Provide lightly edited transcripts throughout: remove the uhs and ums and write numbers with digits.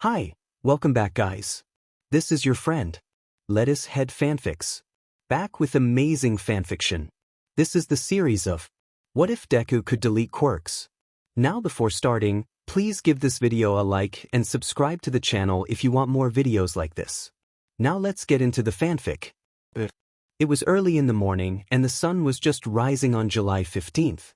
Hi, welcome back guys. This is your friend, Lettuce Head Fanfics. Back with amazing fanfiction. This is the series of What If Deku Could Delete Quirks? Now before starting, please give this video a like and subscribe to the channel if you want more videos like this. Now let's get into the fanfic. It was early in the morning and the sun was just rising on July 15th.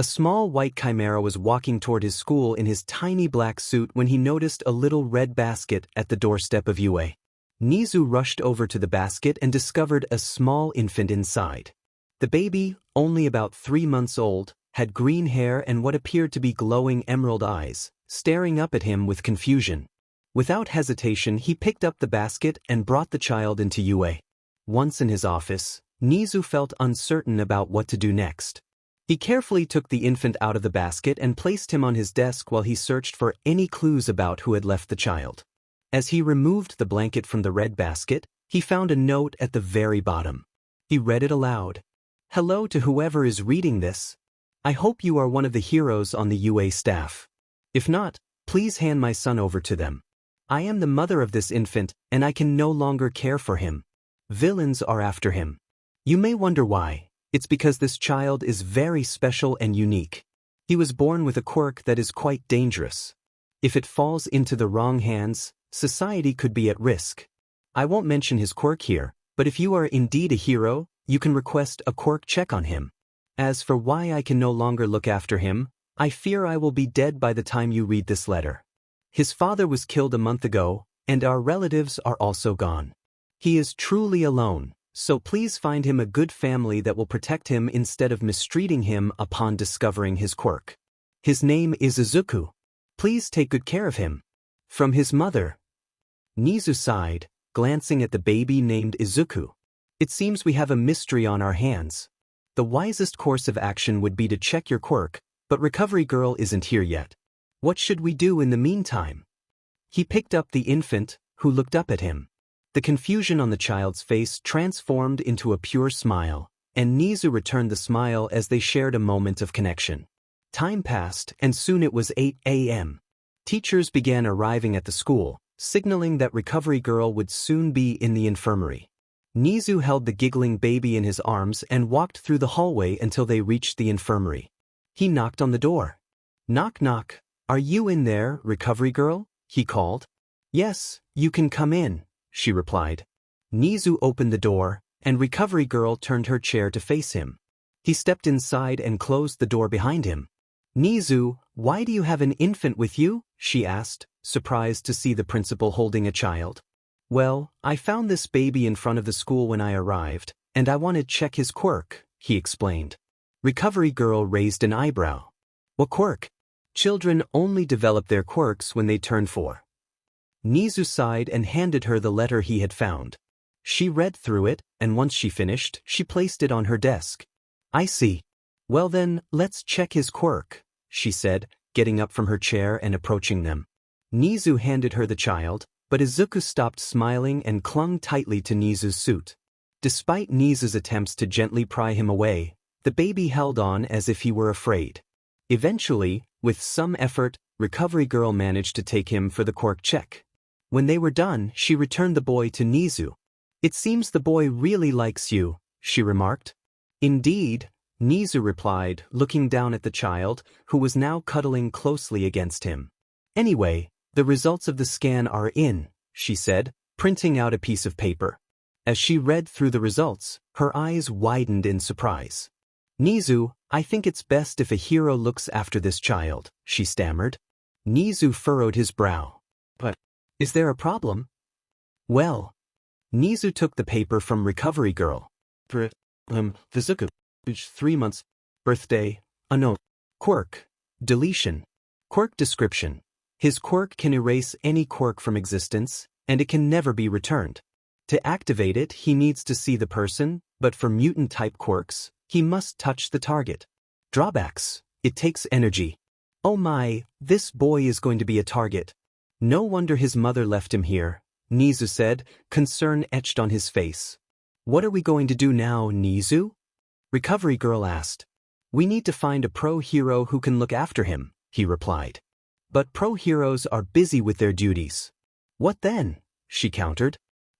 A small white chimera was walking toward his school in his tiny black suit when he noticed a little red basket at the doorstep of UA. Nezu rushed over to the basket and discovered a small infant inside. The baby, only about 3 months old, had green hair and what appeared to be glowing emerald eyes, staring up at him with confusion. Without hesitation, he picked up the basket and brought the child into UA. Once in his office, Nezu felt uncertain about what to do next. He carefully took the infant out of the basket and placed him on his desk while he searched for any clues about who had left the child. As he removed the blanket from the red basket, he found a note at the very bottom. He read it aloud. "Hello to whoever is reading this. I hope you are one of the heroes on the UA staff. If not, please hand my son over to them. I am the mother of this infant and I can no longer care for him. Villains are after him. You may wonder why. It's because this child is very special and unique. He was born with a quirk that is quite dangerous. If it falls into the wrong hands, society could be at risk. I won't mention his quirk here, but if you are indeed a hero, you can request a quirk check on him. As for why I can no longer look after him, I fear I will be dead by the time you read this letter. His father was killed a month ago, and our relatives are also gone. He is truly alone. So please find him a good family that will protect him instead of mistreating him upon discovering his quirk. His name is Izuku. Please take good care of him. From his mother." Nezu sighed, glancing at the baby named Izuku. "It seems we have a mystery on our hands. The wisest course of action would be to check your quirk, but Recovery Girl isn't here yet. What should we do in the meantime?" He picked up the infant, who looked up at him. The confusion on the child's face transformed into a pure smile, and Nezu returned the smile as they shared a moment of connection. Time passed, and soon it was 8 a.m. Teachers began arriving at the school, signaling that Recovery Girl would soon be in the infirmary. Nezu held the giggling baby in his arms and walked through the hallway until they reached the infirmary. He knocked on the door. "Knock knock, are you in there, Recovery Girl?" he called. "Yes, you can come in," she replied. Nezu opened the door, and Recovery Girl turned her chair to face him. He stepped inside and closed the door behind him. "Nezu, why do you have an infant with you?" she asked, surprised to see the principal holding a child. "Well, I found this baby in front of the school when I arrived, and I wanted to check his quirk," he explained. Recovery Girl raised an eyebrow. "What quirk?" "Children only develop their quirks when they turn 4. Nezu sighed and handed her the letter he had found. She read through it, and once she finished, she placed it on her desk. "I see. Well then, let's check his quirk," she said, getting up from her chair and approaching them. Nezu handed her the child, but Izuku stopped smiling and clung tightly to Nezu's suit. Despite Nezu's attempts to gently pry him away, the baby held on as if he were afraid. Eventually, with some effort, Recovery Girl managed to take him for the quirk check. When they were done, she returned the boy to Nezu. "It seems the boy really likes you," she remarked. "Indeed," Nezu replied, looking down at the child, who was now cuddling closely against him. "Anyway, the results of the scan are in," she said, printing out a piece of paper. As she read through the results, her eyes widened in surprise. "Nezu, I think it's best if a hero looks after this child," she stammered. Nezu furrowed his brow. "But is there a problem?" "Well," Nezu took the paper from Recovery Girl. "For Izuku, 3 months, birthday, unknown. Quirk, deletion. Quirk description. His quirk can erase any quirk from existence, and it can never be returned. To activate it, he needs to see the person, but for mutant-type quirks, he must touch the target. Drawbacks: it takes energy. Oh my, this boy is going to be a target. No wonder his mother left him here," Nezu said, concern etched on his face. "What are we going to do now, Nezu?" Recovery Girl asked. "We need to find a pro hero who can look after him," he replied. But pro-heroes are busy with their duties. What then? She countered.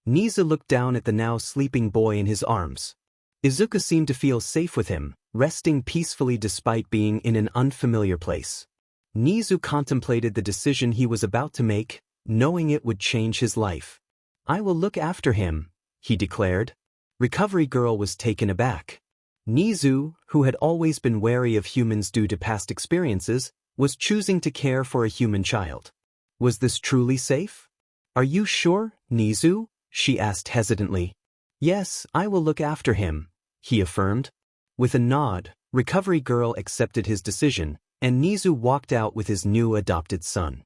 Nezu looked down at the now sleeping boy in his arms. Izuku seemed to feel safe with him, resting peacefully despite being in an unfamiliar place. Nezu contemplated the decision he was about to make, knowing it would change his life. I will look after him, he declared. Recovery Girl was taken aback. Nezu, who had always been wary of humans due to past experiences, was choosing to care for a human child. Was this truly safe? Are you sure, Nezu? She asked hesitantly. Yes, I will look after him, he affirmed. With a nod, Recovery Girl accepted his decision, and Nezu walked out with his new adopted son.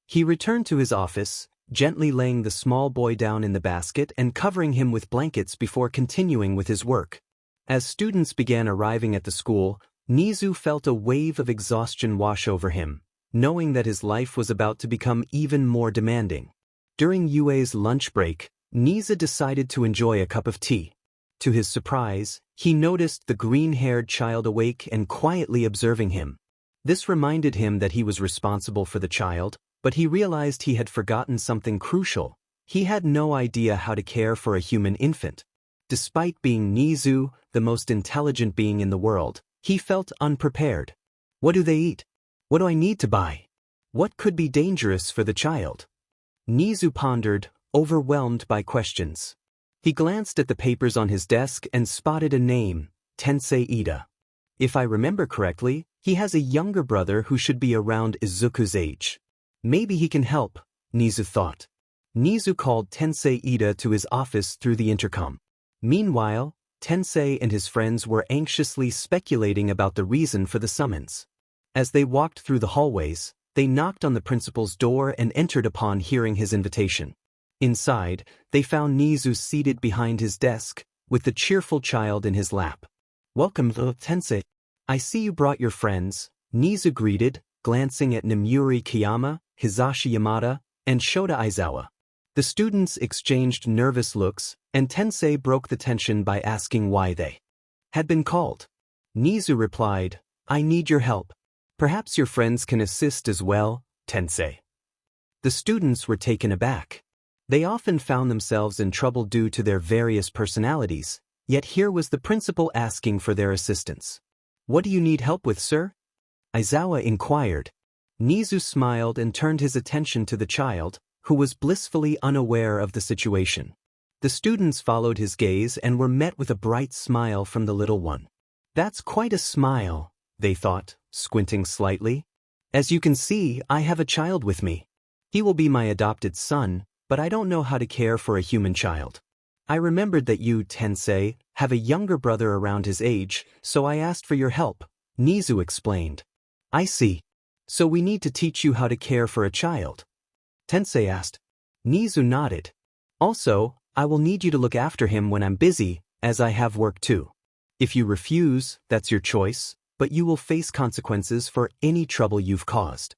He returned to his office, gently laying the small boy down in the basket and covering him with blankets before continuing with his work. As students began arriving at the school, Nezu felt a wave of exhaustion wash over him, knowing that his life was about to become even more demanding. During Yue's lunch break, Nezu decided to enjoy a cup of tea. To his surprise, he noticed the green-haired child awake and quietly observing him. This reminded him that he was responsible for the child, but he realized he had forgotten something crucial. He had no idea how to care for a human infant. Despite being Nezu, the most intelligent being in the world, he felt unprepared. What do they eat? What do I need to buy? What could be dangerous for the child? Nezu pondered, overwhelmed by questions. He glanced at the papers on his desk and spotted a name, Tensei Ida. If I remember correctly, he has a younger brother who should be around Izuku's age. Maybe he can help, Nezu thought. Nezu called Tensei Ida to his office through the intercom. Meanwhile, Tensei and his friends were anxiously speculating about the reason for the summons. As they walked through the hallways, they knocked on the principal's door and entered upon hearing his invitation. Inside, they found Nezu seated behind his desk, with the cheerful child in his lap. Welcome, Tensei. I see you brought your friends, Nezu greeted, glancing at Namuri Kiyama, Hisashi Yamada, and Shota Aizawa. The students exchanged nervous looks, and Tensei broke the tension by asking why they had been called. Nezu replied, I need your help. Perhaps your friends can assist as well, Tensei. The students were taken aback. They often found themselves in trouble due to their various personalities, yet here was the principal asking for their assistance. What do you need help with, sir? Aizawa inquired. Nezu smiled and turned his attention to the child, who was blissfully unaware of the situation. The students followed his gaze and were met with a bright smile from the little one. That's quite a smile, they thought, squinting slightly. As you can see, I have a child with me. He will be my adopted son, but I don't know how to care for a human child. I remembered that you, Tensei, have a younger brother around his age, so I asked for your help, Nezu explained. I see. So we need to teach you how to care for a child? Tensei asked. Nezu nodded. Also, I will need you to look after him when I'm busy, as I have work too. If you refuse, that's your choice, but you will face consequences for any trouble you've caused.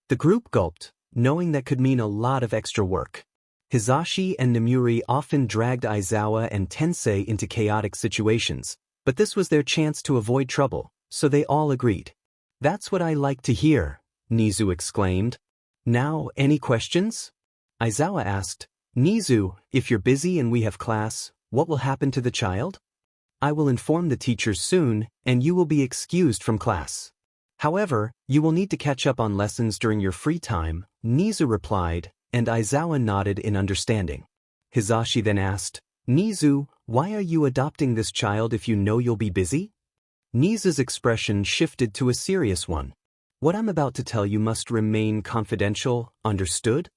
The group gulped, knowing that could mean a lot of extra work. Hisashi and Namuri often dragged Aizawa and Tensei into chaotic situations, but this was their chance to avoid trouble, so they all agreed. That's what I like to hear, Nezu exclaimed. Now, any questions? Aizawa asked. Nezu, if you're busy and we have class, what will happen to the child? I will inform the teachers soon, and you will be excused from class. However, you will need to catch up on lessons during your free time, Nezu replied, and Aizawa nodded in understanding. Hisashi then asked, Nezu, why are you adopting this child if you know you'll be busy? Nezu's expression shifted to a serious one. What I'm about to tell you must remain confidential, understood?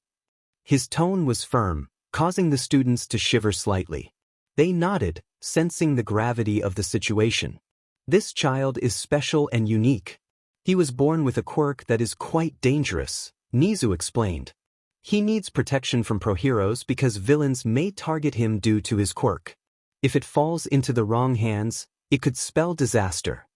His tone was firm, causing the students to shiver slightly. They nodded, sensing the gravity of the situation. This child is special and unique. He was born with a quirk that is quite dangerous, Nezu explained. He needs protection from pro-heroes because villains may target him due to his quirk. If it falls into the wrong hands, it could spell disaster.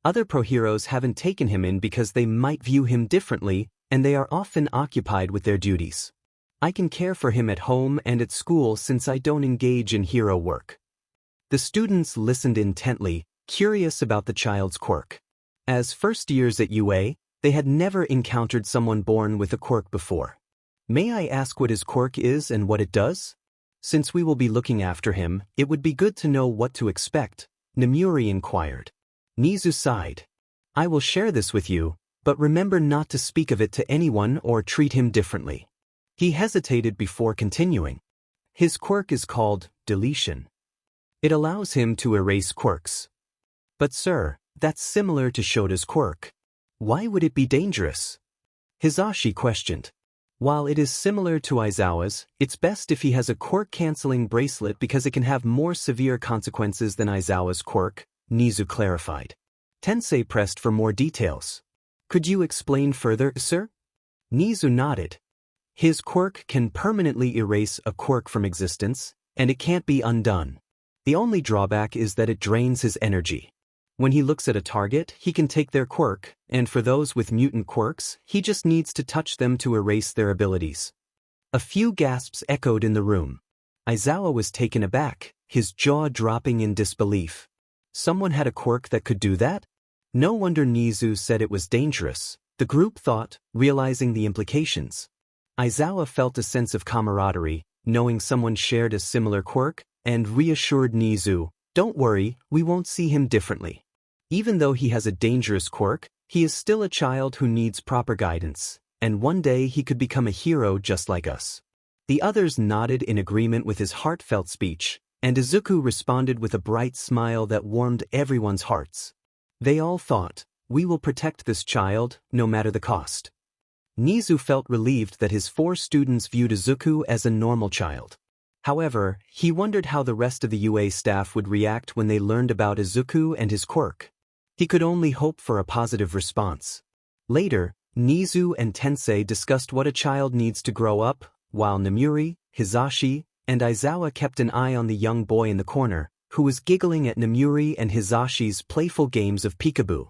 Other pro-heroes haven't taken him in because they might view him differently, and they are often occupied with their duties. I can care for him at home and at school since I don't engage in hero work. The students listened intently, curious about the child's quirk. As first years at UA, They had never encountered someone born with a quirk before. May I ask what his quirk is and what it does? Since we will be looking after him, it would be good to know what to expect, Nemuri inquired. Nezu sighed. I will share this with you, but remember not to speak of it to anyone or treat him differently. He hesitated before continuing. His quirk is called Deletion. It allows him to erase quirks. But sir, that's similar to Shota's quirk. Why would it be dangerous? Hisashi questioned. While it is similar to Aizawa's, it's best if he has a quirk-canceling bracelet because it can have more severe consequences than Aizawa's quirk, Nezu clarified. Tensei pressed for more details. Could you explain further, sir? Nezu nodded. His quirk can permanently erase a quirk from existence, and it can't be undone. The only drawback is that it drains his energy. When he looks at a target, he can take their quirk, and for those with mutant quirks, he just needs to touch them to erase their abilities. A few gasps echoed in the room. Aizawa was taken aback, his jaw dropping in disbelief. Someone had a quirk that could do that? No wonder Nezu said it was dangerous, the group thought, realizing the implications. Aizawa felt a sense of camaraderie, knowing someone shared a similar quirk, and reassured Nezu, don't worry, we won't see him differently. Even though he has a dangerous quirk, he is still a child who needs proper guidance, and one day he could become a hero just like us. The others nodded in agreement with his heartfelt speech, and Izuku responded with a bright smile that warmed everyone's hearts. They all thought, we will protect this child, no matter the cost. Nezu felt relieved that his 4 students viewed Izuku as a normal child. However, he wondered how the rest of the UA staff would react when they learned about Izuku and his quirk. He could only hope for a positive response. Later, Nezu and Tensei discussed what a child needs to grow up, while Nemuri, Hisashi, and Aizawa kept an eye on the young boy in the corner, who was giggling at Nemuri and Hisashi's playful games of peekaboo.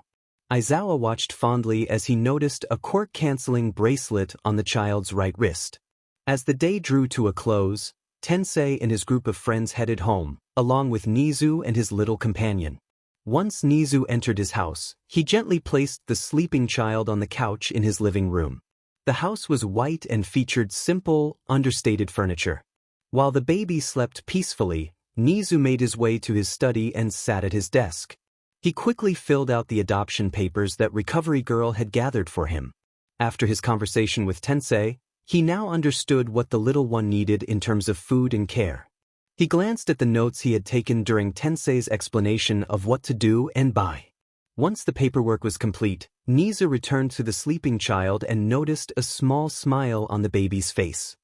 Aizawa watched fondly as he noticed a quirk-canceling bracelet on the child's right wrist. As the day drew to a close, Tensei and his group of friends headed home, along with Nezu and his little companion. Once Nezu entered his house, he gently placed the sleeping child on the couch in his living room. The house was white and featured simple, understated furniture. While the baby slept peacefully, Nezu made his way to his study and sat at his desk. He quickly filled out the adoption papers that Recovery Girl had gathered for him. After his conversation with Tensei, he now understood what the little one needed in terms of food and care. He glanced at the notes he had taken during Tensei's explanation of what to do and buy. Once the paperwork was complete, Nezu returned to the sleeping child and noticed a small smile on the baby's face.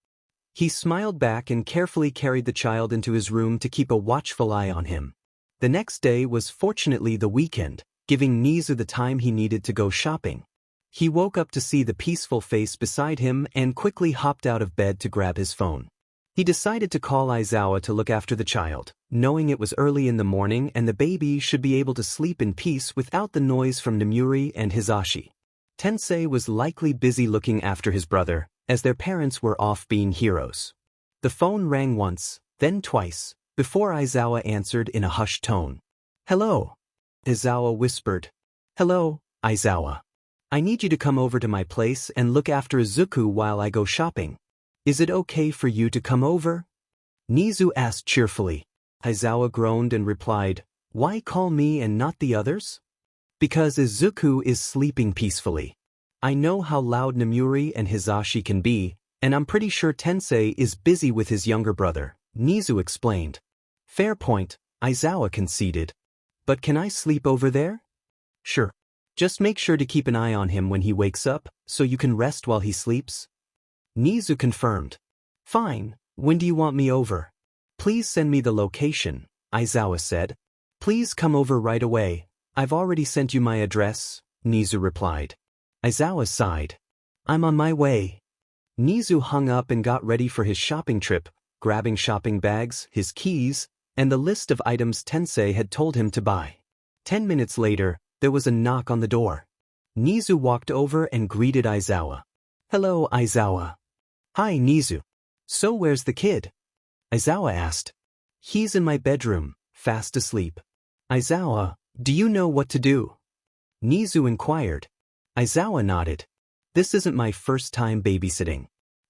He smiled back and carefully carried the child into his room to keep a watchful eye on him. The next day was fortunately the weekend, giving Nezu the time he needed to go shopping. He woke up to see the peaceful face beside him and quickly hopped out of bed to grab his phone. He decided to call Aizawa to look after the child, knowing it was early in the morning and the baby should be able to sleep in peace without the noise from Nemuri and Hisashi. Tensei was likely busy looking after his brother, as their parents were off being heroes. The phone rang once, then twice, before Aizawa answered in a hushed tone. Hello? Aizawa whispered. Hello, Aizawa. I need you to come over to my place and look after Izuku while I go shopping. Is it okay for you to come over? Nezu asked cheerfully. Aizawa groaned and replied, Why call me and not the others? Because Izuku is sleeping peacefully. I know how loud Nemuri and Hisashi can be, and I'm pretty sure Tensei is busy with his younger brother, Nezu explained. Fair point, Aizawa conceded. But can I sleep over there? Sure. Just make sure to keep an eye on him when he wakes up, so you can rest while he sleeps. Nezu confirmed. Fine, when do you want me over? Please send me the location, Aizawa said. Please come over right away, I've already sent you my address, Nezu replied. Aizawa sighed. I'm on my way. Nezu hung up and got ready for his shopping trip, grabbing shopping bags, his keys, and the list of items Tensei had told him to buy. 10 minutes later, there was a knock on the door. Nezu walked over and greeted Aizawa. Hello, Aizawa. Hi, Nezu. So where's the kid? Aizawa asked. He's in my bedroom, fast asleep. Aizawa, do you know what to do? Nezu inquired. Aizawa nodded. This isn't my first time babysitting.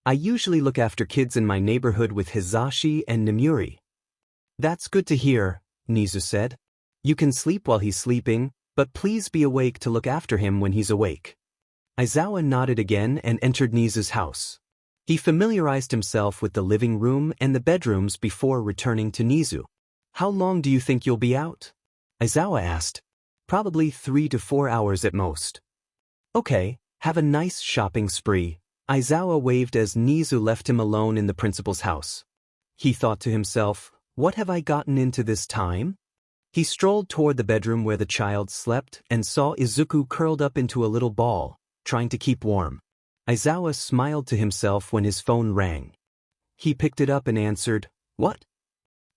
I usually look after kids in my neighborhood with Hizashi and Nemuri. That's good to hear, Nezu said. You can sleep while he's sleeping, but please be awake to look after him when he's awake. Aizawa nodded again and entered Nezu's house. He familiarized himself with the living room and the bedrooms before returning to Nezu. How long do you think you'll be out? Aizawa asked. Probably 3 to 4 hours at most. Okay, have a nice shopping spree. Aizawa waved as Nezu left him alone in the principal's house. He thought to himself, what have I gotten into this time? He strolled toward the bedroom where the child slept and saw Izuku curled up into a little ball, trying to keep warm. Aizawa smiled to himself when his phone rang. He picked it up and answered, What?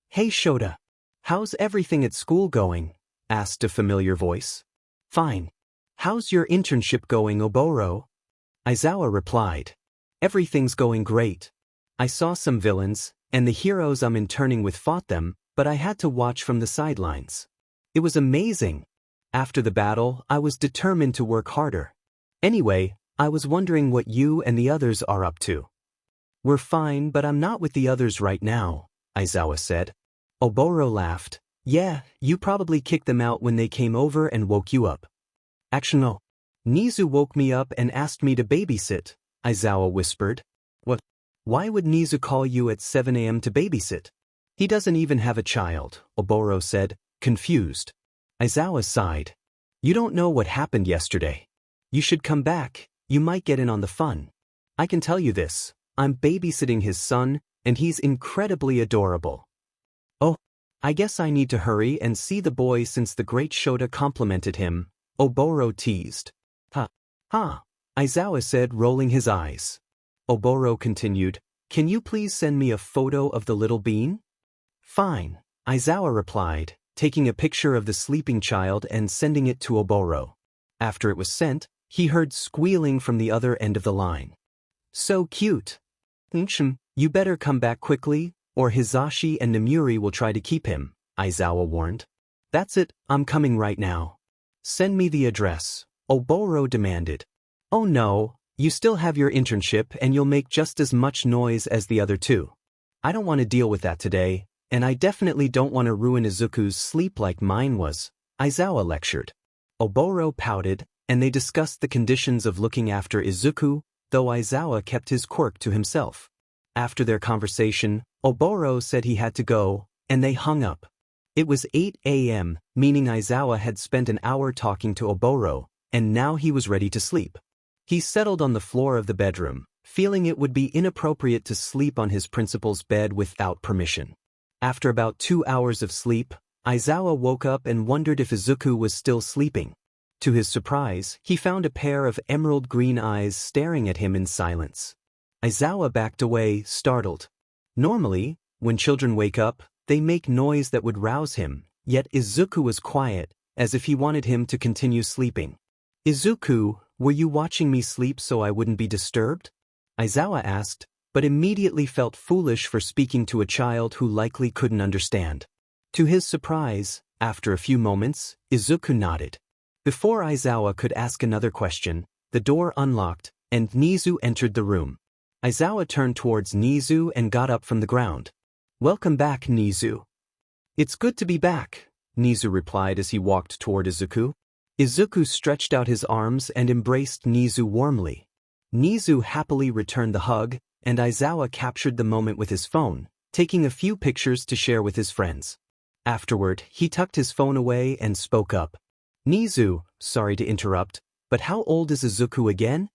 Hey Shota. How's everything at school going? Asked a familiar voice. Fine. How's your internship going, Oboro? Aizawa replied. Everything's going great. I saw some villains, and the heroes I'm interning with fought them, but I had to watch from the sidelines. It was amazing. After the battle, I was determined to work harder. Anyway, I was wondering what you and the others are up to. We're fine, but I'm not with the others right now, Aizawa said. Oboro laughed. Yeah, you probably kicked them out when they came over and woke you up. Actually no. Nezu woke me up and asked me to babysit, Aizawa whispered. What? Why would Nezu call you at 7 a.m. to babysit? He doesn't even have a child, Oboro said, confused. Aizawa sighed. You don't know what happened yesterday. You should come back, you might get in on the fun. I can tell you this, I'm babysitting his son, and he's incredibly adorable. Oh, I guess I need to hurry and see the boy since the great Shota complimented him, Oboro teased. Ha, Aizawa said, rolling his eyes. Oboro continued, Can you please send me a photo of the little bean? Fine, Aizawa replied, taking a picture of the sleeping child and sending it to Oboro. After it was sent, he heard squealing from the other end of the line. So cute. You better come back quickly, or Hizashi and Nemuri will try to keep him, Aizawa warned. That's it, I'm coming right now. Send me the address, Oboro demanded. Oh no, you still have your internship and you'll make just as much noise as the other two. I don't want to deal with that today, and I definitely don't want to ruin Izuku's sleep like mine was, Aizawa lectured. Oboro pouted, and they discussed the conditions of looking after Izuku, though Aizawa kept his quirk to himself. After their conversation, Oboro said he had to go, and they hung up. It was 8 a.m., meaning Aizawa had spent an hour talking to Oboro, and now he was ready to sleep. He settled on the floor of the bedroom, feeling it would be inappropriate to sleep on his principal's bed without permission. After about 2 hours of sleep, Aizawa woke up and wondered if Izuku was still sleeping. To his surprise, he found a pair of emerald green eyes staring at him in silence. Aizawa backed away, startled. Normally, when children wake up, they make noise that would rouse him, yet Izuku was quiet, as if he wanted him to continue sleeping. Izuku, were you watching me sleep so I wouldn't be disturbed? Aizawa asked, but immediately felt foolish for speaking to a child who likely couldn't understand. To his surprise, after a few moments, Izuku nodded. Before Aizawa could ask another question, the door unlocked, and Nezu entered the room. Aizawa turned towards Nezu and got up from the ground. Welcome back, Nezu. It's good to be back, Nezu replied as he walked toward Izuku. Izuku stretched out his arms and embraced Nezu warmly. Nezu happily returned the hug, and Aizawa captured the moment with his phone, taking a few pictures to share with his friends. Afterward, he tucked his phone away and spoke up. Nezu, sorry to interrupt, but how old is Izuku again?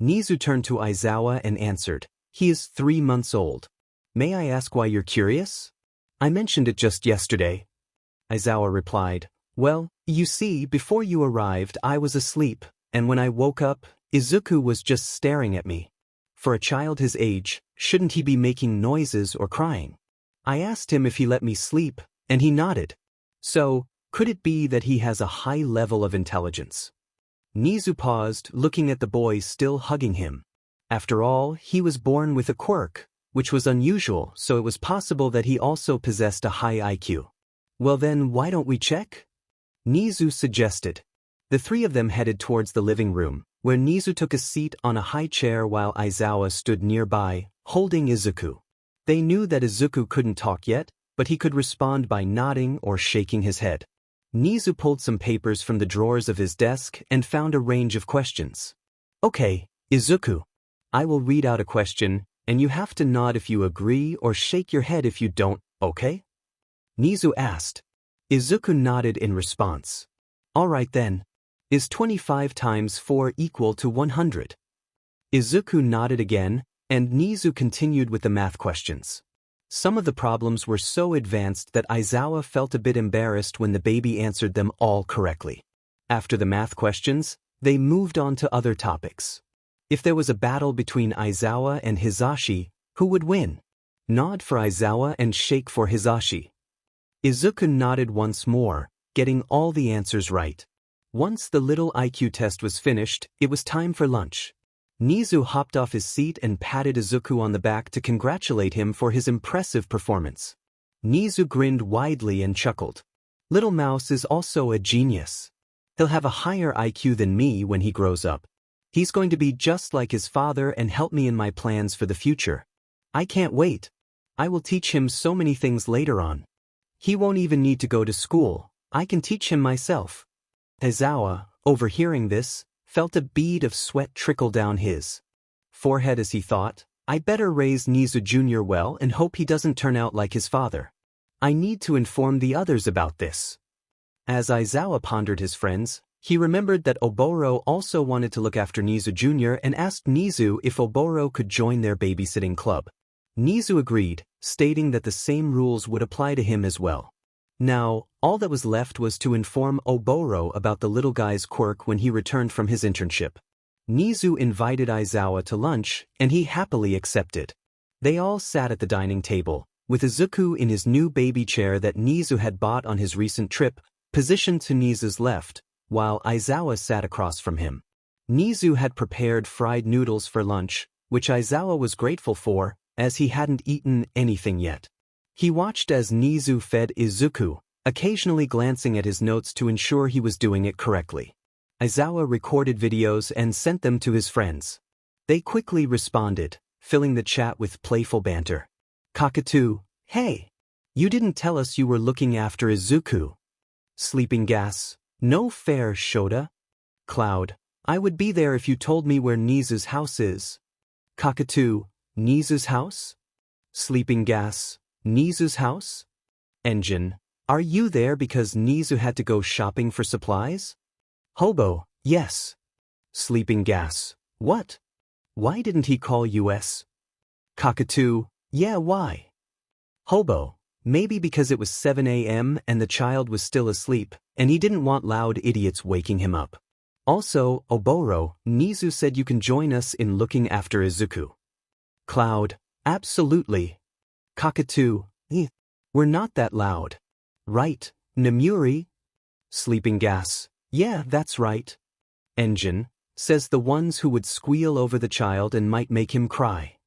Nezu turned to Aizawa and answered, He is 3 months old. May I ask why you're curious? I mentioned it just yesterday. Aizawa replied, Well, you see, before you arrived I was asleep, and when I woke up, Izuku was just staring at me. For a child his age, shouldn't he be making noises or crying? I asked him if he let me sleep, and he nodded. So, could it be that he has a high level of intelligence? Nezu paused, looking at the boy still hugging him. After all, he was born with a quirk, which was unusual, so it was possible that he also possessed a high IQ. Well then, why don't we check? Nezu suggested. The three of them headed towards the living room, where Nezu took a seat on a high chair while Aizawa stood nearby, holding Izuku. They knew that Izuku couldn't talk yet, but he could respond by nodding or shaking his head. Nezu pulled some papers from the drawers of his desk and found a range of questions. Okay, Izuku. I will read out a question, and you have to nod if you agree or shake your head if you don't, okay? Nezu asked. Izuku nodded in response. All right then. Is 25 times 4 equal to 100? Izuku nodded again, and Nezu continued with the math questions. Some of the problems were so advanced that Aizawa felt a bit embarrassed when the baby answered them all correctly. After the math questions, they moved on to other topics. If there was a battle between Aizawa and Hisashi, who would win? Nod for Aizawa and shake for Hisashi. Izuku nodded once more, getting all the answers right. Once the little IQ test was finished, it was time for lunch. Nezu hopped off his seat and patted Izuku on the back to congratulate him for his impressive performance. Nezu grinned widely and chuckled. Little Mouse is also a genius. He'll have a higher IQ than me when he grows up. He's going to be just like his father and help me in my plans for the future. I can't wait. I will teach him so many things later on. He won't even need to go to school. I can teach him myself. Aizawa, overhearing this, felt a bead of sweat trickle down his forehead as he thought, I better raise Nezu Jr. well and hope he doesn't turn out like his father. I need to inform the others about this. As Aizawa pondered his friends, he remembered that Oboro also wanted to look after Nezu Jr. and asked Nezu if Oboro could join their babysitting club. Nezu agreed, stating that the same rules would apply to him as well. Now, all that was left was to inform Oboro about the little guy's quirk when he returned from his internship. Nezu invited Aizawa to lunch, and he happily accepted. They all sat at the dining table, with Izuku in his new baby chair that Nezu had bought on his recent trip, positioned to Nezu's left, while Aizawa sat across from him. Nezu had prepared fried noodles for lunch, which Aizawa was grateful for, as he hadn't eaten anything yet. He watched as Nezu fed Izuku, occasionally glancing at his notes to ensure he was doing it correctly. Aizawa recorded videos and sent them to his friends. They quickly responded, filling the chat with playful banter. Cockatoo, hey! You didn't tell us you were looking after Izuku. Sleeping Gas, no fair, Shota. Cloud, I would be there if you told me where Nezu's house is. Cockatoo, Nezu's house? Sleeping Gas, Nezu's house? Engine, are you there because Nezu had to go shopping for supplies? Hobo, yes. Sleeping Gas, what? Why didn't he call US? Cockatoo, yeah, why? Hobo, maybe because it was 7 a.m. and the child was still asleep, and he didn't want loud idiots waking him up. Also, Oboro, Nezu said you can join us in looking after Izuku. Cloud, absolutely. Cockatoo, we're not that loud. Right, Namuri? Sleeping Gas, yeah, that's right. Engine, says the ones who would squeal over the child and might make him cry.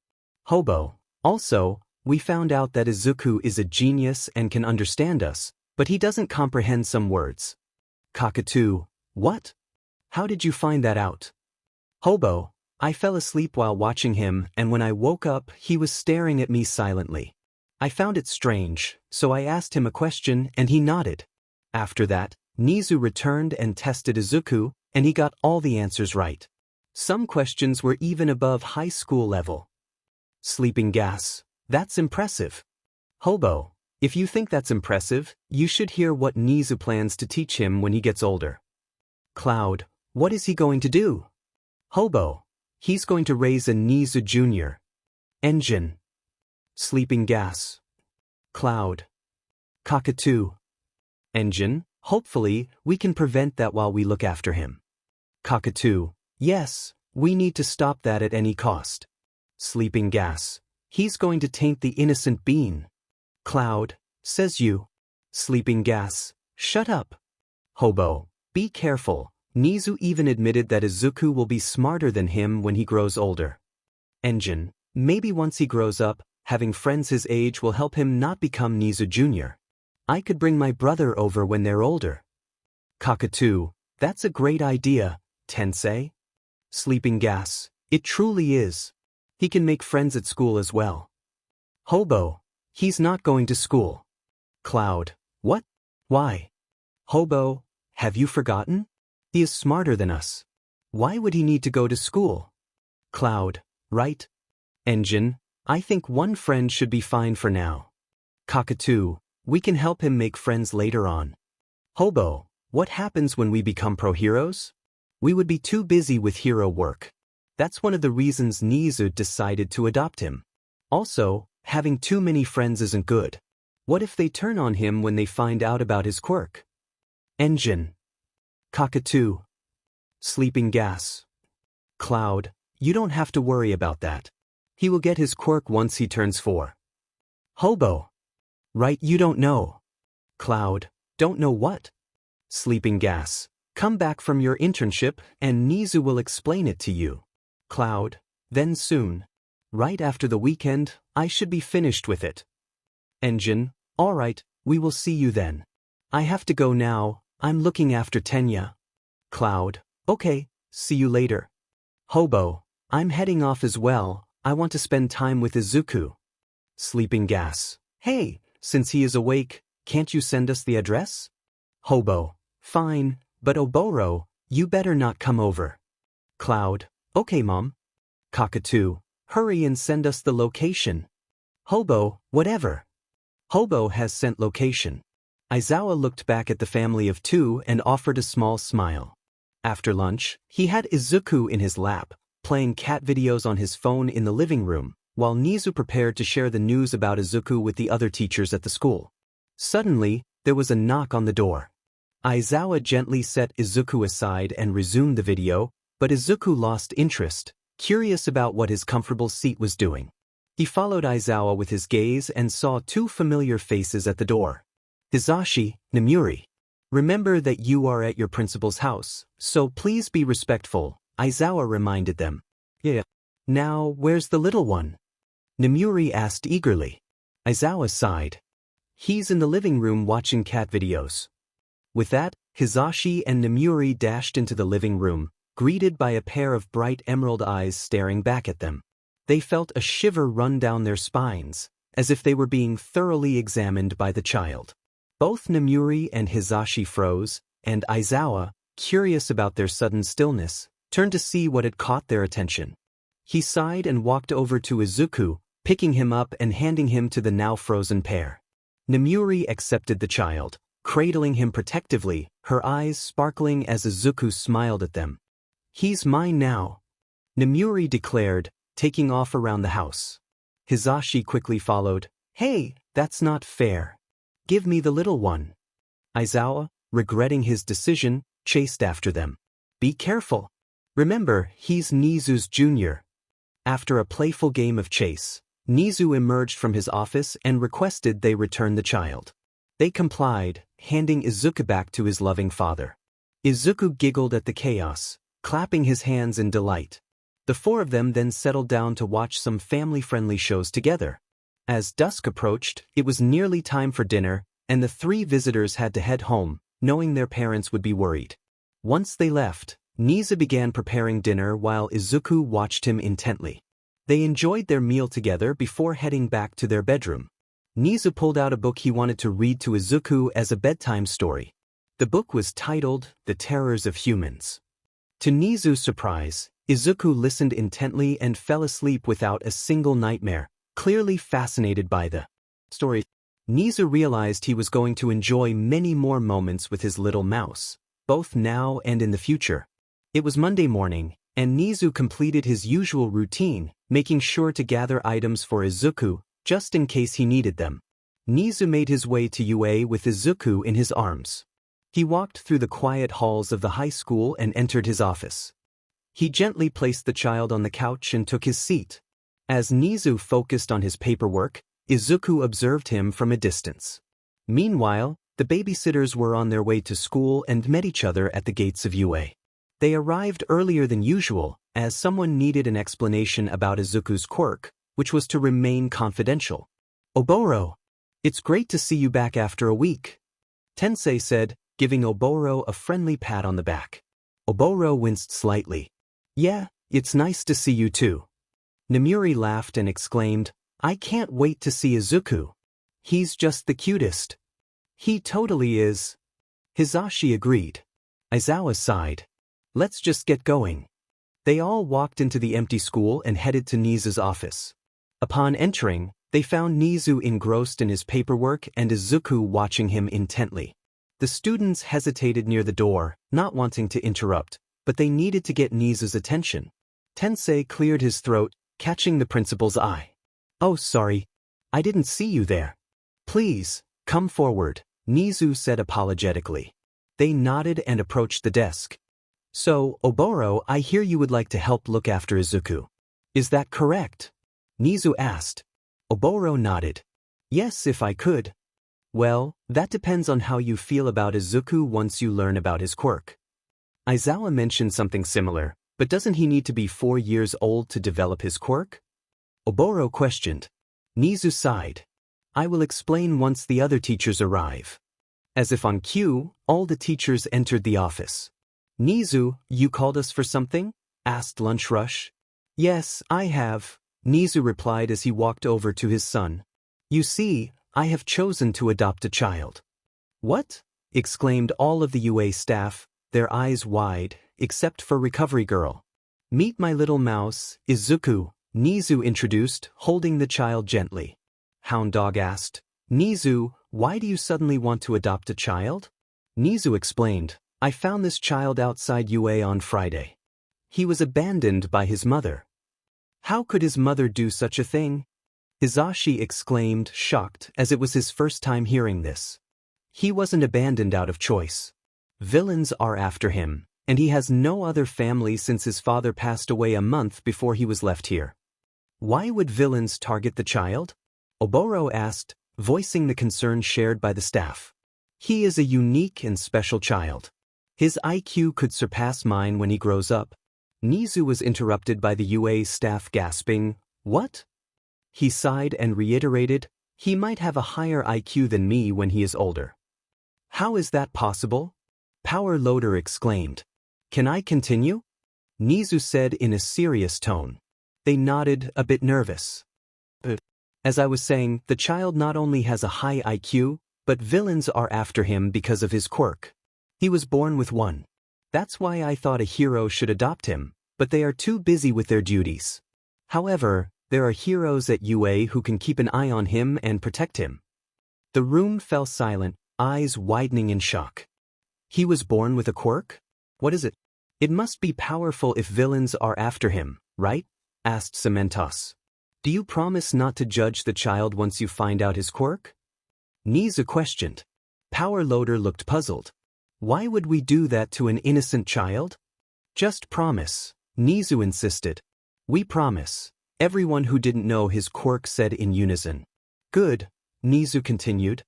Hobo, also, we found out that Izuku is a genius and can understand us, but he doesn't comprehend some words. Cockatoo, what? How did you find that out? Hobo, I fell asleep while watching him, and when I woke up, he was staring at me silently. I found it strange, so I asked him a question and he nodded. After that, Nezu returned and tested Izuku, and he got all the answers right. Some questions were even above high school level. Sleeping Gas, that's impressive. Hobo, if you think that's impressive, you should hear what Nezu plans to teach him when he gets older. Cloud, what is he going to do? Hobo, he's going to raise a Nezu Jr. Engine. Sleeping Gas. Cloud. Cockatoo. Engine, hopefully, we can prevent that while we look after him. Cockatoo, yes, we need to stop that at any cost. Sleeping Gas, he's going to taint the innocent bean. Cloud, says you. Sleeping Gas, shut up. Hobo, be careful. Nezu even admitted that Izuku will be smarter than him when he grows older. Engine, maybe once he grows up, having friends his age will help him not become Nezu Jr. I could bring my brother over when they're older. Cockatoo, that's a great idea, Tensei. Sleeping gas. It truly is. He can make friends at school as well. Hobo. He's not going to school. Cloud. What? Why? Hobo. Have you forgotten? He is smarter than us. Why would he need to go to school? Cloud. Right? Engine. I think one friend should be fine for now. Cockatoo. We can help him make friends later on. Hobo. What happens when we become pro-heroes? We would be too busy with hero work. That's one of the reasons Nezu decided to adopt him. Also, having too many friends isn't good. What if they turn on him when they find out about his quirk? Engine. Cockatoo. Sleeping gas. Cloud. You don't have to worry about that. He will get his quirk once he turns 4. Hobo. Right, you don't know. Cloud. Don't know what? Sleeping gas. Come back from your internship and Nezu will explain it to you. Cloud. Then soon. Right after the weekend, I should be finished with it. Engine. Alright, we will see you then. I have to go now, I'm looking after Tenya. Cloud. Okay, see you later. Hobo. I'm heading off as well, I want to spend time with Izuku. Sleeping gas. Hey, since he is awake, can't you send us the address? Hobo. Fine, but Oboro, you better not come over. Cloud. Okay, Mom. Cockatoo. Hurry and send us the location. Hobo, whatever. Hobo has sent location. Aizawa looked back at the family of 2 and offered a small smile. After lunch, he had Izuku in his lap, playing cat videos on his phone in the living room, while Nezu prepared to share the news about Izuku with the other teachers at the school. Suddenly, there was a knock on the door. Aizawa gently set Izuku aside and resumed the video, but Izuku lost interest, curious about what his comfortable seat was doing. He followed Aizawa with his gaze and saw 2 familiar faces at the door. Hizashi, Namuri. Remember that you are at your principal's house, so please be respectful, Aizawa reminded them. Yeah. Now, where's the little one? Namuri asked eagerly. Aizawa sighed. He's in the living room watching cat videos. With that, Hizashi and Namuri dashed into the living room, greeted by a pair of bright emerald eyes staring back at them. They felt a shiver run down their spines, as if they were being thoroughly examined by the child. Both Namuri and Hizashi froze, and Aizawa, curious about their sudden stillness, turned to see what had caught their attention. He sighed and walked over to Izuku, picking him up and handing him to the now frozen pair. Namuri accepted the child, cradling him protectively, her eyes sparkling as Izuku smiled at them. He's mine now, Namuri declared, taking off around the house. Hizashi quickly followed. Hey, that's not fair. Give me the little one. Aizawa, regretting his decision, chased after them. Be careful. Remember, he's Nezu's junior. After a playful game of chase, Nezu emerged from his office and requested they return the child. They complied, handing Izuku back to his loving father. Izuku giggled at the chaos, clapping his hands in delight. The 4 of them then settled down to watch some family-friendly shows together. As dusk approached, it was nearly time for dinner, and the 3 visitors had to head home, knowing their parents would be worried. Once they left, Nezu began preparing dinner while Izuku watched him intently. They enjoyed their meal together before heading back to their bedroom. Nezu pulled out a book he wanted to read to Izuku as a bedtime story. The book was titled The Terrors of Humans. To Nezu's surprise, Izuku listened intently and fell asleep without a single nightmare, clearly fascinated by the story. Nezu realized he was going to enjoy many more moments with his little mouse, both now and in the future. It was Monday morning, and Nezu completed his usual routine, making sure to gather items for Izuku, just in case he needed them. Nezu made his way to UA with Izuku in his arms. He walked through the quiet halls of the high school and entered his office. He gently placed the child on the couch and took his seat. As Nezu focused on his paperwork, Izuku observed him from a distance. Meanwhile, the babysitters were on their way to school and met each other at the gates of UA. They arrived earlier than usual, as someone needed an explanation about Izuku's quirk, which was to remain confidential. Oboro, it's great to see you back after a week, Tensei said, giving Oboro a friendly pat on the back. Oboro winced slightly. Yeah, it's nice to see you too. Nemuri laughed and exclaimed, I can't wait to see Izuku. He's just the cutest. He totally is. Hisashi agreed. Aizawa sighed. Let's just get going. They all walked into the empty school and headed to Nezu's office. Upon entering, they found Nezu engrossed in his paperwork and Izuku watching him intently. The students hesitated near the door, not wanting to interrupt, but they needed to get Nezu's attention. Tensei cleared his throat, catching the principal's eye. Oh, sorry. I didn't see you there. Please, come forward, Nezu said apologetically. They nodded and approached the desk. So, Oboro, I hear you would like to help look after Izuku. Is that correct? Nezu asked. Oboro nodded. Yes, if I could. Well, that depends on how you feel about Izuku once you learn about his quirk. Aizawa mentioned something similar, but doesn't he need to be 4 years old to develop his quirk? Oboro questioned. Nezu sighed. I will explain once the other teachers arrive. As if on cue, all the teachers entered the office. Nezu, you called us for something? Asked Lunch Rush. Yes, I have, Nezu replied as he walked over to his son. You see, I have chosen to adopt a child. What? Exclaimed all of the UA staff, their eyes wide, except for Recovery Girl. Meet my little mouse, Izuku, Nezu introduced, holding the child gently. Hound Dog asked, Nezu, why do you suddenly want to adopt a child? Nezu explained, I found this child outside UA on Friday. He was abandoned by his mother. How could his mother do such a thing? Hisashi exclaimed, shocked, as it was his first time hearing this. He wasn't abandoned out of choice. Villains are after him, and he has no other family since his father passed away a month before he was left here. Why would villains target the child? Oboro asked, voicing the concern shared by the staff. He is a unique and special child. His IQ could surpass mine when he grows up. Nezu was interrupted by the UA staff gasping, What? He sighed and reiterated, he might have a higher IQ than me when he is older. How is that possible? Power Loader exclaimed. Can I continue? Nezu said in a serious tone. They nodded, a bit nervous. As I was saying, the child not only has a high IQ, but villains are after him because of his quirk. He was born with one. That's why I thought a hero should adopt him, but they are too busy with their duties. However, there are heroes at UA who can keep an eye on him and protect him. The room fell silent, eyes widening in shock. He was born with a quirk? What is it? It must be powerful if villains are after him, right? Asked Cementos. Do you promise not to judge the child once you find out his quirk? Nezu questioned. Power Loader looked puzzled. Why would we do that to an innocent child? Just promise, Nezu insisted. We promise, everyone who didn't know his quirk said in unison. Good, Nezu continued.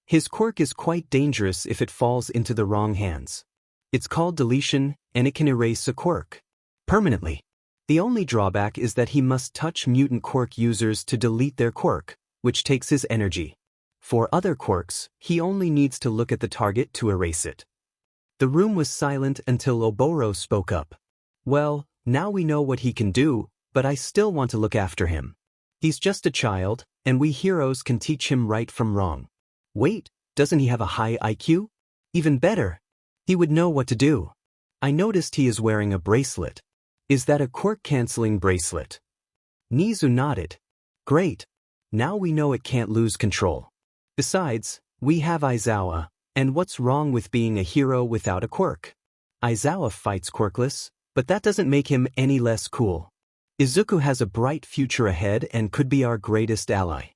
His quirk is quite dangerous if it falls into the wrong hands. It's called Deletion, and it can erase a quirk permanently. The only drawback is that he must touch mutant quirk users to delete their quirk, which takes his energy. For other quirks, he only needs to look at the target to erase it. The room was silent until Oboro spoke up. Well, now we know what he can do, but I still want to look after him. He's just a child, and we heroes can teach him right from wrong. Wait, doesn't he have a high IQ? Even better. He would know what to do. I noticed he is wearing a bracelet. Is that a quirk-canceling bracelet? Nezu nodded. Great. Now we know it can't lose control. Besides, we have Aizawa, and what's wrong with being a hero without a quirk? Aizawa fights quirkless, but that doesn't make him any less cool. Izuku has a bright future ahead and could be our greatest ally.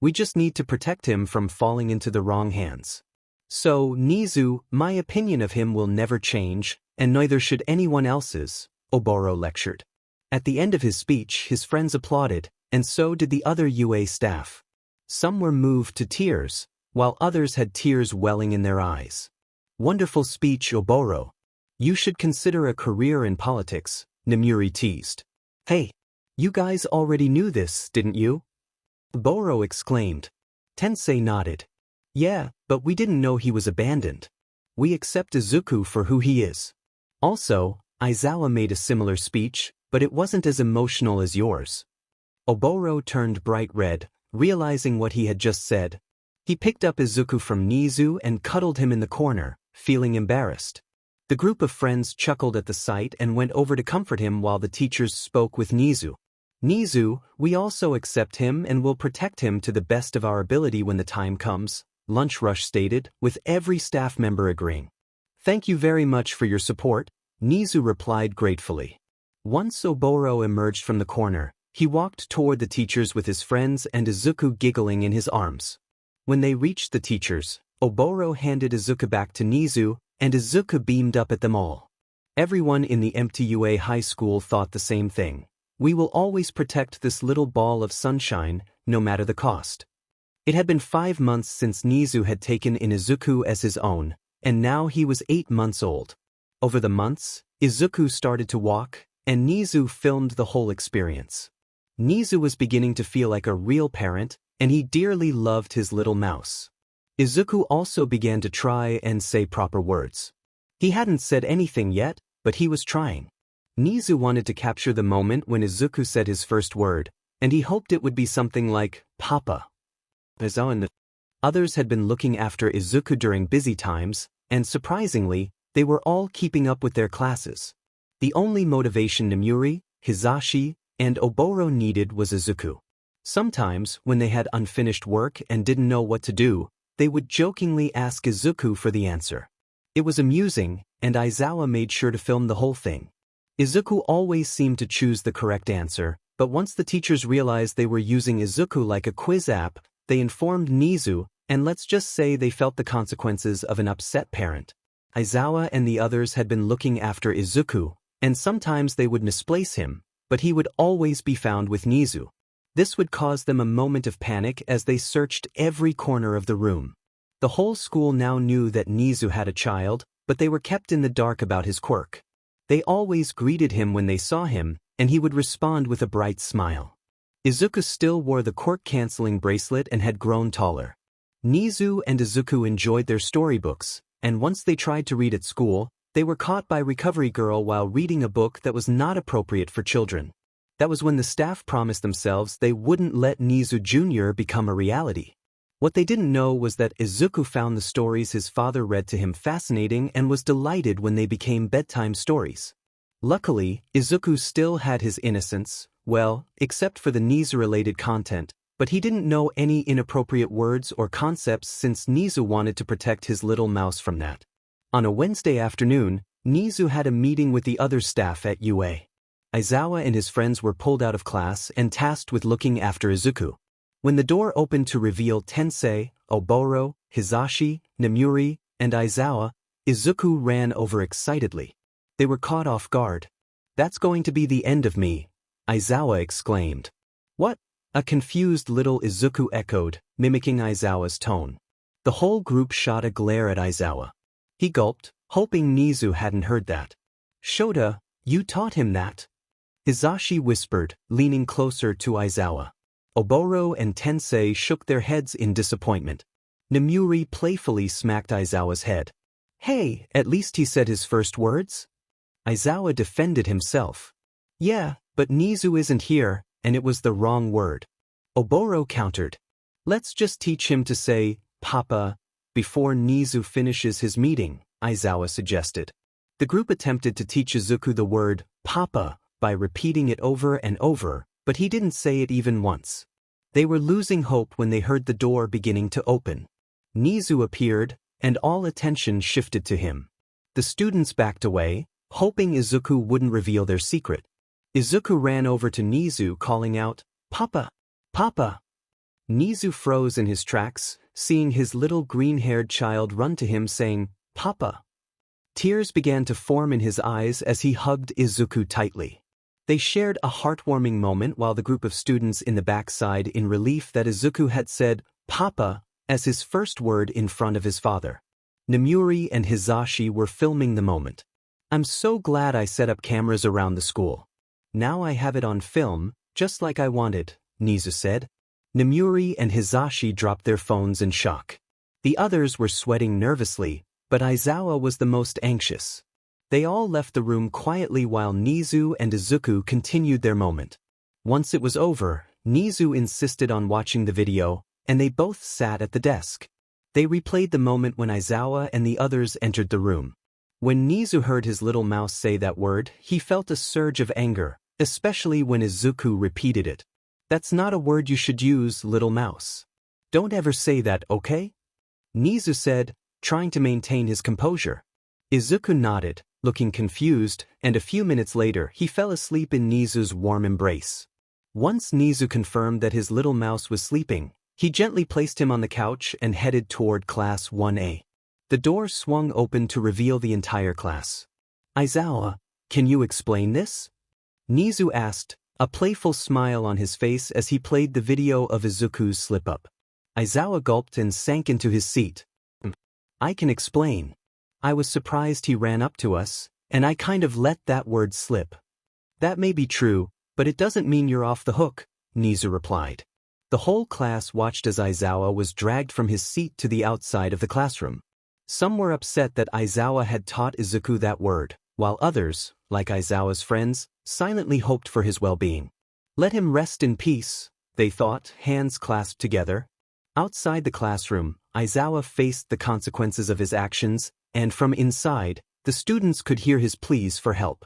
We just need to protect him from falling into the wrong hands. So, Nezu, my opinion of him will never change, and neither should anyone else's, Oboro lectured. At the end of his speech, his friends applauded, and so did the other UA staff. Some were moved to tears, while others had tears welling in their eyes. Wonderful speech, Oboro. You should consider a career in politics, Nemuri teased. Hey, you guys already knew this, didn't you? Oboro exclaimed. Tensei nodded. Yeah, but we didn't know he was abandoned. We accept Izuku for who he is. Also, Aizawa made a similar speech, but it wasn't as emotional as yours. Oboro turned bright red, realizing what he had just said. He picked up Izuku from Nezu and cuddled him in the corner, feeling embarrassed. The group of friends chuckled at the sight and went over to comfort him while the teachers spoke with Nezu. Nezu, we also accept him and will protect him to the best of our ability when the time comes, Lunch Rush stated, with every staff member agreeing. Thank you very much for your support, Nezu replied gratefully. Once Oboro emerged from the corner, he walked toward the teachers with his friends and Izuku giggling in his arms. When they reached the teachers, Oboro handed Izuku back to Nezu, and Izuku beamed up at them all. Everyone in the MTUA high school thought the same thing. We will always protect this little ball of sunshine, no matter the cost. It had been 5 months since Nezu had taken in Izuku as his own, and now he was 8 months old. Over the months, Izuku started to walk, and Nezu filmed the whole experience. Nezu was beginning to feel like a real parent, and he dearly loved his little mouse. Izuku also began to try and say proper words. He hadn't said anything yet, but he was trying. Nezu wanted to capture the moment when Izuku said his first word, and he hoped it would be something like, Papa. Aizawa and the others had been looking after Izuku during busy times, and surprisingly, they were all keeping up with their classes. The only motivation Nemuri, Hizashi, and Oboro needed was Izuku. Sometimes, when they had unfinished work and didn't know what to do, they would jokingly ask Izuku for the answer. It was amusing, and Aizawa made sure to film the whole thing. Izuku always seemed to choose the correct answer, but once the teachers realized they were using Izuku like a quiz app, they informed Nezu, and let's just say they felt the consequences of an upset parent. Aizawa and the others had been looking after Izuku, and sometimes they would misplace him, but he would always be found with Nezu. This would cause them a moment of panic as they searched every corner of the room. The whole school now knew that Nezu had a child, but they were kept in the dark about his quirk. They always greeted him when they saw him, and he would respond with a bright smile. Izuku still wore the quirk-canceling bracelet and had grown taller. Nezu and Izuku enjoyed their storybooks, and once they tried to read at school, they were caught by Recovery Girl while reading a book that was not appropriate for children. That was when the staff promised themselves they wouldn't let Nezu Jr. become a reality. What they didn't know was that Izuku found the stories his father read to him fascinating and was delighted when they became bedtime stories. Luckily, Izuku still had his innocence, well, except for the Nezu-related content, but he didn't know any inappropriate words or concepts since Nezu wanted to protect his little mouse from that. On a Wednesday afternoon, Nezu had a meeting with the other staff at UA. Aizawa and his friends were pulled out of class and tasked with looking after Izuku. When the door opened to reveal Tensei, Oboro, Hizashi, Nemuri, and Aizawa, Izuku ran over excitedly. They were caught off guard. "That's going to be the end of me," Aizawa exclaimed. "What?" a confused little Izuku echoed, mimicking Aizawa's tone. The whole group shot a glare at Aizawa. He gulped, hoping Nezu hadn't heard that. "Shota, you taught him that?" Hizashi whispered, leaning closer to Aizawa. Oboro and Tensei shook their heads in disappointment. Nemuri playfully smacked Aizawa's head. "Hey, at least he said his first words?" Aizawa defended himself. "Yeah, but Nezu isn't here, and it was the wrong word." Oboro countered. "Let's just teach him to say, Papa, before Nezu finishes his meeting," Aizawa suggested. The group attempted to teach Izuku the word, Papa, by repeating it over and over, but he didn't say it even once. They were losing hope when they heard the door beginning to open. Nezu appeared, and all attention shifted to him. The students backed away, hoping Izuku wouldn't reveal their secret. Izuku ran over to Nezu calling out, "Papa! Papa!" Nezu froze in his tracks, seeing his little green-haired child run to him saying, "Papa!" Tears began to form in his eyes as he hugged Izuku tightly. They shared a heartwarming moment while the group of students in the back sighed in relief that Izuku had said, "Papa," as his first word in front of his father. Nemuri and Hizashi were filming the moment. "I'm so glad I set up cameras around the school. Now I have it on film, just like I wanted," Nezu said. Nemuri and Hizashi dropped their phones in shock. The others were sweating nervously, but Aizawa was the most anxious. They all left the room quietly while Nezu and Izuku continued their moment. Once it was over, Nezu insisted on watching the video, and they both sat at the desk. They replayed the moment when Aizawa and the others entered the room. When Nezu heard his little mouse say that word, he felt a surge of anger, especially when Izuku repeated it. "That's not a word you should use, little mouse. Don't ever say that, okay?" Nezu said, trying to maintain his composure. Izuku nodded, looking confused, and a few minutes later he fell asleep in Nezu's warm embrace. Once Nezu confirmed that his little mouse was sleeping, he gently placed him on the couch and headed toward Class 1A. The door swung open to reveal the entire class. "Aizawa, can you explain this?" Nezu asked, a playful smile on his face as he played the video of Izuku's slip-up. Aizawa gulped and sank into his seat. "I can explain. I was surprised he ran up to us, and I kind of let that word slip." "That may be true, but it doesn't mean you're off the hook," Nezu replied. The whole class watched as Aizawa was dragged from his seat to the outside of the classroom. Some were upset that Aizawa had taught Izuku that word, while others, like Aizawa's friends, silently hoped for his well-being. "Let him rest in peace," they thought, hands clasped together. Outside the classroom, Aizawa faced the consequences of his actions, and from inside, the students could hear his pleas for help.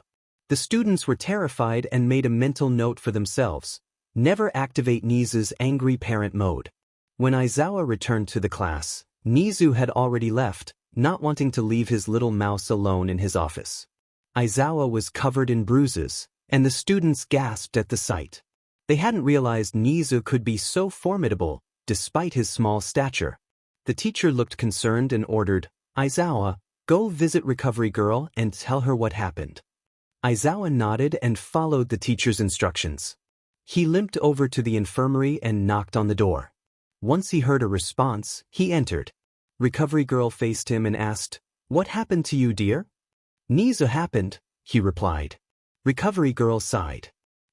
The students were terrified and made a mental note for themselves: never activate Nezu's angry parent mode. When Aizawa returned to the class, Nezu had already left, not wanting to leave his little mouse alone in his office. Aizawa was covered in bruises, and the students gasped at the sight. They hadn't realized Nezu could be so formidable, despite his small stature. The teacher looked concerned and ordered, "Aizawa, go visit Recovery Girl and tell her what happened." Aizawa nodded and followed the teacher's instructions. He limped over to the infirmary and knocked on the door. Once he heard a response, he entered. Recovery Girl faced him and asked, "What happened to you, dear?" "Nezu happened," he replied. Recovery Girl sighed.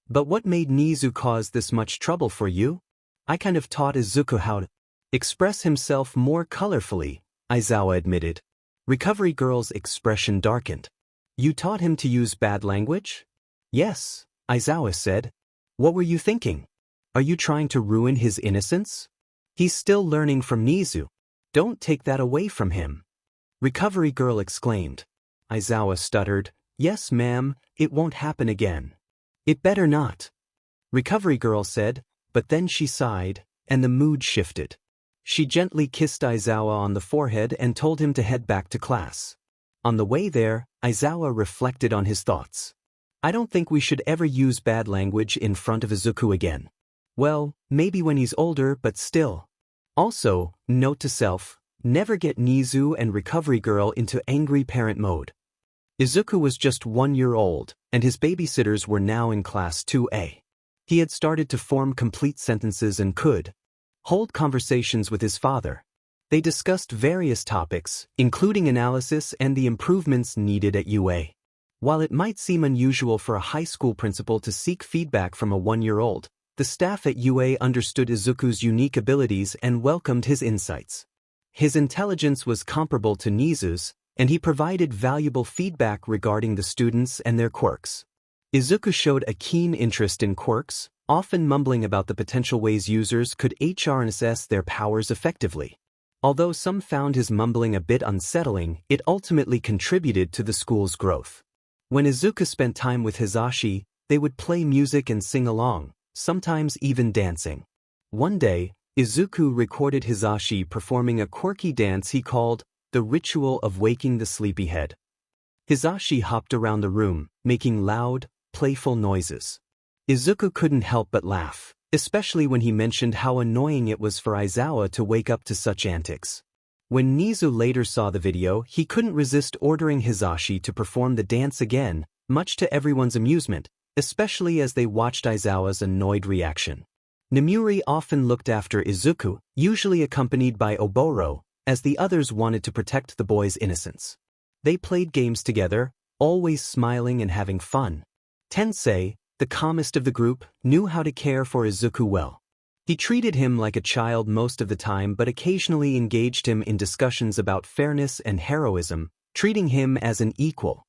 "But what made Nezu cause this much trouble for you?" "I kind of taught Izuku how to express himself more colorfully," Aizawa admitted. Recovery Girl's expression darkened. "You taught him to use bad language?" "Yes," Aizawa said. "What were you thinking? Are you trying to ruin his innocence? He's still learning from Nezu. Don't take that away from him." Recovery Girl exclaimed. Aizawa stuttered, "Yes, ma'am, it won't happen again." "It better not," Recovery Girl said, but then she sighed, and the mood shifted. She gently kissed Aizawa on the forehead and told him to head back to class. On the way there, Aizawa reflected on his thoughts. "I don't think we should ever use bad language in front of Izuku again. Well, maybe when he's older, but still. Also, note to self, never get Nezu and Recovery Girl into angry parent mode." Izuku was just 1 year old, and his babysitters were now in Class 2A. He had started to form complete sentences and could hold conversations with his father. They discussed various topics, including analysis and the improvements needed at UA. While it might seem unusual for a high school principal to seek feedback from a 1-year-old, the staff at UA understood Izuku's unique abilities and welcomed his insights. His intelligence was comparable to Nezu's, and he provided valuable feedback regarding the students and their quirks. Izuku showed a keen interest in quirks, often mumbling about the potential ways users could harness their powers effectively. Although some found his mumbling a bit unsettling, it ultimately contributed to the school's growth. When Izuku spent time with Hisashi, they would play music and sing along, sometimes even dancing. One day, Izuku recorded Hisashi performing a quirky dance he called the Ritual of Waking the Sleepyhead. Hisashi hopped around the room, making loud, playful noises. Izuku couldn't help but laugh, especially when he mentioned how annoying it was for Aizawa to wake up to such antics. When Nezu later saw the video, he couldn't resist ordering Hisashi to perform the dance again, much to everyone's amusement, especially as they watched Aizawa's annoyed reaction. Nemuri often looked after Izuku, usually accompanied by Oboro, as the others wanted to protect the boy's innocence. They played games together, always smiling and having fun. Tensei, the calmest of the group, knew how to care for Izuku well. He treated him like a child most of the time but occasionally engaged him in discussions about fairness and heroism, treating him as an equal.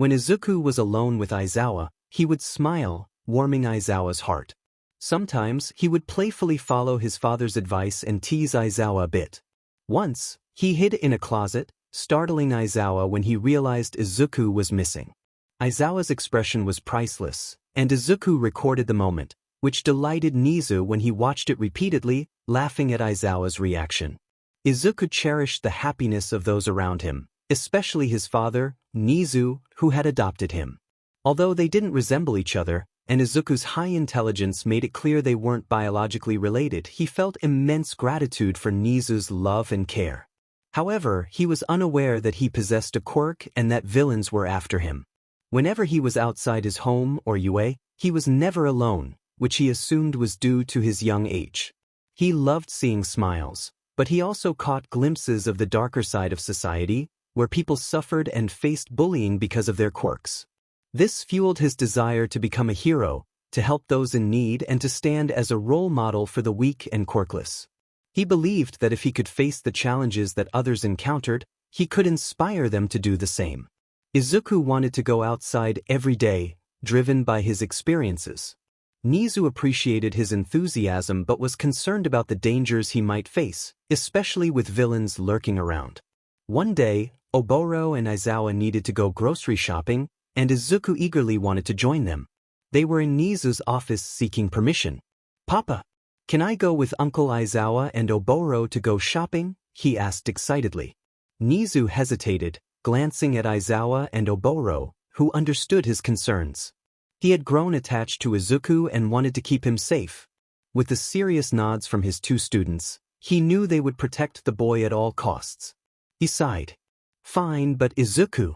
When Izuku was alone with Aizawa, he would smile, warming Aizawa's heart. Sometimes, he would playfully follow his father's advice and tease Aizawa a bit. Once, he hid in a closet, startling Aizawa when he realized Izuku was missing. Aizawa's expression was priceless, and Izuku recorded the moment, which delighted Nezu when he watched it repeatedly, laughing at Aizawa's reaction. Izuku cherished the happiness of those around him, especially his father, Nezu, who had adopted him. Although they didn't resemble each other, and Izuku's high intelligence made it clear they weren't biologically related, he felt immense gratitude for Nezu's love and care. However, he was unaware that he possessed a quirk and that villains were after him. Whenever he was outside his home or UA, he was never alone, which he assumed was due to his young age. He loved seeing smiles, but he also caught glimpses of the darker side of society, where people suffered and faced bullying because of their quirks. This fueled his desire to become a hero, to help those in need and to stand as a role model for the weak and quirkless. He believed that if he could face the challenges that others encountered, he could inspire them to do the same. Izuku wanted to go outside every day, driven by his experiences. Nezu appreciated his enthusiasm but was concerned about the dangers he might face, especially with villains lurking around. One day, Oboro and Aizawa needed to go grocery shopping, and Izuku eagerly wanted to join them. They were in Nezu's office seeking permission. "Papa, can I go with Uncle Aizawa and Oboro to go shopping?" he asked excitedly. Nezu hesitated, glancing at Aizawa and Oboro, who understood his concerns. He had grown attached to Izuku and wanted to keep him safe. With the serious nods from his two students, he knew they would protect the boy at all costs. He sighed. "Fine, but Izuku."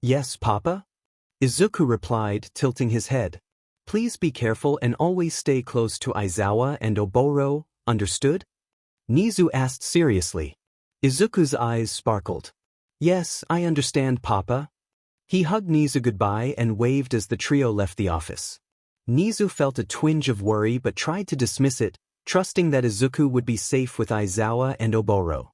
"Yes, Papa?" Izuku replied, tilting his head. "Please be careful and always stay close to Aizawa and Oboro, understood?" Nezu asked seriously. Izuku's eyes sparkled. "Yes, I understand, Papa." He hugged Nezu goodbye and waved as the trio left the office. Nezu felt a twinge of worry but tried to dismiss it, trusting that Izuku would be safe with Aizawa and Oboro.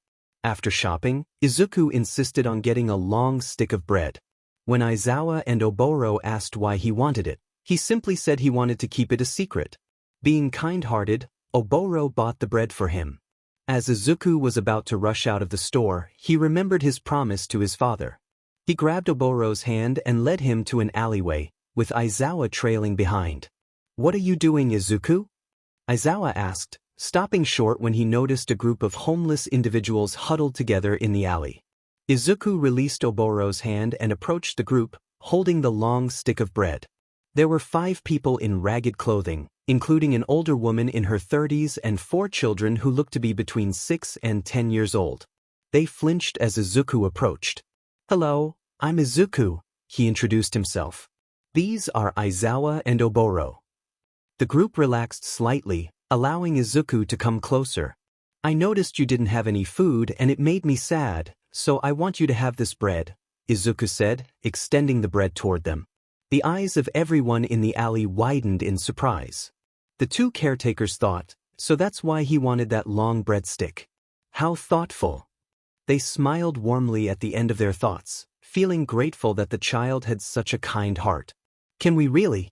After shopping, Izuku insisted on getting a long stick of bread. When Aizawa and Oboro asked why he wanted it, he simply said he wanted to keep it a secret. Being kind-hearted, Oboro bought the bread for him. As Izuku was about to rush out of the store, he remembered his promise to his father. He grabbed Oboro's hand and led him to an alleyway, with Aizawa trailing behind. "What are you doing, Izuku?" Aizawa asked, stopping short when he noticed a group of homeless individuals huddled together in the alley. Izuku released Oboro's hand and approached the group, holding the long stick of bread. There were 5 people in ragged clothing, including an older woman in her 30s and 4 children who looked to be between 6 and 10 years old. They flinched as Izuku approached. "Hello, I'm Izuku," he introduced himself. "These are Aizawa and Oboro." The group relaxed slightly, allowing Izuku to come closer. "I noticed you didn't have any food and it made me sad, so I want you to have this bread," Izuku said, extending the bread toward them. The eyes of everyone in the alley widened in surprise. The 2 caretakers thought, so that's why he wanted that long breadstick. How thoughtful. They smiled warmly at the end of their thoughts, feeling grateful that the child had such a kind heart. "Can we really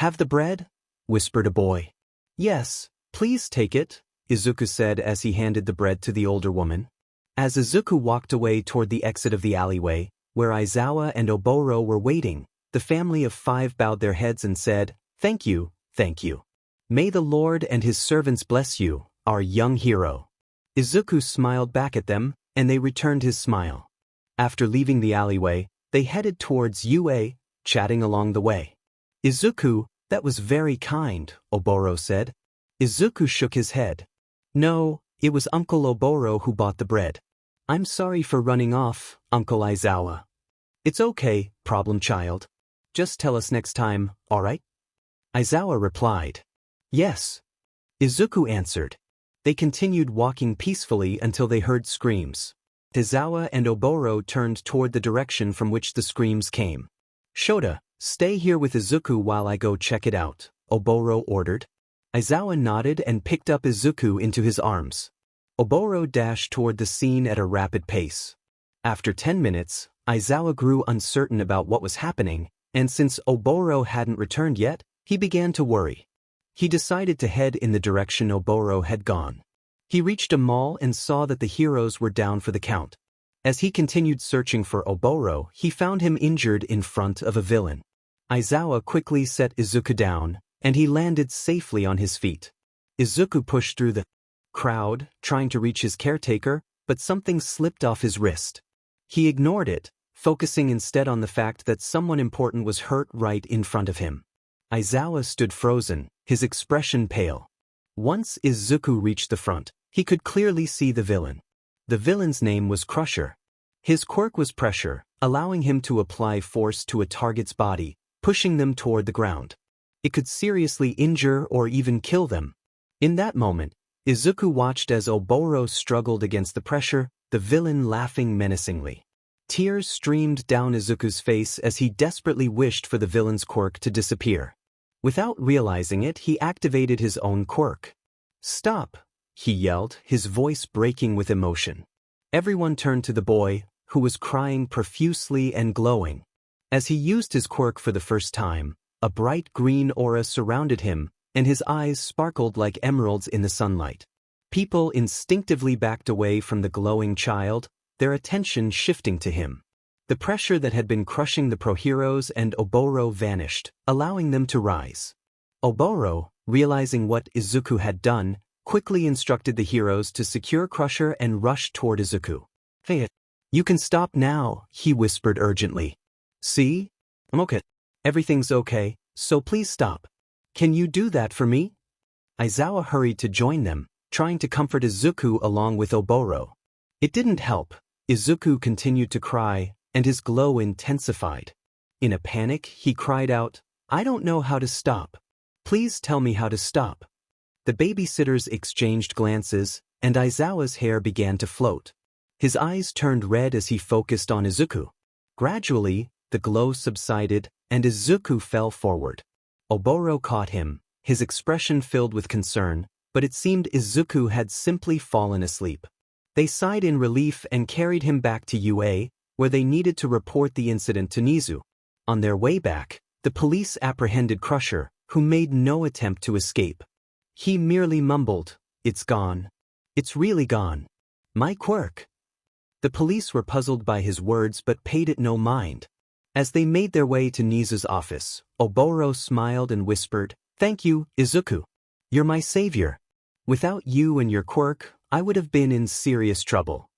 have the bread?" whispered a boy. "Yes, please take it," Izuku said as he handed the bread to the older woman. As Izuku walked away toward the exit of the alleyway, where Aizawa and Oboro were waiting, the family of 5 bowed their heads and said, "Thank you, thank you. May the Lord and his servants bless you, our young hero." Izuku smiled back at them, and they returned his smile. After leaving the alleyway, they headed towards UA, chatting along the way. "Izuku, that was very kind," Oboro said. Izuku shook his head. "No, it was Uncle Oboro who bought the bread. I'm sorry for running off, Uncle Aizawa." "It's okay, problem child. Just tell us next time, alright?" Aizawa replied. "Yes." Izuku answered. They continued walking peacefully until they heard screams. Aizawa and Oboro turned toward the direction from which the screams came. "Shota, stay here with Izuku while I go check it out," Oboro ordered. Aizawa nodded and picked up Izuku into his arms. Oboro dashed toward the scene at a rapid pace. After 10 minutes, Aizawa grew uncertain about what was happening, and since Oboro hadn't returned yet, he began to worry. He decided to head in the direction Oboro had gone. He reached a mall and saw that the heroes were down for the count. As he continued searching for Oboro, he found him injured in front of a villain. Aizawa quickly set Izuku down, and he landed safely on his feet. Izuku pushed through the crowd, trying to reach his caretaker, but something slipped off his wrist. He ignored it, focusing instead on the fact that someone important was hurt right in front of him. Aizawa stood frozen, his expression pale. Once Izuku reached the front, he could clearly see the villain. The villain's name was Crusher. His quirk was pressure, allowing him to apply force to a target's body, pushing them toward the ground. It could seriously injure or even kill them. In that moment, Izuku watched as Oboro struggled against the pressure, the villain laughing menacingly. Tears streamed down Izuku's face as he desperately wished for the villain's quirk to disappear. Without realizing it, he activated his own quirk. "Stop!" he yelled, his voice breaking with emotion. Everyone turned to the boy, who was crying profusely and glowing. As he used his quirk for the first time, a bright green aura surrounded him, and his eyes sparkled like emeralds in the sunlight. People instinctively backed away from the glowing child, their attention shifting to him. The pressure that had been crushing the pro-heroes and Oboro vanished, allowing them to rise. Oboro, realizing what Izuku had done, quickly instructed the heroes to secure Crusher and rush toward Izuku. "Hey, you can stop now," he whispered urgently. "See? I'm okay. Everything's okay, so please stop. Can you do that for me?" Aizawa hurried to join them, trying to comfort Izuku along with Oboro. It didn't help. Izuku continued to cry, and his glow intensified. In a panic, he cried out, "I don't know how to stop. Please tell me how to stop." The babysitters exchanged glances, and Aizawa's hair began to float. His eyes turned red as he focused on Izuku. Gradually, the glow subsided, and Izuku fell forward. Oboro caught him, his expression filled with concern, but it seemed Izuku had simply fallen asleep. They sighed in relief and carried him back to UA, where they needed to report the incident to Nezu. On their way back, the police apprehended Crusher, who made no attempt to escape. He merely mumbled, "It's gone. It's really gone. My quirk." The police were puzzled by his words but paid it no mind. As they made their way to Nezu's office, Oboro smiled and whispered, "Thank you, Izuku. You're my savior. Without you and your quirk, I would have been in serious trouble."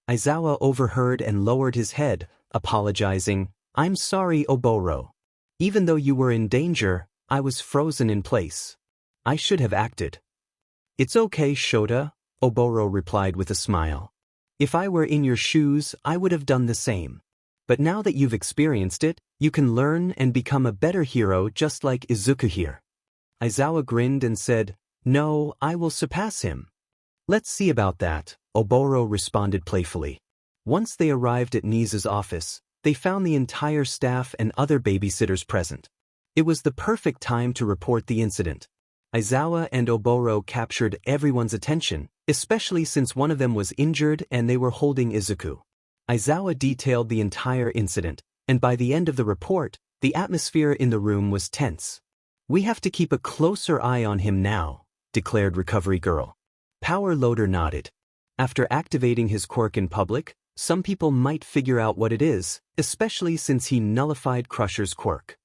Aizawa overheard and lowered his head, apologizing, "I'm sorry, Oboro. Even though you were in danger, I was frozen in place. I should have acted." "It's okay, Shota," Oboro replied with a smile. "If I were in your shoes, I would have done the same. But now that you've experienced it, you can learn and become a better hero just like Izuku here." Aizawa grinned and said, "No, I will surpass him." "Let's see about that," Oboro responded playfully. Once they arrived at Nezu's office, they found the entire staff and other babysitters present. It was the perfect time to report the incident. Aizawa and Oboro captured everyone's attention, especially since one of them was injured and they were holding Izuku. Aizawa detailed the entire incident, and by the end of the report, the atmosphere in the room was tense. "We have to keep a closer eye on him now," declared Recovery Girl. Power Loader nodded. After activating his quirk in public, some people might figure out what it is, especially since he nullified Crusher's quirk.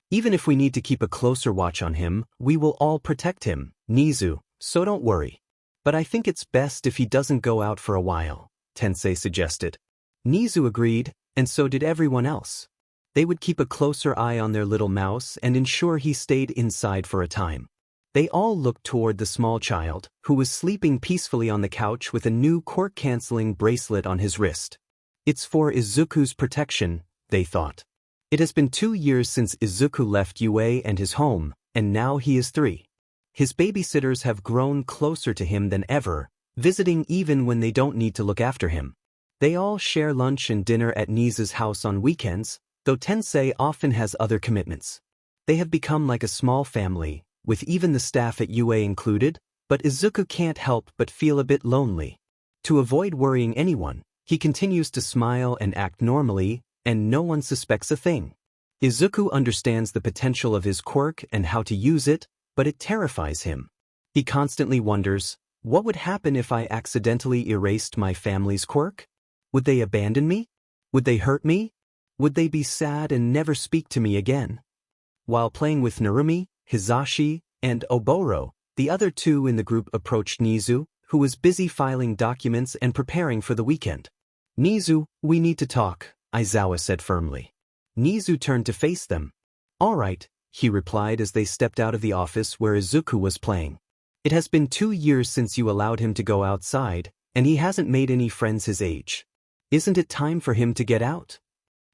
"Even if we need to keep a closer watch on him, we will all protect him, Nezu, so don't worry. But I think it's best if he doesn't go out for a while," Tensei suggested. Nezu agreed, and so did everyone else. They would keep a closer eye on their little mouse and ensure he stayed inside for a time. They all looked toward the small child, who was sleeping peacefully on the couch with a new quirk-canceling bracelet on his wrist. "It's for Izuku's protection," they thought. It has been 2 years since Izuku left UA and his home, and now he is 3. His babysitters have grown closer to him than ever, visiting even when they don't need to look after him. They all share lunch and dinner at Nezu's house on weekends, though Tensei often has other commitments. They have become like a small family, with even the staff at UA included, but Izuku can't help but feel a bit lonely. To avoid worrying anyone, He continues to smile and act normally, and no one suspects a thing. Izuku understands the potential of his quirk and how to use it, but it terrifies him. He constantly wonders, what would happen if I accidentally erased my family's quirk? Would they abandon me? Would they hurt me? Would they be sad and never speak to me again? While playing with Narumi, Hizashi, and Oboro, the other two in the group approached Nezu, who was busy filing documents and preparing for the weekend. Nezu, we need to talk, Aizawa said firmly. Nezu turned to face them. All right, he replied as they stepped out of the office where Izuku was playing. It has been 2 years since you allowed him to go outside, and he hasn't made any friends his age. Isn't it time for him to get out?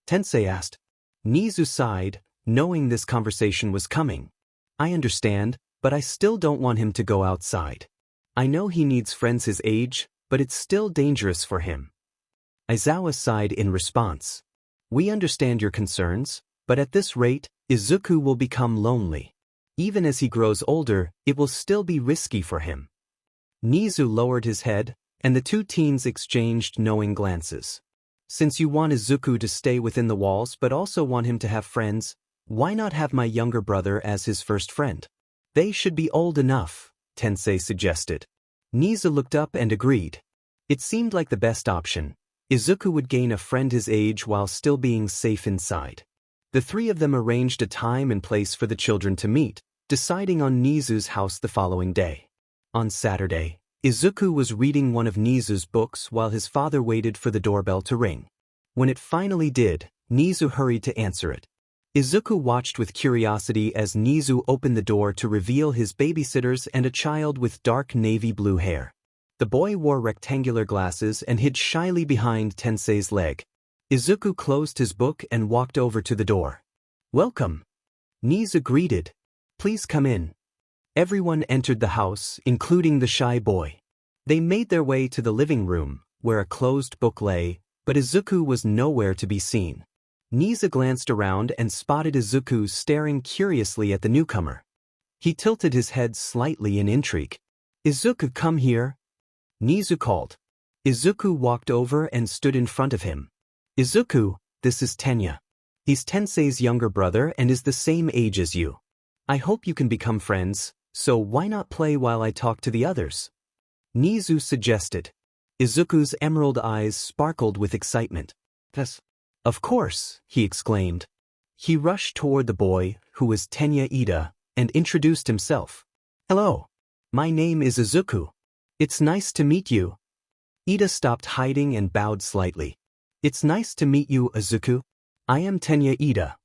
Tensei asked. Nezu sighed, knowing this conversation was coming. I understand, but I still don't want him to go outside. I know he needs friends his age, but it's still dangerous for him. Aizawa sighed in response. We understand your concerns, but at this rate, Izuku will become lonely. Even as he grows older, it will still be risky for him. Nezu lowered his head, and the two teens exchanged knowing glances. Since you want Izuku to stay within the walls but also want him to have friends, why not have my younger brother as his first friend? They should be old enough, Tensei suggested. Nezu looked up and agreed. It seemed like the best option. Izuku would gain a friend his age while still being safe inside. The three of them arranged a time and place for the children to meet, deciding on Nezu's house the following day. On Saturday, Izuku was reading one of Nezu's books while his father waited for the doorbell to ring. When it finally did, Nezu hurried to answer it. Izuku watched with curiosity as Nezu opened the door to reveal his babysitters and a child with dark navy blue hair. The boy wore rectangular glasses and hid shyly behind Tensei's leg. Izuku closed his book and walked over to the door. Welcome. Nezu greeted. Please come in. Everyone entered the house, including the shy boy. They made their way to the living room, where a closed book lay, but Izuku was nowhere to be seen. Nezu glanced around and spotted Izuku staring curiously at the newcomer. He tilted his head slightly in intrigue. Izuku, come here. Nezu called. Izuku walked over and stood in front of him. Izuku, this is Tenya. He's Tensei's younger brother and is the same age as you. I hope you can become friends, so why not play while I talk to the others? Nezu suggested. Izuku's emerald eyes sparkled with excitement. Yes. Of course, he exclaimed. He rushed toward the boy, who was Tenya Ida, and introduced himself. Hello. My name is Izuku. It's nice to meet you. Ida stopped hiding and bowed slightly. It's nice to meet you, Izuku. I am Tenya Ida.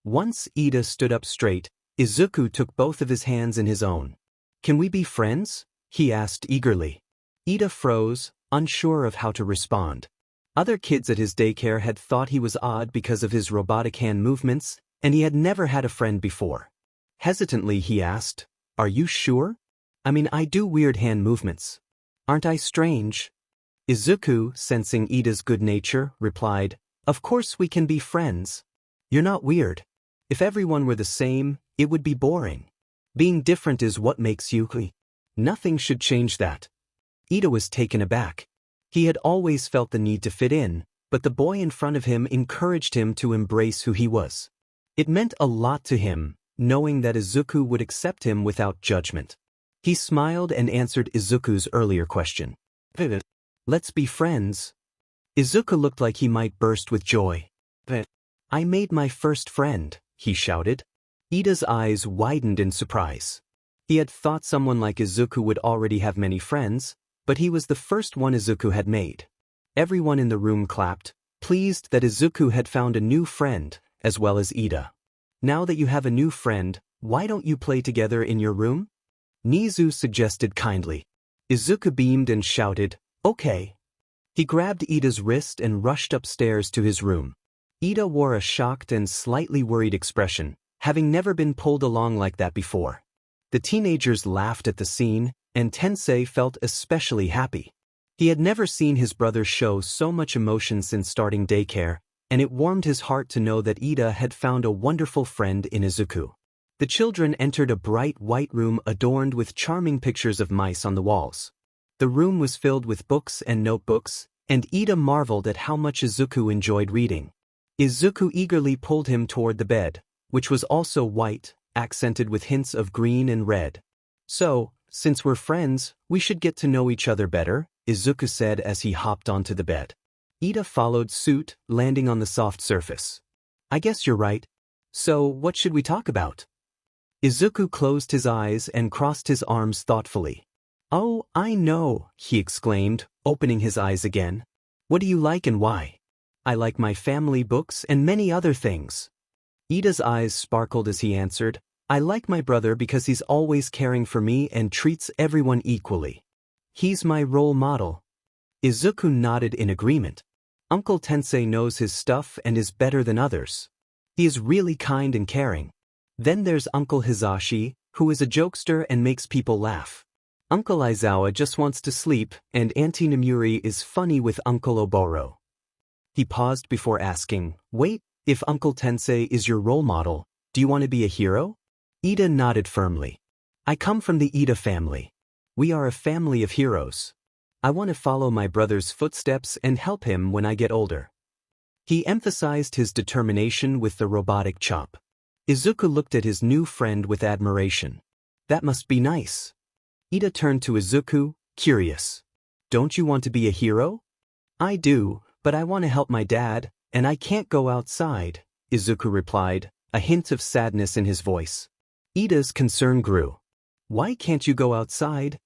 Once Ida stood up straight, Izuku took both of his hands in his own. Can we be friends? He asked eagerly. Ida froze, unsure of how to respond. Other kids at his daycare had thought he was odd because of his robotic hand movements, and he had never had a friend before. Hesitantly he asked, Are you sure? I mean, I do weird hand movements. Aren't I strange? Izuku, sensing Ida's good nature, replied, Of course we can be friends. You're not weird. If everyone were the same, it would be boring. Being different is what makes you. Nothing should change that. Ida was taken aback. He had always felt the need to fit in, but the boy in front of him encouraged him to embrace who he was. It meant a lot to him, knowing that Izuku would accept him without judgment. He smiled and answered Izuku's earlier question. Let's be friends. Izuku looked like he might burst with joy. I made my first friend, he shouted. Ida's eyes widened in surprise. He had thought someone like Izuku would already have many friends, but he was the first one Izuku had made. Everyone in the room clapped, pleased that Izuku had found a new friend, as well as Ida. Now that you have a new friend, why don't you play together in your room? Nezu suggested kindly. Izuku beamed and shouted, Okay. He grabbed Ida's wrist and rushed upstairs to his room. Ida wore a shocked and slightly worried expression, having never been pulled along like that before. The teenagers laughed at the scene, and Tensei felt especially happy. He had never seen his brother show so much emotion since starting daycare, and it warmed his heart to know that Ida had found a wonderful friend in Izuku. The children entered a bright white room adorned with charming pictures of mice on the walls. The room was filled with books and notebooks, and Ida marveled at how much Izuku enjoyed reading. Izuku eagerly pulled him toward the bed, which was also white, accented with hints of green and red. "So, since we're friends, we should get to know each other better," Izuku said as he hopped onto the bed. Ida followed suit, landing on the soft surface. "I guess you're right. So, what should we talk about?" Izuku closed his eyes and crossed his arms thoughtfully. "Oh, I know," he exclaimed, opening his eyes again. "What do you like and why?" "I like my family books and many other things." Ida's eyes sparkled as he answered, "I like my brother because he's always caring for me and treats everyone equally. He's my role model." Izuku nodded in agreement. "Uncle Tensei knows his stuff and is better than others. He is really kind and caring. Then there's Uncle Hisashi, who is a jokester and makes people laugh. Uncle Aizawa just wants to sleep, and Auntie Namuri is funny with Uncle Oboro." He paused before asking, "Wait, if Uncle Tensei is your role model, do you want to be a hero?" Ida nodded firmly. "I come from the Ida family. We are a family of heroes. I want to follow my brother's footsteps and help him when I get older." He emphasized his determination with the robotic chop. Izuku looked at his new friend with admiration. "That must be nice." Ida turned to Izuku, curious. "Don't you want to be a hero?" "I do, but I want to help my dad, and I can't go outside," Izuku replied, a hint of sadness in his voice. Ida's concern grew. "Why can't you go outside?"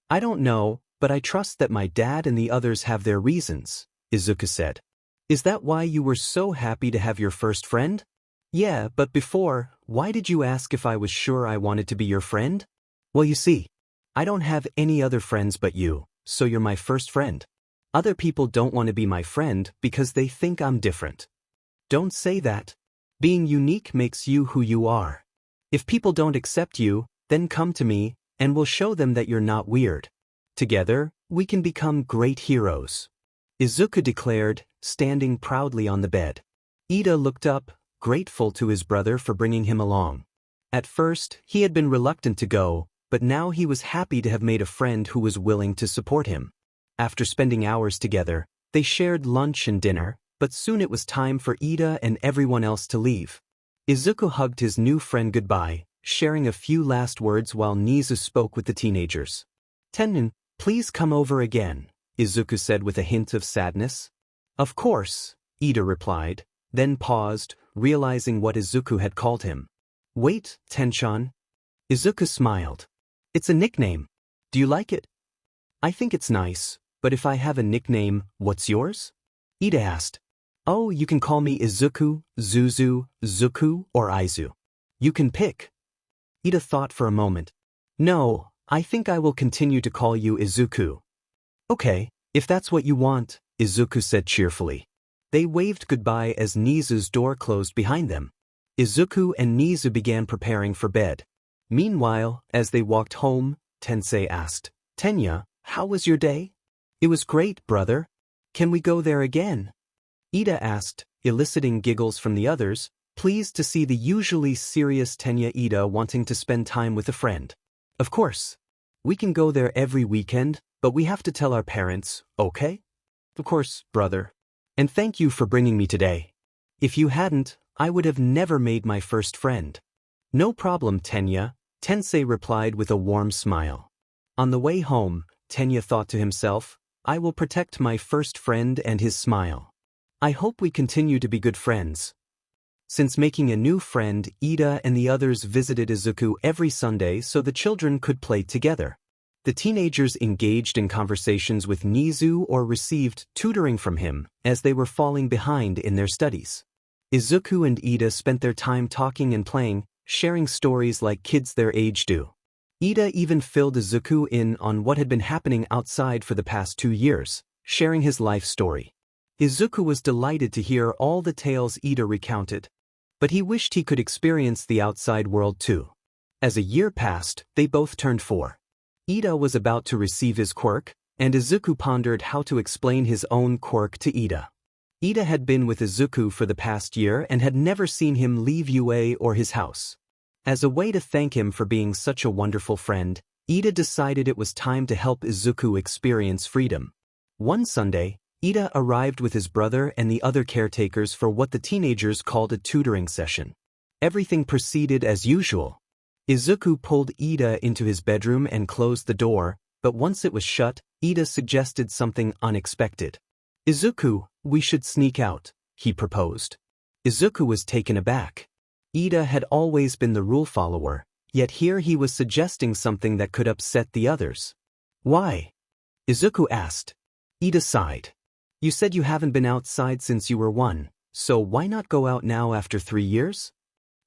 "I don't know, but I trust that my dad and the others have their reasons," Izuku said. "Is that why you were so happy to have your first friend?" "Yeah, but before, why did you ask if I was sure I wanted to be your friend?" "Well, you see, I don't have any other friends but you, so you're my first friend. Other people don't want to be my friend because they think I'm different." "Don't say that. Being unique makes you who you are. If people don't accept you, then come to me, and we'll show them that you're not weird. Together, we can become great heroes," Izuku declared, standing proudly on the bed. Ida looked up, grateful to his brother for bringing him along. At first, he had been reluctant to go, but now he was happy to have made a friend who was willing to support him. After spending hours together, they shared lunch and dinner, but soon it was time for Ida and everyone else to leave. Izuku hugged his new friend goodbye, sharing a few last words while Nezu spoke with the teenagers. "Tennen, please come over again," Izuku said with a hint of sadness. "Of course," Ida replied, then paused, realizing what Izuku had called him. "Wait, Tenshan." Izuku smiled. "It's a nickname. Do you like it?" "I think it's nice, but if I have a nickname, what's yours?" Ida asked. "Oh, you can call me Izuku, Zuzu, Zuku, or Aizu. You can pick." Ida thought for a moment. "No, I think I will continue to call you Izuku." "Okay, if that's what you want," Izuku said cheerfully. They waved goodbye as Nezu's door closed behind them. Izuku and Nezu began preparing for bed. Meanwhile, as they walked home, Tensei asked, "Tenya, how was your day?" "It was great, brother. Can we go there again?" Ida asked, eliciting giggles from the others, pleased to see the usually serious Tenya Ida wanting to spend time with a friend. "Of course. We can go there every weekend, but we have to tell our parents, okay?" "Of course, brother. And thank you for bringing me today. If you hadn't, I would have never made my first friend." "No problem, Tenya," Tensei replied with a warm smile. On the way home, Tenya thought to himself, "I will protect my first friend and his smile. I hope we continue to be good friends." Since making a new friend, Ida and the others visited Izuku every Sunday so the children could play together. The teenagers engaged in conversations with Nezu or received tutoring from him as they were falling behind in their studies. Izuku and Ida spent their time talking and playing, sharing stories like kids their age do. Ida even filled Izuku in on what had been happening outside for the past 2 years, sharing his life story. Izuku was delighted to hear all the tales Ida recounted, but he wished he could experience the outside world too. As a year passed, they both turned 4. Ida was about to receive his quirk, and Izuku pondered how to explain his own quirk to Ida. Ida had been with Izuku for the past year and had never seen him leave UA or his house. As a way to thank him for being such a wonderful friend, Ida decided it was time to help Izuku experience freedom. One Sunday, Ida arrived with his brother and the other caretakers for what the teenagers called a tutoring session. Everything proceeded as usual. Izuku pulled Ida into his bedroom and closed the door, but once it was shut, Ida suggested something unexpected. "Izuku, we should sneak out," he proposed. Izuku was taken aback. Ida had always been the rule follower, yet here he was suggesting something that could upset the others. "Why?" Izuku asked. Ida sighed. "You said you haven't been outside since you were 1, so why not go out now after 3 years?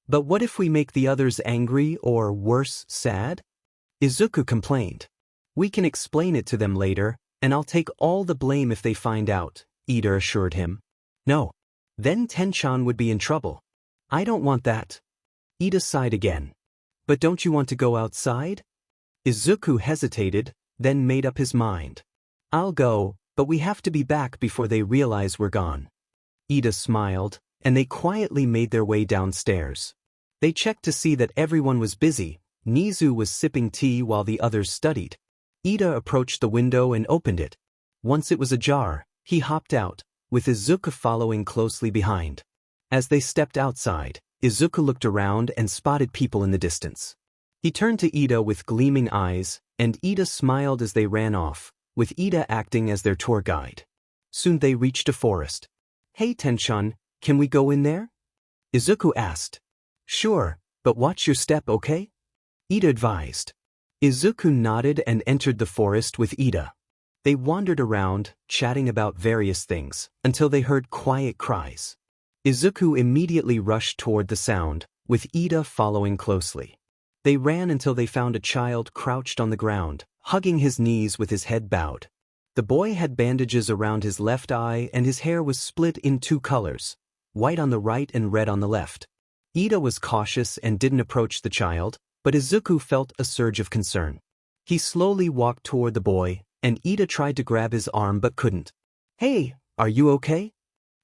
But what if we make the others angry or, worse, sad?" Izuku complained. "We can explain it to them later, and I'll take all the blame if they find out," Ida assured him. "No. Then Tenchan would be in trouble. I don't want that." Ida sighed again. "But don't you want to go outside?" Izuku hesitated, then made up his mind. "I'll go, but we have to be back before they realize we're gone." Ida smiled, and they quietly made their way downstairs. They checked to see that everyone was busy. Nezu was sipping tea while the others studied. Ida approached the window and opened it. Once it was ajar, he hopped out, with Izuku following closely behind. As they stepped outside, Izuku looked around and spotted people in the distance. He turned to Ida with gleaming eyes, and Ida smiled as they ran off, with Ida acting as their tour guide. Soon they reached a forest. "Hey Tenchan, can we go in there?" Izuku asked. "Sure, but watch your step, okay?" Ida advised. Izuku nodded and entered the forest with Ida. They wandered around, chatting about various things, until they heard quiet cries. Izuku immediately rushed toward the sound, with Ida following closely. They ran until they found a child crouched on the ground, hugging his knees with his head bowed. The boy had bandages around his left eye and his hair was split in 2 colors, white on the right and red on the left. Ida was cautious and didn't approach the child, but Izuku felt a surge of concern. He slowly walked toward the boy, and Ida tried to grab his arm but couldn't. "Hey, are you okay?"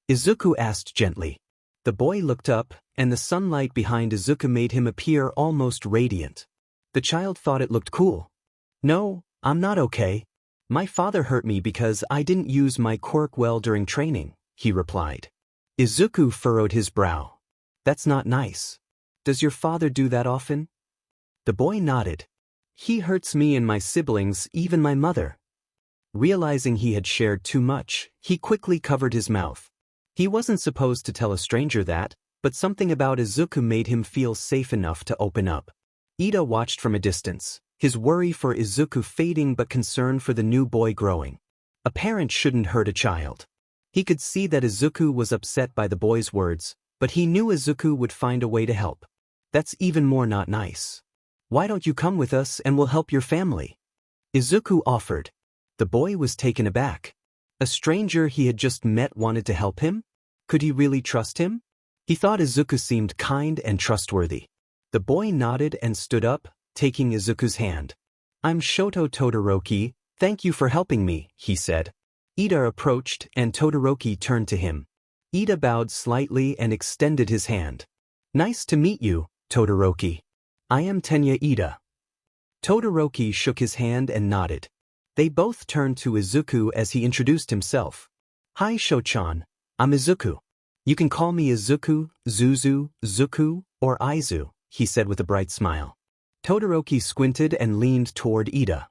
Izuku asked gently. The boy looked up, and the sunlight behind Izuku made him appear almost radiant. The child thought it looked cool. "No, I'm not okay. My father hurt me because I didn't use my quirk well during training," he replied. Izuku furrowed his brow. "That's not nice. Does your father do that often?" The boy nodded. "He hurts me and my siblings, even my mother." Realizing he had shared too much, he quickly covered his mouth. He wasn't supposed to tell a stranger that, but something about Izuku made him feel safe enough to open up. Ida watched from a distance, his worry for Izuku fading but concern for the new boy growing. A parent shouldn't hurt a child. He could see that Izuku was upset by the boy's words, but he knew Izuku would find a way to help. "That's even more not nice. Why don't you come with us and we'll help your family?" Izuku offered. The boy was taken aback. A stranger he had just met wanted to help him? Could he really trust him? He thought Izuku seemed kind and trustworthy. The boy nodded and stood up, taking Izuku's hand. "I'm Shoto Todoroki, thank you for helping me," he said. Ida approached and Todoroki turned to him. Ida bowed slightly and extended his hand. "Nice to meet you, Todoroki. I am Tenya Ida." Todoroki shook his hand and nodded. They both turned to Izuku as he introduced himself. "Hi Shochan, I'm Izuku. You can call me Izuku, Zuzu, Zuku, or Aizu," he said with a bright smile. Todoroki squinted and leaned toward Ida.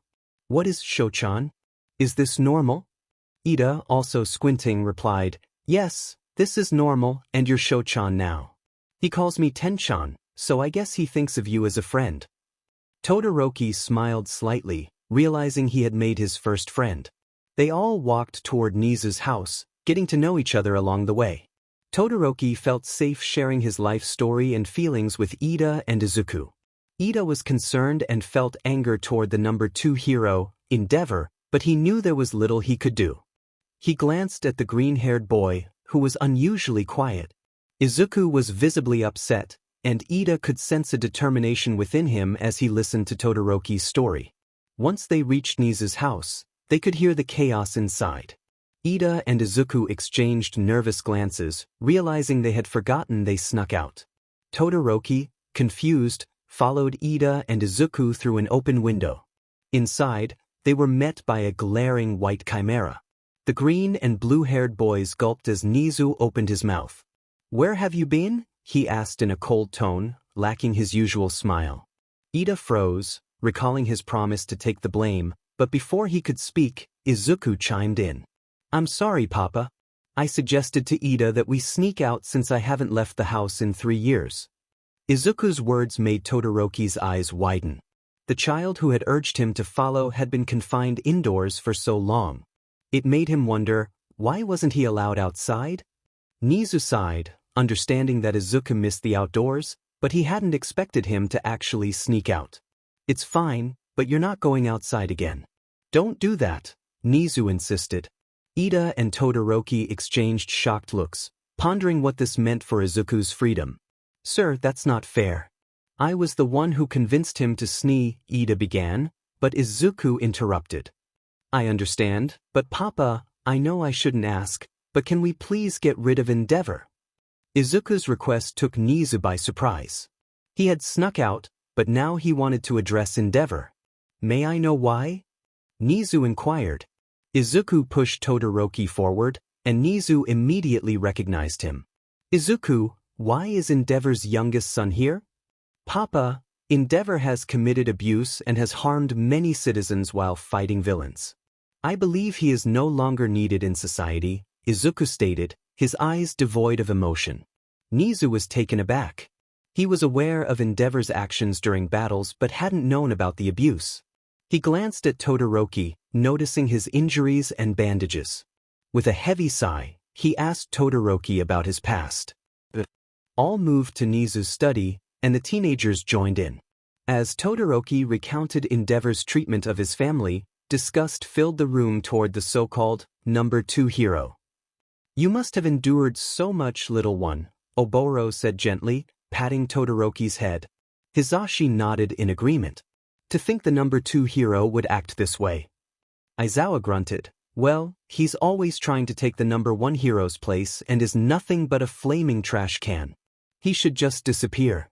"What is Shochan? Is this normal?" Ida, also squinting, replied, "Yes, this is normal and you're Shochan now. He calls me Tenchan, so I guess he thinks of you as a friend." Todoroki smiled slightly, realizing he had made his first friend. They all walked toward Nezu's house, getting to know each other along the way. Todoroki felt safe sharing his life story and feelings with Ida and Izuku. Ida was concerned and felt anger toward the number 2 hero, Endeavor, but he knew there was little he could do. He glanced at the green-haired boy, who was unusually quiet. Izuku was visibly upset, and Ida could sense a determination within him as he listened to Todoroki's story. Once they reached Nezu's house, they could hear the chaos inside. Ida and Izuku exchanged nervous glances, realizing they had forgotten they snuck out. Todoroki, confused, followed Ida and Izuku through an open window. Inside, they were met by a glaring white chimera. The green and blue-haired boys gulped as Nezu opened his mouth. "Where have you been?" he asked in a cold tone, lacking his usual smile. Ida froze, recalling his promise to take the blame, but before he could speak, Izuku chimed in. "I'm sorry, Papa. I suggested to Ida that we sneak out since I haven't left the house in 3 years." Izuku's words made Todoroki's eyes widen. The child who had urged him to follow had been confined indoors for so long. It made him wonder, why wasn't he allowed outside? Nezu sighed, understanding that Izuku missed the outdoors, but he hadn't expected him to actually sneak out. "It's fine, but you're not going outside again." "Don't do that," Nezu insisted. Ida and Todoroki exchanged shocked looks, pondering what this meant for Izuku's freedom. "Sir, that's not fair. I was the one who convinced him to Ida began, but Izuku interrupted. "I understand, but Papa, I know I shouldn't ask, but can we please get rid of Endeavor?" Izuku's request took Nezu by surprise. He had snuck out, but now he wanted to address Endeavor. "May I know why?" Nezu inquired. Izuku pushed Todoroki forward, and Nezu immediately recognized him. "Izuku, why is Endeavor's youngest son here?" "Papa, Endeavor has committed abuse and has harmed many citizens while fighting villains. I believe he is no longer needed in society," Izuku stated, his eyes devoid of emotion. Nezu was taken aback. He was aware of Endeavor's actions during battles but hadn't known about the abuse. He glanced at Todoroki, noticing his injuries and bandages. With a heavy sigh, he asked Todoroki about his past. All moved to Nezu's study, and the teenagers joined in. As Todoroki recounted Endeavor's treatment of his family, disgust filled the room toward the so-called number 2 hero. "You must have endured so much, little one," Oboro said gently, patting Todoroki's head. Hisashi nodded in agreement. "To think the number 2 hero would act this way." Aizawa grunted. "Well, he's always trying to take the number 1 hero's place and is nothing but a flaming trash can. He should just disappear."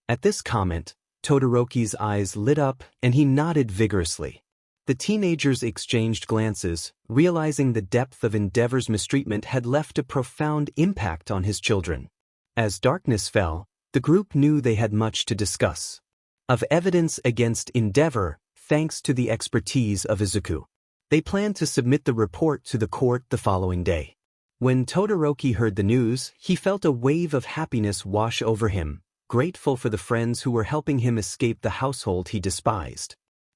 At this comment, Todoroki's eyes lit up and he nodded vigorously. The teenagers exchanged glances, realizing the depth of Endeavor's mistreatment had left a profound impact on his children. As darkness fell, the group knew they had much to discuss. Of evidence against Endeavor, thanks to the expertise of Izuku. They planned to submit the report to the court the following day. When Todoroki heard the news, he felt a wave of happiness wash over him, grateful for the friends who were helping him escape the household he despised.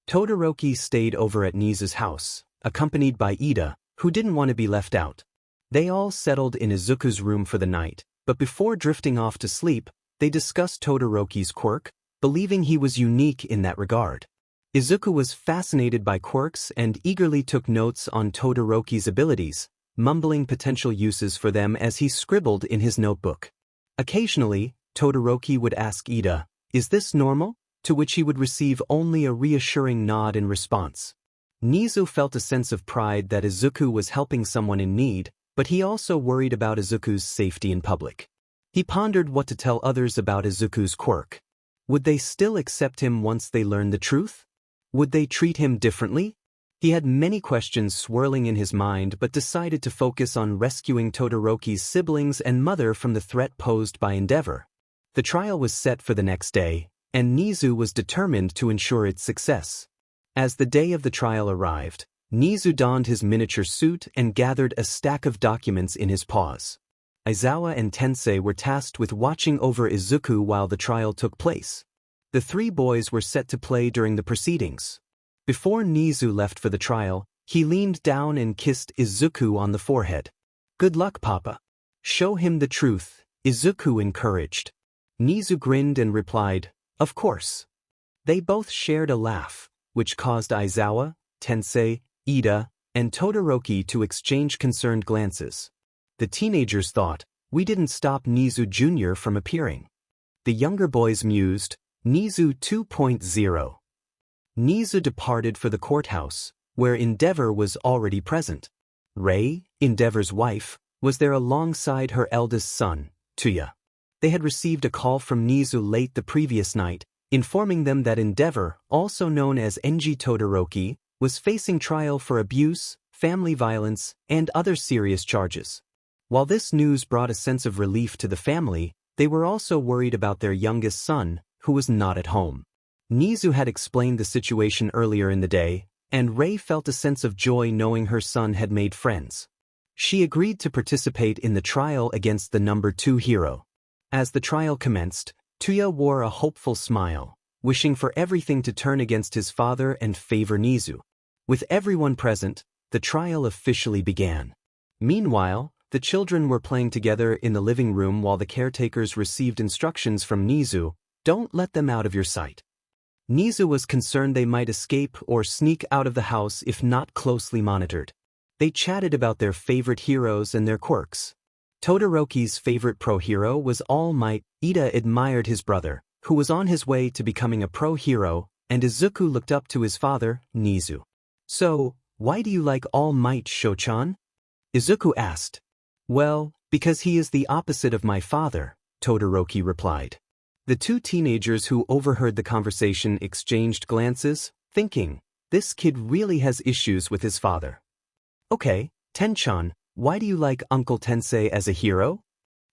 Todoroki stayed over at Nezu's house, accompanied by Ida, who didn't want to be left out. They all settled in Izuku's room for the night, but before drifting off to sleep, they discussed Todoroki's quirk, believing he was unique in that regard. Izuku was fascinated by quirks and eagerly took notes on Todoroki's abilities, mumbling potential uses for them as he scribbled in his notebook. Occasionally, Todoroki would ask Ida, "Is this normal?" to which he would receive only a reassuring nod in response. Nezu felt a sense of pride that Izuku was helping someone in need, but he also worried about Izuku's safety in public. He pondered what to tell others about Izuku's quirk. Would they still accept him once they learned the truth? Would they treat him differently? He had many questions swirling in his mind but decided to focus on rescuing Todoroki's siblings and mother from the threat posed by Endeavor. The trial was set for the next day, and Nezu was determined to ensure its success. As the day of the trial arrived, Nezu donned his miniature suit and gathered a stack of documents in his paws. Aizawa and Tensei were tasked with watching over Izuku while the trial took place. The 3 boys were set to play during the proceedings. Before Nezu left for the trial, he leaned down and kissed Izuku on the forehead. "Good luck, Papa. Show him the truth," Izuku encouraged. Nezu grinned and replied, "Of course." They both shared a laugh, which caused Aizawa, Tensei, Ida, and Todoroki to exchange concerned glances. The teenagers thought, "We didn't stop Nezu Jr. from appearing." The younger boys mused, "Nezu 2.0. Nezu departed for the courthouse, where Endeavor was already present. Rei, Endeavor's wife, was there alongside her eldest son, Tuya. They had received a call from Nezu late the previous night, informing them that Endeavor, also known as Enji Todoroki, was facing trial for abuse, family violence, and other serious charges. While this news brought a sense of relief to the family, they were also worried about their youngest son, who was not at home. Nezu had explained the situation earlier in the day, and Rei felt a sense of joy knowing her son had made friends. She agreed to participate in the trial against the number 2 hero. As the trial commenced, Tuya wore a hopeful smile, wishing for everything to turn against his father and favor Nezu. With everyone present, the trial officially began. Meanwhile, the children were playing together in the living room while the caretakers received instructions from Nezu, "Don't let them out of your sight." Nezu was concerned they might escape or sneak out of the house if not closely monitored. They chatted about their favorite heroes and their quirks. Todoroki's favorite pro-hero was All Might. Ida admired his brother, who was on his way to becoming a pro-hero, and Izuku looked up to his father, Nezu. "So, why do you like All Might, Sho-chan?" Izuku asked. "Well, because he is the opposite of my father," Todoroki replied. The two teenagers who overheard the conversation exchanged glances, thinking, this kid really has issues with his father. "Okay, Ten-chan, why do you like Uncle Tensei as a hero?"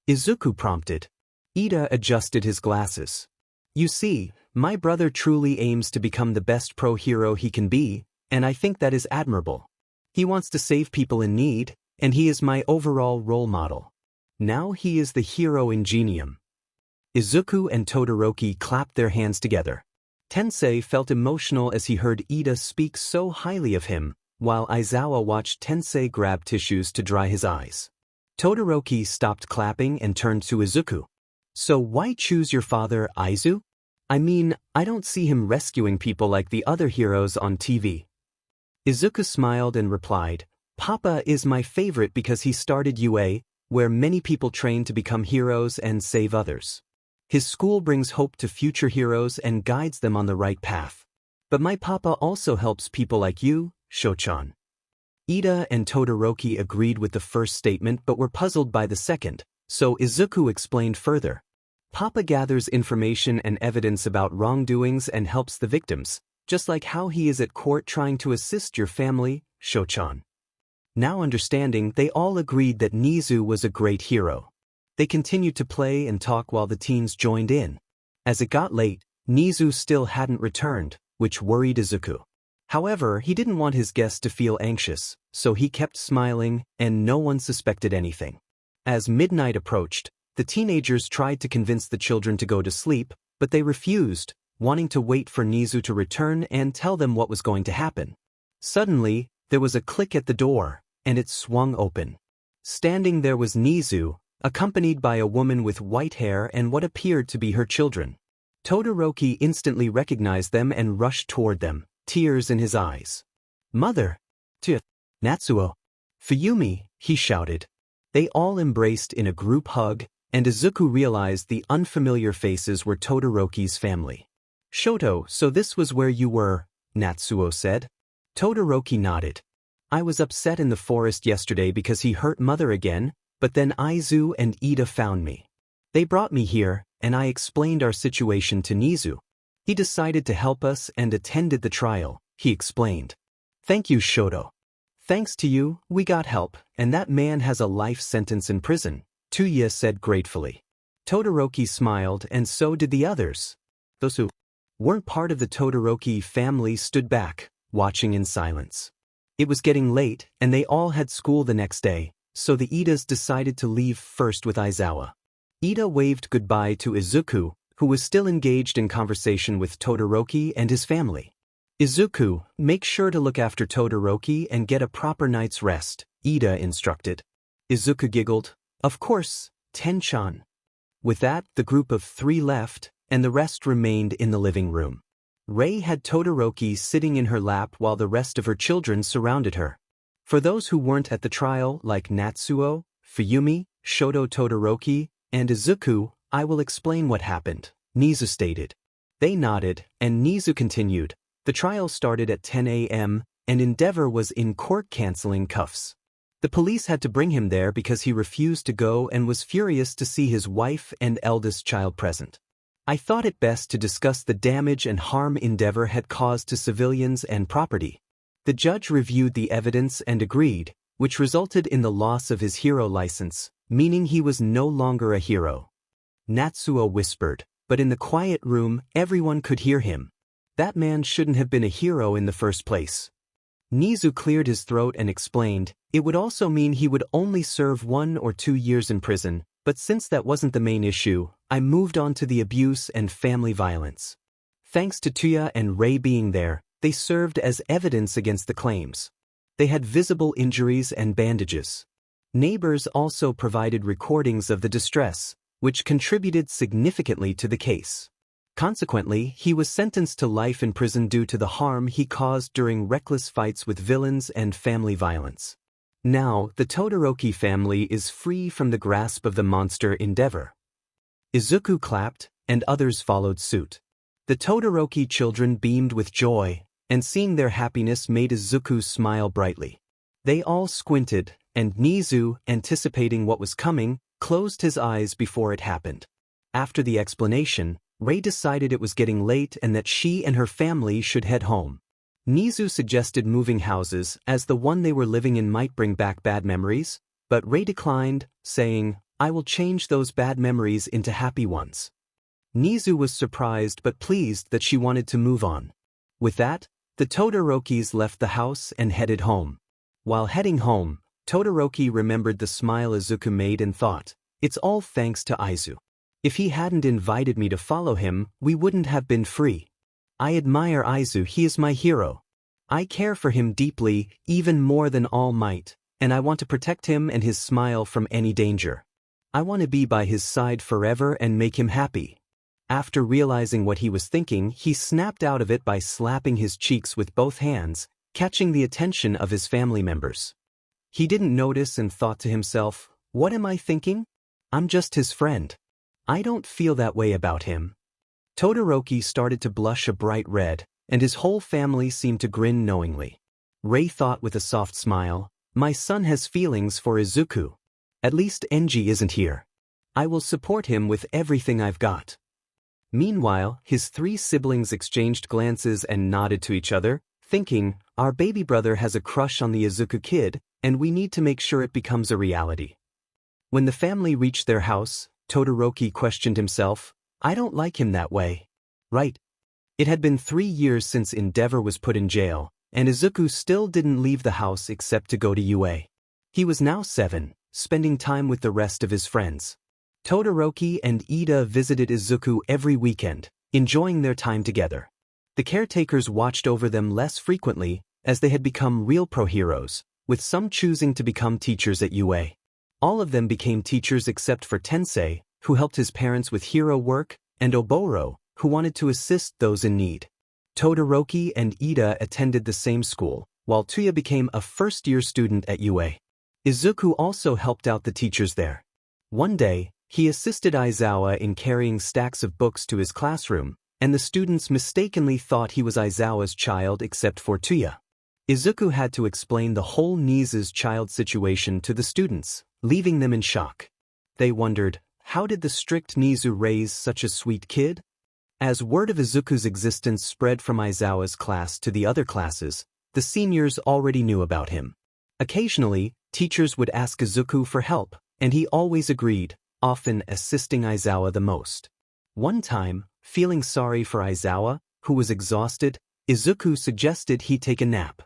Izuku prompted. Ida adjusted his glasses. "You see, my brother truly aims to become the best pro-hero he can be, and I think that is admirable. He wants to save people in need, and he is my overall role model. Now he is the hero ingenium." Izuku and Todoroki clapped their hands together. Tensei felt emotional as he heard Ida speak so highly of him, while Aizawa watched Tensei grab tissues to dry his eyes. Todoroki stopped clapping and turned to Izuku. "So why choose your father, Aizu? I mean, I don't see him rescuing people like the other heroes on TV." Izuku smiled and replied, "Papa is my favorite because he started UA, where many people train to become heroes and save others. His school brings hope to future heroes and guides them on the right path. But my papa also helps people like you, Sho-chan." Ida and Todoroki agreed with the first statement but were puzzled by the second, so Izuku explained further. "Papa gathers information and evidence about wrongdoings and helps the victims, just like how he is at court trying to assist your family, Sho-chan." Now understanding, they all agreed that Nezu was a great hero. They continued to play and talk while the teens joined in. As it got late, Nezu still hadn't returned, which worried Izuku. However, he didn't want his guests to feel anxious, so he kept smiling, and no one suspected anything. As midnight approached, the teenagers tried to convince the children to go to sleep, but they refused, wanting to wait for Nezu to return and tell them what was going to happen. Suddenly, there was a click at the door, and it swung open. Standing there was Nezu, accompanied by a woman with white hair and what appeared to be her children. Todoroki instantly recognized them and rushed toward them, tears in his eyes. "Mother! Natsuo! Fuyumi!" he shouted. They all embraced in a group hug, and Izuku realized the unfamiliar faces were Todoroki's family. "Shoto, so this was where you were," Natsuo said. Todoroki nodded. "I was upset in the forest yesterday because he hurt Mother again, but then Aizu and Ida found me. They brought me here, and I explained our situation to Nezu. He decided to help us and attended the trial," he explained. "Thank you, Shoto. Thanks to you, we got help, and that man has a life sentence in prison," Tuya said gratefully. Todoroki smiled, and so did the others. Those who weren't part of the Todoroki family stood back, watching in silence. It was getting late, and they all had school the next day, so the Idas decided to leave first with Aizawa. Ida waved goodbye to Izuku, who was still engaged in conversation with Todoroki and his family. "Izuku, make sure to look after Todoroki and get a proper night's rest," Ida instructed. Izuku giggled, "Of course, Ten-chan." With that, the group of 3 left, and the rest remained in the living room. Rei had Todoroki sitting in her lap while the rest of her children surrounded her. For those who weren't at the trial, like Natsuo, Fuyumi, Shoto, Todoroki, and Izuku, I will explain what happened, Nezu stated. They nodded, and Nezu continued. The trial started at 10 a.m., and Endeavor was in court canceling cuffs. The police had to bring him there because he refused to go and was furious to see his wife and eldest child present. I thought it best to discuss the damage and harm Endeavor had caused to civilians and property. The judge reviewed the evidence and agreed, which resulted in the loss of his hero license, meaning he was no longer a hero. Natsuo whispered, but in the quiet room, everyone could hear him. That man shouldn't have been a hero in the first place. Nezu cleared his throat and explained, it would also mean he would only serve 1 or 2 years in prison, but since that wasn't the main issue, I moved on to the abuse and family violence. Thanks to Tuya and Rei being there, they served as evidence against the claims. They had visible injuries and bandages. Neighbors also provided recordings of the distress, which contributed significantly to the case. Consequently, he was sentenced to life in prison due to the harm he caused during reckless fights with villains and family violence. Now, the Todoroki family is free from the grasp of the monster Endeavor. Izuku clapped, and others followed suit. The Todoroki children beamed with joy, and seeing their happiness made Izuku smile brightly. They all squinted, and Nezu, anticipating what was coming, closed his eyes before it happened. After the explanation, Rei decided it was getting late and that she and her family should head home. Nezu suggested moving houses as the one they were living in might bring back bad memories, but Rei declined, saying, I will change those bad memories into happy ones. Nezu was surprised but pleased that she wanted to move on. With that, the Todorokis left the house and headed home. While heading home, Todoroki remembered the smile Izuku made and thought, it's all thanks to Aizu. If he hadn't invited me to follow him, we wouldn't have been free. I admire Aizu, he is my hero. I care for him deeply, even more than All Might, and I want to protect him and his smile from any danger. I want to be by his side forever and make him happy. After realizing what he was thinking, he snapped out of it by slapping his cheeks with both hands, catching the attention of his family members. He didn't notice and thought to himself, what am I thinking? I'm just his friend. I don't feel that way about him. Todoroki started to blush a bright red, and his whole family seemed to grin knowingly. Rei thought with a soft smile, my son has feelings for Izuku. At least Enji isn't here. I will support him with everything I've got. Meanwhile, his 3 siblings exchanged glances and nodded to each other, thinking, our baby brother has a crush on the Izuku kid, and we need to make sure it becomes a reality. When the family reached their house, Todoroki questioned himself, I don't like him that way. Right. It had been 3 years since Endeavor was put in jail, and Izuku still didn't leave the house except to go to UA. He was now 7, spending time with the rest of his friends. Todoroki and Ida visited Izuku every weekend, enjoying their time together. The caretakers watched over them less frequently, as they had become real pro-heroes, with some choosing to become teachers at UA. All of them became teachers except for Tensei, who helped his parents with hero work, and Oboro, who wanted to assist those in need. Todoroki and Ida attended the same school, while Tuya became a first-year student at UA. Izuku also helped out the teachers there. One day, he assisted Aizawa in carrying stacks of books to his classroom, and the students mistakenly thought he was Aizawa's child except for Tuya. Izuku had to explain the whole Nezu's child situation to the students, leaving them in shock. They wondered, how did the strict Nezu raise such a sweet kid? As word of Izuku's existence spread from Aizawa's class to the other classes, the seniors already knew about him. Occasionally, teachers would ask Izuku for help, and he always agreed, often assisting Aizawa the most. One time, feeling sorry for Aizawa, who was exhausted, Izuku suggested he take a nap.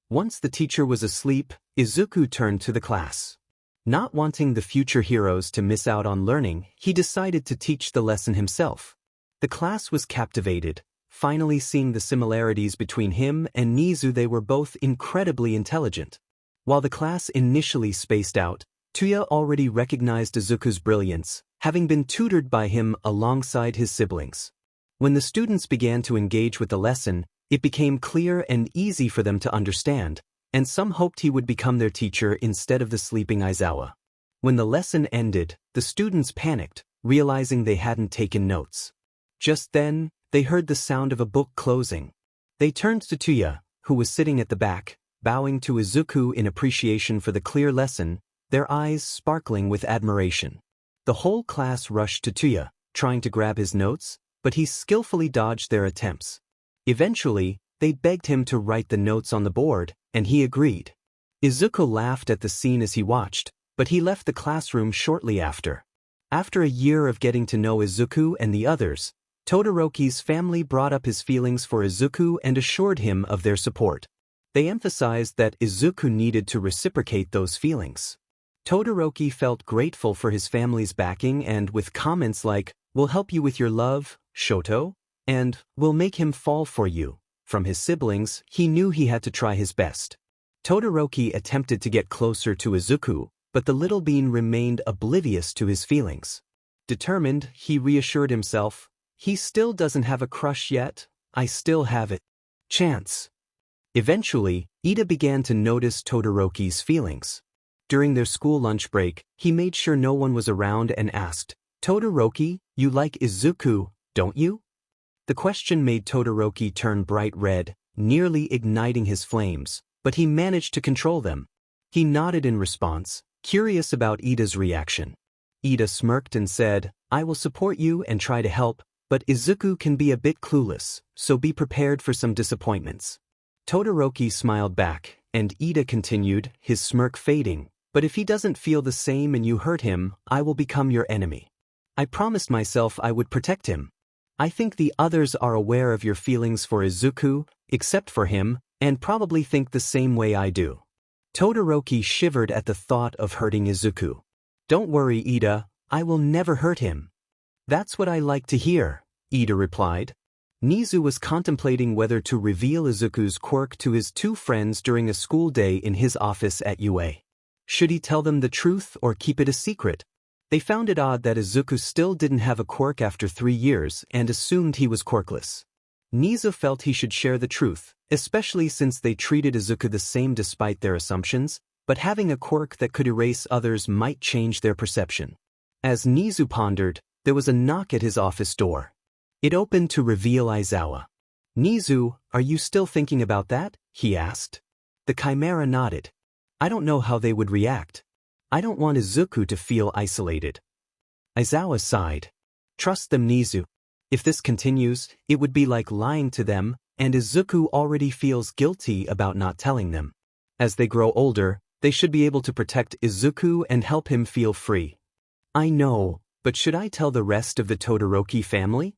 Once the teacher was asleep, Izuku turned to the class. Not wanting the future heroes to miss out on learning, he decided to teach the lesson himself. The class was captivated, finally seeing the similarities between him and Nezu. They were both incredibly intelligent. While the class initially spaced out, Tuya already recognized Izuku's brilliance, having been tutored by him alongside his siblings. When the students began to engage with the lesson, it became clear and easy for them to understand, and some hoped he would become their teacher instead of the sleeping Aizawa. When the lesson ended, the students panicked, realizing they hadn't taken notes. Just then, they heard the sound of a book closing. They turned to Tuya, who was sitting at the back, bowing to Izuku in appreciation for the clear lesson, their eyes sparkling with admiration. The whole class rushed to Tuya, trying to grab his notes, but he skillfully dodged their attempts. Eventually, They begged him to write the notes on the board, and he agreed. Izuku laughed at the scene as he watched, but he left the classroom shortly after. After a year of getting to know Izuku and the others, Todoroki's family brought up his feelings for Izuku and assured him of their support. They emphasized that Izuku needed to reciprocate those feelings. Todoroki felt grateful for his family's backing and with comments like, "We'll help you with your love, Shoto," and "We'll make him fall for you." From his siblings, he knew he had to try his best. Todoroki attempted to get closer to Izuku, but the little bean remained oblivious to his feelings. Determined, he reassured himself, "He still doesn't have a crush yet, I still have it. Chance." Eventually, Ida began to notice Todoroki's feelings. During their school lunch break, he made sure no one was around and asked, "Todoroki, you like Izuku, don't you?" The question made Todoroki turn bright red, nearly igniting his flames, but he managed to control them. He nodded in response, curious about Ida's reaction. Ida smirked and said, "I will support you and try to help, but Izuku can be a bit clueless, so be prepared for some disappointments." Todoroki smiled back, and Ida continued, his smirk fading, "But if he doesn't feel the same and you hurt him, I will become your enemy. I promised myself I would protect him. I think the others are aware of your feelings for Izuku, except for him, and probably think the same way I do." Todoroki shivered at the thought of hurting Izuku. "Don't worry, Ida, I will never hurt him." "That's what I like to hear," Ida replied. Nezu was contemplating whether to reveal Izuku's quirk to his two friends during a school day in his office at UA. Should he tell them the truth or keep it a secret? They found it odd that Izuku still didn't have a quirk after 3 years and assumed he was quirkless. Nezu felt he should share the truth, especially since they treated Izuku the same despite their assumptions, but having a quirk that could erase others might change their perception. As Nezu pondered, there was a knock at his office door. It opened to reveal Aizawa. "Nezu, are you still thinking about that?" he asked. The chimera nodded. "I don't know how they would react. I don't want Izuku to feel isolated." Aizawa sighed. "Trust them, Nezu. If this continues, it would be like lying to them, and Izuku already feels guilty about not telling them. As they grow older, they should be able to protect Izuku and help him feel free." "I know, but should I tell the rest of the Todoroki family?"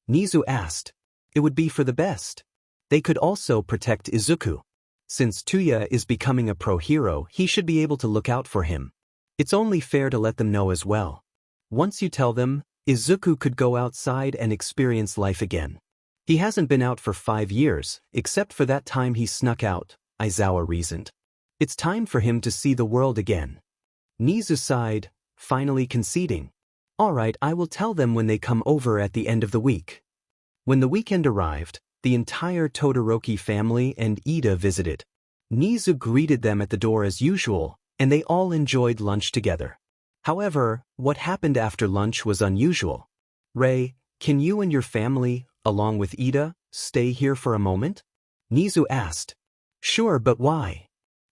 Nezu asked. "It would be for the best. They could also protect Izuku. Since Tuya is becoming a pro hero, he should be able to look out for him. It's only fair to let them know as well. Once you tell them, Izuku could go outside and experience life again. He hasn't been out for 5 years, except for that time he snuck out," Aizawa reasoned. "It's time for him to see the world again." Nezu sighed, finally conceding. "All right, I will tell them when they come over at the end of the week." When the weekend arrived, the entire Todoroki family and Ida visited. Nezu greeted them at the door as usual, and they all enjoyed lunch together. However, what happened after lunch was unusual. "Rei, can you and your family, along with Ida, stay here for a moment?" Nezu asked. "Sure, but why?"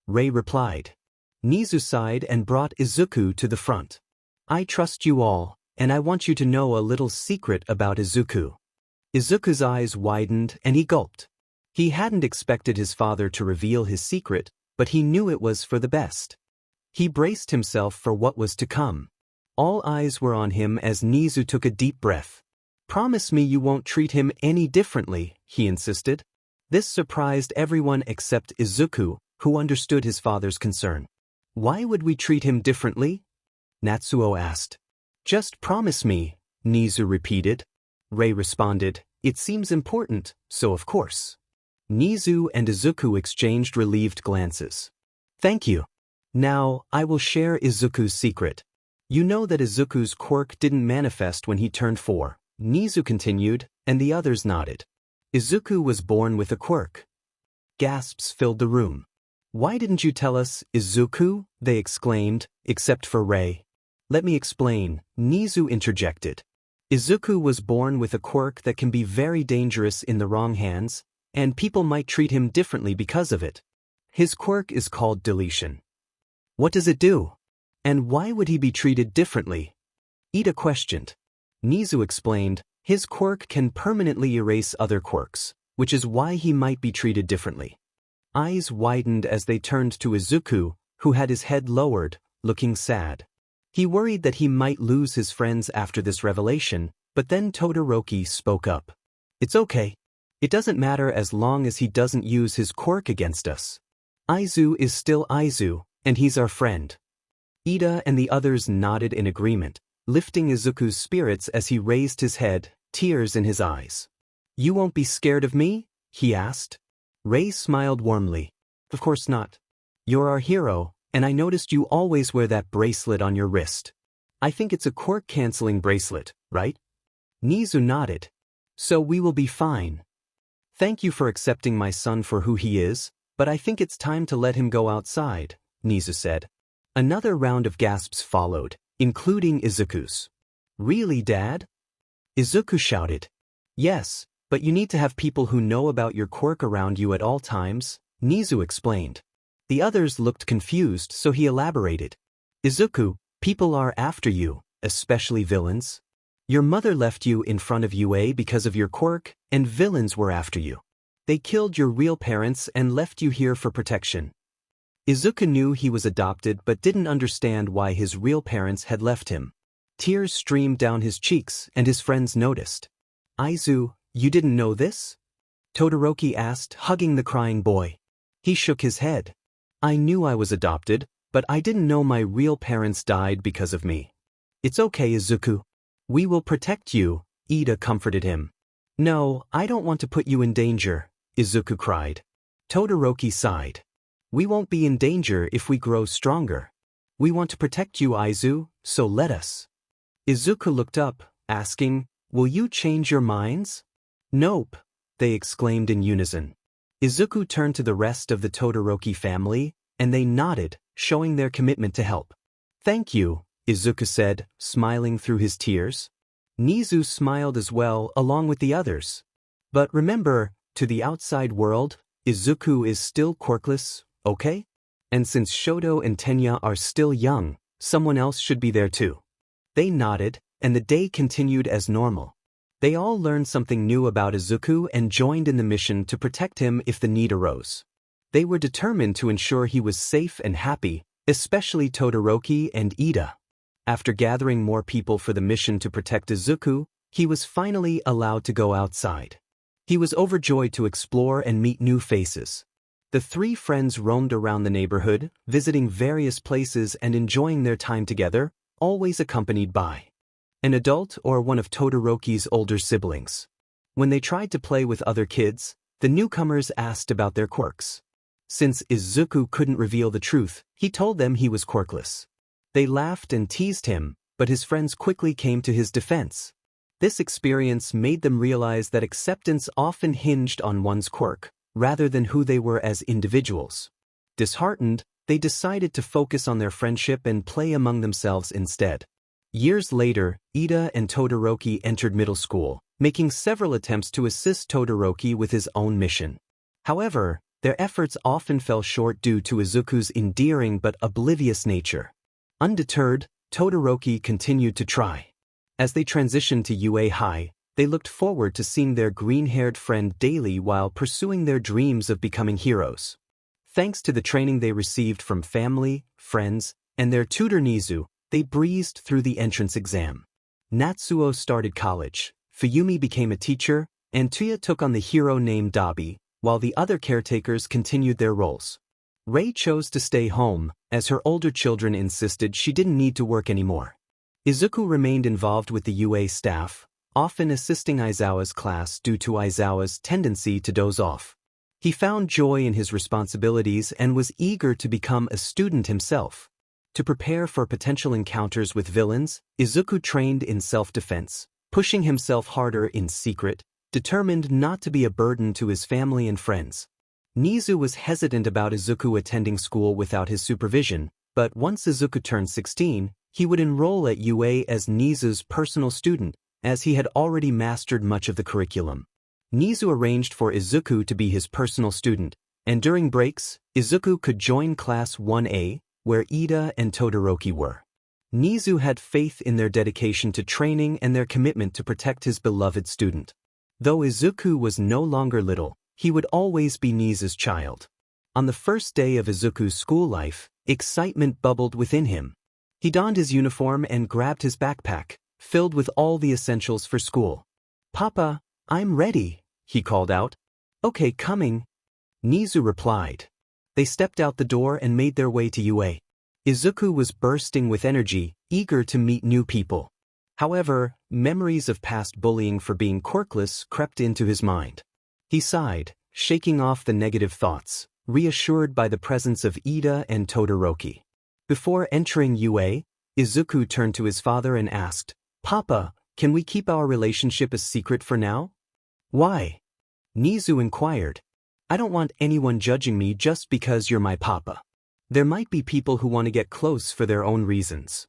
Rei replied. Nezu sighed and brought Izuku to the front. "I trust you all, and I want you to know a little secret about Izuku." Izuku's eyes widened and he gulped. He hadn't expected his father to reveal his secret, but he knew it was for the best. He braced himself for what was to come. All eyes were on him as Nezu took a deep breath. "Promise me you won't treat him any differently," he insisted. This surprised everyone except Izuku, who understood his father's concern. "Why would we treat him differently?" Natsuo asked. "Just promise me," Nezu repeated. Rei responded, "It seems important, so of course." Nezu and Izuku exchanged relieved glances. "Thank you. Now, I will share Izuku's secret. You know that Izuku's quirk didn't manifest when he turned 4, Nezu continued, and the others nodded. Izuku was born with a quirk. Gasps filled the room. "Why didn't you tell us, Izuku?" they exclaimed, except for Rei. "Let me explain," Nezu interjected. Izuku was born with a quirk that can be very dangerous in the wrong hands, and people might treat him differently because of it. His quirk is called Deletion. What does it do? And why would he be treated differently? Ida questioned. Nezu explained, his quirk can permanently erase other quirks, which is why he might be treated differently. Eyes widened as they turned to Izuku, who had his head lowered, looking sad. He worried that he might lose his friends after this revelation, but then Todoroki spoke up. "It's okay. It doesn't matter as long as he doesn't use his quirk against us. Aizu is still Aizu, and he's our friend." Ida and the others nodded in agreement, lifting Izuku's spirits as he raised his head, tears in his eyes. "You won't be scared of me?" he asked. Rei smiled warmly. "Of course not. You're our hero, and I noticed you always wear that bracelet on your wrist. I think it's a quirk-canceling bracelet, right?" Nezu nodded. "So we will be fine. Thank you for accepting my son for who he is, but I think it's time to let him go outside," Nezu said. Another round of gasps followed, including Izuku's. "Really, Dad?" Izuku shouted. "Yes, but you need to have people who know about your quirk around you at all times," Nezu explained. The others looked confused, so he elaborated. "Izuku, people are after you, especially villains. Your mother left you in front of UA because of your quirk, and villains were after you. They killed your real parents and left you here for protection." Izuku knew he was adopted but didn't understand why his real parents had left him. Tears streamed down his cheeks, and his friends noticed. "Aizu, you didn't know this?" Todoroki asked, hugging the crying boy. He shook his head. "I knew I was adopted, but I didn't know my real parents died because of me." "It's okay, Izuku. We will protect you," Ida comforted him. "No, I don't want to put you in danger," Izuku cried. Todoroki sighed. "We won't be in danger if we grow stronger. We want to protect you, Aizu, so let us." Izuku looked up, asking, "Will you change your minds?" "Nope," they exclaimed in unison. Izuku turned to the rest of the Todoroki family, and they nodded, showing their commitment to help. "Thank you," Izuku said, smiling through his tears. Nezu smiled as well, along with the others. "But remember, to the outside world, Izuku is still quirkless, okay? And since Shoto and Tenya are still young, someone else should be there too." They nodded, and the day continued as normal. They all learned something new about Izuku and joined in the mission to protect him if the need arose. They were determined to ensure he was safe and happy, especially Todoroki and Ida. After gathering more people for the mission to protect Izuku, he was finally allowed to go outside. He was overjoyed to explore and meet new faces. The three friends roamed around the neighborhood, visiting various places and enjoying their time together, always accompanied by an adult or one of Todoroki's older siblings. When they tried to play with other kids, the newcomers asked about their quirks. Since Izuku couldn't reveal the truth, he told them he was quirkless. They laughed and teased him, but his friends quickly came to his defense. This experience made them realize that acceptance often hinged on one's quirk, rather than who they were as individuals. Disheartened, they decided to focus on their friendship and play among themselves instead. Years later, Ida and Todoroki entered middle school, making several attempts to assist Todoroki with his own mission. However, their efforts often fell short due to Izuku's endearing but oblivious nature. Undeterred, Todoroki continued to try. As they transitioned to UA High, they looked forward to seeing their green-haired friend daily while pursuing their dreams of becoming heroes. Thanks to the training they received from family, friends, and their tutor Nezu, they breezed through the entrance exam. Natsuo started college, Fuyumi became a teacher, and Tuya took on the hero named Dabi, while the other caretakers continued their roles. Rei chose to stay home, as her older children insisted she didn't need to work anymore. Izuku remained involved with the UA staff, often assisting Aizawa's class due to Aizawa's tendency to doze off. He found joy in his responsibilities and was eager to become a student himself. To prepare for potential encounters with villains, Izuku trained in self-defense, pushing himself harder in secret, determined not to be a burden to his family and friends. Nezu was hesitant about Izuku attending school without his supervision, but once Izuku turned 16, he would enroll at UA as Nezu's personal student, as he had already mastered much of the curriculum. Nezu arranged for Izuku to be his personal student, and during breaks, Izuku could join Class 1A, where Ida and Todoroki were. Nezu had faith in their dedication to training and their commitment to protect his beloved student. Though Izuku was no longer little, he would always be Nezu's child. On the first day of Izuku's school life, excitement bubbled within him. He donned his uniform and grabbed his backpack, filled with all the essentials for school. "Papa, I'm ready," he called out. "Okay, coming," Nezu replied. They stepped out the door and made their way to UA. Izuku was bursting with energy, eager to meet new people. However, memories of past bullying for being quirkless crept into his mind. He sighed, shaking off the negative thoughts, reassured by the presence of Ida and Todoroki. Before entering UA, Izuku turned to his father and asked, "Papa, can we keep our relationship a secret for now?" "Why?" Nezu inquired. "I don't want anyone judging me just because you're my papa. There might be people who want to get close for their own reasons."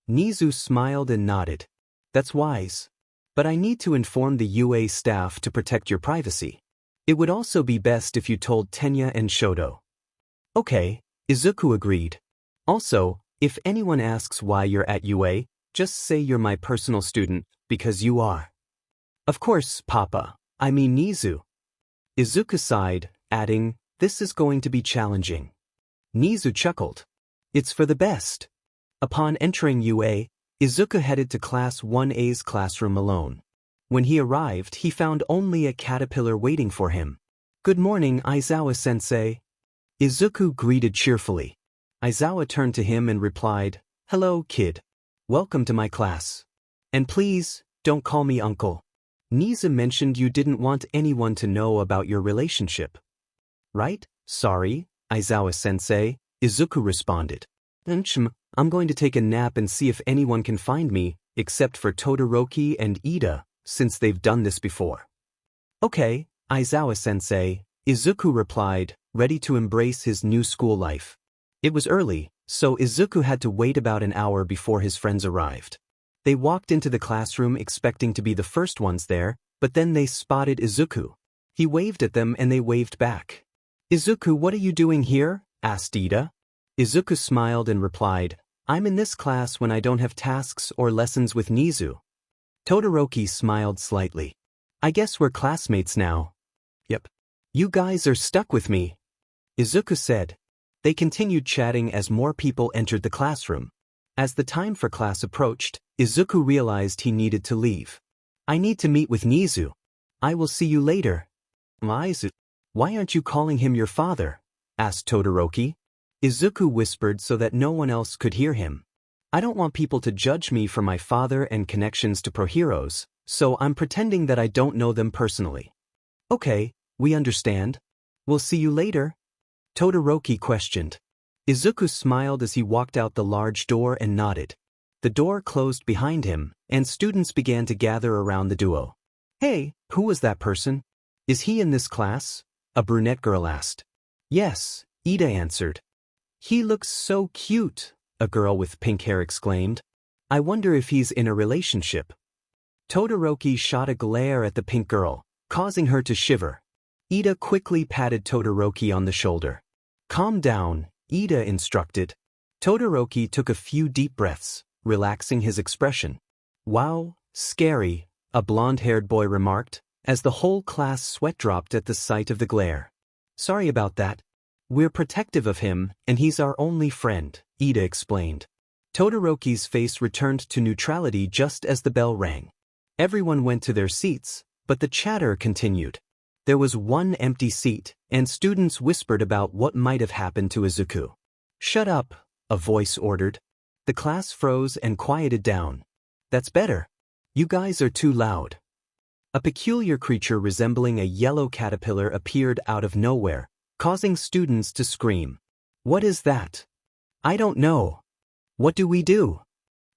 Nezu smiled and nodded. "That's wise. But I need to inform the UA staff to protect your privacy. It would also be best if you told Tenya and Shoto." "Okay," Izuku agreed. "Also, if anyone asks why you're at UA, just say you're my personal student, because you are." "Of course, Papa. I mean Nezu." Izuku sighed, adding, "This is going to be challenging." Nezu chuckled. "It's for the best." Upon entering UA, Izuku headed to Class 1A's classroom alone. When he arrived, he found only a caterpillar waiting for him. "Good morning, Aizawa-sensei." Izuku greeted cheerfully. Aizawa turned to him and replied, "Hello, kid. Welcome to my class. And please, don't call me uncle. Nezu mentioned you didn't want anyone to know about your relationship." "Right? Sorry, Aizawa-sensei," Izuku responded. "I'm going to take a nap and see if anyone can find me, except for Todoroki and Ida, since they've done this before." "Okay, Aizawa-sensei," Izuku replied, ready to embrace his new school life. It was early, so Izuku had to wait about an hour before his friends arrived. They walked into the classroom expecting to be the first ones there, but then they spotted Izuku. He waved at them and they waved back. "Izuku, what are you doing here?" asked Ida. Izuku smiled and replied, "I'm in this class when I don't have tasks or lessons with Nezu." Todoroki smiled slightly. "I guess we're classmates now." "Yep. You guys are stuck with me," Izuku said. They continued chatting as more people entered the classroom. As the time for class approached, Izuku realized he needed to leave. "I need to meet with Nezu. I will see you later." "Izuku, why aren't you calling him your father?" asked Todoroki. Izuku whispered so that no one else could hear him. "I don't want people to judge me for my father and connections to pro heroes, so I'm pretending that I don't know them personally." "Okay, we understand. We'll see you later," Todoroki questioned. Izuku smiled as he walked out the large door and nodded. The door closed behind him, and students began to gather around the duo. "Hey, who was that person? Is he in this class?" a brunette girl asked. "Yes," Ida answered. "He looks so cute," a girl with pink hair exclaimed. "I wonder if he's in a relationship." Todoroki shot a glare at the pink girl, causing her to shiver. Ida quickly patted Todoroki on the shoulder. "Calm down," Ida instructed. Todoroki took a few deep breaths, relaxing his expression. "Wow, scary," a blonde-haired boy remarked, as the whole class sweat dropped at the sight of the glare. "Sorry about that. We're protective of him, and he's our only friend," Ida explained. Todoroki's face returned to neutrality just as the bell rang. Everyone went to their seats, but the chatter continued. There was one empty seat, and students whispered about what might have happened to Izuku. "Shut up," a voice ordered. The class froze and quieted down. "That's better. You guys are too loud." A peculiar creature resembling a yellow caterpillar appeared out of nowhere, causing students to scream. "What is that?" "I don't know." "What do we do?"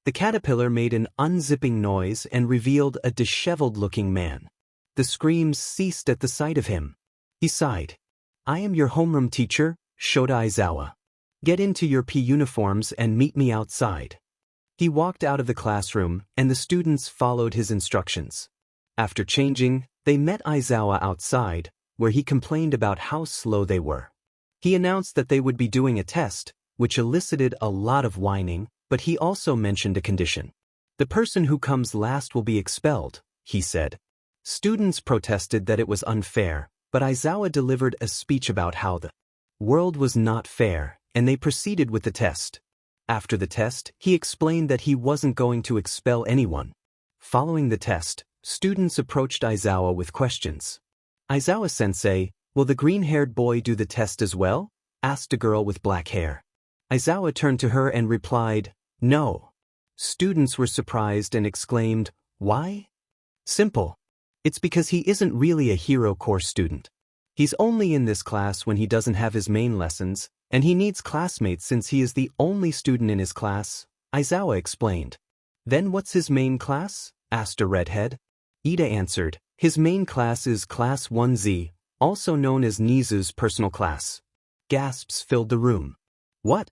The caterpillar made an unzipping noise and revealed a disheveled-looking man. The screams ceased at the sight of him. He sighed. "I am your homeroom teacher, Shota Aizawa. Get into your P uniforms and meet me outside." He walked out of the classroom, and the students followed his instructions. After changing, they met Aizawa outside, where he complained about how slow they were. He announced that they would be doing a test, which elicited a lot of whining, but he also mentioned a condition. "The person who comes last will be expelled," he said. Students protested that it was unfair, but Aizawa delivered a speech about how the world was not fair, and they proceeded with the test. After the test, he explained that he wasn't going to expel anyone. Following the test, students approached Aizawa with questions. "Aizawa-sensei, will the green-haired boy do the test as well?" asked a girl with black hair. Aizawa turned to her and replied, "No." Students were surprised and exclaimed, "Why?" "Simple. It's because he isn't really a hero course student. He's only in this class when he doesn't have his main lessons, and he needs classmates since he is the only student in his class," Aizawa explained. "Then what's his main class?" asked a redhead. Ida answered, "His main class is Class 1Z, also known as Nezu's personal class." Gasps filled the room. "What?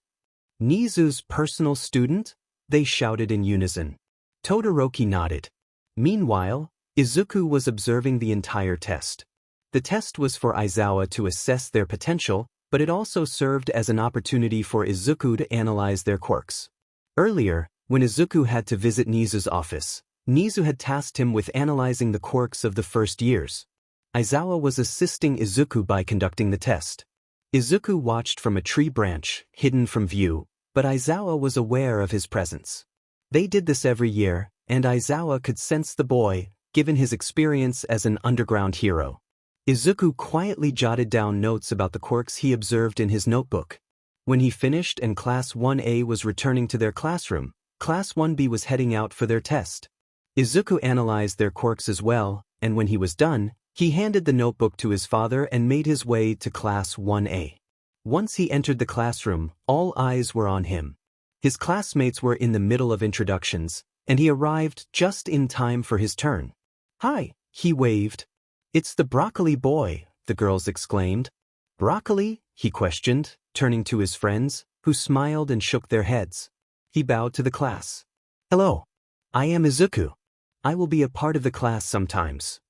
Nezu's personal student?" they shouted in unison. Todoroki nodded. Meanwhile, Izuku was observing the entire test. The test was for Aizawa to assess their potential, but it also served as an opportunity for Izuku to analyze their quirks. Earlier, when Izuku had to visit Nezu's office, Nezu had tasked him with analyzing the quirks of the first years. Aizawa was assisting Izuku by conducting the test. Izuku watched from a tree branch, hidden from view, but Aizawa was aware of his presence. They did this every year, and Aizawa could sense the boy, given his experience as an underground hero. Izuku quietly jotted down notes about the quirks he observed in his notebook. When he finished and Class 1A was returning to their classroom, Class 1B was heading out for their test. Izuku analyzed their quirks as well, and when he was done, he handed the notebook to his father and made his way to Class 1A. Once he entered the classroom, all eyes were on him. His classmates were in the middle of introductions, and he arrived just in time for his turn. "Hi," he waved. "It's the broccoli boy," the girls exclaimed. "Broccoli?" he questioned, turning to his friends, who smiled and shook their heads. He bowed to the class. "Hello. I am Izuku. I will be a part of the class sometimes."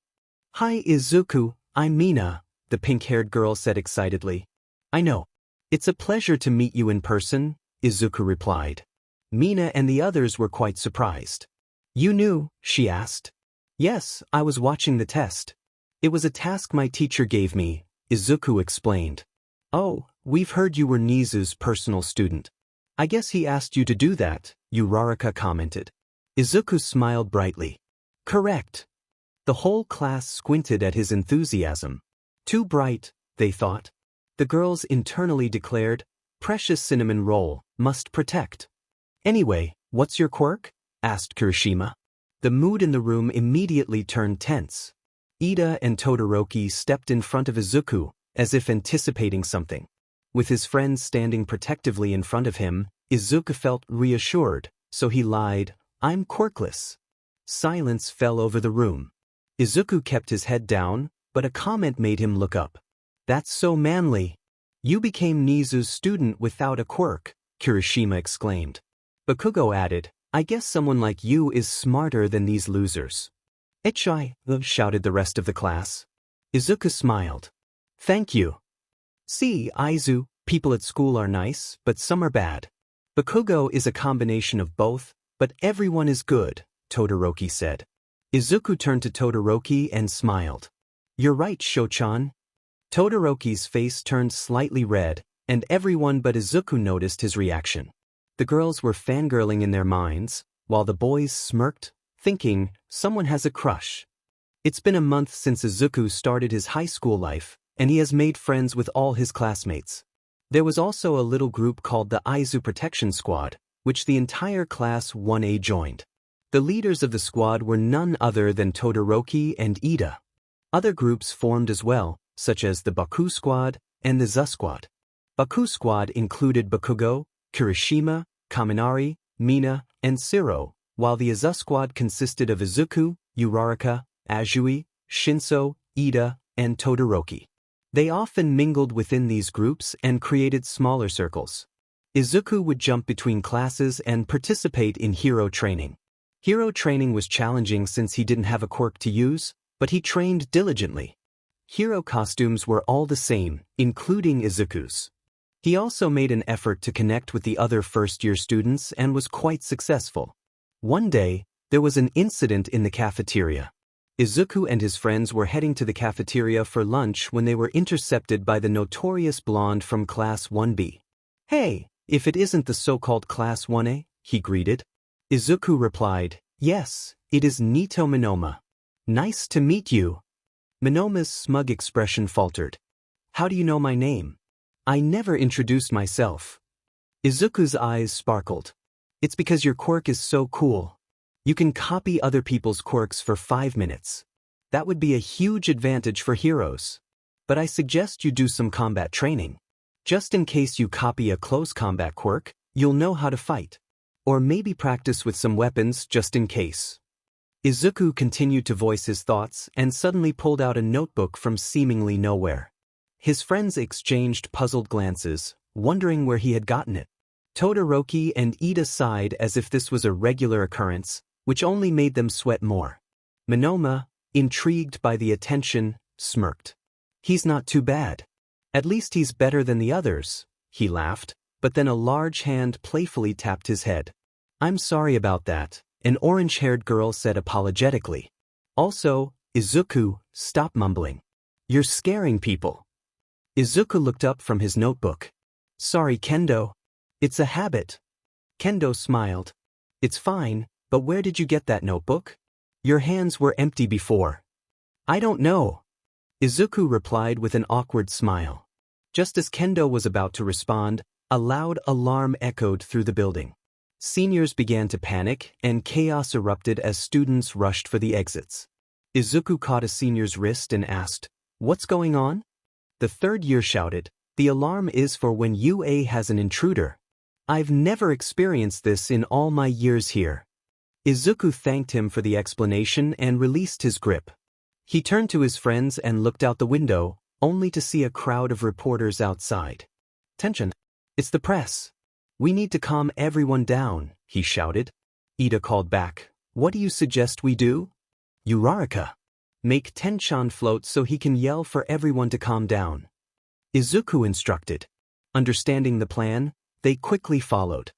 "Hi Izuku, I'm Mina," the pink-haired girl said excitedly. "I know. It's a pleasure to meet you in person," Izuku replied. Mina and the others were quite surprised. "You knew?" she asked. "Yes, I was watching the test. It was a task my teacher gave me," Izuku explained. "Oh, we've heard you were Nezu's personal student. I guess he asked you to do that," Uraraka commented. Izuku smiled brightly. "Correct." The whole class squinted at his enthusiasm. Too bright, they thought. The girls internally declared, "Precious cinnamon roll, must protect." "Anyway, what's your quirk?" asked Kirishima. The mood in the room immediately turned tense. Ida and Todoroki stepped in front of Izuku, as if anticipating something. With his friends standing protectively in front of him, Izuku felt reassured, so he lied, "I'm quirkless." Silence fell over the room. Izuku kept his head down, but a comment made him look up. "That's so manly. You became Nezu's student without a quirk," Kirishima exclaimed. Bakugo added, "I guess someone like you is smarter than these losers." "Echai," shouted the rest of the class. Izuku smiled. "Thank you. See, Aizu, people at school are nice, but some are bad. Bakugo is a combination of both, but everyone is good," Todoroki said. Izuku turned to Todoroki and smiled. "You're right, Shochan." Todoroki's face turned slightly red, and everyone but Izuku noticed his reaction. The girls were fangirling in their minds, while the boys smirked, thinking, someone has a crush. It's been a month since Izuku started his high school life, and he has made friends with all his classmates. There was also a little group called the Aizu Protection Squad, which the entire Class 1A joined. The leaders of the squad were none other than Todoroki and Ida. Other groups formed as well, such as the Baku Squad and the Zu Squad. Baku Squad included Bakugo, Kirishima, Kaminari, Mina, and Siro, while the Zu Squad consisted of Izuku, Uraraka, Azui, Shinso, Ida, and Todoroki. They often mingled within these groups and created smaller circles. Izuku would jump between classes and participate in hero training. Hero training was challenging since he didn't have a quirk to use, but he trained diligently. Hero costumes were all the same, including Izuku's. He also made an effort to connect with the other first-year students and was quite successful. One day, there was an incident in the cafeteria. Izuku and his friends were heading to the cafeteria for lunch when they were intercepted by the notorious blonde from Class 1B. "Hey, if it isn't the so-called Class 1A, he greeted. Izuku replied, "Yes, it is Nito Minoma. Nice to meet you." Minoma's smug expression faltered. "How do you know my name? I never introduced myself." Izuku's eyes sparkled. "It's because your quirk is so cool. You can copy other people's quirks for 5 minutes. That would be a huge advantage for heroes. But I suggest you do some combat training. Just in case you copy a close combat quirk, you'll know how to fight. Or maybe practice with some weapons just in case." Izuku continued to voice his thoughts and suddenly pulled out a notebook from seemingly nowhere. His friends exchanged puzzled glances, wondering where he had gotten it. Todoroki and Ida sighed as if this was a regular occurrence, which only made them sweat more. Minoma, intrigued by the attention, smirked. "He's not too bad. At least he's better than the others," he laughed, but then a large hand playfully tapped his head. "I'm sorry about that," an orange-haired girl said apologetically. "Also, Izuku, stop mumbling. You're scaring people." Izuku looked up from his notebook. "Sorry, Kendo. It's a habit." Kendo smiled. "It's fine, but where did you get that notebook? Your hands were empty before." "I don't know." Izuku replied with an awkward smile. Just as Kendo was about to respond, a loud alarm echoed through the building. Seniors began to panic, and chaos erupted as students rushed for the exits. Izuku caught a senior's wrist and asked, "What's going on?" The third year shouted, "The alarm is for when UA has an intruder. I've never experienced this in all my years here." Izuku thanked him for the explanation and released his grip. He turned to his friends and looked out the window, only to see a crowd of reporters outside. "Tension. It's the press. We need to calm everyone down," he shouted. Ida called back, "What do you suggest we do?" "Uraraka. Make Tenchan float so he can yell for everyone to calm down." Izuku instructed. Understanding the plan, they quickly followed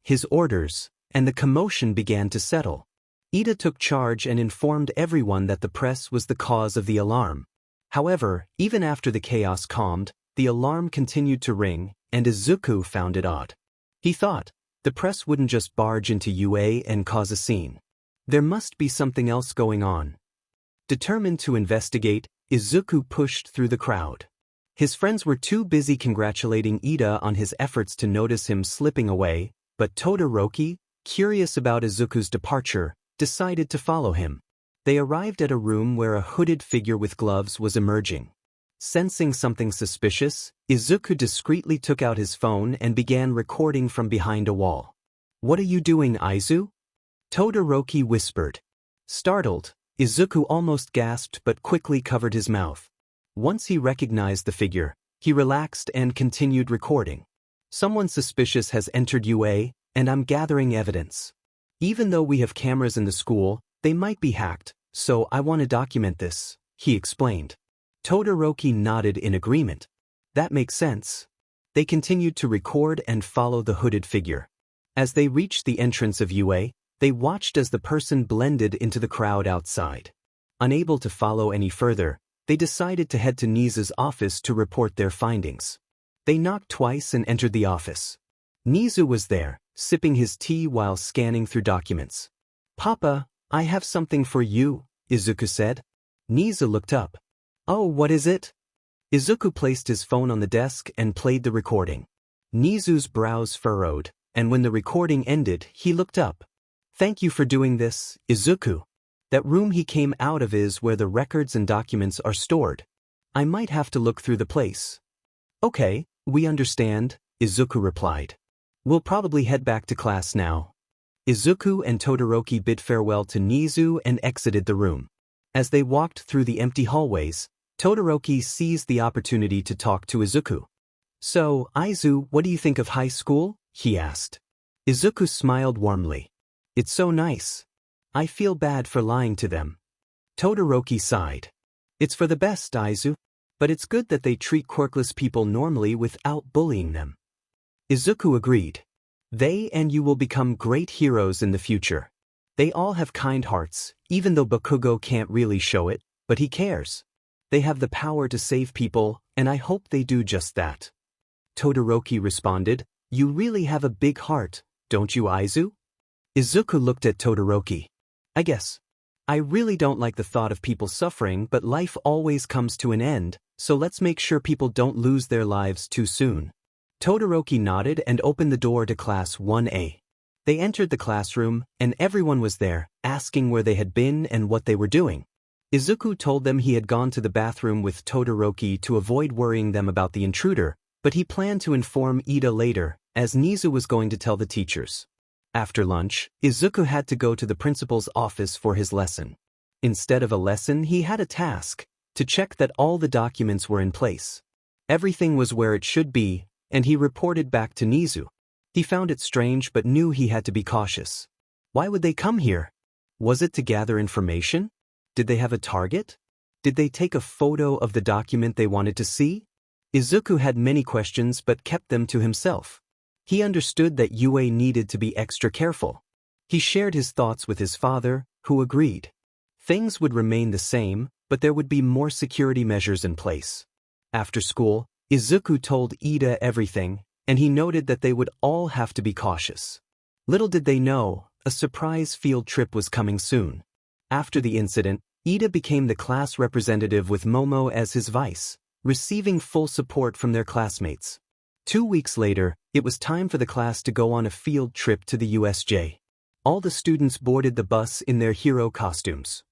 his orders, and the commotion began to settle. Ida took charge and informed everyone that the press was the cause of the alarm. However, even after the chaos calmed, the alarm continued to ring, and Izuku found it odd. He thought, the press wouldn't just barge into UA and cause a scene. There must be something else going on. Determined to investigate, Izuku pushed through the crowd. His friends were too busy congratulating Ida on his efforts to notice him slipping away, but Todoroki, curious about Izuku's departure, decided to follow him. They arrived at a room where a hooded figure with gloves was emerging. Sensing something suspicious, Izuku discreetly took out his phone and began recording from behind a wall. "What are you doing, Aizu?" Todoroki whispered. Startled, Izuku almost gasped but quickly covered his mouth. Once he recognized the figure, he relaxed and continued recording. "Someone suspicious has entered UA, and I'm gathering evidence. Even though we have cameras in the school, they might be hacked, so I want to document this," he explained. Todoroki nodded in agreement. "That makes sense." They continued to record and follow the hooded figure. As they reached the entrance of UA, they watched as the person blended into the crowd outside. Unable to follow any further, they decided to head to Nezu's office to report their findings. They knocked twice and entered the office. Nezu was there, sipping his tea while scanning through documents. "Papa, I have something for you," Izuku said. Nezu looked up. "Oh, what is it?" Izuku placed his phone on the desk and played the recording. Nezu's brows furrowed, and when the recording ended, he looked up. "Thank you for doing this, Izuku. That room he came out of is where the records and documents are stored. I might have to look through the place." "Okay, we understand," Izuku replied. "We'll probably head back to class now." Izuku and Todoroki bid farewell to Nezu and exited the room. As they walked through the empty hallways, Todoroki seized the opportunity to talk to Izuku. "So, Aizu, what do you think of high school?" he asked. Izuku smiled warmly. "It's so nice. I feel bad for lying to them." Todoroki sighed. "It's for the best, Aizu. But it's good that they treat quirkless people normally without bullying them." Izuku agreed. "They and you will become great heroes in the future." They all have kind hearts, even though Bakugo can't really show it, but he cares. They have the power to save people, and I hope they do just that. Todoroki responded, "You really have a big heart, don't you, Aizu?" Izuku looked at Todoroki. "I guess. I really don't like the thought of people suffering, but life always comes to an end, so let's make sure people don't lose their lives too soon." Todoroki nodded and opened the door to Class 1A. They entered the classroom, and everyone was there, asking where they had been and what they were doing. Izuku told them he had gone to the bathroom with Todoroki to avoid worrying them about the intruder, but he planned to inform Ida later, as Nezu was going to tell the teachers. After lunch, Izuku had to go to the principal's office for his lesson. Instead of a lesson, he had a task, to check that all the documents were in place. Everything was where it should be, and he reported back to Nezu. He found it strange but knew he had to be cautious. Why would they come here? Was it to gather information? Did they have a target? Did they take a photo of the document they wanted to see? Izuku had many questions but kept them to himself. He understood that UA needed to be extra careful. He shared his thoughts with his father, who agreed. Things would remain the same, but there would be more security measures in place. After school, Izuku told Ida everything, and he noted that they would all have to be cautious. Little did they know, a surprise field trip was coming soon. After the incident, Ida became the class representative with Momo as his vice, receiving full support from their classmates. 2 weeks later, it was time for the class to go on a field trip to the USJ. All the students boarded the bus in their hero costumes.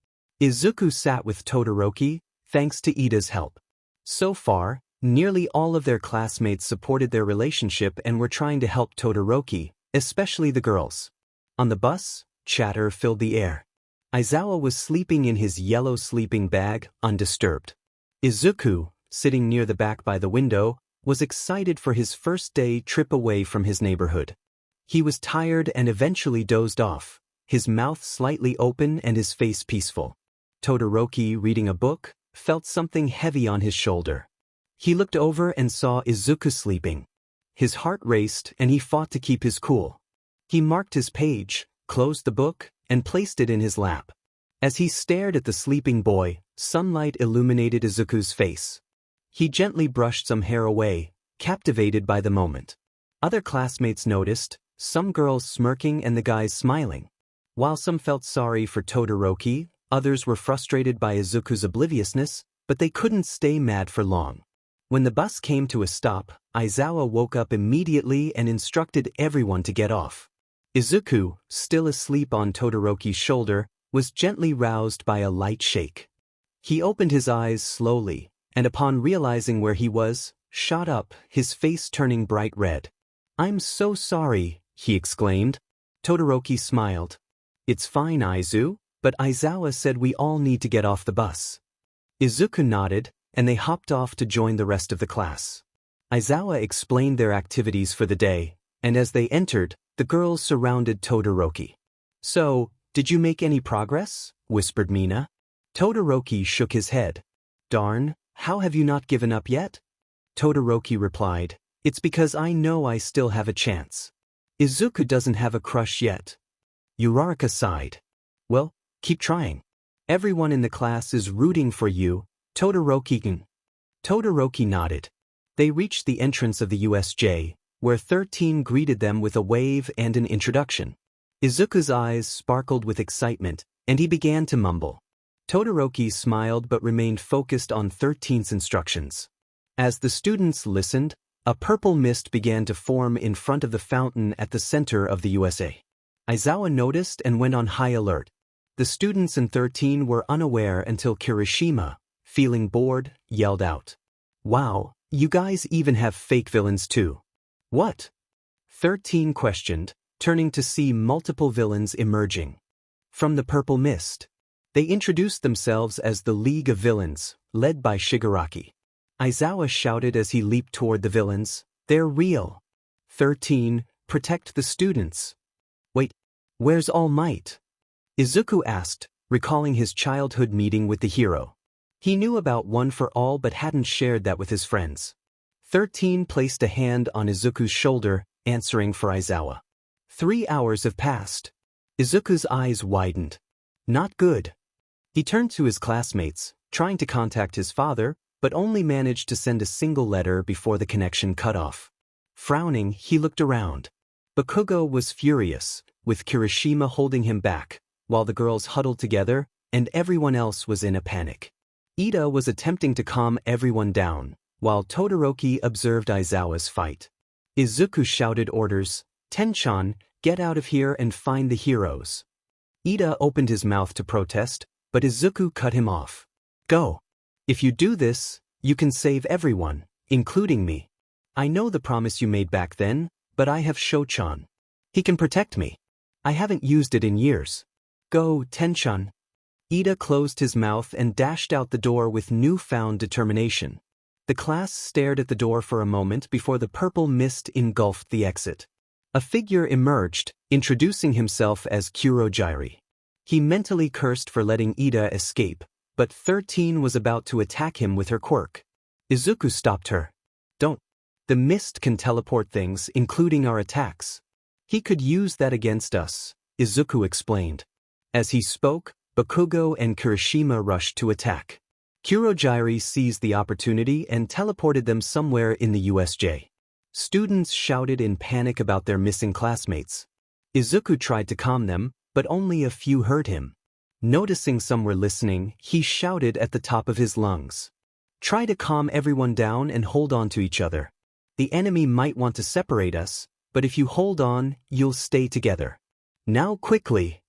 Izuku sat with Todoroki, thanks to Ida's help. So far, nearly all of their classmates supported their relationship and were trying to help Todoroki, especially the girls. On the bus, chatter filled the air. Aizawa was sleeping in his yellow sleeping bag, undisturbed. Izuku, sitting near the back by the window, was excited for his first day trip away from his neighborhood. He was tired and eventually dozed off, his mouth slightly open and his face peaceful. Todoroki, reading a book, felt something heavy on his shoulder. He looked over and saw Izuku sleeping. His heart raced and he fought to keep his cool. He marked his page, closed the book, and placed it in his lap. As he stared at the sleeping boy, sunlight illuminated Izuku's face. He gently brushed some hair away, captivated by the moment. Other classmates noticed, some girls smirking and the guys smiling. While some felt sorry for Todoroki, others were frustrated by Izuku's obliviousness, but they couldn't stay mad for long. When the bus came to a stop, Aizawa woke up immediately and instructed everyone to get off. Izuku, still asleep on Todoroki's shoulder, was gently roused by a light shake. He opened his eyes slowly, and upon realizing where he was, shot up, his face turning bright red. "I'm so sorry," he exclaimed. Todoroki smiled. "It's fine, Aizu, but Aizawa said we all need to get off the bus." Izuku nodded, and they hopped off to join the rest of the class. Aizawa explained their activities for the day, and as they entered, the girls surrounded Todoroki. "So, did you make any progress?" whispered Mina. Todoroki shook his head. "Darn, how have you not given up yet?" Todoroki replied, "It's because I know I still have a chance. Izuku doesn't have a crush yet." Uraraka sighed. "Well, keep trying. Everyone in the class is rooting for you, Todoroki-kun." Todoroki nodded. They reached the entrance of the USJ, where 13 greeted them with a wave and an introduction. Izuku's eyes sparkled with excitement, and he began to mumble. Todoroki smiled but remained focused on 13's instructions. As the students listened, a purple mist began to form in front of the fountain at the center of the USA. Aizawa noticed and went on high alert. The students in 13 were unaware until Kirishima, feeling bored, yelled out, "Wow, you guys even have fake villains too." "What?" 13 questioned, turning to see multiple villains emerging from the purple mist. They introduced themselves as the League of Villains, led by Shigaraki. Aizawa shouted as he leaped toward the villains, "They're real." 13, protect the students. "Wait, where's All Might?" Izuku asked, recalling his childhood meeting with the hero. He knew about One for All but hadn't shared that with his friends. 13 placed a hand on Izuku's shoulder, answering for Aizawa. 3 hours have passed. Izuku's eyes widened. Not good. He turned to his classmates, trying to contact his father, but only managed to send a single letter before the connection cut off. Frowning, he looked around. Bakugo was furious, with Kirishima holding him back, while the girls huddled together, and everyone else was in a panic. Ida was attempting to calm everyone down, while Todoroki observed Aizawa's fight. Izuku shouted orders, "Tenchan, get out of here and find the heroes." Ida opened his mouth to protest, but Izuku cut him off. "Go. If you do this, you can save everyone, including me. I know the promise you made back then, but I have Shochan. He can protect me. I haven't used it in years. Go, Tenchan." Ida closed his mouth and dashed out the door with newfound determination. The class stared at the door for a moment before the purple mist engulfed the exit. A figure emerged, introducing himself as Kurojiri. He mentally cursed for letting Ida escape, but 13 was about to attack him with her quirk. Izuku stopped her. "Don't. The mist can teleport things, including our attacks. He could use that against us," Izuku explained. As he spoke, Bakugo and Kirishima rushed to attack. Kurojiri seized the opportunity and teleported them somewhere in the USJ. Students shouted in panic about their missing classmates. Izuku tried to calm them, but only a few heard him. Noticing some were listening, he shouted at the top of his lungs. "Try to calm everyone down and hold on to each other. The enemy might want to separate us, but if you hold on, you'll stay together. Now quickly."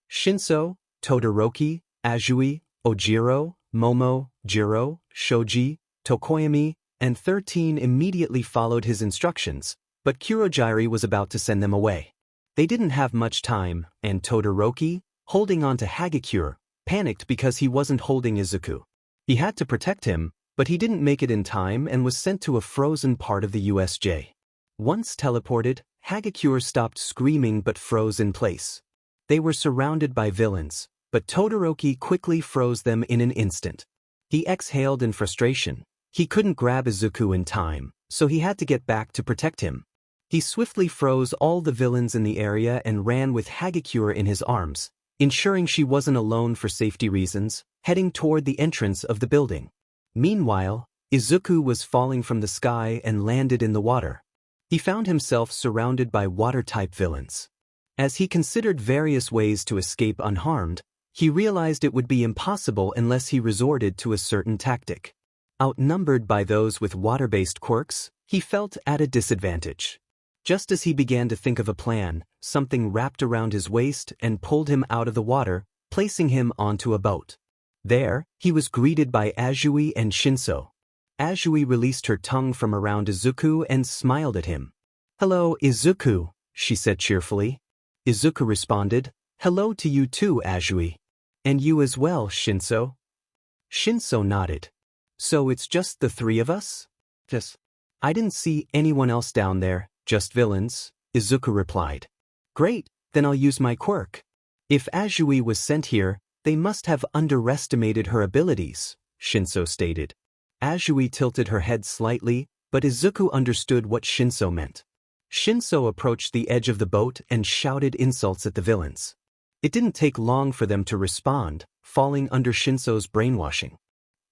Shinso, Todoroki, Azui, Ojiro, Momo, Jiro, Shoji, Tokoyami, and 13 immediately followed his instructions, but Kurojiri was about to send them away. They didn't have much time, and Todoroki, holding on to Hagakure, panicked because he wasn't holding Izuku. He had to protect him, but he didn't make it in time and was sent to a frozen part of the USJ. Once teleported, Hagakure stopped screaming but froze in place. They were surrounded by villains, but Todoroki quickly froze them in an instant. He exhaled in frustration. He couldn't grab Izuku in time, so he had to get back to protect him. He swiftly froze all the villains in the area and ran with Hagakure in his arms, ensuring she wasn't alone for safety reasons, heading toward the entrance of the building. Meanwhile, Izuku was falling from the sky and landed in the water. He found himself surrounded by water-type villains. As he considered various ways to escape unharmed, he realized it would be impossible unless he resorted to a certain tactic. Outnumbered by those with water-based quirks, he felt at a disadvantage. Just as he began to think of a plan, something wrapped around his waist and pulled him out of the water, placing him onto a boat. There, he was greeted by Azui and Shinso. Azui released her tongue from around Izuku and smiled at him. "Hello, Izuku," she said cheerfully. Izuku responded, "Hello to you too, Azui. And you as well, Shinso." Shinso nodded. "So it's just the three of us?" "Yes. I didn't see anyone else down there, just villains," Izuku replied. "Great, then I'll use my quirk." "If Azui was sent here, they must have underestimated her abilities," Shinso stated. Azui tilted her head slightly, but Izuku understood what Shinso meant. Shinso approached the edge of the boat and shouted insults at the villains. It didn't take long for them to respond, falling under Shinso's brainwashing.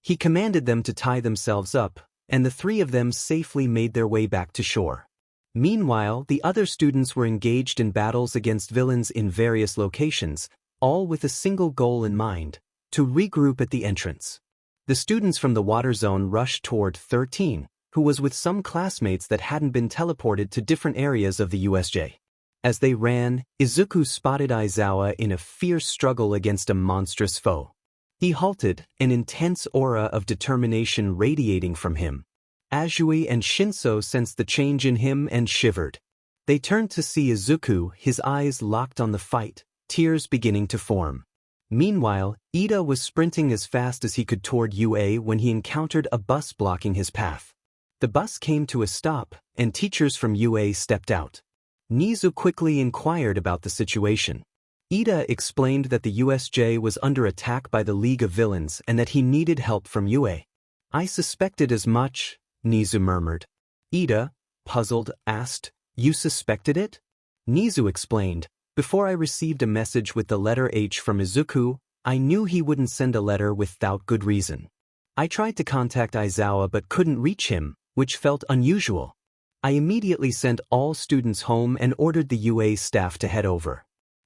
He commanded them to tie themselves up, and the three of them safely made their way back to shore. Meanwhile, the other students were engaged in battles against villains in various locations, all with a single goal in mind: to regroup at the entrance. The students from the water zone rushed toward 13, who was with some classmates that hadn't been teleported to different areas of the USJ. As they ran, Izuku spotted Aizawa in a fierce struggle against a monstrous foe. He halted, an intense aura of determination radiating from him. Azui and Shinso sensed the change in him and shivered. They turned to see Izuku, his eyes locked on the fight, tears beginning to form. Meanwhile, Ida was sprinting as fast as he could toward UA when he encountered a bus blocking his path. The bus came to a stop, and teachers from UA stepped out. Nezu quickly inquired about the situation. Ida explained that the USJ was under attack by the League of Villains and that he needed help from UA. "I suspected as much," Nezu murmured. Ida, puzzled, asked, "You suspected it?" Nezu explained, Before I received a message with the letter H from Izuku, I knew he wouldn't send a letter without good reason. I tried to contact Aizawa but couldn't reach him, which felt unusual. I immediately sent all students home and ordered the UA staff to head over.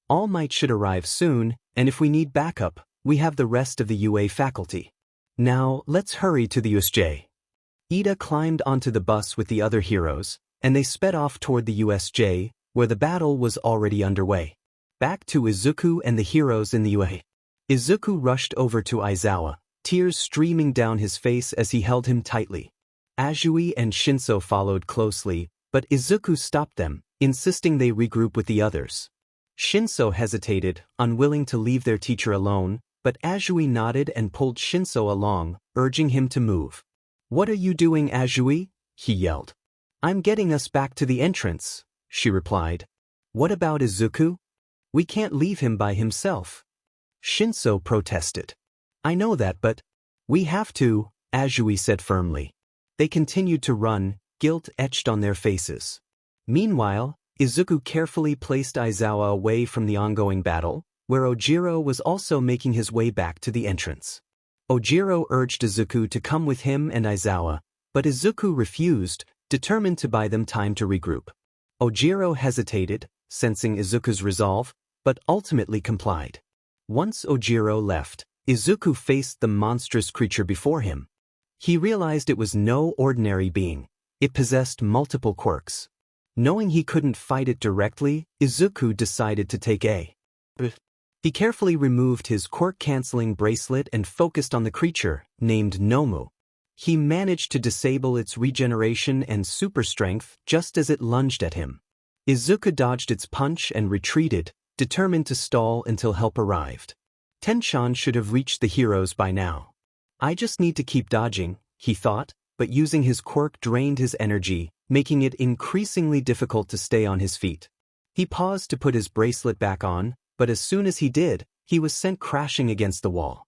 All Might should arrive soon, and if we need backup, we have the rest of the UA faculty. Now, let's hurry to the USJ. Ida climbed onto the bus with the other heroes, and they sped off toward the USJ, where the battle was already underway. Back to Izuku and the heroes in the UA. Izuku rushed over to Aizawa, tears streaming down his face as he held him tightly. Azui and Shinso followed closely, but Izuku stopped them, insisting they regroup with the others. Shinso hesitated, unwilling to leave their teacher alone, but Azui nodded and pulled Shinso along, urging him to move. "What are you doing, Azui?" he yelled. "I'm getting us back to the entrance," she replied. "What about Izuku? We can't leave him by himself." Shinso protested. "I know that, but we have to," Azui said firmly. They continued to run, guilt etched on their faces. Meanwhile, Izuku carefully placed Aizawa away from the ongoing battle, where Ojiro was also making his way back to the entrance. Ojiro urged Izuku to come with him and Aizawa, but Izuku refused, determined to buy them time to regroup. Ojiro hesitated, sensing Izuku's resolve, but ultimately complied. Once Ojiro left, Izuku faced the monstrous creature before him. He realized it was no ordinary being. It possessed multiple quirks. Knowing he couldn't fight it directly, Izuku decided to take a. He carefully removed his quirk-canceling bracelet and focused on the creature, named Nomu. He managed to disable its regeneration and super strength just as it lunged at him. Izuku dodged its punch and retreated, determined to stall until help arrived. Tenshan should have reached the heroes by now. "I just need to keep dodging," he thought, but using his quirk drained his energy, making it increasingly difficult to stay on his feet. He paused to put his bracelet back on, but as soon as he did, he was sent crashing against the wall.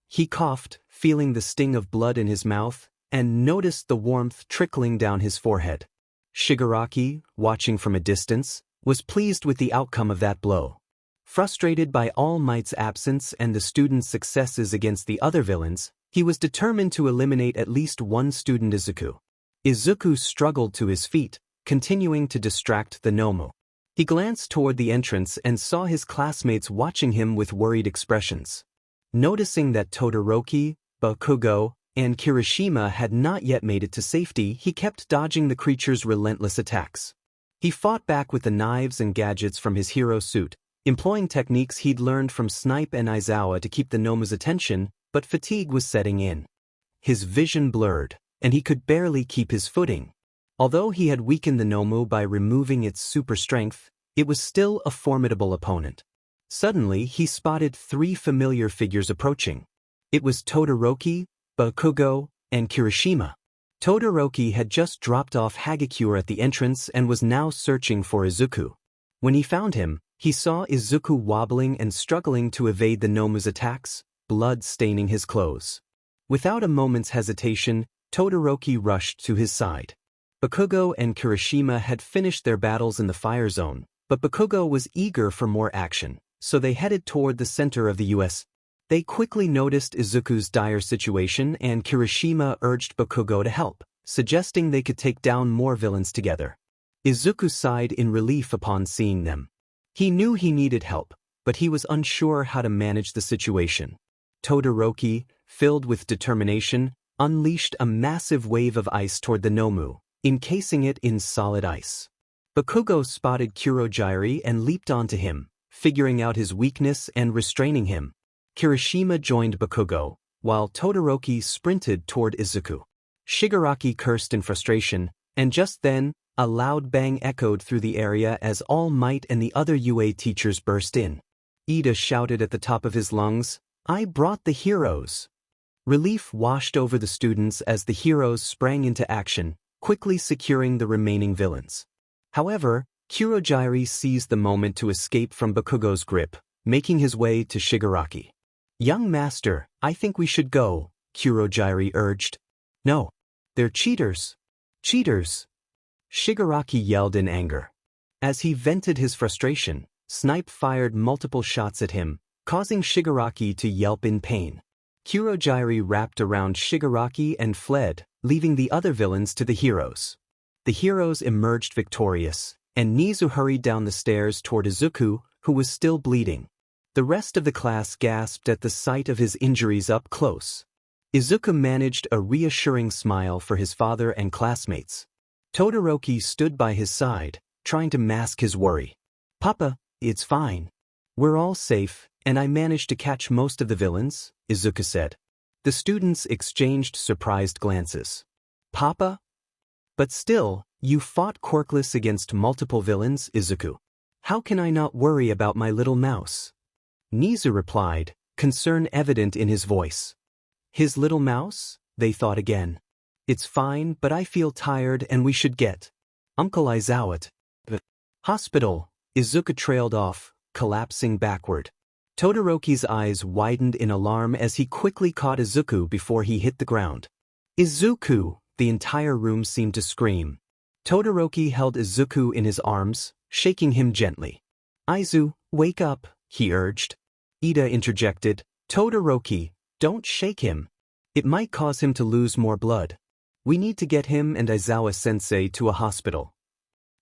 He coughed, feeling the sting of blood in his mouth, and noticed the warmth trickling down his forehead. Shigaraki, watching from a distance, was pleased with the outcome of that blow. Frustrated by All Might's absence and the students' successes against the other villains, he was determined to eliminate at least one student, Izuku. Izuku struggled to his feet, continuing to distract the Nomu. He glanced toward the entrance and saw his classmates watching him with worried expressions. Noticing that Todoroki, Bakugo, and Kirishima had not yet made it to safety, he kept dodging the creature's relentless attacks. He fought back with the knives and gadgets from his hero suit, employing techniques he'd learned from Snipe and Aizawa to keep the Nomu's attention, but fatigue was setting in. His vision blurred, and he could barely keep his footing. Although he had weakened the Nomu by removing its super strength, it was still a formidable opponent. Suddenly, he spotted three familiar figures approaching. It was Todoroki, Bakugo, and Kirishima. Todoroki had just dropped off Hagakure at the entrance and was now searching for Izuku. When he found him, he saw Izuku wobbling and struggling to evade the Nomu's attacks, blood staining his clothes. Without a moment's hesitation, Todoroki rushed to his side. Bakugo and Kirishima had finished their battles in the fire zone, but Bakugo was eager for more action, so they headed toward the center of the US. They quickly noticed Izuku's dire situation, and Kirishima urged Bakugo to help, suggesting they could take down more villains together. Izuku sighed in relief upon seeing them. He knew he needed help, but he was unsure how to manage the situation. Todoroki, filled with determination, unleashed a massive wave of ice toward the Nomu, encasing it in solid ice. Bakugo spotted Kurogyari and leaped onto him, figuring out his weakness and restraining him. Kirishima joined Bakugo, while Todoroki sprinted toward Izuku. Shigaraki cursed in frustration, and just then, a loud bang echoed through the area as All Might and the other UA teachers burst in. Ida shouted at the top of his lungs, "I brought the heroes!" Relief washed over the students as the heroes sprang into action, quickly securing the remaining villains. However, Kurogyari seized the moment to escape from Bakugo's grip, making his way to Shigaraki. "Young master, I think we should go," Kurogyari urged. "No. They're cheaters. Cheaters!" Shigaraki yelled in anger. As he vented his frustration, Snipe fired multiple shots at him, causing Shigaraki to yelp in pain. Kurogiri wrapped around Shigaraki and fled, leaving the other villains to the heroes. The heroes emerged victorious, and Nezu hurried down the stairs toward Izuku, who was still bleeding. The rest of the class gasped at the sight of his injuries up close. Izuku managed a reassuring smile for his father and classmates. Todoroki stood by his side, trying to mask his worry. "Papa, it's fine. We're all safe, and I managed to catch most of the villains," Izuku said. The students exchanged surprised glances. "Papa? But still, you fought Quirkless against multiple villains, Izuku. How can I not worry about my little mouse?" Nezu replied, concern evident in his voice. "His little mouse?" they thought again. "It's fine, but I feel tired and we should get Uncle Aizawa to the hospital." Izuku trailed off, collapsing backward. Todoroki's eyes widened in alarm as he quickly caught Izuku before he hit the ground. "Izuku!" The entire room seemed to scream. Todoroki held Izuku in his arms, shaking him gently. "Aizu, wake up," he urged. Ida interjected, "Todoroki, don't shake him. It might cause him to lose more blood. We need to get him and Aizawa-sensei to a hospital."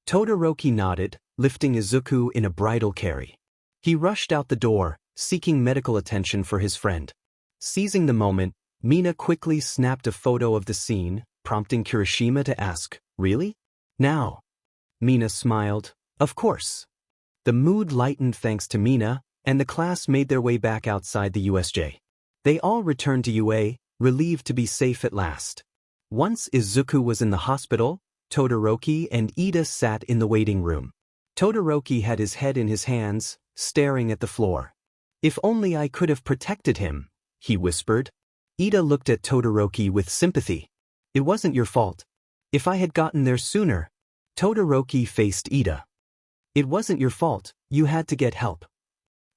Todoroki nodded, lifting Izuku in a bridal carry. He rushed out the door, seeking medical attention for his friend. Seizing the moment, Mina quickly snapped a photo of the scene, prompting Kirishima to ask, "Really? Now?" Mina smiled, "Of course." The mood lightened thanks to Mina, and the class made their way back outside the USJ. They all returned to UA, relieved to be safe at last. Once Izuku was in the hospital, Todoroki and Ida sat in the waiting room. Todoroki had his head in his hands, staring at the floor. "If only I could have protected him," he whispered. Ida looked at Todoroki with sympathy. "It wasn't your fault. If I had gotten there sooner." Todoroki faced Ida. "It wasn't your fault, you had to get help.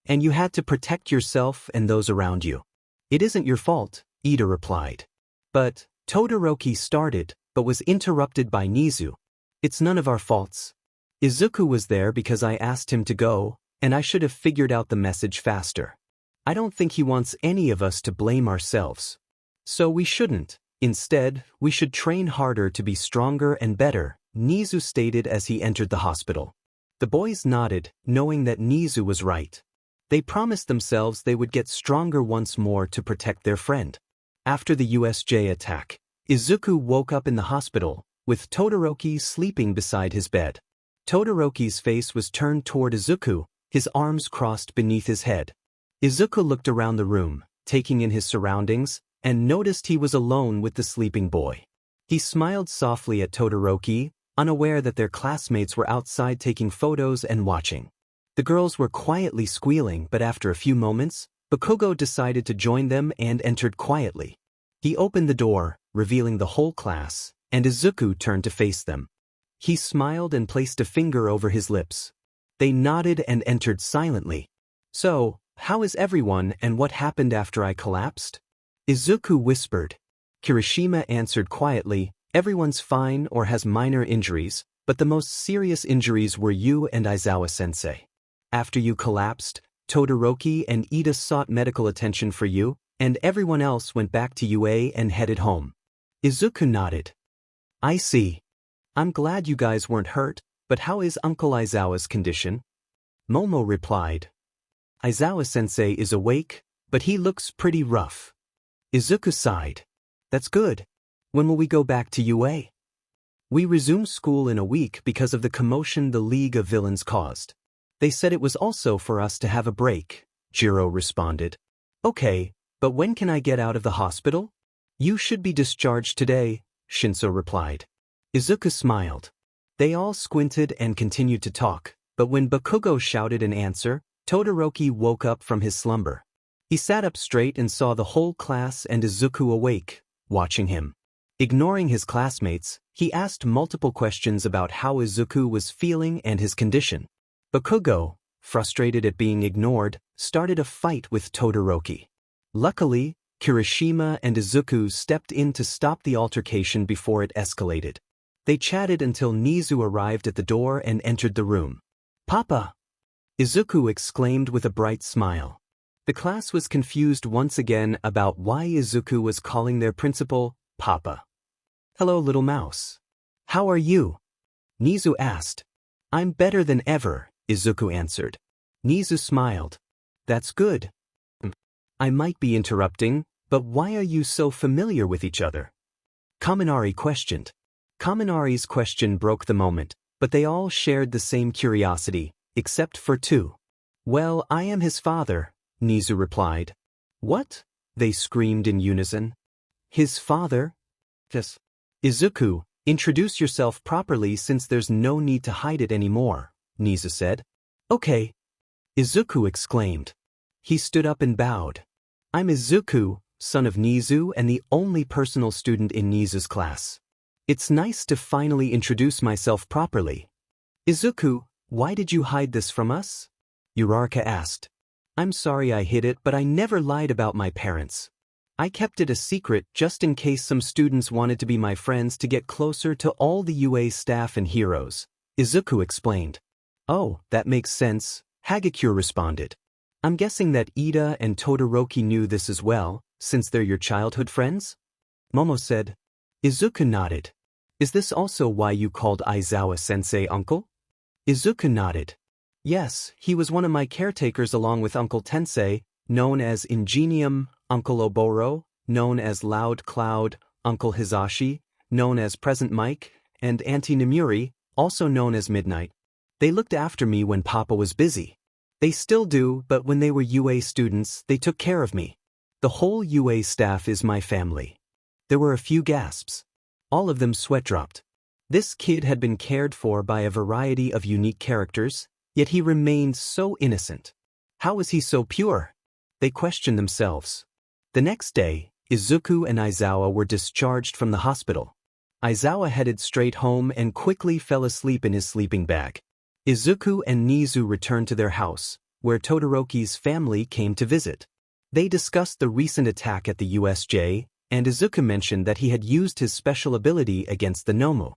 And you had to protect yourself and those around you." "It isn't your fault," Ida replied. "But," Todoroki started, but was interrupted by Nezu. "It's none of our faults. Izuku was there because I asked him to go, and I should have figured out the message faster. I don't think he wants any of us to blame ourselves. So we shouldn't. Instead, we should train harder to be stronger and better," Nezu stated as he entered the hospital. The boys nodded, knowing that Nezu was right. They promised themselves they would get stronger once more to protect their friend. After the USJ attack, Izuku woke up in the hospital, with Todoroki sleeping beside his bed. Todoroki's face was turned toward Izuku, his arms crossed beneath his head. Izuku looked around the room, taking in his surroundings, and noticed he was alone with the sleeping boy. He smiled softly at Todoroki, unaware that their classmates were outside taking photos and watching. The girls were quietly squealing, but after a few moments, Bakugo decided to join them and entered quietly. He opened the door, revealing the whole class, and Izuku turned to face them. He smiled and placed a finger over his lips. They nodded and entered silently. "So, how is everyone and what happened after I collapsed?" Izuku whispered. Kirishima answered quietly, "Everyone's fine or has minor injuries, but the most serious injuries were you and Aizawa-sensei. After you collapsed, Todoroki and Ida sought medical attention for you, and everyone else went back to UA and headed home." Izuku nodded. "I see. I'm glad you guys weren't hurt, but how is Uncle Aizawa's condition?" Momo replied. "Aizawa-sensei is awake, but he looks pretty rough." Izuku sighed. "That's good. When will we go back to UA?" "We resume school in a week because of the commotion the League of Villains caused. They said it was also for us to have a break," Jiro responded. "Okay, but when can I get out of the hospital?" "You should be discharged today," Shinso replied. Izuku smiled. They all squinted and continued to talk, but when Bakugo shouted an answer, Todoroki woke up from his slumber. He sat up straight and saw the whole class and Izuku awake, watching him. Ignoring his classmates, he asked multiple questions about how Izuku was feeling and his condition. Bakugo, frustrated at being ignored, started a fight with Todoroki. Luckily, Kirishima and Izuku stepped in to stop the altercation before it escalated. They chatted until Nezu arrived at the door and entered the room. "Papa!" Izuku exclaimed with a bright smile. The class was confused once again about why Izuku was calling their principal Papa. "Hello, little mouse. How are you?" Nezu asked. "I'm better than ever," Izuku answered. Nezu smiled. "That's good. I might be interrupting, but why are you so familiar with each other?" Kaminari questioned. Kaminari's question broke the moment, but they all shared the same curiosity, except for two. "Well, I am his father," Nezu replied. "What?" they screamed in unison. "His father?" "Yes." "Izuku, introduce yourself properly since there's no need to hide it anymore," Nezu said. "Okay," Izuku exclaimed. He stood up and bowed. "I'm Izuku, son of Nezu and the only personal student in Nezu's class. It's nice to finally introduce myself properly." "Izuku, why did you hide this from us?" Uraraka asked. "I'm sorry I hid it, but I never lied about my parents. I kept it a secret just in case some students wanted to be my friends to get closer to all the UA staff and heroes," Izuku explained. "Oh, that makes sense," Hagakure responded. "I'm guessing that Ida and Todoroki knew this as well, since they're your childhood friends?" Momo said. Izuku nodded. "Is this also why you called Aizawa-sensei uncle?" Izuku nodded. "Yes, he was one of my caretakers along with Uncle Tensei, known as Ingenium, Uncle Oboro, known as Loud Cloud, Uncle Hizashi, known as Present Mike, and Auntie Nemuri, also known as Midnight. They looked after me when Papa was busy. They still do, but when they were UA students, they took care of me. The whole UA staff is my family." There were a few gasps. All of them sweat-dropped. This kid had been cared for by a variety of unique characters, yet he remained so innocent. How was he so pure? They questioned themselves. The next day, Izuku and Aizawa were discharged from the hospital. Aizawa headed straight home and quickly fell asleep in his sleeping bag. Izuku and Nezu returned to their house, where Todoroki's family came to visit. They discussed the recent attack at the USJ, and Izuku mentioned that he had used his special ability against the Nomu.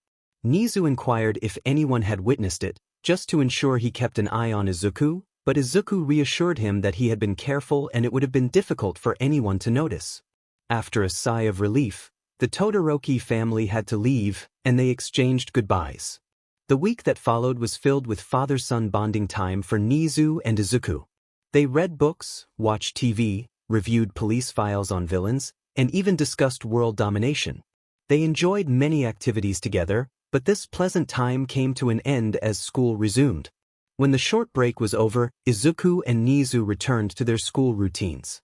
Nezu inquired if anyone had witnessed it, just to ensure he kept an eye on Izuku, but Izuku reassured him that he had been careful and it would have been difficult for anyone to notice. After a sigh of relief, the Todoroki family had to leave, and they exchanged goodbyes. The week that followed was filled with father-son bonding time for Nezu and Izuku. They read books, watched TV, reviewed police files on villains, and even discussed world domination. They enjoyed many activities together, but this pleasant time came to an end as school resumed. When the short break was over, Izuku and Nezu returned to their school routines.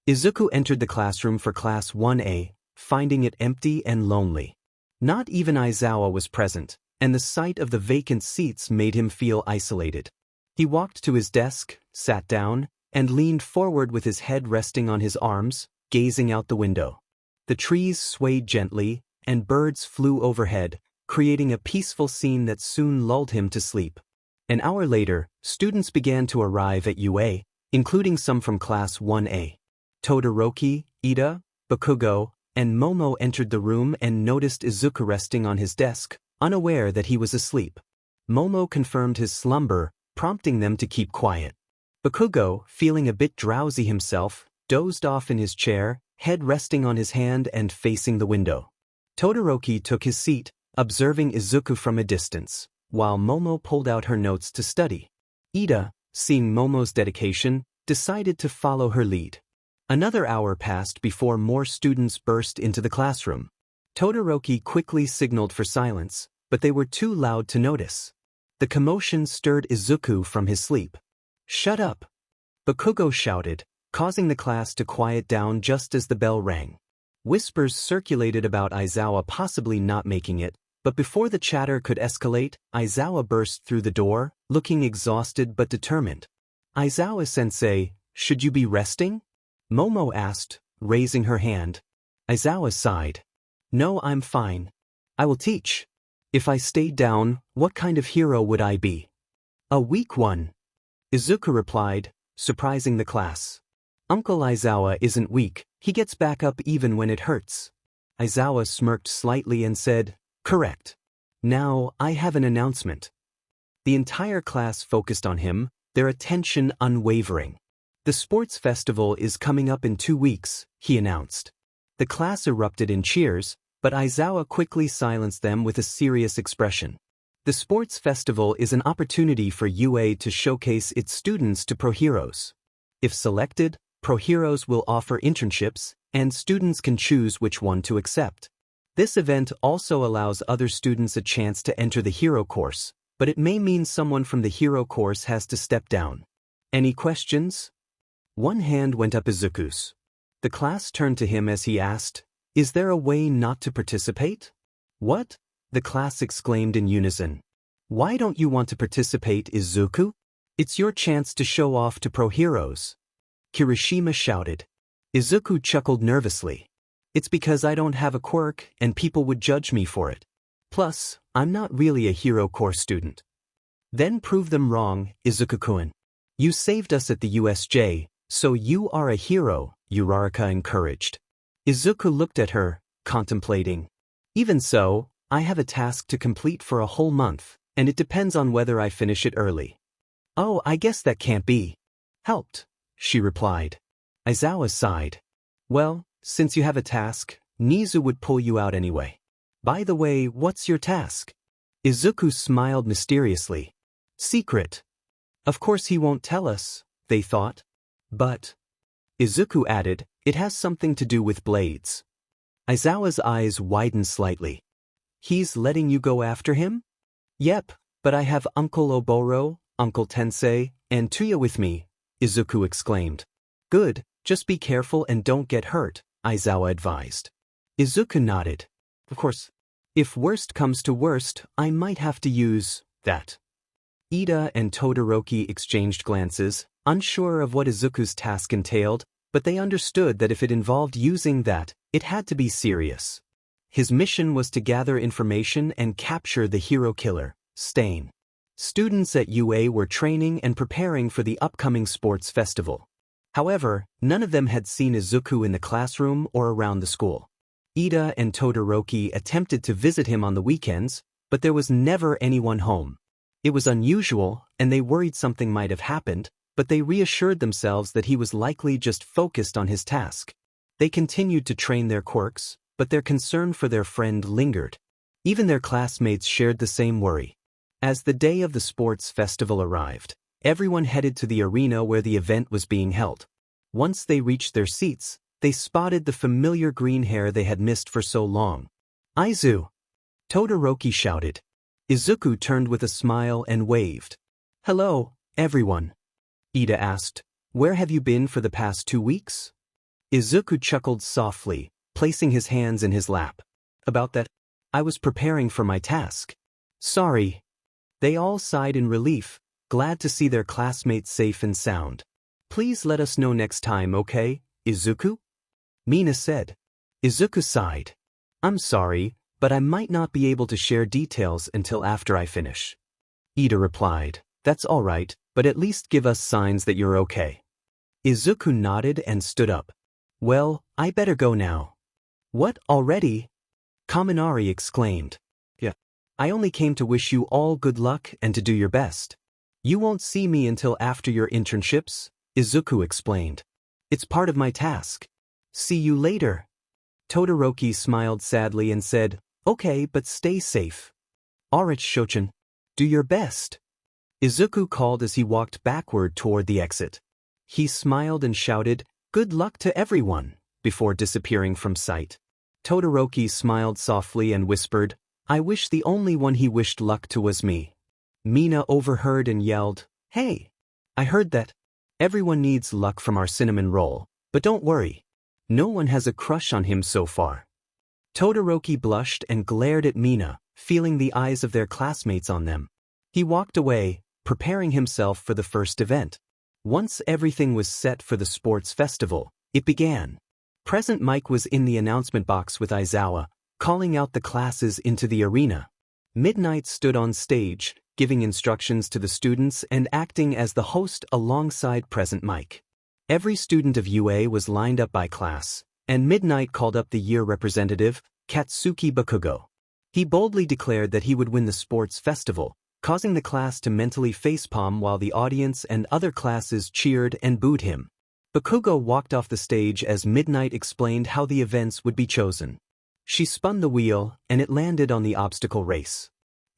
Izuku entered the classroom for Class 1A, finding it empty and lonely. Not even Aizawa was present, and the sight of the vacant seats made him feel isolated. He walked to his desk, sat down, and leaned forward with his head resting on his arms, gazing out the window. The trees swayed gently, and birds flew overhead, creating a peaceful scene that soon lulled him to sleep. An hour later, students began to arrive at UA, including some from Class 1A. Todoroki, Ida, Bakugo, and Momo entered the room and noticed Izuku resting on his desk, unaware that he was asleep. Momo confirmed his slumber, prompting them to keep quiet. Bakugo, feeling a bit drowsy himself, dozed off in his chair, head resting on his hand and facing the window. Todoroki took his seat, observing Izuku from a distance, while Momo pulled out her notes to study. Ida, seeing Momo's dedication, decided to follow her lead. Another hour passed before more students burst into the classroom. Todoroki quickly signaled for silence, but they were too loud to notice. The commotion stirred Izuku from his sleep. "Shut up!" Bakugo shouted, causing the class to quiet down just as the bell rang. Whispers circulated about Aizawa possibly not making it, but before the chatter could escalate, Aizawa burst through the door, looking exhausted but determined. "Aizawa-sensei, should you be resting?" Momo asked, raising her hand. Aizawa sighed. "No, I'm fine. I will teach. If I stayed down, what kind of hero would I be?" "A weak one," Izuku replied, surprising the class. "Uncle Aizawa isn't weak, he gets back up even when it hurts." Aizawa smirked slightly and said, "Correct. Now, I have an announcement." The entire class focused on him, their attention unwavering. The sports festival is coming up in 2 weeks, he announced. The class erupted in cheers, but Aizawa quickly silenced them with a serious expression. The sports festival is an opportunity for UA to showcase its students to pro heroes. If selected, pro heroes will offer internships, and students can choose which one to accept. This event also allows other students a chance to enter the hero course, but it may mean someone from the hero course has to step down. Any questions? One hand went up Izuku's. The class turned to him as he asked, "Is there a way not to participate?" "What?" the class exclaimed in unison. "Why don't you want to participate, Izuku? It's your chance to show off to pro heroes." Kirishima shouted. Izuku chuckled nervously. "It's because I don't have a quirk and people would judge me for it. Plus, I'm not really a hero course student." "Then prove them wrong, Izuku-kun. You saved us at the USJ, so you are a hero," Uraraka encouraged. Izuku looked at her, contemplating. "Even so, I have a task to complete for a whole month, and it depends on whether I finish it early." "Oh, I guess that can't be helped," she replied. Aizawa sighed. "Well, since you have a task, Nezu would pull you out anyway. By the way, what's your task?" Izuku smiled mysteriously. "Secret. Of course he won't tell us," they thought. "But," Izuku added, "it has something to do with blades." Aizawa's eyes widened slightly. "He's letting you go after him?" "Yep, but I have Uncle Oboro, Uncle Tensei, and Tuya with me," Izuku exclaimed. "Good, just be careful and don't get hurt," Aizawa advised. Izuku nodded. "Of course. If worst comes to worst, I might have to use that." Ida and Todoroki exchanged glances, unsure of what Izuku's task entailed, but they understood that if it involved using that, it had to be serious. His mission was to gather information and capture the hero killer, Stain. Students at UA were training and preparing for the upcoming sports festival. However, none of them had seen Izuku in the classroom or around the school. Ida and Todoroki attempted to visit him on the weekends, but there was never anyone home. It was unusual, and they worried something might have happened, but they reassured themselves that he was likely just focused on his task. They continued to train their quirks, but their concern for their friend lingered. Even their classmates shared the same worry. As the day of the sports festival arrived, everyone headed to the arena where the event was being held. Once they reached their seats, they spotted the familiar green hair they had missed for so long. "Aizu!" Todoroki shouted. Izuku turned with a smile and waved. "Hello, everyone." Ida asked, "Where have you been for the past 2 weeks?" Izuku chuckled softly, placing his hands in his lap. "About that, I was preparing for my task." "Sorry." They all sighed in relief, glad to see their classmates safe and sound. "Please let us know next time, okay, Izuku?" Mina said. Izuku sighed. "I'm sorry, but I might not be able to share details until after I finish." Ida replied, "That's all right, but at least give us signs that you're okay." Izuku nodded and stood up. "Well, I better go now." "What, already?" Kaminari exclaimed. "Yeah. I only came to wish you all good luck and to do your best." "You won't see me until after your internships," Izuku explained. "It's part of my task." "See you later." Todoroki smiled sadly and said, "Okay, but stay safe." "Alright, Shochin. Do your best." Izuku called as he walked backward toward the exit. He smiled and shouted, "Good luck to everyone," before disappearing from sight. Todoroki smiled softly and whispered, "I wish the only one he wished luck to was me." Mina overheard and yelled, "Hey! I heard that. Everyone needs luck from our cinnamon roll, but don't worry. No one has a crush on him so far." Todoroki blushed and glared at Mina, feeling the eyes of their classmates on them. He walked away, preparing himself for the first event. Once everything was set for the sports festival, it began. Present Mike was in the announcement box with Aizawa, calling out the classes into the arena. Midnight stood on stage, giving instructions to the students and acting as the host alongside Present Mike. Every student of UA was lined up by class, and Midnight called up the year representative, Katsuki Bakugo. He boldly declared that he would win the sports festival, causing the class to mentally facepalm while the audience and other classes cheered and booed him. Bakugo walked off the stage as Midnight explained how the events would be chosen. She spun the wheel, and it landed on the obstacle race.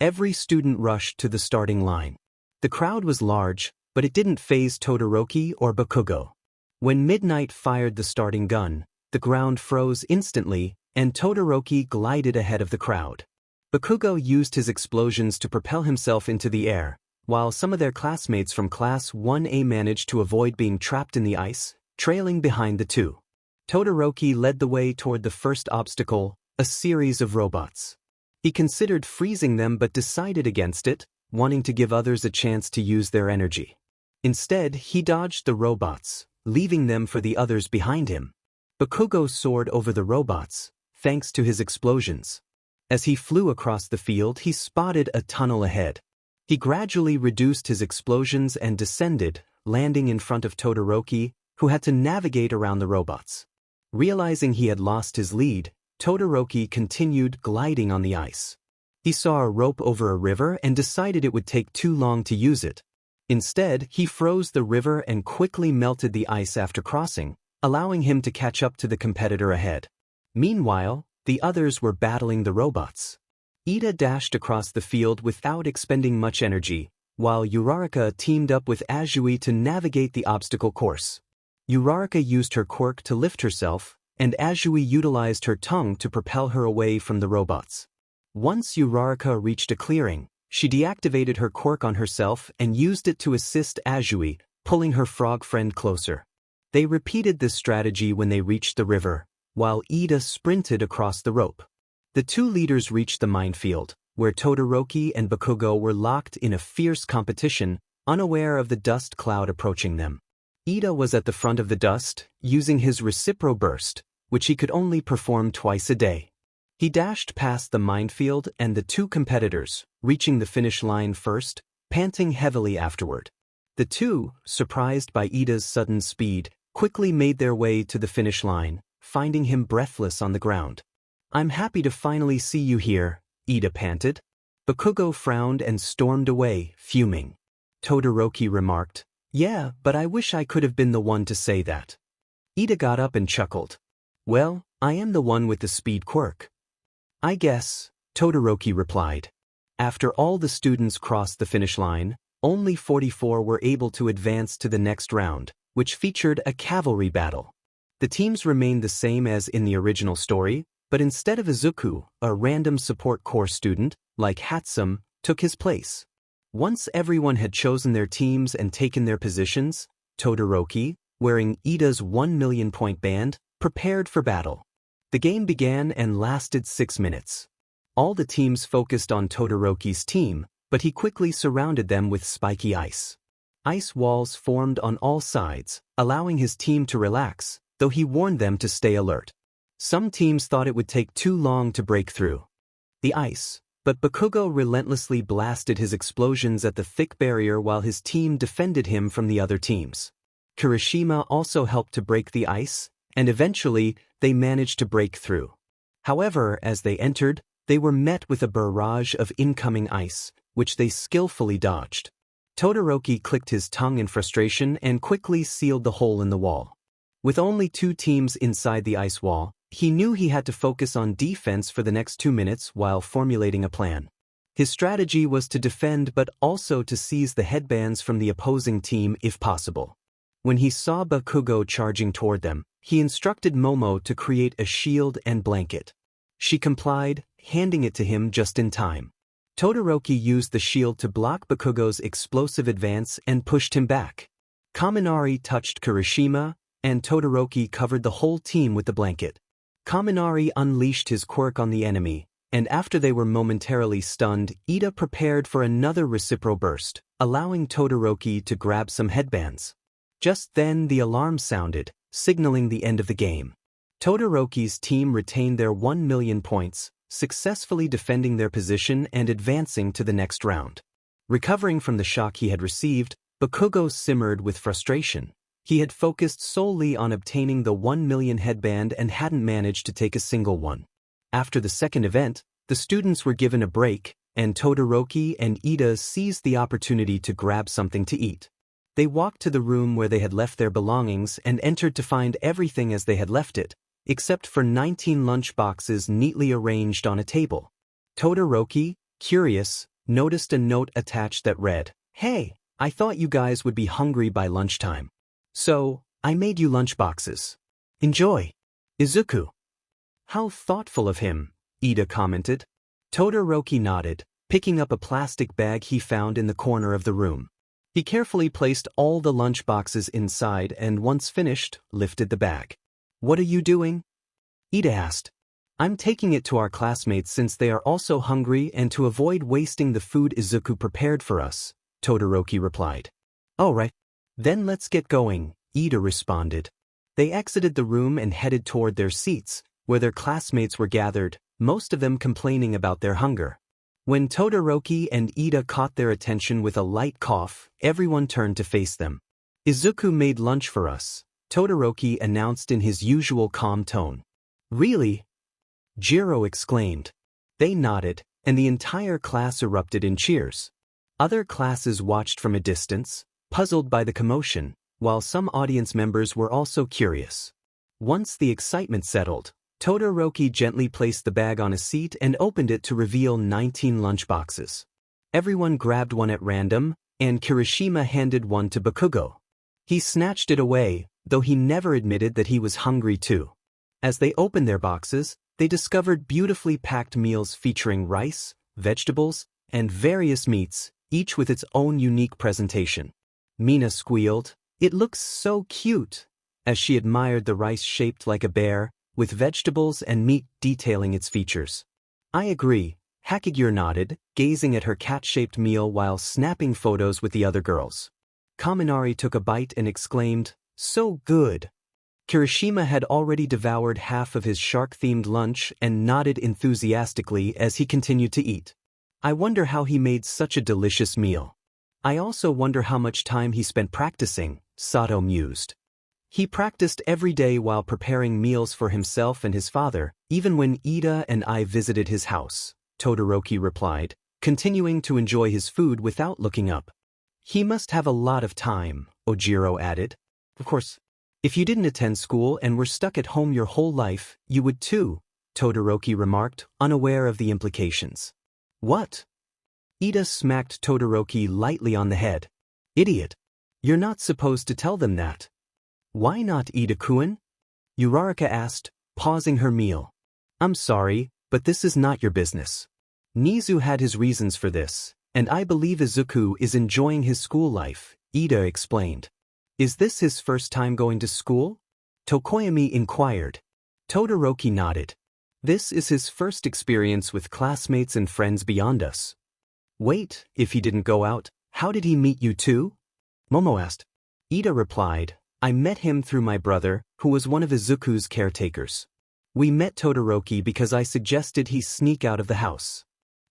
Every student rushed to the starting line. The crowd was large, but it didn't faze Todoroki or Bakugo. When Midnight fired the starting gun, the ground froze instantly, and Todoroki glided ahead of the crowd. Bakugo used his explosions to propel himself into the air, while some of their classmates from Class 1A managed to avoid being trapped in the ice, trailing behind the two. Todoroki led the way toward the first obstacle, a series of robots. He considered freezing them but decided against it, wanting to give others a chance to use their energy. Instead, he dodged the robots, leaving them for the others behind him. Bakugo soared over the robots, thanks to his explosions. As he flew across the field, he spotted a tunnel ahead. He gradually reduced his explosions and descended, landing in front of Todoroki, who had to navigate around the robots. Realizing he had lost his lead, Todoroki continued gliding on the ice. He saw a rope over a river and decided it would take too long to use it. Instead, he froze the river and quickly melted the ice after crossing, allowing him to catch up to the competitor ahead. Meanwhile, the others were battling the robots. Ida dashed across the field without expending much energy, while Uraraka teamed up with Azui to navigate the obstacle course. Uraraka used her quirk to lift herself, and Azui utilized her tongue to propel her away from the robots. Once Uraraka reached a clearing, she deactivated her quirk on herself and used it to assist Azui, pulling her frog friend closer. They repeated this strategy when they reached the river, while Ida sprinted across the rope. The two leaders reached the minefield, where Todoroki and Bakugo were locked in a fierce competition, unaware of the dust cloud approaching them. Ida was at the front of the dust, using his Recipro Burst, which he could only perform twice a day. He dashed past the minefield and the two competitors, reaching the finish line first, panting heavily afterward. The two, surprised by Ida's sudden speed, quickly made their way to the finish line, finding him breathless on the ground. "I'm happy to finally see you here," Ida panted. Bakugo frowned and stormed away, fuming. Todoroki remarked, "Yeah, but I wish I could have been the one to say that." Ida got up and chuckled. "Well, I am the one with the speed quirk." "I guess," Todoroki replied. After all the students crossed the finish line, only 44 were able to advance to the next round, which featured a cavalry battle. The teams remained the same as in the original story, but instead of Izuku, a random support corps student, like Hatsum, took his place. Once everyone had chosen their teams and taken their positions, Todoroki, wearing Ida's 1,000,000 point band, prepared for battle. The game began and lasted 6 minutes. All the teams focused on Todoroki's team, but he quickly surrounded them with spiky ice. Ice walls formed on all sides, allowing his team to relax, though he warned them to stay alert. Some teams thought it would take too long to break through the ice, but Bakugo relentlessly blasted his explosions at the thick barrier while his team defended him from the other teams. Kirishima also helped to break the ice, and eventually, they managed to break through. However, as they entered, they were met with a barrage of incoming ice, which they skillfully dodged. Todoroki clicked his tongue in frustration and quickly sealed the hole in the wall. With only 2 teams inside the ice wall, he knew he had to focus on defense for the next 2 minutes while formulating a plan. His strategy was to defend but also to seize the headbands from the opposing team if possible. When he saw Bakugo charging toward them, he instructed Momo to create a shield and blanket. She complied, handing it to him just in time. Todoroki used the shield to block Bakugo's explosive advance and pushed him back. Kaminari touched Kirishima, and Todoroki covered the whole team with the blanket. Kaminari unleashed his quirk on the enemy, and after they were momentarily stunned, Ida prepared for another Recipro Burst, allowing Todoroki to grab some headbands. Just then the alarm sounded, signaling the end of the game. Todoroki's team retained their 1,000,000 points, successfully defending their position and advancing to the next round. Recovering from the shock he had received, Bakugo simmered with frustration. He had focused solely on obtaining the 1,000,000 headband and hadn't managed to take a single one. After the second event, the students were given a break, and Todoroki and Ida seized the opportunity to grab something to eat. They walked to the room where they had left their belongings and entered to find everything as they had left it, except for 19 lunch boxes neatly arranged on a table. Todoroki, curious, noticed a note attached that read, "Hey, I thought you guys would be hungry by lunchtime. So, I made you lunch boxes. Enjoy." Izuku. "How thoughtful of him," Ida commented. Todoroki nodded, picking up a plastic bag he found in the corner of the room. He carefully placed all the lunch boxes inside and once finished, lifted the bag. "What are you doing?" Ida asked. "I'm taking it to our classmates since they are also hungry and to avoid wasting the food Izuku prepared for us," Todoroki replied. "All right. Then let's get going," Ida responded. They exited the room and headed toward their seats, where their classmates were gathered, most of them complaining about their hunger. When Todoroki and Ida caught their attention with a light cough, everyone turned to face them. "Izuku made lunch for us," Todoroki announced in his usual calm tone. "Really?" Jiro exclaimed. They nodded, and the entire class erupted in cheers. Other classes watched from a distance, puzzled by the commotion, while some audience members were also curious. Once the excitement settled, Todoroki gently placed the bag on a seat and opened it to reveal 19 lunchboxes. Everyone grabbed one at random, and Kirishima handed one to Bakugo. He snatched it away, though he never admitted that he was hungry too. As they opened their boxes, they discovered beautifully packed meals featuring rice, vegetables, and various meats, each with its own unique presentation. Mina squealed, "It looks so cute," as she admired the rice shaped like a bear, with vegetables and meat detailing its features. "I agree," Hakigure nodded, gazing at her cat-shaped meal while snapping photos with the other girls. Kaminari took a bite and exclaimed, "So good." Kirishima had already devoured half of his shark-themed lunch and nodded enthusiastically as he continued to eat. "I wonder how he made such a delicious meal. I also wonder how much time he spent practicing," Sato mused. He practiced every day while preparing meals for himself and his father, even when Ida and I visited his house, Todoroki replied, continuing to enjoy his food without looking up. "He must have a lot of time," Ojiro added. "Of course, if you didn't attend school and were stuck at home your whole life, you would too," Todoroki remarked, unaware of the implications. "What?" Ida smacked Todoroki lightly on the head. "Idiot. You're not supposed to tell them that." "Why not, Ida-kun?" Uraraka asked, pausing her meal. "I'm sorry, but this is not your business. Nezu had his reasons for this, and I believe Izuku is enjoying his school life," Ida explained. "Is this his first time going to school?" Tokoyami inquired. Todoroki nodded. "This is his first experience with classmates and friends beyond us." "Wait, if he didn't go out, how did he meet you too?" Momo asked. Ida replied, "I met him through my brother, who was one of Izuku's caretakers. We met Todoroki because I suggested he sneak out of the house."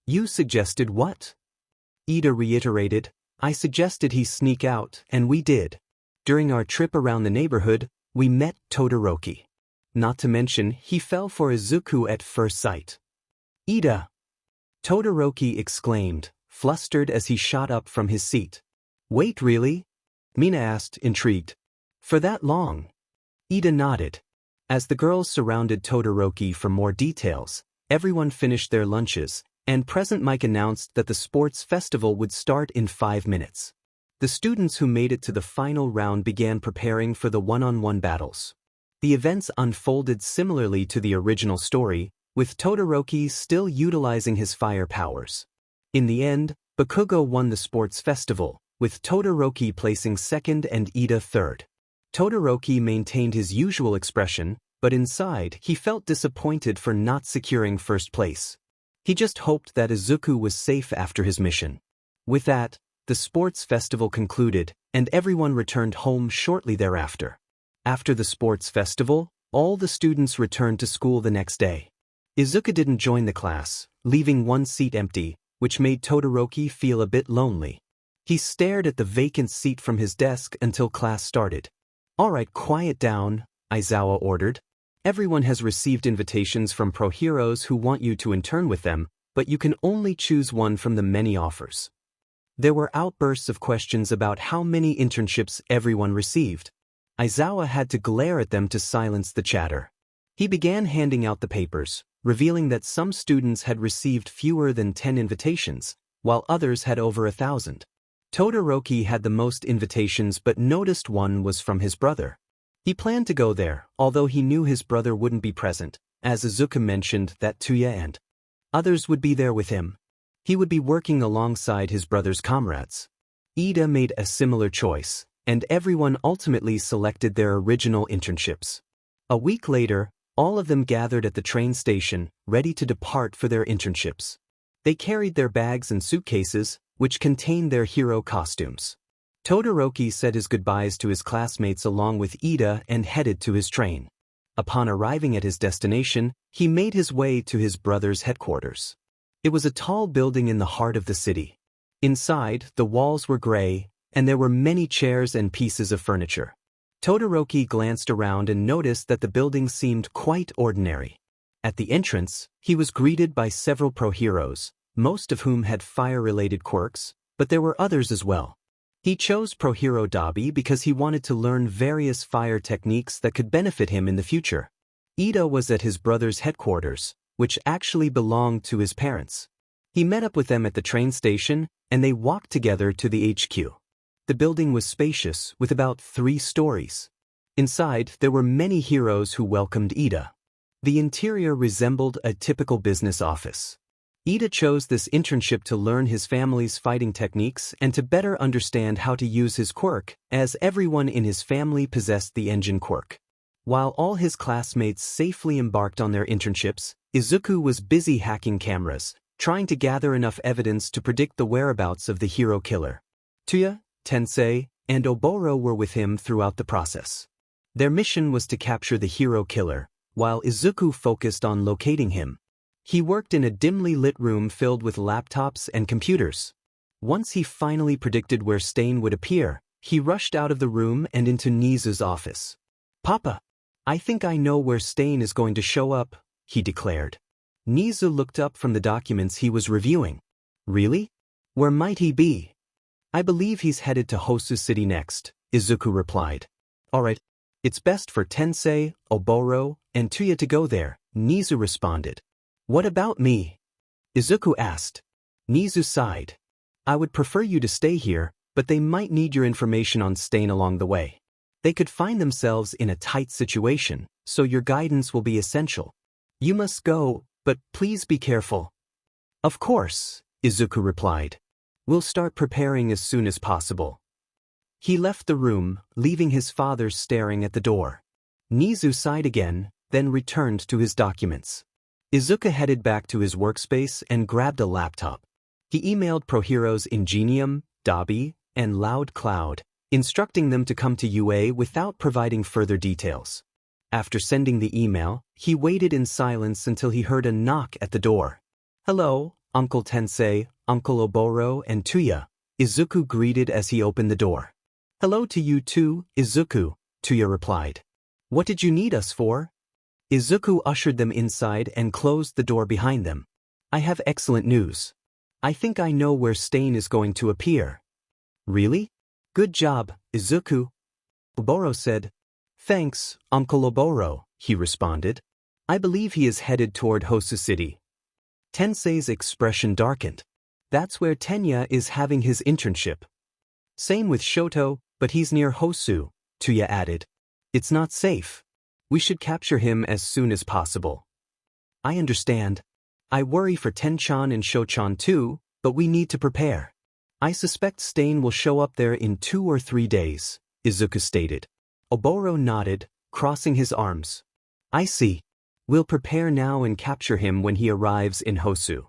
"You suggested what?" Ida reiterated, "I suggested he sneak out, and we did. During our trip around the neighborhood, we met Todoroki. Not to mention, he fell for Izuku at first sight." "Ida!" Todoroki exclaimed, flustered as he shot up from his seat. "Wait, really?" Mina asked, intrigued. "For that long?" Ida nodded. As the girls surrounded Todoroki for more details, everyone finished their lunches, and Present Mike announced that the sports festival would start in 5 minutes. The students who made it to the final round began preparing for the one-on-one battles. The events unfolded similarly to the original story, with Todoroki still utilizing his fire powers. In the end, Bakugo won the sports festival, with Todoroki placing second and Ida third. Todoroki maintained his usual expression, but inside he felt disappointed for not securing first place. He just hoped that Izuku was safe after his mission. With that, the sports festival concluded, and everyone returned home shortly thereafter. After the sports festival, all the students returned to school the next day. Izuku didn't join the class, leaving one seat empty, which made Todoroki feel a bit lonely. He stared at the vacant seat from his desk until class started. "All right, quiet down," Aizawa ordered. "Everyone has received invitations from pro heroes who want you to intern with them, but you can only choose one from the many offers. There were outbursts of questions about how many internships everyone received. Aizawa had to glare at them to silence the chatter. He began handing out the papers, revealing that some students had received fewer than 10 invitations, while others had over 1,000. Todoroki had the most invitations but noticed one was from his brother. He planned to go there, although he knew his brother wouldn't be present, as Izuku mentioned that Tuya and others would be there with him. He would be working alongside his brother's comrades. Ida made a similar choice, and everyone ultimately selected their original internships. A week later, all of them gathered at the train station, ready to depart for their internships. They carried their bags and suitcases, which contained their hero costumes. Todoroki said his goodbyes to his classmates along with Ida and headed to his train. Upon arriving at his destination, he made his way to his brother's headquarters. It was a tall building in the heart of the city. Inside, the walls were gray, and there were many chairs and pieces of furniture. Todoroki glanced around and noticed that the building seemed quite ordinary. At the entrance, he was greeted by several pro-heroes, most of whom had fire-related quirks, but there were others as well. He chose pro-hero Dabi because he wanted to learn various fire techniques that could benefit him in the future. Ida was at his brother's headquarters, which actually belonged to his parents. He met up with them at the train station, and they walked together to the HQ. The building was spacious, with about 3 stories. Inside, there were many heroes who welcomed Ida. The interior resembled a typical business office. Ida chose this internship to learn his family's fighting techniques and to better understand how to use his quirk, as everyone in his family possessed the engine quirk. While all his classmates safely embarked on their internships, Izuku was busy hacking cameras, trying to gather enough evidence to predict the whereabouts of the hero killer. Tuya, Tensei, and Oboro were with him throughout the process. Their mission was to capture the hero killer, while Izuku focused on locating him. He worked in a dimly lit room filled with laptops and computers. Once he finally predicted where Stain would appear, he rushed out of the room and into Nezu's office. "Papa, I think I know where Stain is going to show up," he declared. Nezu looked up from the documents he was reviewing. "Really? Where might he be?" "I believe he's headed to Hosu City next," Izuku replied. "Alright, it's best for Tensei, Oboro, and Tuya to go there," Nezu responded. "What about me?" Izuku asked. Nezu sighed. "I would prefer you to stay here, but they might need your information on Stain along the way. They could find themselves in a tight situation, so your guidance will be essential. You must go, but please be careful." "Of course," Izuku replied. "We'll start preparing as soon as possible." He left the room, leaving his father staring at the door. Nezu sighed again, then returned to his documents. Izuku headed back to his workspace and grabbed a laptop. He emailed ProHeroes Ingenium, Dabi, and Loud Cloud, instructing them to come to UA without providing further details. After sending the email, he waited in silence until he heard a knock at the door. "Hello, Uncle Tensei, Uncle Oboro, and Tuya," Izuku greeted as he opened the door. "Hello to you too, Izuku," Tuya replied. "What did you need us for?" Izuku ushered them inside and closed the door behind them. "I have excellent news. I think I know where Stain is going to appear." "Really? Good job, Izuku," Oboro said. "Thanks, Uncle Oboro," he responded. "I believe he is headed toward Hosu City." Tensei's expression darkened. "That's where Tenya is having his internship." "Same with Shoto, but he's near Hosu," Tuya added. "It's not safe. We should capture him as soon as possible." "I understand. I worry for Tenchan and Shochan too, but we need to prepare. I suspect Stain will show up there in 2 or 3 days," Izuku stated. Oboro nodded, crossing his arms. "I see. We'll prepare now and capture him when he arrives in Hosu.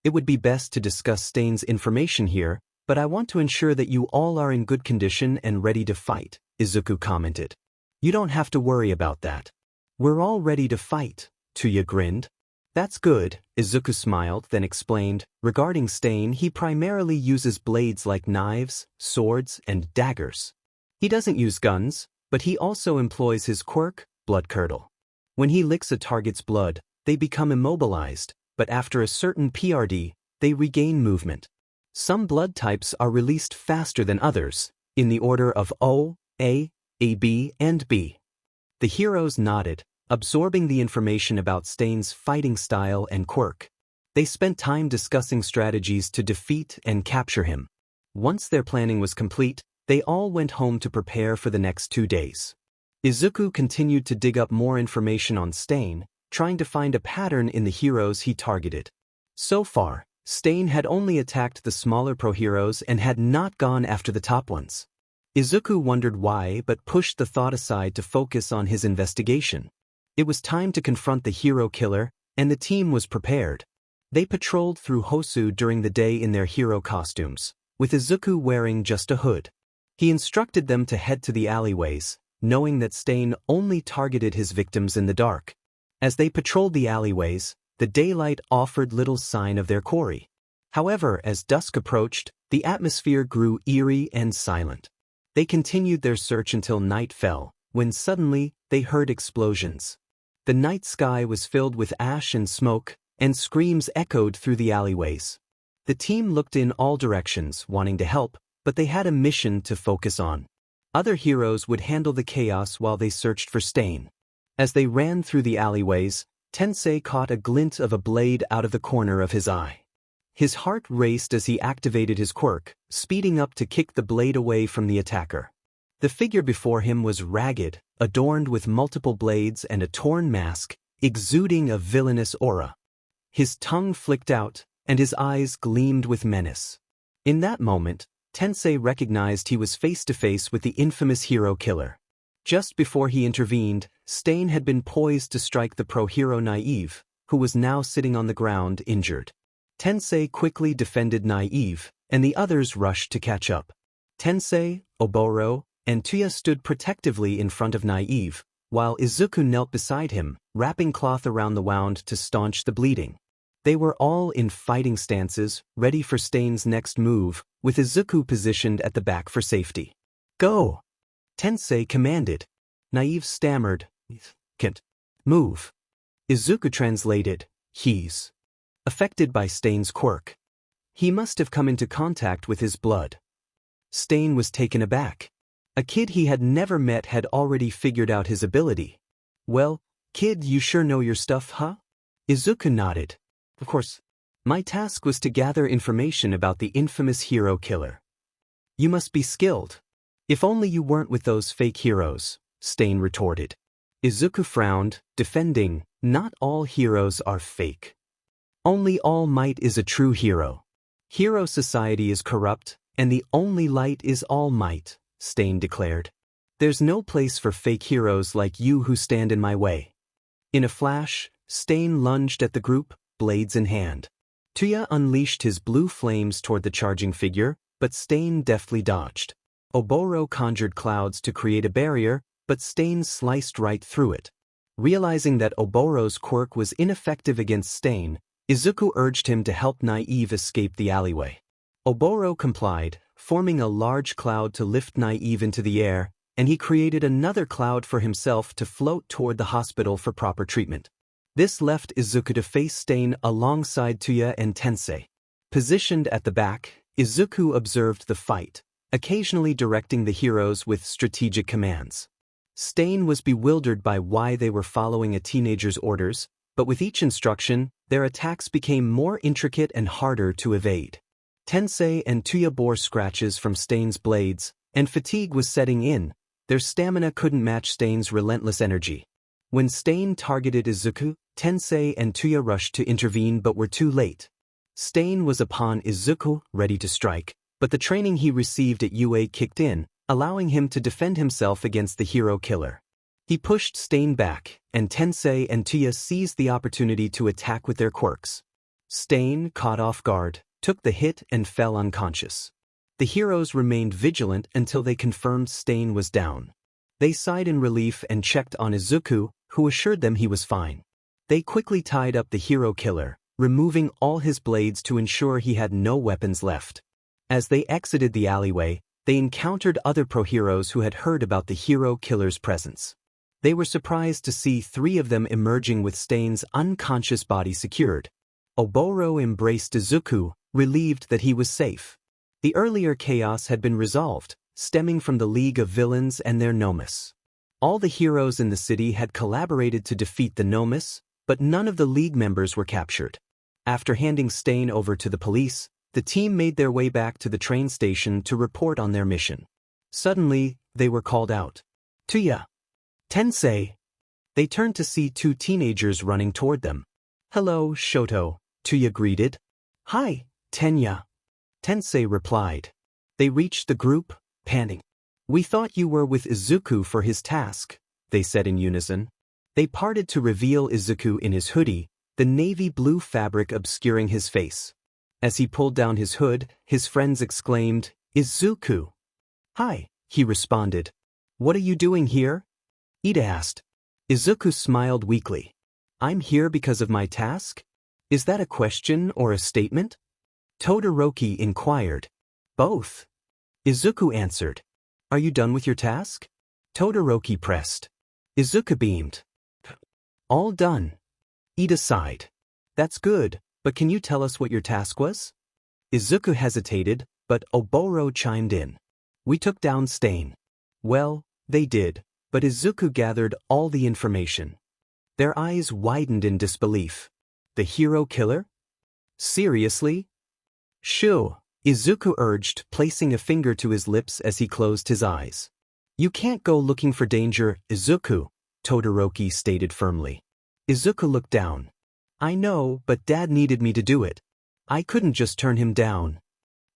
It would be best to discuss Stain's information here, but I want to ensure that you all are in good condition and ready to fight," Izuku commented. "You don't have to worry about that. We're all ready to fight," Tuya grinned. "That's good," Izuku smiled, then explained. "Regarding Stain, he primarily uses blades like knives, swords, and daggers. He doesn't use guns, but he also employs his quirk, Blood Curdle. When he licks a target's blood, they become immobilized, but after a certain PRD, they regain movement. Some blood types are released faster than others, in the order of O, A, AB, and B. The heroes nodded, absorbing the information about Stain's fighting style and quirk. They spent time discussing strategies to defeat and capture him. Once their planning was complete, they all went home to prepare for the next 2 days. Izuku continued to dig up more information on Stain, trying to find a pattern in the heroes he targeted. So far, Stain had only attacked the smaller pro-heroes and had not gone after the top ones. Izuku wondered why but pushed the thought aside to focus on his investigation. It was time to confront the hero killer, and the team was prepared. They patrolled through Hosu during the day in their hero costumes, with Izuku wearing just a hood. He instructed them to head to the alleyways, knowing that Stain only targeted his victims in the dark. As they patrolled the alleyways, the daylight offered little sign of their quarry. However, as dusk approached, the atmosphere grew eerie and silent. They continued their search until night fell, when suddenly, they heard explosions. The night sky was filled with ash and smoke, and screams echoed through the alleyways. The team looked in all directions, wanting to help, but they had a mission to focus on. Other heroes would handle the chaos while they searched for Stain. As they ran through the alleyways, Tensei caught a glint of a blade out of the corner of his eye. His heart raced as he activated his quirk, speeding up to kick the blade away from the attacker. The figure before him was ragged, adorned with multiple blades and a torn mask, exuding a villainous aura. His tongue flicked out, and his eyes gleamed with menace. In that moment, Tensei recognized he was face to face with the infamous hero killer. Just before he intervened, Stain had been poised to strike the pro-hero Naive, who was now sitting on the ground injured. Tensei quickly defended Naive, and the others rushed to catch up. Tensei, Oboro, and Tuya stood protectively in front of Naive, while Izuku knelt beside him, wrapping cloth around the wound to staunch the bleeding. They were all in fighting stances, ready for Stain's next move, with Izuku positioned at the back for safety. "Go!" Tensei commanded. Naive stammered, "Can't move." Izuku translated, "He's affected by Stain's quirk. He must have come into contact with his blood." Stain was taken aback. A kid he had never met had already figured out his ability. "Well, kid, you sure know your stuff, huh?" Izuku nodded. "Of course. My task was to gather information about the infamous hero killer." "You must be skilled. If only you weren't with those fake heroes," Stain retorted. Izuku frowned, defending, "Not all heroes are fake. Only All Might is a true hero. Hero society is corrupt, and the only light is All Might," Stain declared. "There's no place for fake heroes like you who stand in my way." In a flash, Stain lunged at the group, blades in hand. Tuya unleashed his blue flames toward the charging figure, but Stain deftly dodged. Oboro conjured clouds to create a barrier, but Stain sliced right through it. Realizing that Oboro's quirk was ineffective against Stain, Izuku urged him to help Naive escape the alleyway. Oboro complied, forming a large cloud to lift Naive into the air, and he created another cloud for himself to float toward the hospital for proper treatment. This left Izuku to face Stain alongside Tuya and Tensei. Positioned at the back, Izuku observed the fight, occasionally directing the heroes with strategic commands. Stain was bewildered by why they were following a teenager's orders, but with each instruction, their attacks became more intricate and harder to evade. Tensei and Tuya bore scratches from Stain's blades, and fatigue was setting in. Their stamina couldn't match Stain's relentless energy. When Stain targeted Izuku, Tensei and Tuya rushed to intervene but were too late. Stain was upon Izuku, ready to strike, but the training he received at UA kicked in, allowing him to defend himself against the hero killer. He pushed Stain back, and Tensei and Tuya seized the opportunity to attack with their quirks. Stain, caught off guard, took the hit and fell unconscious. The heroes remained vigilant until they confirmed Stain was down. They sighed in relief and checked on Izuku, who assured them he was fine. They quickly tied up the hero killer, removing all his blades to ensure he had no weapons left. As they exited the alleyway, they encountered other pro-heroes who had heard about the hero killer's presence. They were surprised to see 3 of them emerging with Stain's unconscious body secured. Oboro embraced Izuku, relieved that he was safe. The earlier chaos had been resolved, stemming from the League of Villains and their Nomus. All the heroes in the city had collaborated to defeat the Nomus, but none of the League members were captured. After handing Stain over to the police, the team made their way back to the train station to report on their mission. Suddenly, they were called out. "Tuya! Tensei!" They turned to see two teenagers running toward them. "Hello, Shoto," Tuya greeted. "Hi, Tenya," Tensei replied. They reached the group, panting. "We thought you were with Izuku for his task," they said in unison. They parted to reveal Izuku in his hoodie, the navy blue fabric obscuring his face. As he pulled down his hood, his friends exclaimed, "Izuku!" "Hi," he responded. "What are you doing here?" Ida asked. Izuku smiled weakly. "I'm here because of my task? Is that a question or a statement?" Todoroki inquired. "Both," Izuku answered. "Are you done with your task?" Todoroki pressed. Izuku beamed. "All done." Ida sighed. "That's good, but can you tell us what your task was?" Izuku hesitated, but Oboro chimed in. "We took down Stain." Well, they did, but Izuku gathered all the information. Their eyes widened in disbelief. The hero killer? Seriously? "Shoo," Izuku urged, placing a finger to his lips as he closed his eyes. "You can't go looking for danger, Izuku," Todoroki stated firmly. Izuku looked down. "I know, but Dad needed me to do it. I couldn't just turn him down."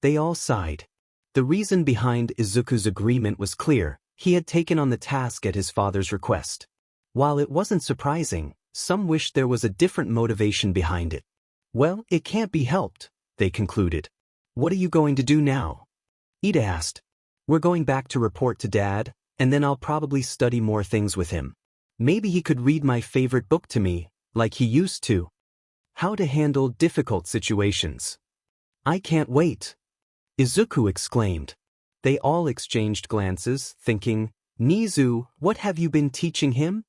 They all sighed. The reason behind Izuku's agreement was clear. He had taken on the task at his father's request. While it wasn't surprising, some wished there was a different motivation behind it. "Well, it can't be helped," they concluded. "What are you going to do now?" Ida asked. "We're going back to report to Dad, and then I'll probably study more things with him. Maybe he could read my favorite book to me, like he used to. How to handle difficult situations." "I can't wait," Izuku exclaimed. They all exchanged glances, thinking, "Nezu, what have you been teaching him?"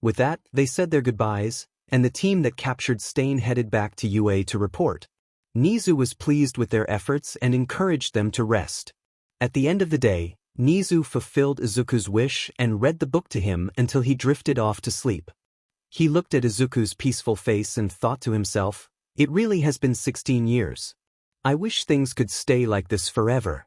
With that, they said their goodbyes, and the team that captured Stain headed back to UA to report. Nezu was pleased with their efforts and encouraged them to rest. At the end of the day, Nezu fulfilled Izuku's wish and read the book to him until he drifted off to sleep. He looked at Izuku's peaceful face and thought to himself, "It really has been 16 years. I wish things could stay like this forever."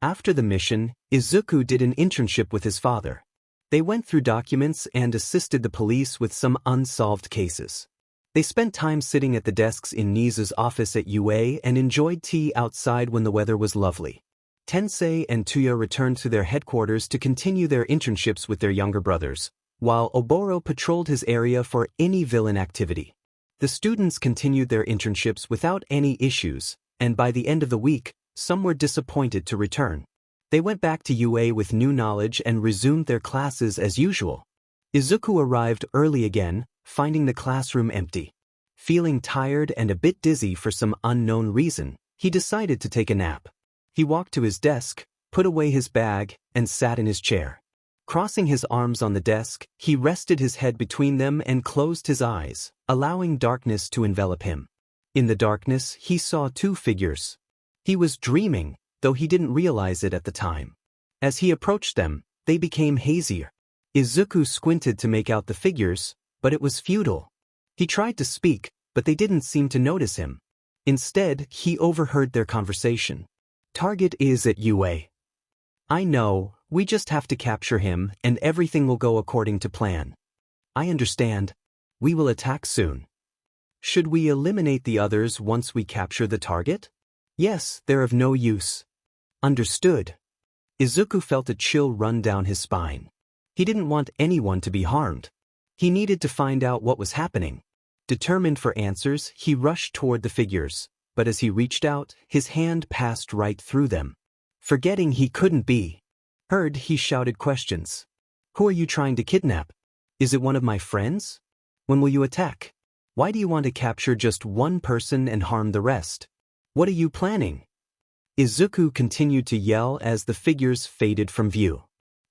After the mission, Izuku did an internship with his father. They went through documents and assisted the police with some unsolved cases. They spent time sitting at the desks in Nezu's office at UA and enjoyed tea outside when the weather was lovely. Tensei and Tuya returned to their headquarters to continue their internships with their younger brothers, while Oboro patrolled his area for any villain activity. The students continued their internships without any issues, and by the end of the week, some were disappointed to return. They went back to UA with new knowledge and resumed their classes as usual. Izuku arrived early again, finding the classroom empty. Feeling tired and a bit dizzy for some unknown reason, he decided to take a nap. He walked to his desk, put away his bag, and sat in his chair. Crossing his arms on the desk, he rested his head between them and closed his eyes, allowing darkness to envelop him. In the darkness, he saw two figures. He was dreaming, though he didn't realize it at the time. As he approached them, they became hazier. Izuku squinted to make out the figures, but it was futile. He tried to speak, but they didn't seem to notice him. Instead, he overheard their conversation. "Target is at UA. I know, we just have to capture him and everything will go according to plan. I understand. We will attack soon. Should we eliminate the others once we capture the target? Yes, they're of no use. Understood." Izuku felt a chill run down his spine. He didn't want anyone to be harmed. He needed to find out what was happening. Determined for answers, he rushed toward the figures, but as he reached out, his hand passed right through them. Forgetting he couldn't be heard, he shouted questions. "Who are you trying to kidnap? Is it one of my friends? When will you attack? Why do you want to capture just one person and harm the rest? What are you planning?" Izuku continued to yell as the figures faded from view.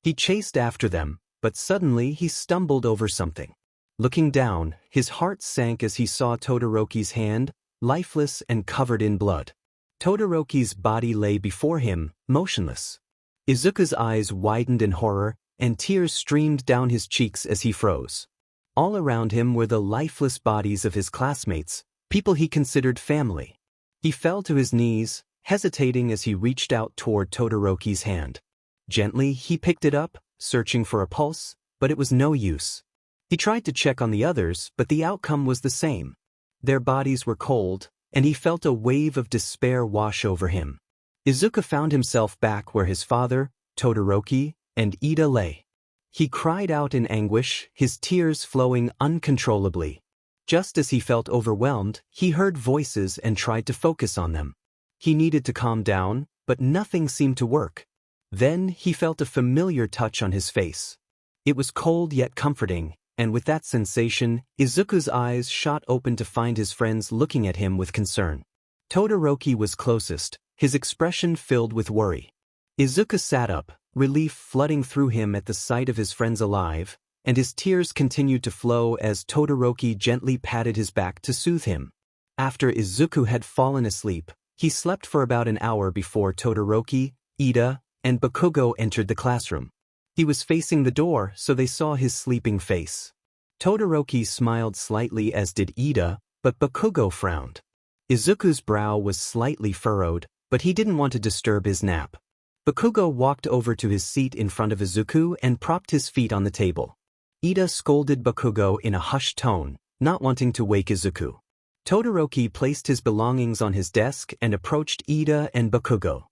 He chased after them, but suddenly he stumbled over something. Looking down, his heart sank as he saw Todoroki's hand, lifeless and covered in blood. Todoroki's body lay before him, motionless. Izuku's eyes widened in horror, and tears streamed down his cheeks as he froze. All around him were the lifeless bodies of his classmates, people he considered family. He fell to his knees, hesitating as he reached out toward Todoroki's hand. Gently, he picked it up, searching for a pulse, but it was no use. He tried to check on the others, but the outcome was the same. Their bodies were cold, and he felt a wave of despair wash over him. Izuku found himself back where his father, Todoroki, and Ida lay. He cried out in anguish, his tears flowing uncontrollably. Just as he felt overwhelmed, he heard voices and tried to focus on them. He needed to calm down, but nothing seemed to work. Then he felt a familiar touch on his face. It was cold yet comforting, and with that sensation, Izuku's eyes shot open to find his friends looking at him with concern. Todoroki was closest, his expression filled with worry. Izuku sat up, relief flooding through him at the sight of his friends alive, and his tears continued to flow as Todoroki gently patted his back to soothe him. After Izuku had fallen asleep, he slept for about an hour before Todoroki, Ida, and Bakugo entered the classroom. He was facing the door, so they saw his sleeping face. Todoroki smiled slightly, as did Ida, but Bakugo frowned. Izuku's brow was slightly furrowed, but he didn't want to disturb his nap. Bakugo walked over to his seat in front of Izuku and propped his feet on the table. Ida scolded Bakugo in a hushed tone, not wanting to wake Izuku. Todoroki placed his belongings on his desk and approached Ida and Bakugo.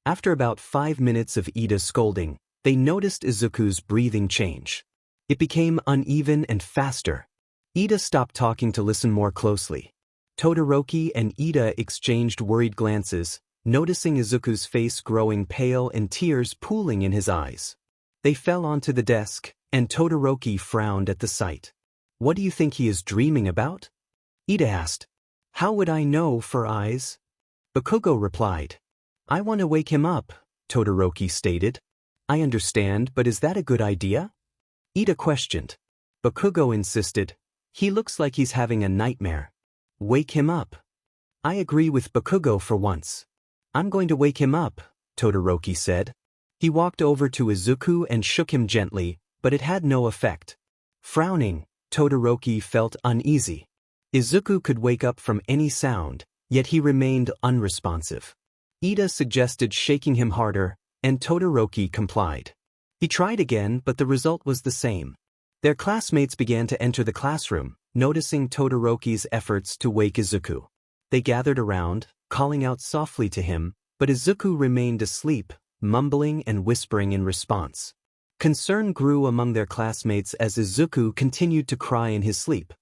After about 5 minutes of Ida's scolding, they noticed Izuku's breathing change. It became uneven and faster. Ida stopped talking to listen more closely. Todoroki and Ida exchanged worried glances, noticing Izuku's face growing pale and tears pooling in his eyes. They fell onto the desk, and Todoroki frowned at the sight. "What do you think he is dreaming about?" Ida asked. "How would I know, for eyes?" Bakugo replied. "I want to wake him up," Todoroki stated. "I understand, but is that a good idea?" Ida questioned. Bakugo insisted. "He looks like he's having a nightmare. Wake him up." "I agree with Bakugo for once." "I'm going to wake him up," Todoroki said. He walked over to Izuku and shook him gently, but it had no effect. Frowning, Todoroki felt uneasy. Izuku could wake up from any sound, yet he remained unresponsive. Ida suggested shaking him harder, and Todoroki complied. He tried again, but the result was the same. Their classmates began to enter the classroom, noticing Todoroki's efforts to wake Izuku. They gathered around, calling out softly to him, but Izuku remained asleep, mumbling and whispering in response. Concern grew among their classmates as Izuku continued to cry in his sleep.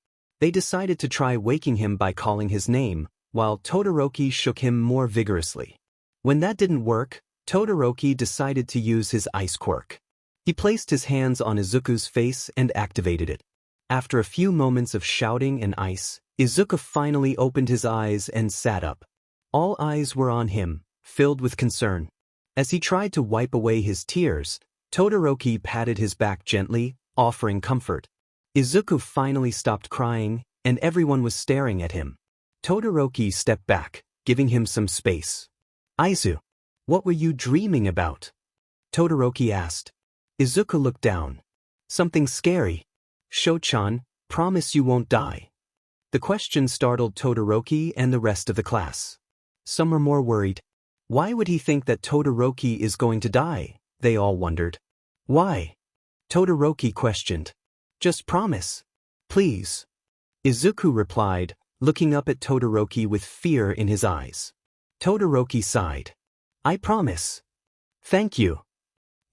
They decided to try waking him by calling his name, while Todoroki shook him more vigorously. When that didn't work, Todoroki decided to use his ice quirk. He placed his hands on Izuku's face and activated it. After a few moments of shouting and ice, Izuku finally opened his eyes and sat up. All eyes were on him, filled with concern. As he tried to wipe away his tears, Todoroki patted his back gently, offering comfort. Izuku finally stopped crying, and everyone was staring at him. Todoroki stepped back, giving him some space. "Aizu, what were you dreaming about?" Todoroki asked. Izuku looked down. "Something scary. Sho-chan, promise you won't die." The question startled Todoroki and the rest of the class. Some were more worried. Why would he think that Todoroki is going to die? They all wondered. "Why?" Todoroki questioned. "Just promise. Please." Izuku replied, looking up at Todoroki with fear in his eyes. Todoroki sighed. "I promise." "Thank you."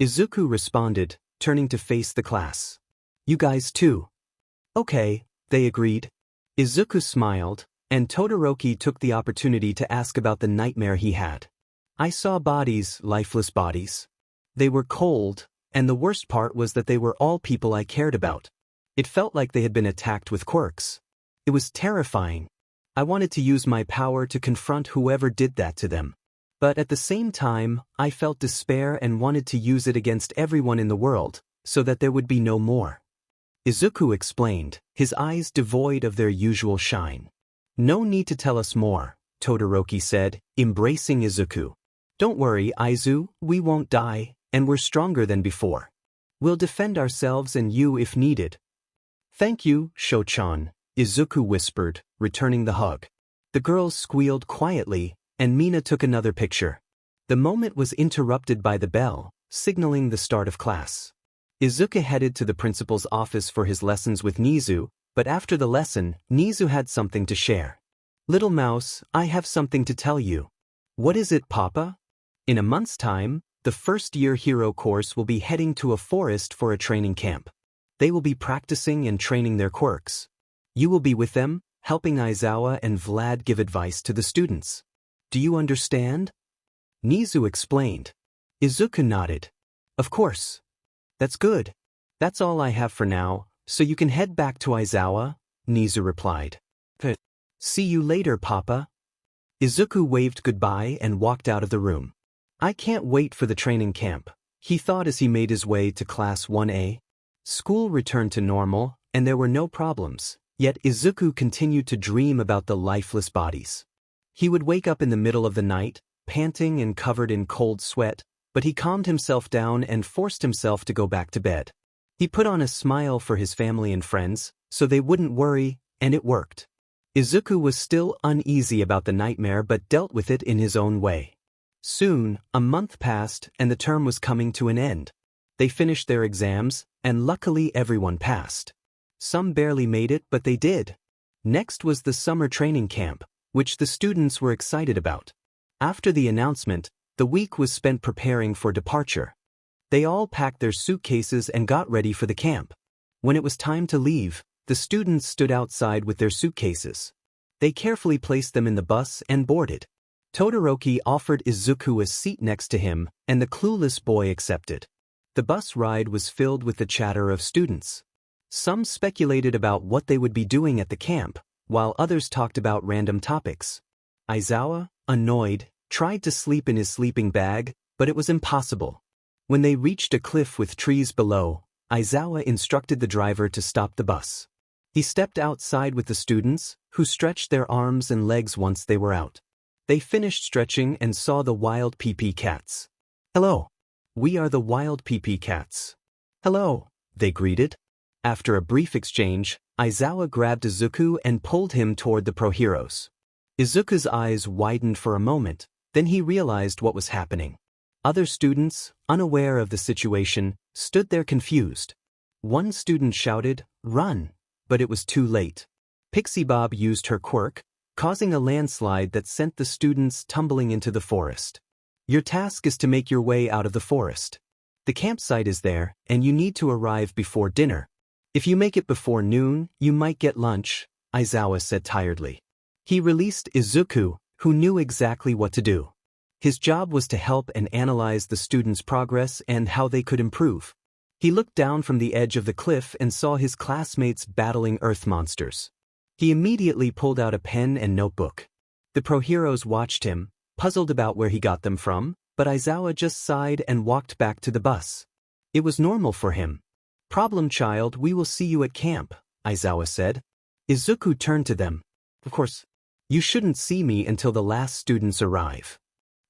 Izuku responded, turning to face the class. "You guys too." "Okay," they agreed. Izuku smiled, and Todoroki took the opportunity to ask about the nightmare he had. "I saw bodies, lifeless bodies. They were cold, and the worst part was that they were all people I cared about. It felt like they had been attacked with quirks. It was terrifying. I wanted to use my power to confront whoever did that to them. But at the same time, I felt despair and wanted to use it against everyone in the world, so that there would be no more." Izuku explained, his eyes devoid of their usual shine. No need to tell us more, Todoroki said, embracing Izuku. Don't worry, Aizu, we won't die, and we're stronger than before. We'll defend ourselves and you if needed. Thank you, Sho-chan, Izuku whispered, returning the hug. The girls squealed quietly, and Mina took another picture. The moment was interrupted by the bell, signaling the start of class. Izuku headed to the principal's office for his lessons with Nezu, but after the lesson, Nezu had something to share. Little mouse, I have something to tell you. What is it, Papa? In a month's time, the first-year hero course will be heading to a forest for a training camp. They will be practicing and training their quirks. You will be with them, helping Aizawa and Vlad give advice to the students. Do you understand? Nezu explained. Izuku nodded. Of course. That's good. That's all I have for now, so you can head back to Aizawa, Nezu replied. See you later, Papa. Izuku waved goodbye and walked out of the room. I can't wait for the training camp, he thought as he made his way to Class 1A. School returned to normal, and there were no problems, yet Izuku continued to dream about the lifeless bodies. He would wake up in the middle of the night, panting and covered in cold sweat, but he calmed himself down and forced himself to go back to bed. He put on a smile for his family and friends, so they wouldn't worry, and it worked. Izuku was still uneasy about the nightmare but dealt with it in his own way. Soon, a month passed and the term was coming to an end. They finished their exams, and luckily everyone passed. Some barely made it, but they did. Next was the summer training camp, which the students were excited about. After the announcement, the week was spent preparing for departure. They all packed their suitcases and got ready for the camp. When it was time to leave, the students stood outside with their suitcases. They carefully placed them in the bus and boarded. Todoroki offered Izuku a seat next to him, and the clueless boy accepted. The bus ride was filled with the chatter of students. Some speculated about what they would be doing at the camp, while others talked about random topics. Aizawa, annoyed, tried to sleep in his sleeping bag, but it was impossible. When they reached a cliff with trees below, Aizawa instructed the driver to stop the bus. He stepped outside with the students, who stretched their arms and legs once they were out. They finished stretching and saw the wild PP cats. Hello. We are the wild PP cats. Hello, they greeted. After a brief exchange, Aizawa grabbed Izuku and pulled him toward the pro-heroes. Izuku's eyes widened for a moment, then he realized what was happening. Other students, unaware of the situation, stood there confused. One student shouted, "Run!" but it was too late. Pixie Bob used her quirk, causing a landslide that sent the students tumbling into the forest. Your task is to make your way out of the forest. The campsite is there, and you need to arrive before dinner. If you make it before noon, you might get lunch, Aizawa said tiredly. He released Izuku, who knew exactly what to do. His job was to help and analyze the students' progress and how they could improve. He looked down from the edge of the cliff and saw his classmates battling earth monsters. He immediately pulled out a pen and notebook. The pro-heroes watched him, puzzled about where he got them from, but Aizawa just sighed and walked back to the bus. It was normal for him. Problem child, we will see you at camp, Aizawa said. Izuku turned to them. Of course, you shouldn't see me until the last students arrive.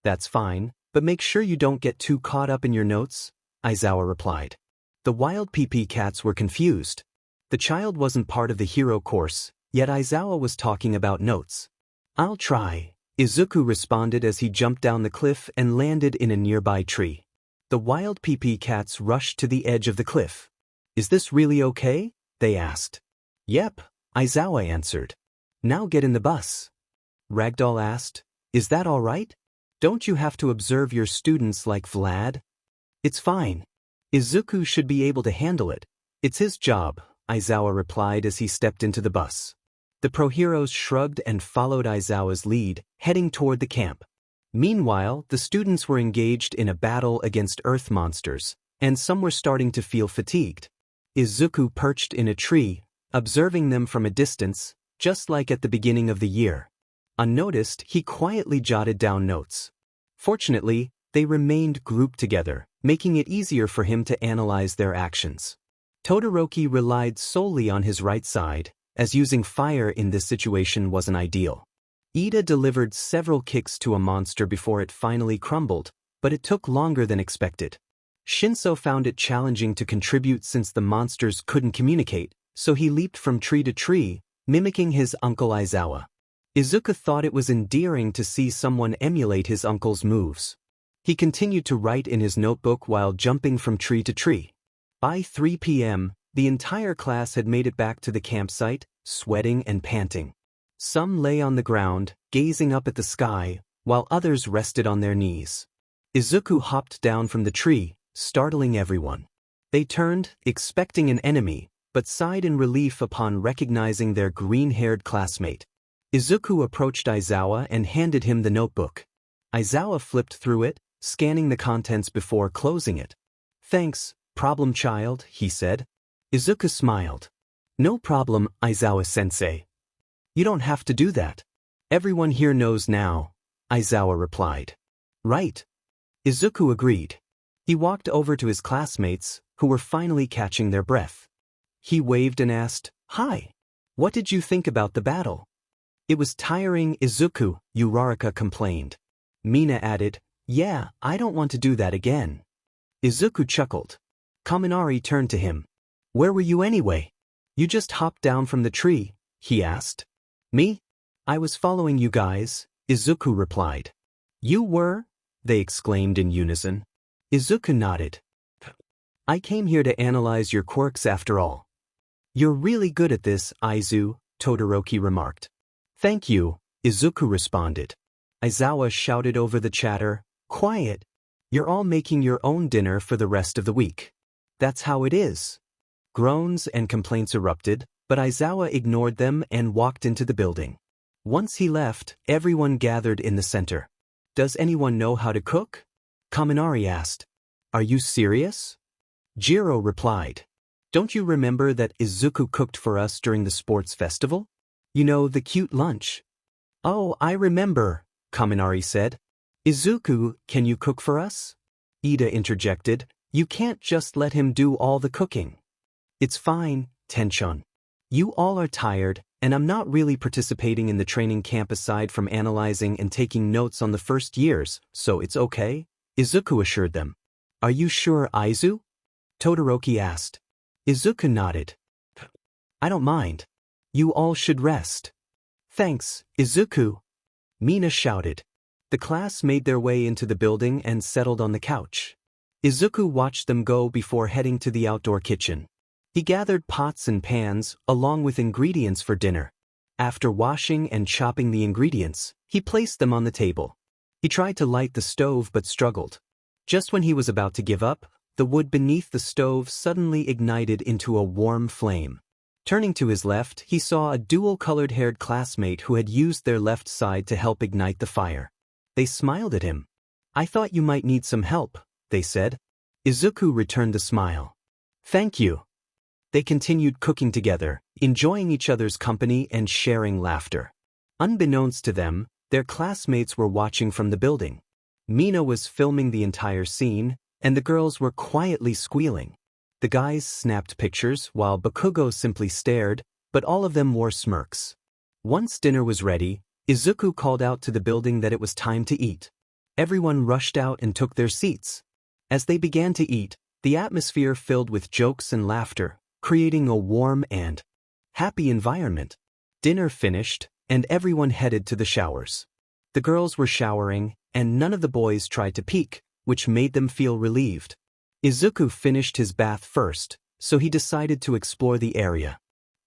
That's fine, but make sure you don't get too caught up in your notes, Aizawa replied. The wild PP cats were confused. The child wasn't part of the hero course, yet Aizawa was talking about notes. I'll try, Izuku responded as he jumped down the cliff and landed in a nearby tree. The wild PP cats rushed to the edge of the cliff. Is this really okay? They asked. Yep, Aizawa answered. Now get in the bus. Ragdoll asked. Is that all right? Don't you have to observe your students like Vlad? It's fine. Izuku should be able to handle it. It's his job, Aizawa replied as he stepped into the bus. The pro-heroes shrugged and followed Aizawa's lead, heading toward the camp. Meanwhile, the students were engaged in a battle against earth monsters, and some were starting to feel fatigued. Izuku perched in a tree, observing them from a distance, just like at the beginning of the year. Unnoticed, he quietly jotted down notes. Fortunately, they remained grouped together, making it easier for him to analyze their actions. Todoroki relied solely on his right side, as using fire in this situation wasn't ideal. Ida delivered several kicks to a monster before it finally crumbled, but it took longer than expected. Shinso found it challenging to contribute since the monsters couldn't communicate, so he leaped from tree to tree, mimicking his uncle Aizawa. Izuku thought it was endearing to see someone emulate his uncle's moves. He continued to write in his notebook while jumping from tree to tree. By 3 p.m., the entire class had made it back to the campsite, sweating and panting. Some lay on the ground, gazing up at the sky, while others rested on their knees. Izuku hopped down from the tree, startling everyone. They turned, expecting an enemy, but sighed in relief upon recognizing their green-haired classmate. Izuku approached Aizawa and handed him the notebook. Aizawa flipped through it, scanning the contents before closing it. "Thanks, problem child," he said. Izuku smiled. "No problem, Aizawa-sensei. You don't have to do that. Everyone here knows now," Aizawa replied. "Right." Izuku agreed. He walked over to his classmates, who were finally catching their breath. He waved and asked, "Hi. What did you think about the battle?" "It was tiring, Izuku," Uraraka complained. Mina added, "Yeah, I don't want to do that again." Izuku chuckled. Kaminari turned to him. "Where were you anyway? You just hopped down from the tree," he asked. "Me? I was following you guys," Izuku replied. "You were?" they exclaimed in unison. Izuku nodded. "I came here to analyze your quirks after all." "You're really good at this, Aizu," Todoroki remarked. "Thank you," Izuku responded. Aizawa shouted over the chatter, "Quiet! You're all making your own dinner for the rest of the week. That's how it is." Groans and complaints erupted, but Aizawa ignored them and walked into the building. Once he left, everyone gathered in the center. "Does anyone know how to cook?" Kaminari asked. "Are you serious?" Jiro replied. "Don't you remember that Izuku cooked for us during the sports festival? You know, the cute lunch." "Oh, I remember," Kaminari said. "Izuku, can you cook for us?" Ida interjected. "You can't just let him do all the cooking." "It's fine, Tenchon. You all are tired, and I'm not really participating in the training camp aside from analyzing and taking notes on the first years, so it's okay," Izuku assured them. "Are you sure, Aizu?" Todoroki asked. Izuku nodded. "I don't mind. You all should rest." "Thanks, Izuku," Mina shouted. The class made their way into the building and settled on the couch. Izuku watched them go before heading to the outdoor kitchen. He gathered pots and pans, along with ingredients for dinner. After washing and chopping the ingredients, he placed them on the table. He tried to light the stove but struggled. Just when he was about to give up, the wood beneath the stove suddenly ignited into a warm flame. Turning to his left, he saw a dual-colored-haired classmate who had used their left side to help ignite the fire. They smiled at him. "I thought you might need some help," they said. Izuku returned the smile. "Thank you." They continued cooking together, enjoying each other's company and sharing laughter. Unbeknownst to them, their classmates were watching from the building. Mina was filming the entire scene, and the girls were quietly squealing. The guys snapped pictures while Bakugo simply stared, but all of them wore smirks. Once dinner was ready, Izuku called out to the building that it was time to eat. Everyone rushed out and took their seats. As they began to eat, the atmosphere filled with jokes and laughter, creating a warm and happy environment. Dinner finished, and everyone headed to the showers. The girls were showering, and none of the boys tried to peek, which made them feel relieved. Izuku finished his bath first, so he decided to explore the area.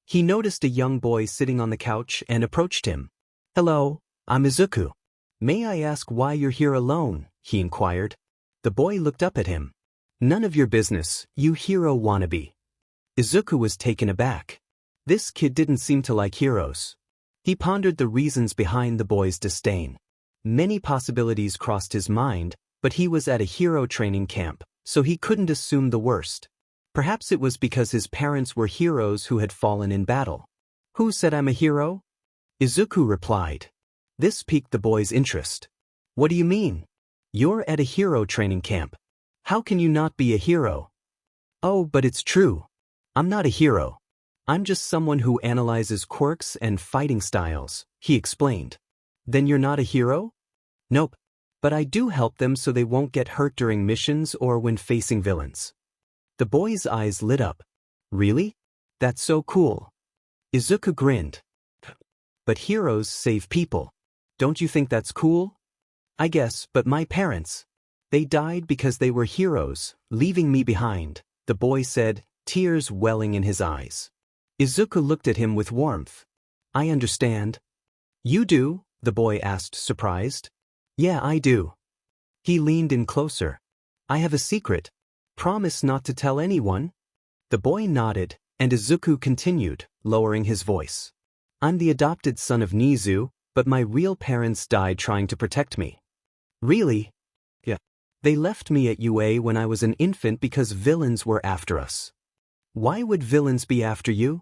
He noticed a young boy sitting on the couch and approached him. "Hello, I'm Izuku. May I ask why you're here alone?" he inquired. The boy looked up at him. "None of your business, you hero wannabe." Izuku was taken aback. This kid didn't seem to like heroes. He pondered the reasons behind the boy's disdain. Many possibilities crossed his mind, but he was at a hero training camp, so he couldn't assume the worst. Perhaps it was because his parents were heroes who had fallen in battle. "Who said I'm a hero?" Izuku replied. This piqued the boy's interest. "What do you mean? You're at a hero training camp. How can you not be a hero?" "Oh, but it's true. I'm not a hero. I'm just someone who analyzes quirks and fighting styles, he explained. Then you're not a hero? Nope. But I do help them so they won't get hurt during missions or when facing villains. The boy's eyes lit up. Really? That's so cool. Izuku grinned. But heroes save people. Don't you think that's cool? I guess, but my parents. They died because they were heroes, leaving me behind, the boy said, tears welling in his eyes. Izuku looked at him with warmth. I understand. You do? The boy asked, surprised. Yeah, I do. He leaned in closer. I have a secret. Promise not to tell anyone? The boy nodded, and Izuku continued, lowering his voice. I'm the adopted son of Nezu, but my real parents died trying to protect me. Really? Yeah. They left me at UA when I was an infant because villains were after us. Why would villains be after you?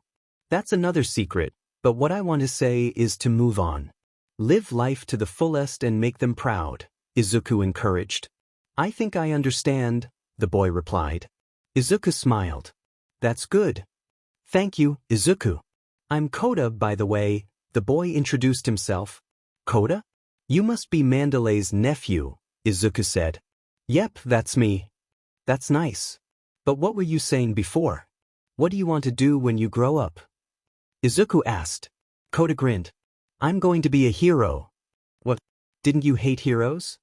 That's another secret, but what I want to say is to move on. Live life to the fullest and make them proud, Izuku encouraged. I think I understand, the boy replied. Izuku smiled. That's good. Thank you, Izuku. I'm Koda, by the way, the boy introduced himself. Koda? You must be Mandalay's nephew, Izuku said. Yep, that's me. That's nice. But what were you saying before? What do you want to do when you grow up? Izuku asked. Koda grinned. I'm going to be a hero. What? Didn't you hate heroes?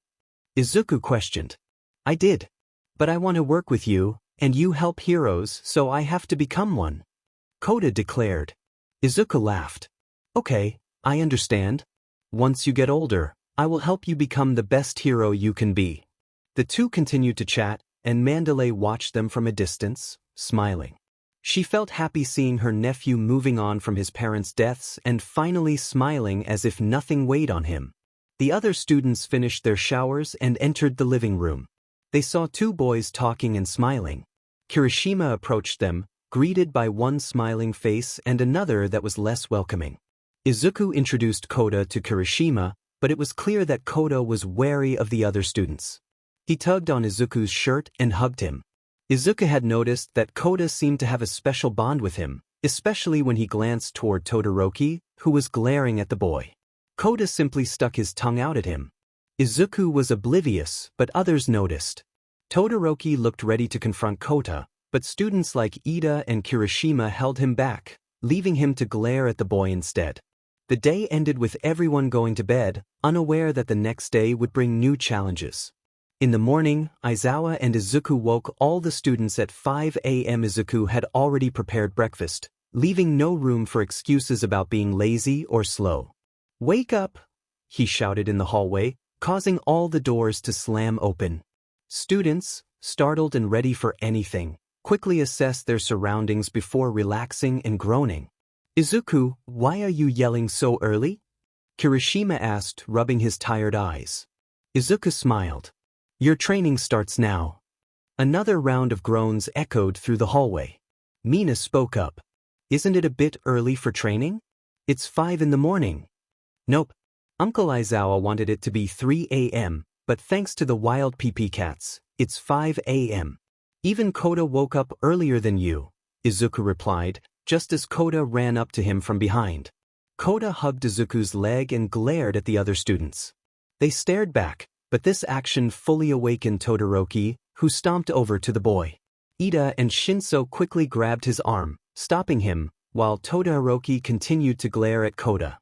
Izuku questioned. I did. But I want to work with you, and you help heroes, so I have to become one. Koda declared. Izuku laughed. Okay, I understand. Once you get older, I will help you become the best hero you can be. The two continued to chat, and Mandalay watched them from a distance, smiling. She felt happy seeing her nephew moving on from his parents' deaths and finally smiling as if nothing weighed on him. The other students finished their showers and entered the living room. They saw two boys talking and smiling. Kirishima approached them, greeted by one smiling face and another that was less welcoming. Izuku introduced Koda to Kirishima, but it was clear that Koda was wary of the other students. He tugged on Izuku's shirt and hugged him. Izuku had noticed that Koda seemed to have a special bond with him, especially when he glanced toward Todoroki, who was glaring at the boy. Koda simply stuck his tongue out at him. Izuku was oblivious, but others noticed. Todoroki looked ready to confront Koda, but students like Ida and Kirishima held him back, leaving him to glare at the boy instead. The day ended with everyone going to bed, unaware that the next day would bring new challenges. In the morning, Aizawa and Izuku woke all the students at 5 a.m. Izuku had already prepared breakfast, leaving no room for excuses about being lazy or slow. Wake up! He shouted in the hallway, causing all the doors to slam open. Students, startled and ready for anything, quickly assessed their surroundings before relaxing and groaning. Izuku, why are you yelling so early? Kirishima asked, rubbing his tired eyes. Izuku smiled. Your training starts now. Another round of groans echoed through the hallway. Mina spoke up. Isn't it a bit early for training? It's 5 in the morning. Nope. Uncle Aizawa wanted it to be 3 a.m., but thanks to the wild PP cats, it's 5 a.m. Even Koda woke up earlier than you, Izuku replied, just as Koda ran up to him from behind. Koda hugged Izuku's leg and glared at the other students. They stared back, but this action fully awakened Todoroki, who stomped over to the boy. Ida and Shinso quickly grabbed his arm, stopping him, while Todoroki continued to glare at Koda.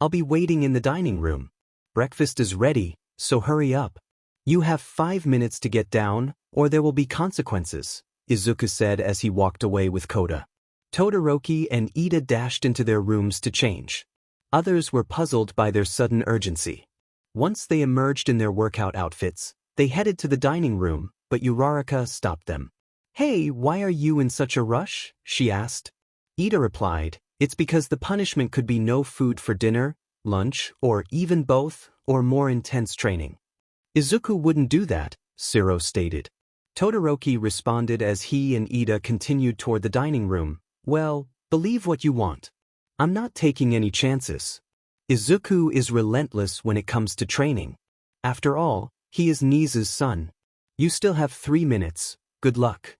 I'll be waiting in the dining room. Breakfast is ready, so hurry up. You have 5 minutes to get down, or there will be consequences, Izuku said as he walked away with Koda. Todoroki and Ida dashed into their rooms to change. Others were puzzled by their sudden urgency. Once they emerged in their workout outfits, they headed to the dining room, but Uraraka stopped them. Hey, why are you in such a rush? She asked. Ida replied, it's because the punishment could be no food for dinner, lunch, or even both, or more intense training. Izuku wouldn't do that, Siro stated. Todoroki responded as he and Ida continued toward the dining room. Well, believe what you want. I'm not taking any chances. Izuku is relentless when it comes to training. After all, he is Nezu's son. You still have 3 minutes. Good luck.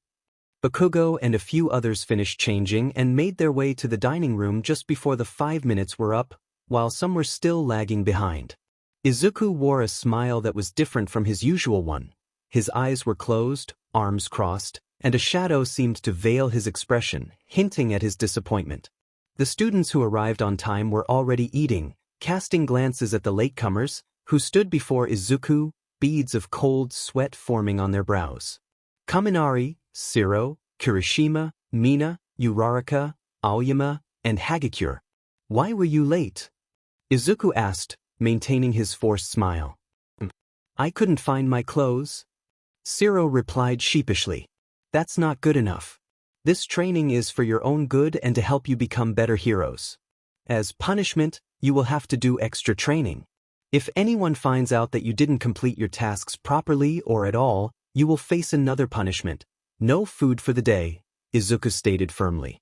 Bakugo and a few others finished changing and made their way to the dining room just before the 5 minutes were up, while some were still lagging behind. Izuku wore a smile that was different from his usual one. His eyes were closed, arms crossed, and a shadow seemed to veil his expression, hinting at his disappointment. The students who arrived on time were already eating, casting glances at the latecomers, who stood before Izuku, beads of cold sweat forming on their brows. Kaminari, Shiro, Kirishima, Mina, Uraraka, Aoyama, and Hagakure. Why were you late? Izuku asked, maintaining his forced smile. I couldn't find my clothes. Shiro replied sheepishly. That's not good enough. This training is for your own good and to help you become better heroes. As punishment, you will have to do extra training. If anyone finds out that you didn't complete your tasks properly or at all, you will face another punishment. No food for the day, Izuku stated firmly.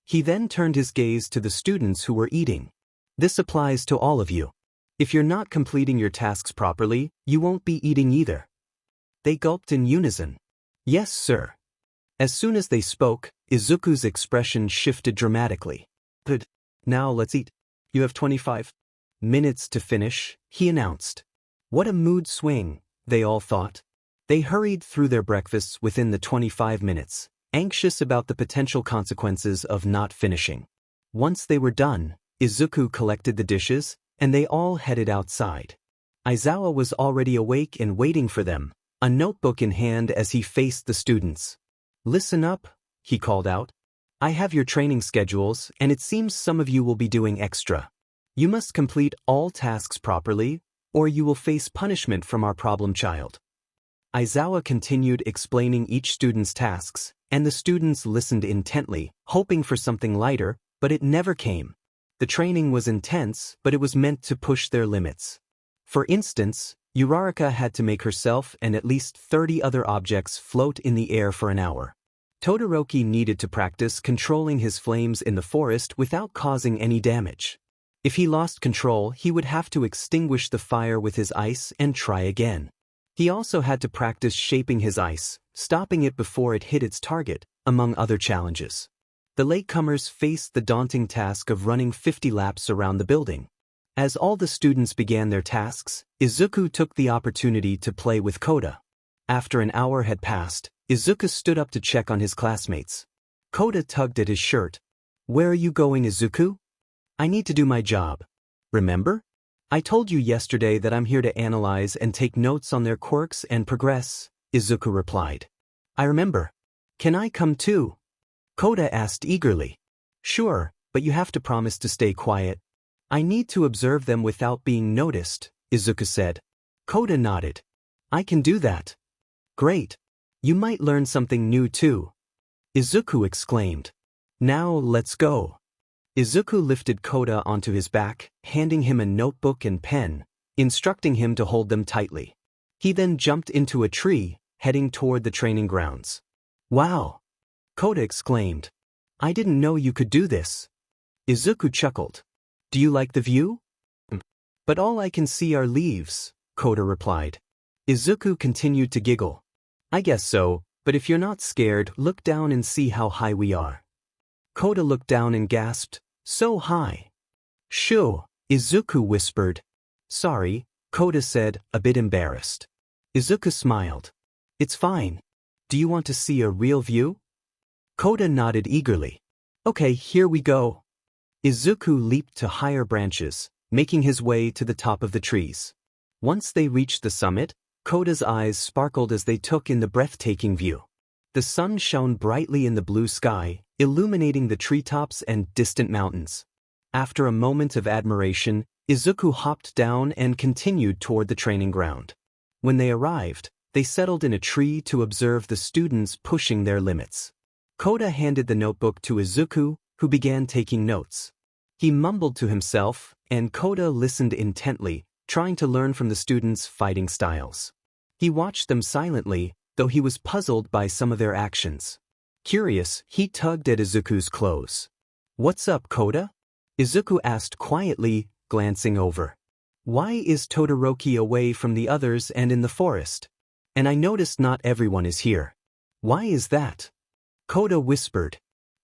He then turned his gaze to the students who were eating. This applies to all of you. If you're not completing your tasks properly, you won't be eating either. They gulped in unison. Yes, sir. As soon as they spoke, Izuku's expression shifted dramatically. Good. Now let's eat. You have 25 minutes to finish, he announced. What a mood swing, they all thought. They hurried through their breakfasts within the 25 minutes, anxious about the potential consequences of not finishing. Once they were done, Izuku collected the dishes, and they all headed outside. Aizawa was already awake and waiting for them, a notebook in hand as he faced the students. Listen up, he called out. I have your training schedules, and it seems some of you will be doing extra. You must complete all tasks properly, or you will face punishment from our problem child. Aizawa continued explaining each student's tasks, and the students listened intently, hoping for something lighter, but it never came. The training was intense, but it was meant to push their limits. For instance, Uraraka had to make herself and at least 30 other objects float in the air for an hour. Todoroki needed to practice controlling his flames in the forest without causing any damage. If he lost control, he would have to extinguish the fire with his ice and try again. He also had to practice shaping his ice, stopping it before it hit its target, among other challenges. The latecomers faced the daunting task of running 50 laps around the building. As all the students began their tasks, Izuku took the opportunity to play with Koda. After an hour had passed, Izuku stood up to check on his classmates. Koda tugged at his shirt. Where are you going, Izuku? I need to do my job. Remember? I told you yesterday that I'm here to analyze and take notes on their quirks and progress, Izuku replied. I remember. Can I come too? Koda asked eagerly. Sure, but you have to promise to stay quiet. I need to observe them without being noticed, Izuku said. Koda nodded. I can do that. Great. You might learn something new too. Izuku exclaimed. Now let's go. Izuku lifted Koda onto his back, handing him a notebook and pen, instructing him to hold them tightly. He then jumped into a tree, heading toward the training grounds. Wow! Koda exclaimed. I didn't know you could do this. Izuku chuckled. Do you like the view? But all I can see are leaves, Koda replied. Izuku continued to giggle. I guess so, but if you're not scared, look down and see how high we are. Koda looked down and gasped, so high. Shoo, Izuku whispered. Sorry, Koda said, a bit embarrassed. Izuku smiled. It's fine. Do you want to see a real view? Koda nodded eagerly. Okay, here we go. Izuku leaped to higher branches, making his way to the top of the trees. Once they reached the summit, Koda's eyes sparkled as they took in the breathtaking view. The sun shone brightly in the blue sky, illuminating the treetops and distant mountains. After a moment of admiration, Izuku hopped down and continued toward the training ground. When they arrived, they settled in a tree to observe the students pushing their limits. Koda handed the notebook to Izuku, who began taking notes. He mumbled to himself, and Koda listened intently, trying to learn from the students' fighting styles. He watched them silently, though he was puzzled by some of their actions. Curious, he tugged at Izuku's clothes. What's up, Koda? Izuku asked quietly, glancing over. Why is Todoroki away from the others and in the forest? And I noticed not everyone is here. Why is that? Koda whispered.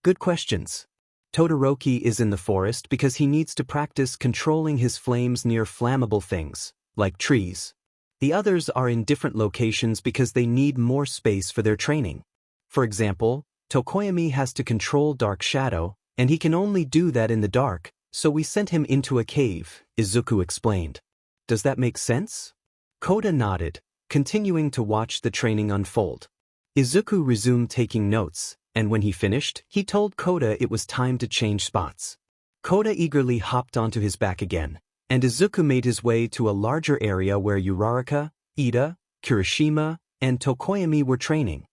Good questions. Todoroki is in the forest because he needs to practice controlling his flames near flammable things, like trees. The others are in different locations because they need more space for their training. For example, Tokoyami has to control dark shadow, and he can only do that in the dark, so we sent him into a cave, Izuku explained. Does that make sense? Koda nodded, continuing to watch the training unfold. Izuku resumed taking notes, and when he finished, he told Koda it was time to change spots. Koda eagerly hopped onto his back again, and Izuku made his way to a larger area where Uraraka, Ida, Kirishima, and Tokoyami were training.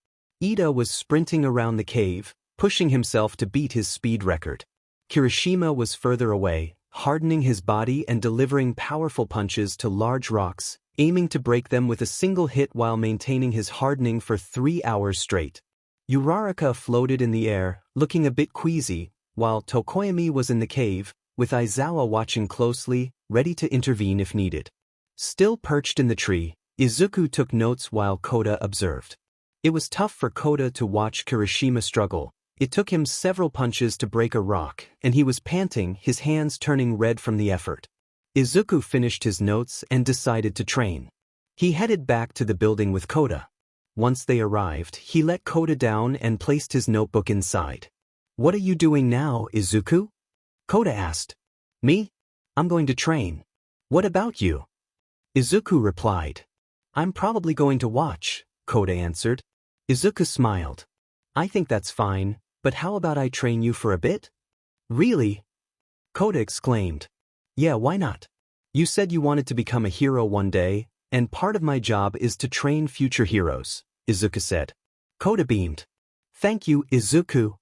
Ida was sprinting around the cave, pushing himself to beat his speed record. Kirishima was further away, hardening his body and delivering powerful punches to large rocks, aiming to break them with a single hit while maintaining his hardening for 3 hours straight. Uraraka floated in the air, looking a bit queasy, while Tokoyami was in the cave, with Aizawa watching closely, ready to intervene if needed. Still perched in the tree, Izuku took notes while Koda observed. It was tough for Koda to watch Kirishima struggle. It took him several punches to break a rock, and he was panting, his hands turning red from the effort. Izuku finished his notes and decided to train. He headed back to the building with Koda. Once they arrived, he let Koda down and placed his notebook inside. What are you doing now, Izuku? Koda asked. Me? I'm going to train. What about you? Izuku replied. I'm probably going to watch, Koda answered. Izuku smiled. I think that's fine, but how about I train you for a bit? Really? Koda exclaimed. Yeah, why not? You said you wanted to become a hero one day, and part of my job is to train future heroes, Izuku said. Koda beamed. Thank you, Izuku.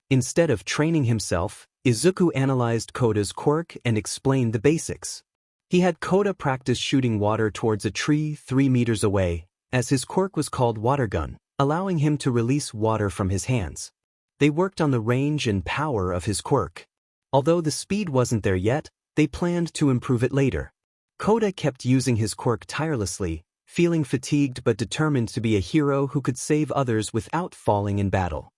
Instead of training himself, Izuku analyzed Koda's quirk and explained the basics. He had Koda practice shooting water towards a tree 3 meters away, as his quirk was called Water Gun, allowing him to release water from his hands. They worked on the range and power of his quirk. Although the speed wasn't there yet, they planned to improve it later. Koda kept using his quirk tirelessly, feeling fatigued but determined to be a hero who could save others without falling in battle.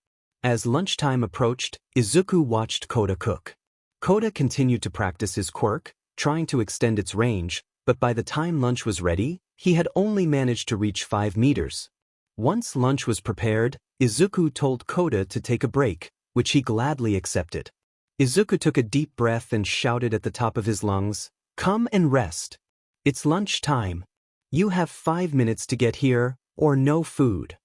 As lunchtime approached, Izuku watched Koda cook. Koda continued to practice his quirk, trying to extend its range, but by the time lunch was ready, he had only managed to reach 5 meters. Once lunch was prepared, Izuku told Koda to take a break, which he gladly accepted. Izuku took a deep breath and shouted at the top of his lungs, "Come and rest. It's lunch time. You have 5 minutes to get here, or no food."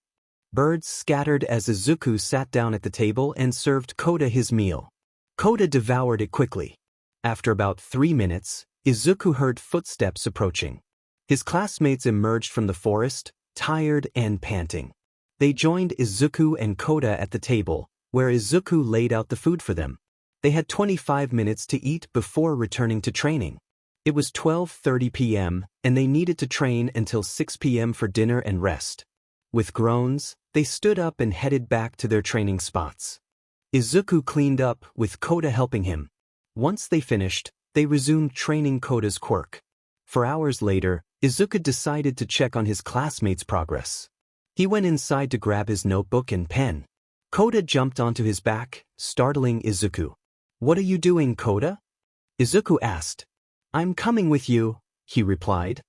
Birds scattered as Izuku sat down at the table and served Koda his meal. Koda devoured it quickly. After about 3 minutes, Izuku heard footsteps approaching. His classmates emerged from the forest, tired and panting. They joined Izuku and Koda at the table, where Izuku laid out the food for them. They had 25 minutes to eat before returning to training. It was 12:30 p.m., and they needed to train until 6 p.m. for dinner and rest. With groans, they stood up and headed back to their training spots. Izuku cleaned up, with Koda helping him. Once they finished, they resumed training Koda's quirk. 4 hours later, Izuku decided to check on his classmates' progress. He went inside to grab his notebook and pen. Koda jumped onto his back, startling Izuku. "What are you doing, Koda?" Izuku asked. "I'm coming with you," he replied.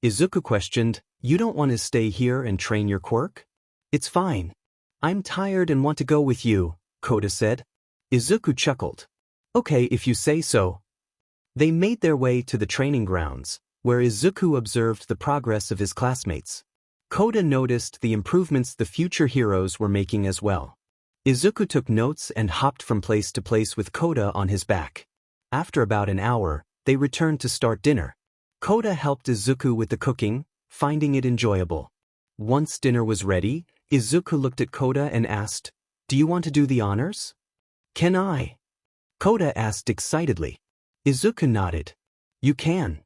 Izuku questioned, "You don't want to stay here and train your quirk?" "It's fine. I'm tired and want to go with you," Koda said. Izuku chuckled. "Okay, if you say so." They made their way to the training grounds, where Izuku observed the progress of his classmates. Koda noticed the improvements the future heroes were making as well. Izuku took notes and hopped from place to place with Koda on his back. After about an hour, they returned to start dinner. Koda helped Izuku with the cooking, finding it enjoyable. Once dinner was ready, Izuku looked at Koda and asked, "Do you want to do the honors?" "Can I?" Koda asked excitedly. Izuku nodded. "You can."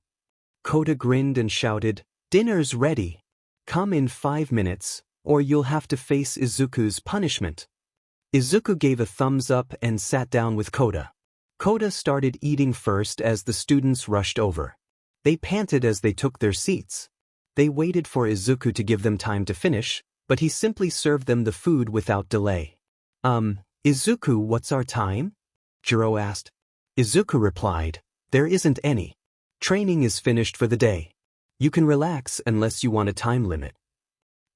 Koda grinned and shouted, "Dinner's ready. Come in 5 minutes, or you'll have to face Izuku's punishment." Izuku gave a thumbs up and sat down with Koda. Koda started eating first as the students rushed over. They panted as they took their seats. They waited for Izuku to give them time to finish, but he simply served them the food without delay. Izuku, what's our time? Jiro asked. Izuku replied, there isn't any. Training is finished for the day. You can relax unless you want a time limit.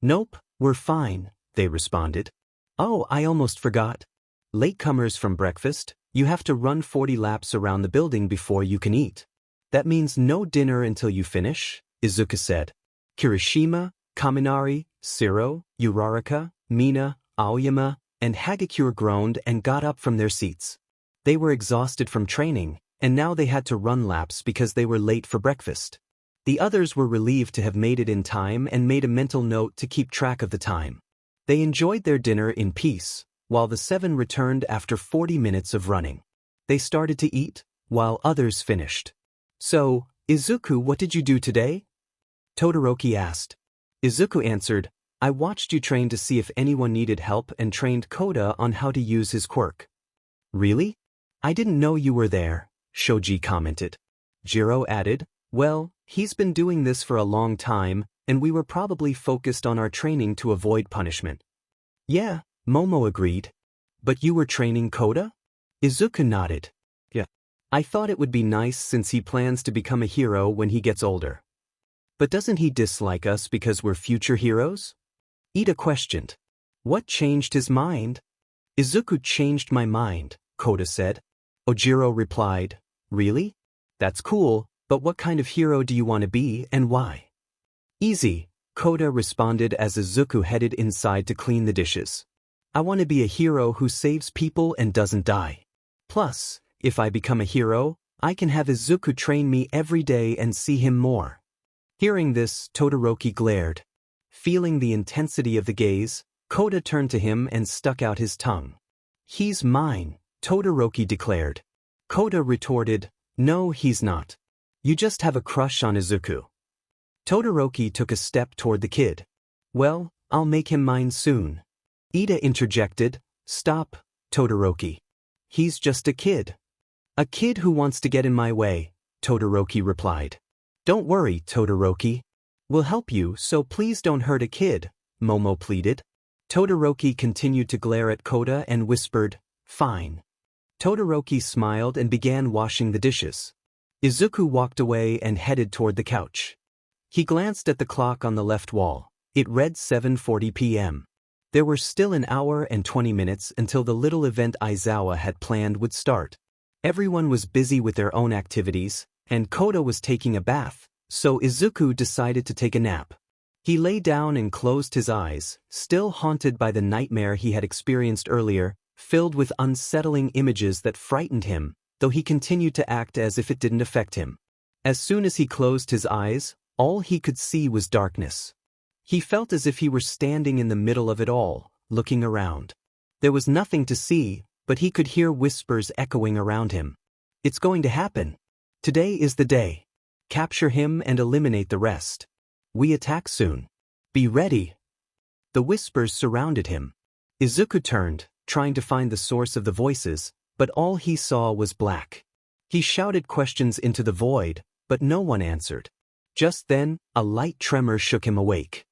Nope, we're fine, they responded. Oh, I almost forgot. Latecomers from breakfast, you have to run 40 laps around the building before you can eat. That means no dinner until you finish, Izuku said. Kirishima, Kaminari, Siro, Uraraka, Mina, Aoyama, and Hagakure groaned and got up from their seats. They were exhausted from training, and now they had to run laps because they were late for breakfast. The others were relieved to have made it in time and made a mental note to keep track of the time. They enjoyed their dinner in peace, while the 7 returned after 40 minutes of running. They started to eat, while others finished. So, Izuku, what did you do today? Todoroki asked. Izuku answered, I watched you train to see if anyone needed help and trained Koda on how to use his quirk. Really? I didn't know you were there, Shoji commented. Jiro added, well, he's been doing this for a long time, and we were probably focused on our training to avoid punishment. Yeah, Momo agreed. But you were training Koda? Izuku nodded. Yeah. I thought it would be nice since he plans to become a hero when he gets older. But doesn't he dislike us because we're future heroes? Ida questioned. What changed his mind? Izuku changed my mind, Koda said. Ojiro replied, really? That's cool, but what kind of hero do you want to be and why? Easy, Koda responded as Izuku headed inside to clean the dishes. I want to be a hero who saves people and doesn't die. Plus, if I become a hero, I can have Izuku train me every day and see him more. Hearing this, Todoroki glared. Feeling the intensity of the gaze, Koda turned to him and stuck out his tongue. He's mine, Todoroki declared. Koda retorted, no, he's not. You just have a crush on Izuku. Todoroki took a step toward the kid. Well, I'll make him mine soon. Ida interjected, stop, Todoroki. He's just a kid. A kid who wants to get in my way, Todoroki replied. Don't worry, Todoroki. We'll help you, so please don't hurt a kid, Momo pleaded. Todoroki continued to glare at Koda and whispered, fine. Todoroki smiled and began washing the dishes. Izuku walked away and headed toward the couch. He glanced at the clock on the left wall. It read 7:40 p.m. There were still an hour and 20 minutes until the little event Aizawa had planned would start. Everyone was busy with their own activities, and Koda was taking a bath, so Izuku decided to take a nap. He lay down and closed his eyes, still haunted by the nightmare he had experienced earlier, filled with unsettling images that frightened him, though he continued to act as if it didn't affect him. As soon as he closed his eyes, all he could see was darkness. He felt as if he were standing in the middle of it all, looking around. There was nothing to see, but he could hear whispers echoing around him. It's going to happen. Today is the day. Capture him and eliminate the rest. We attack soon. Be ready. The whispers surrounded him. Izuku turned, trying to find the source of the voices, but all he saw was black. He shouted questions into the void, but no one answered. Just then, a light tremor shook him awake.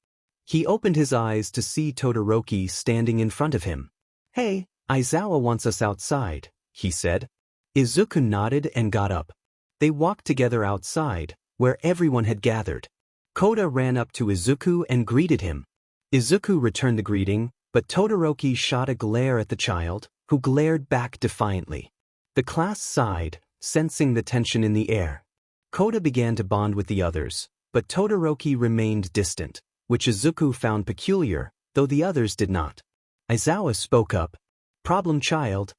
He opened his eyes to see Todoroki standing in front of him. Hey, Aizawa wants us outside, he said. Izuku nodded and got up. They walked together outside, where everyone had gathered. Koda ran up to Izuku and greeted him. Izuku returned the greeting, but Todoroki shot a glare at the child, who glared back defiantly. The class sighed, sensing the tension in the air. Koda began to bond with the others, but Todoroki remained distant, which Izuku found peculiar, though the others did not. Aizawa spoke up. Problem child.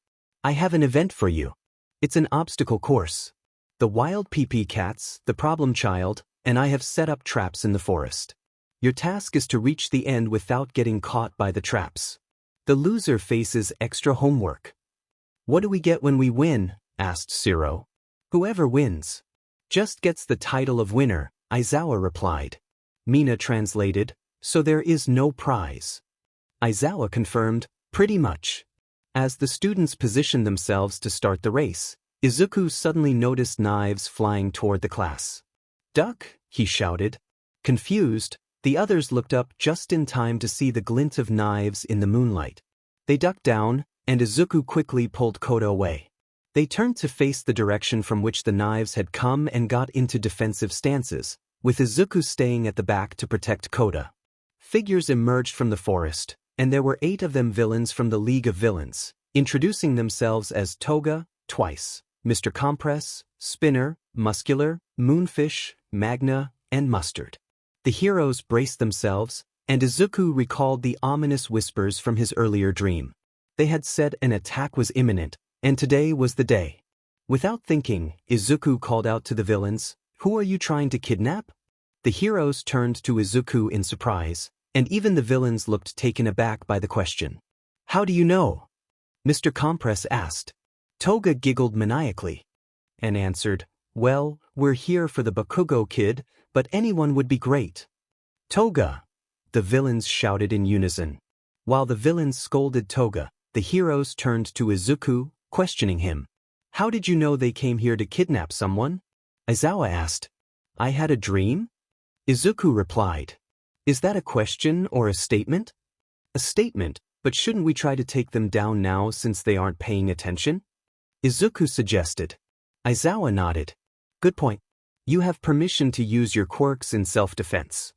I have an event for you. It's an obstacle course. The wild PP cats, the problem child, and I have set up traps in the forest. Your task is to reach the end without getting caught by the traps. The loser faces extra homework. What do we get when we win? Asked Siro. Whoever wins just gets the title of winner, Aizawa replied. Mina translated, so there is no prize. Aizawa confirmed, pretty much. As the students positioned themselves to start the race, Izuku suddenly noticed knives flying toward the class. Duck, he shouted. Confused, the others looked up just in time to see the glint of knives in the moonlight. They ducked down, and Izuku quickly pulled Koda away. They turned to face the direction from which the knives had come and got into defensive stances, with Izuku staying at the back to protect Koda. Figures emerged from the forest, and there were 8 of them, villains from the League of Villains, introducing themselves as Toga, Twice, Mr. Compress, Spinner, Muscular, Moonfish, Magna, and Mustard. The heroes braced themselves, and Izuku recalled the ominous whispers from his earlier dream. They had said an attack was imminent, and today was the day. Without thinking, Izuku called out to the villains, "Who are you trying to kidnap?" The heroes turned to Izuku in surprise, and even the villains looked taken aback by the question. "How do you know?" Mr. Compress asked. Toga giggled maniacally and answered, "Well, we're here for the Bakugo kid, but anyone would be great." "Toga!" the villains shouted in unison. While the villains scolded Toga, the heroes turned to Izuku, questioning him. "How did you know they came here to kidnap someone?" Aizawa asked. "I had a dream?" Izuku replied. "Is that a question or a statement?" "A statement, but shouldn't we try to take them down now since they aren't paying attention?" Izuku suggested. Aizawa nodded. "Good point. You have permission to use your quirks in self-defense."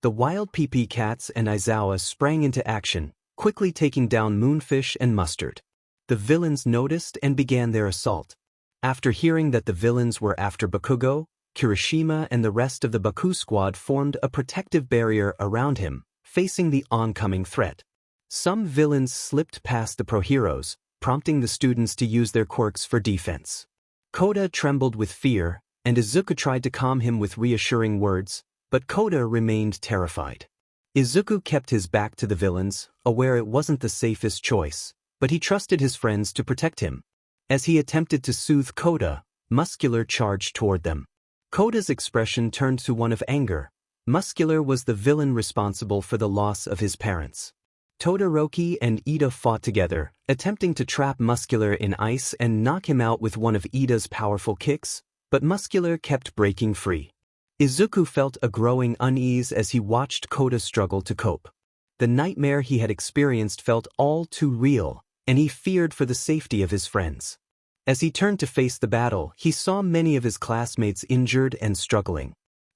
The wild PP cats and Aizawa sprang into action, quickly taking down Moonfish and Mustard. The villains noticed and began their assault. After hearing that the villains were after Bakugo, Kirishima and the rest of the Baku squad formed a protective barrier around him, facing the oncoming threat. Some villains slipped past the pro-heroes, prompting the students to use their quirks for defense. Koda trembled with fear, and Izuku tried to calm him with reassuring words, but Koda remained terrified. Izuku kept his back to the villains, aware it wasn't the safest choice, but he trusted his friends to protect him. As he attempted to soothe Koda, Muscular charged toward them. Koda's expression turned to one of anger. Muscular was the villain responsible for the loss of his parents. Todoroki and Ida fought together, attempting to trap Muscular in ice and knock him out with one of Ida's powerful kicks, but Muscular kept breaking free. Izuku felt a growing unease as he watched Koda struggle to cope. The nightmare he had experienced felt all too real, and he feared for the safety of his friends. As he turned to face the battle, he saw many of his classmates injured and struggling.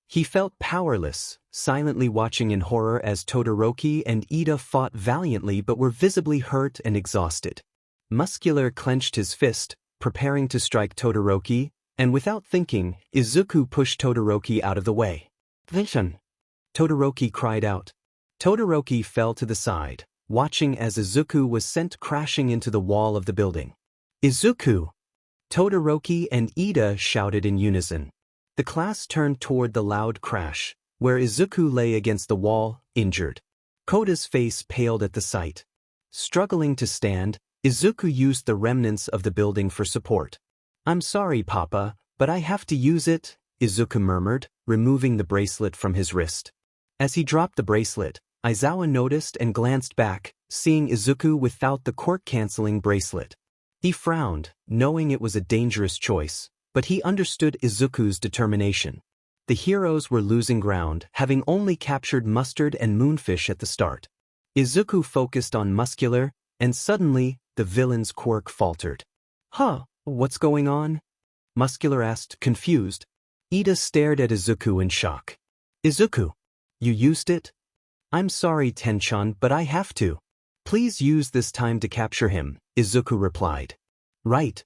He felt powerless, silently watching in horror as Todoroki and Ida fought valiantly but were visibly hurt and exhausted. Muscular clenched his fist, preparing to strike Todoroki, and without thinking, Izuku pushed Todoroki out of the way. "Deletion!" Todoroki cried out. Todoroki fell to the side, watching as Izuku was sent crashing into the wall of the building. "Izuku!" Todoroki and Ida shouted in unison. The class turned toward the loud crash, where Izuku lay against the wall, injured. Koda's face paled at the sight. Struggling to stand, Izuku used the remnants of the building for support. "I'm sorry, Papa, but I have to use it," Izuku murmured, removing the bracelet from his wrist. As he dropped the bracelet, Aizawa noticed and glanced back, seeing Izuku without the quirk-canceling bracelet. He frowned, knowing it was a dangerous choice, but he understood Izuku's determination. The heroes were losing ground, having only captured Mustard and Moonfish at the start. Izuku focused on Muscular, and suddenly, the villain's quirk faltered. "Huh, what's going on?" Muscular asked, confused. Ida stared at Izuku in shock. "Izuku, you used it?" "I'm sorry, Tenchan, but I have to." "Please use this time to capture him," Izuku replied. "Right."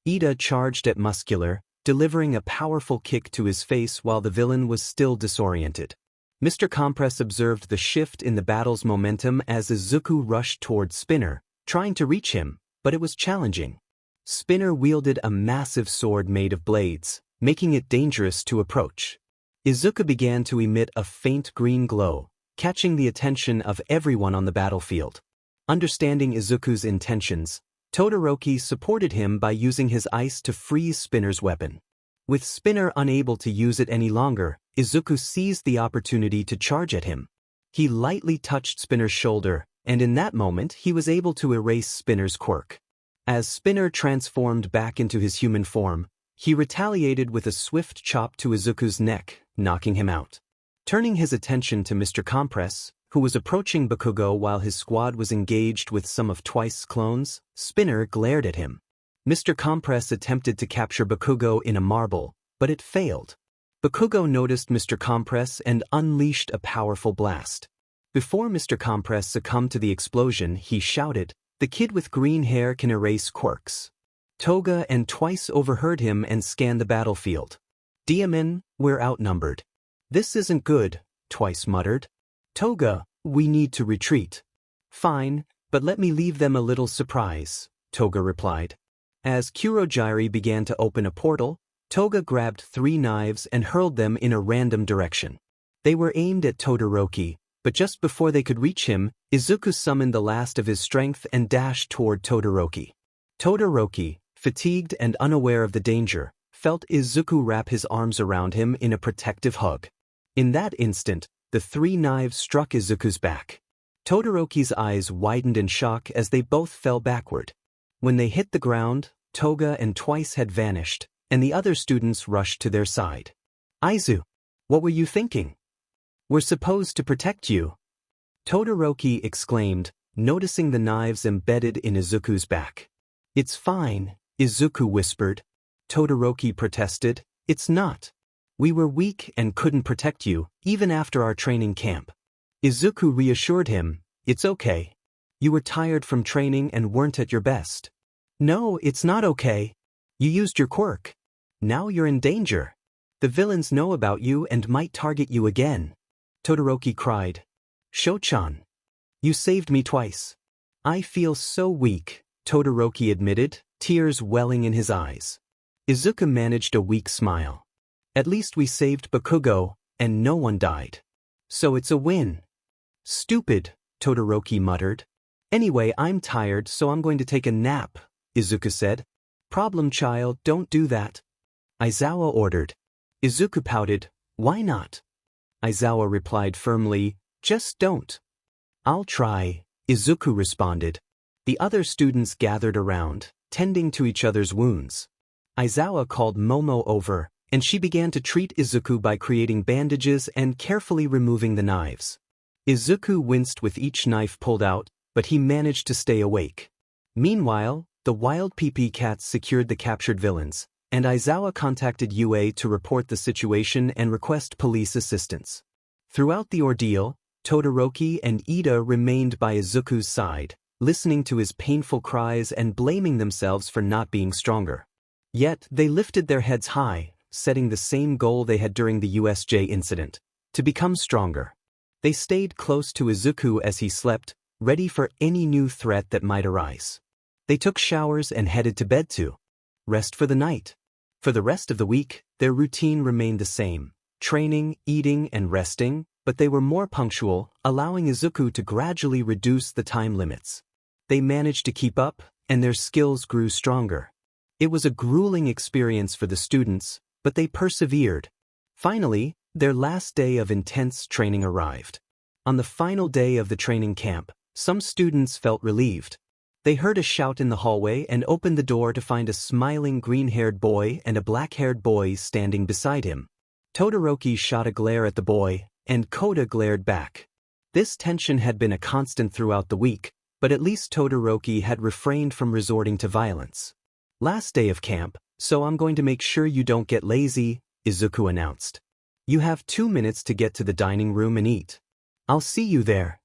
Ida charged at Muscular, delivering a powerful kick to his face while the villain was still disoriented. Mr. Compress observed the shift in the battle's momentum as Izuku rushed toward Spinner, trying to reach him, but it was challenging. Spinner wielded a massive sword made of blades, making it dangerous to approach. Izuku began to emit a faint green glow, catching the attention of everyone on the battlefield. Understanding Izuku's intentions, Todoroki supported him by using his ice to freeze Spinner's weapon. With Spinner unable to use it any longer, Izuku seized the opportunity to charge at him. He lightly touched Spinner's shoulder, and in that moment he was able to erase Spinner's quirk. As Spinner transformed back into his human form, he retaliated with a swift chop to Izuku's neck, knocking him out. Turning his attention to Mr. Compress, who was approaching Bakugo while his squad was engaged with some of Twice's clones, Spinner glared at him. Mr. Compress attempted to capture Bakugo in a marble, but it failed. Bakugo noticed Mr. Compress and unleashed a powerful blast. Before Mr. Compress succumbed to the explosion, he shouted, "The kid with green hair can erase quirks." Toga and Twice overheard him and scanned the battlefield. "Diamond, we're outnumbered." "This isn't good," Twice muttered. "Toga, we need to retreat." "Fine, but let me leave them a little surprise," Toga replied. As Kurogiri began to open a portal, Toga grabbed 3 knives and hurled them in a random direction. They were aimed at Todoroki, but just before they could reach him, Izuku summoned the last of his strength and dashed toward Todoroki. Todoroki, fatigued and unaware of the danger, felt Izuku wrap his arms around him in a protective hug. In that instant, the 3 knives struck Izuku's back. Todoroki's eyes widened in shock as they both fell backward. When they hit the ground, Toga and Twice had vanished, and the other students rushed to their side. "Aizu, what were you thinking? We're supposed to protect you," Todoroki exclaimed, noticing the knives embedded in Izuku's back. "It's fine," Izuku whispered. Todoroki protested, "It's not. We were weak and couldn't protect you, even after our training camp." Izuku reassured him, "It's okay. You were tired from training and weren't at your best." "No, it's not okay. You used your quirk. Now you're in danger. The villains know about you and might target you again," Todoroki cried. "Shochan, you saved me twice." "I feel so weak," Todoroki admitted, tears welling in his eyes. Izuku managed a weak smile. "At least we saved Bakugo, and no one died. So it's a win." "Stupid," Todoroki muttered. "Anyway, I'm tired, so I'm going to take a nap," Izuku said. "Problem child, don't do that," Aizawa ordered. Izuku pouted, "Why not?" Aizawa replied firmly, "Just don't." "I'll try," Izuku responded. The other students gathered around, tending to each other's wounds. Aizawa called Momo over, and she began to treat Izuku by creating bandages and carefully removing the knives. Izuku winced with each knife pulled out, but he managed to stay awake. Meanwhile, the wild PP cats secured the captured villains, and Aizawa contacted UA to report the situation and request police assistance. Throughout the ordeal, Todoroki and Ida remained by Izuku's side, listening to his painful cries and blaming themselves for not being stronger. Yet, they lifted their heads high, setting the same goal they had during the USJ incident, to become stronger. They stayed close to Izuku as he slept, ready for any new threat that might arise. They took showers and headed to bed to rest for the night. For the rest of the week, their routine remained the same, training, eating, and resting, but they were more punctual, allowing Izuku to gradually reduce the time limits. They managed to keep up, and their skills grew stronger. It was a grueling experience for the students, but they persevered. Finally, their last day of intense training arrived. On the final day of the training camp, some students felt relieved. They heard a shout in the hallway and opened the door to find a smiling green-haired boy and a black-haired boy standing beside him. Todoroki shot a glare at the boy, and Koda glared back. This tension had been a constant throughout the week, but at least Todoroki had refrained from resorting to violence. "Last day of camp, so I'm going to make sure you don't get lazy," Izuku announced. "You have 2 minutes to get to the dining room and eat. I'll see you there."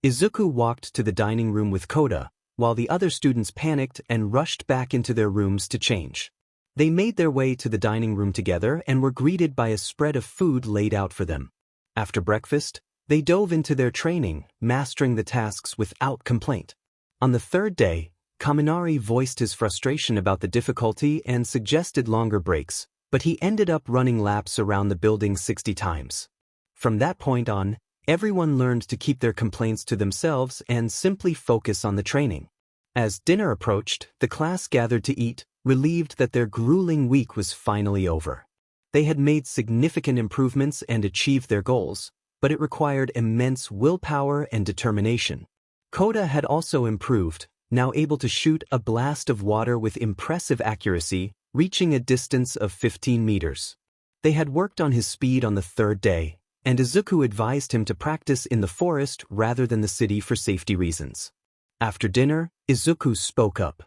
Izuku walked to the dining room with Koda, while the other students panicked and rushed back into their rooms to change. They made their way to the dining room together and were greeted by a spread of food laid out for them. After breakfast, they dove into their training, mastering the tasks without complaint. On the 3rd day, Kaminari voiced his frustration about the difficulty and suggested longer breaks, but he ended up running laps around the building 60 times. From that point on, everyone learned to keep their complaints to themselves and simply focus on the training. As dinner approached, the class gathered to eat, relieved that their grueling week was finally over. They had made significant improvements and achieved their goals, but it required immense willpower and determination. Koda had also improved, now able to shoot a blast of water with impressive accuracy, reaching a distance of 15 meters. They had worked on his speed on the 3rd day, and Izuku advised him to practice in the forest rather than the city for safety reasons. After dinner, Izuku spoke up.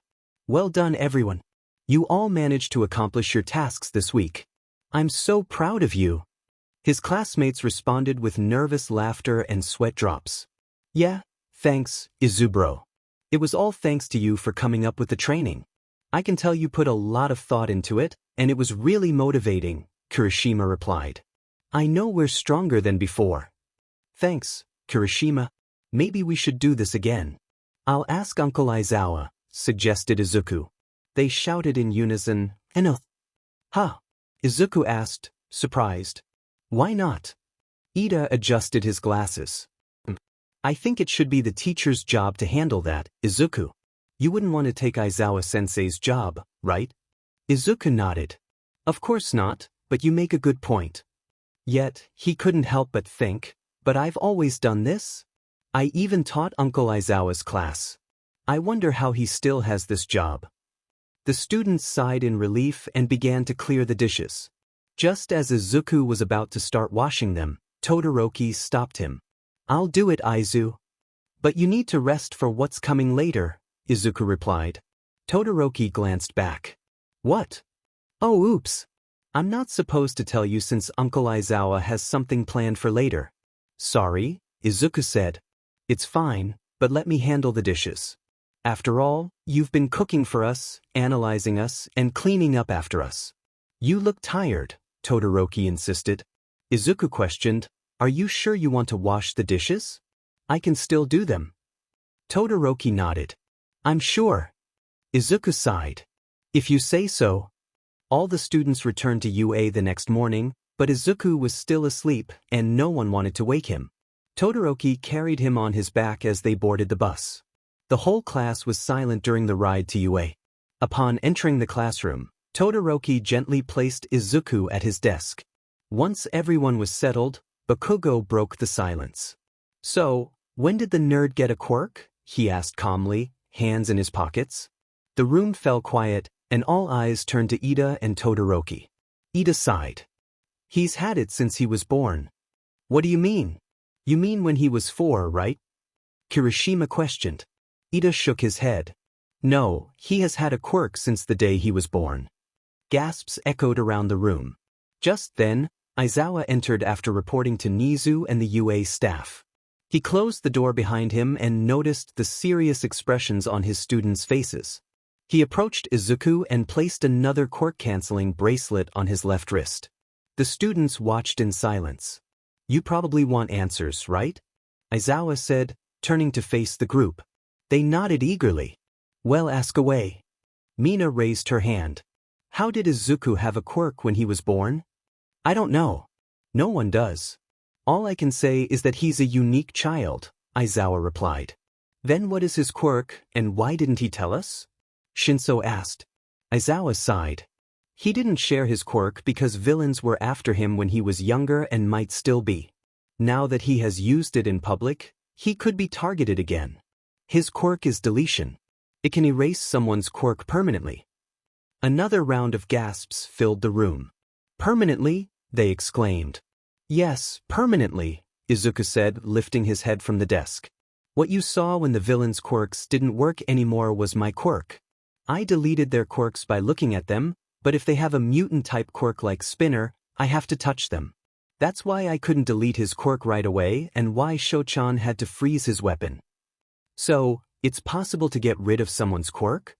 "Well done, everyone. You all managed to accomplish your tasks this week. I'm so proud of you." His classmates responded with nervous laughter and sweat drops. "Yeah, thanks, Izubro. It was all thanks to you for coming up with the training. I can tell you put a lot of thought into it, and it was really motivating," Kirishima replied. "I know we're stronger than before." "Thanks, Kirishima. Maybe we should do this again." "I'll ask Uncle Aizawa," suggested Izuku. They shouted in unison, "Enough." "Huh?" Izuku asked, surprised. "Why not?" Ida adjusted his glasses. "I think it should be the teacher's job to handle that, Izuku. You wouldn't want to take Aizawa-sensei's job, right?" Izuku nodded. "Of course not, but you make a good point." Yet, he couldn't help but think, "But I've always done this? I even taught Uncle Aizawa's class. I wonder how he still has this job." The students sighed in relief and began to clear the dishes. Just as Izuku was about to start washing them, Todoroki stopped him. "I'll do it, Aizu." "But you need to rest for what's coming later," Izuku replied. Todoroki glanced back. "What? Oh, oops. I'm not supposed to tell you since Uncle Aizawa has something planned for later." "Sorry," Izuku said. "It's fine, but let me handle the dishes. After all, you've been cooking for us, analyzing us, and cleaning up after us." "You look tired," Todoroki insisted. Izuku questioned, "Are you sure you want to wash the dishes? I can still do them." Todoroki nodded. "I'm sure." Izuku sighed. "If you say so." All the students returned to UA the next morning, but Izuku was still asleep and no one wanted to wake him. Todoroki carried him on his back as they boarded the bus. The whole class was silent during the ride to UA. Upon entering the classroom, Todoroki gently placed Izuku at his desk. Once everyone was settled, Bakugo broke the silence. "So, when did the nerd get a quirk?" he asked calmly, hands in his pockets. The room fell quiet, and all eyes turned to Ida and Todoroki. Ida sighed. "He's had it since he was born." "What do you mean?" "You mean when he was 4, right?" Kirishima questioned. Ida shook his head. "No, he has had a quirk since the day he was born." Gasps echoed around the room. Just then, Aizawa entered after reporting to Nezu and the UA staff. He closed the door behind him and noticed the serious expressions on his students' faces. He approached Izuku and placed another quirk-canceling bracelet on his left wrist. The students watched in silence. "You probably want answers, right?" Aizawa said, turning to face the group. They nodded eagerly. "Well, ask away." Mina raised her hand. "How did Izuku have a quirk when he was born?" "I don't know. No one does. All I can say is that he's a unique child," Aizawa replied. "Then what is his quirk, and why didn't he tell us?" Shinso asked. Aizawa sighed. "He didn't share his quirk because villains were after him when he was younger and might still be. Now that he has used it in public, he could be targeted again. His quirk is Deletion. It can erase someone's quirk permanently." Another round of gasps filled the room. "Permanently?" they exclaimed. "Yes, permanently," Izuku said, lifting his head from the desk. "What you saw when the villains' quirks didn't work anymore was my quirk. I deleted their quirks by looking at them, but if they have a mutant-type quirk like Spinner, I have to touch them. That's why I couldn't delete his quirk right away and why Shochan had to freeze his weapon." "So, it's possible to get rid of someone's quirk?"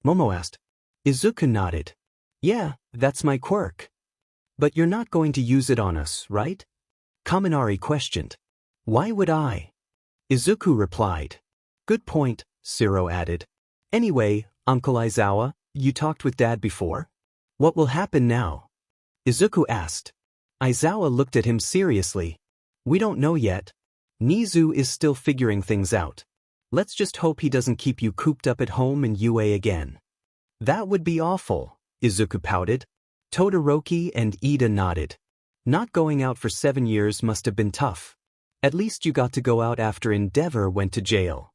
Momo asked. Izuku nodded. "Yeah, that's my quirk." "But you're not going to use it on us, right?" Kaminari questioned. "Why would I?" Izuku replied. "Good point," Siro added. "Anyway, Uncle Aizawa, you talked with Dad before? What will happen now?" Izuku asked. Aizawa looked at him seriously. "We don't know yet. Nezu is still figuring things out. Let's just hope he doesn't keep you cooped up at home in UA again." "That would be awful," Izuku pouted. Todoroki and Ida nodded. "Not going out for 7 years must have been tough. At least you got to go out after Endeavor went to jail."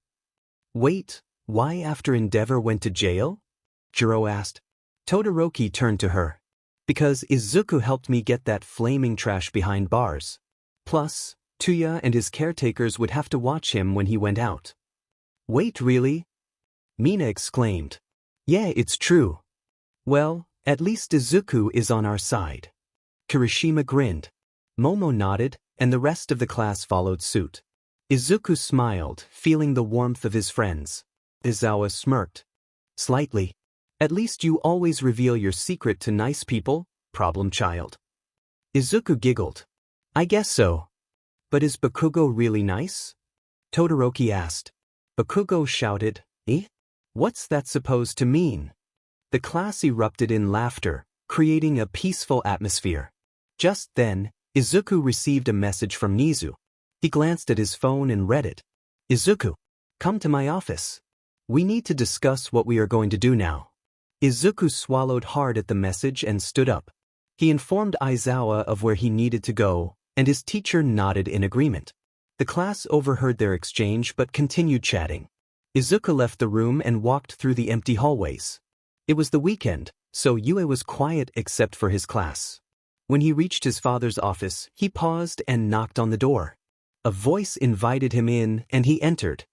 "Wait, why after Endeavor went to jail?" Jiro asked. Todoroki turned to her. "Because Izuku helped me get that flaming trash behind bars." Plus, Tuya and his caretakers would have to watch him when he went out. Wait, really? Mina exclaimed. Yeah, it's true. Well, at least Izuku is on our side. Kirishima grinned. Momo nodded, and the rest of the class followed suit. Izuku smiled, feeling the warmth of his friends. Aizawa smirked. Slightly. At least you always reveal your secret to nice people, problem child. Izuku giggled. I guess so. But is Bakugo really nice? Todoroki asked. Bakugo shouted, Eh? What's that supposed to mean? The class erupted in laughter, creating a peaceful atmosphere. Just then, Izuku received a message from Nezu. He glanced at his phone and read it. Izuku, come to my office. We need to discuss what we are going to do now. Izuku swallowed hard at the message and stood up. He informed Aizawa of where he needed to go, and his teacher nodded in agreement. The class overheard their exchange but continued chatting. Izuku left the room and walked through the empty hallways. It was the weekend, so Yue was quiet except for his class. When he reached his father's office, he paused and knocked on the door. A voice invited him in, and he entered.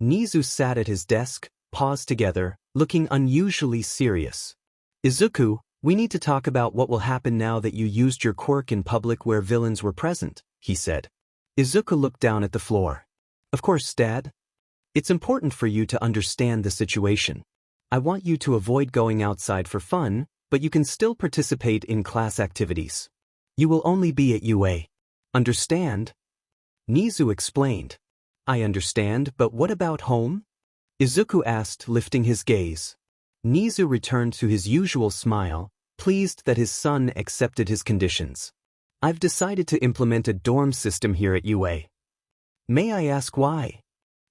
Nezu sat at his desk, paws together, looking unusually serious. Izuku, we need to talk about what will happen now that you used your quirk in public where villains were present, he said. Izuku looked down at the floor. Of course, Dad. It's important for you to understand the situation. I want you to avoid going outside for fun, but you can still participate in class activities. You will only be at UA. Understand? Nezu explained. I understand, but what about home? Izuku asked, lifting his gaze. Nezu returned to his usual smile, pleased that his son accepted his conditions. I've decided to implement a dorm system here at UA. May I ask why?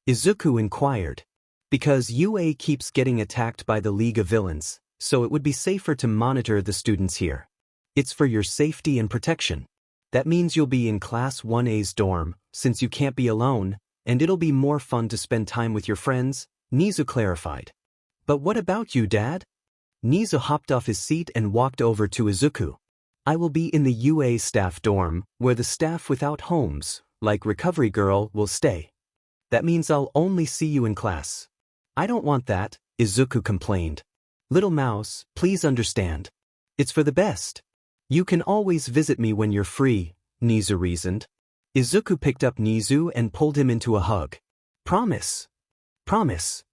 Izuku inquired. Because UA keeps getting attacked by the League of Villains, so it would be safer to monitor the students here. It's for your safety and protection. That means you'll be in Class 1A's dorm, since you can't be alone, and it'll be more fun to spend time with your friends, Nezu clarified. But what about you, Dad? Nezu hopped off his seat and walked over to Izuku. I will be in the UA staff dorm, where the staff without homes, like Recovery Girl, will stay. That means I'll only see you in class. I don't want that, Izuku complained. Little mouse, please understand. It's for the best. You can always visit me when you're free, Nezu reasoned. Izuku picked up Nezu and pulled him into a hug. Promise. Promise.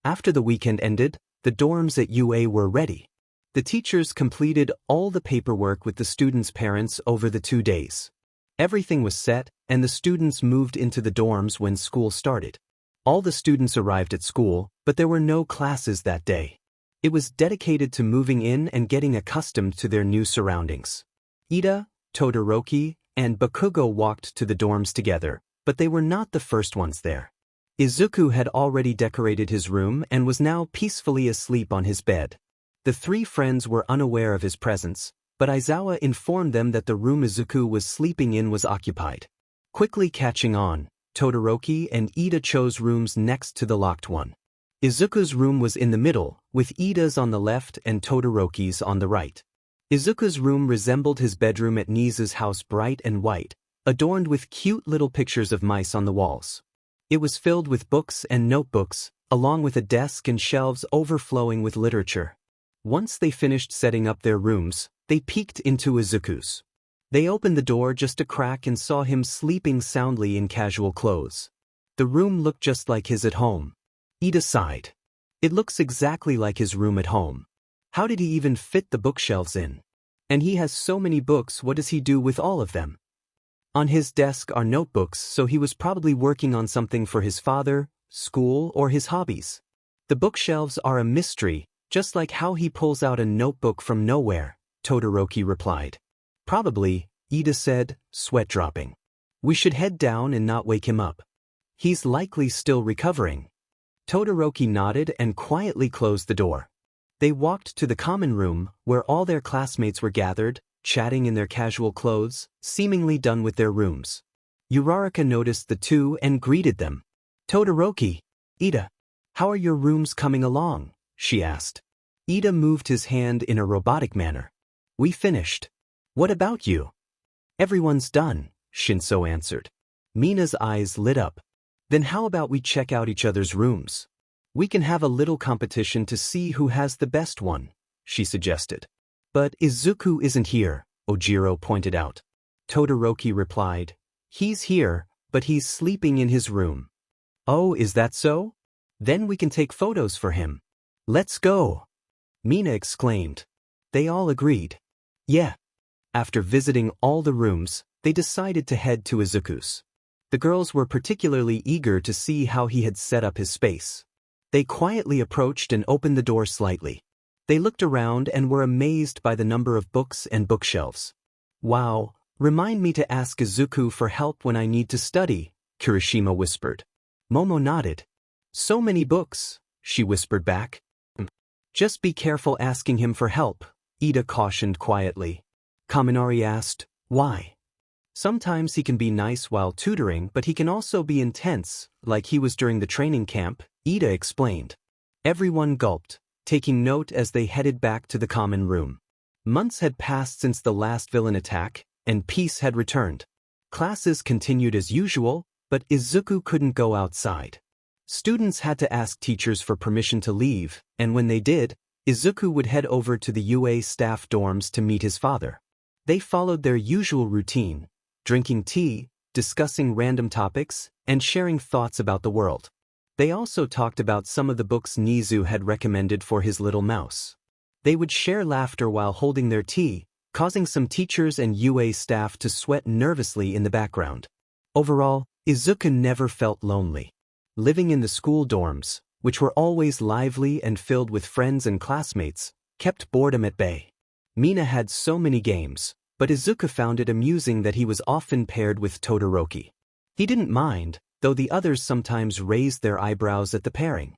After the weekend ended, the dorms at UA were ready. The teachers completed all the paperwork with the students' parents over the 2 days. Everything was set, and the students moved into the dorms when school started. All the students arrived at school, but there were no classes that day. It was dedicated to moving in and getting accustomed to their new surroundings. Ida, Todoroki, and Bakugo walked to the dorms together, but they were not the first ones there. Izuku had already decorated his room and was now peacefully asleep on his bed. The three friends were unaware of his presence, but Aizawa informed them that the room Izuku was sleeping in was occupied. Quickly catching on, Todoroki and Ida chose rooms next to the locked one. Izuku's room was in the middle, with Ida's on the left and Todoroki's on the right. Izuku's room resembled his bedroom at Nezu's house, bright and white, adorned with cute little pictures of mice on the walls. It was filled with books and notebooks, along with a desk and shelves overflowing with literature. Once they finished setting up their rooms, they peeked into Izuku's. They opened the door just a crack and saw him sleeping soundly in casual clothes. The room looked just like his at home. Ida sighed. It looks exactly like his room at home. How did he even fit the bookshelves in? And he has so many books, what does he do with all of them? On his desk are notebooks, so he was probably working on something for his father, school, or his hobbies. The bookshelves are a mystery, just like how he pulls out a notebook from nowhere, Todoroki replied. Probably, Ida said, sweat dropping. We should head down and not wake him up. He's likely still recovering. Todoroki nodded and quietly closed the door. They walked to the common room, where all their classmates were gathered, chatting in their casual clothes, seemingly done with their rooms. Uraraka noticed the two and greeted them. Todoroki, Ida, how are your rooms coming along? She asked. Ida moved his hand in a robotic manner. We finished. What about you? Everyone's done, Shinso answered. Mina's eyes lit up. Then how about we check out each other's rooms? We can have a little competition to see who has the best one, she suggested. But Izuku isn't here, Ojiro pointed out. Todoroki replied. He's here, but he's sleeping in his room. Oh, is that so? Then we can take photos for him. Let's go! Mina exclaimed. They all agreed. Yeah. After visiting all the rooms, they decided to head to Izuku's. The girls were particularly eager to see how he had set up his space. They quietly approached and opened the door slightly. They looked around and were amazed by the number of books and bookshelves. Wow, remind me to ask Izuku for help when I need to study, Kirishima whispered. Momo nodded. So many books, she whispered back. Just be careful asking him for help, Ida cautioned quietly. Kaminari asked, why? Sometimes he can be nice while tutoring, but he can also be intense, like he was during the training camp, Ida explained. Everyone gulped, taking note as they headed back to the common room. Months had passed since the last villain attack, and peace had returned. Classes continued as usual, but Izuku couldn't go outside. Students had to ask teachers for permission to leave, and when they did, Izuku would head over to the UA staff dorms to meet his father. They followed their usual routine, drinking tea, discussing random topics, and sharing thoughts about the world. They also talked about some of the books Nezu had recommended for his little mouse. They would share laughter while holding their tea, causing some teachers and UA staff to sweat nervously in the background. Overall, Izuku never felt lonely. Living in the school dorms, which were always lively and filled with friends and classmates, kept boredom at bay. Mina had so many games, but Izuku found it amusing that he was often paired with Todoroki. He didn't mind, though the others sometimes raised their eyebrows at the pairing.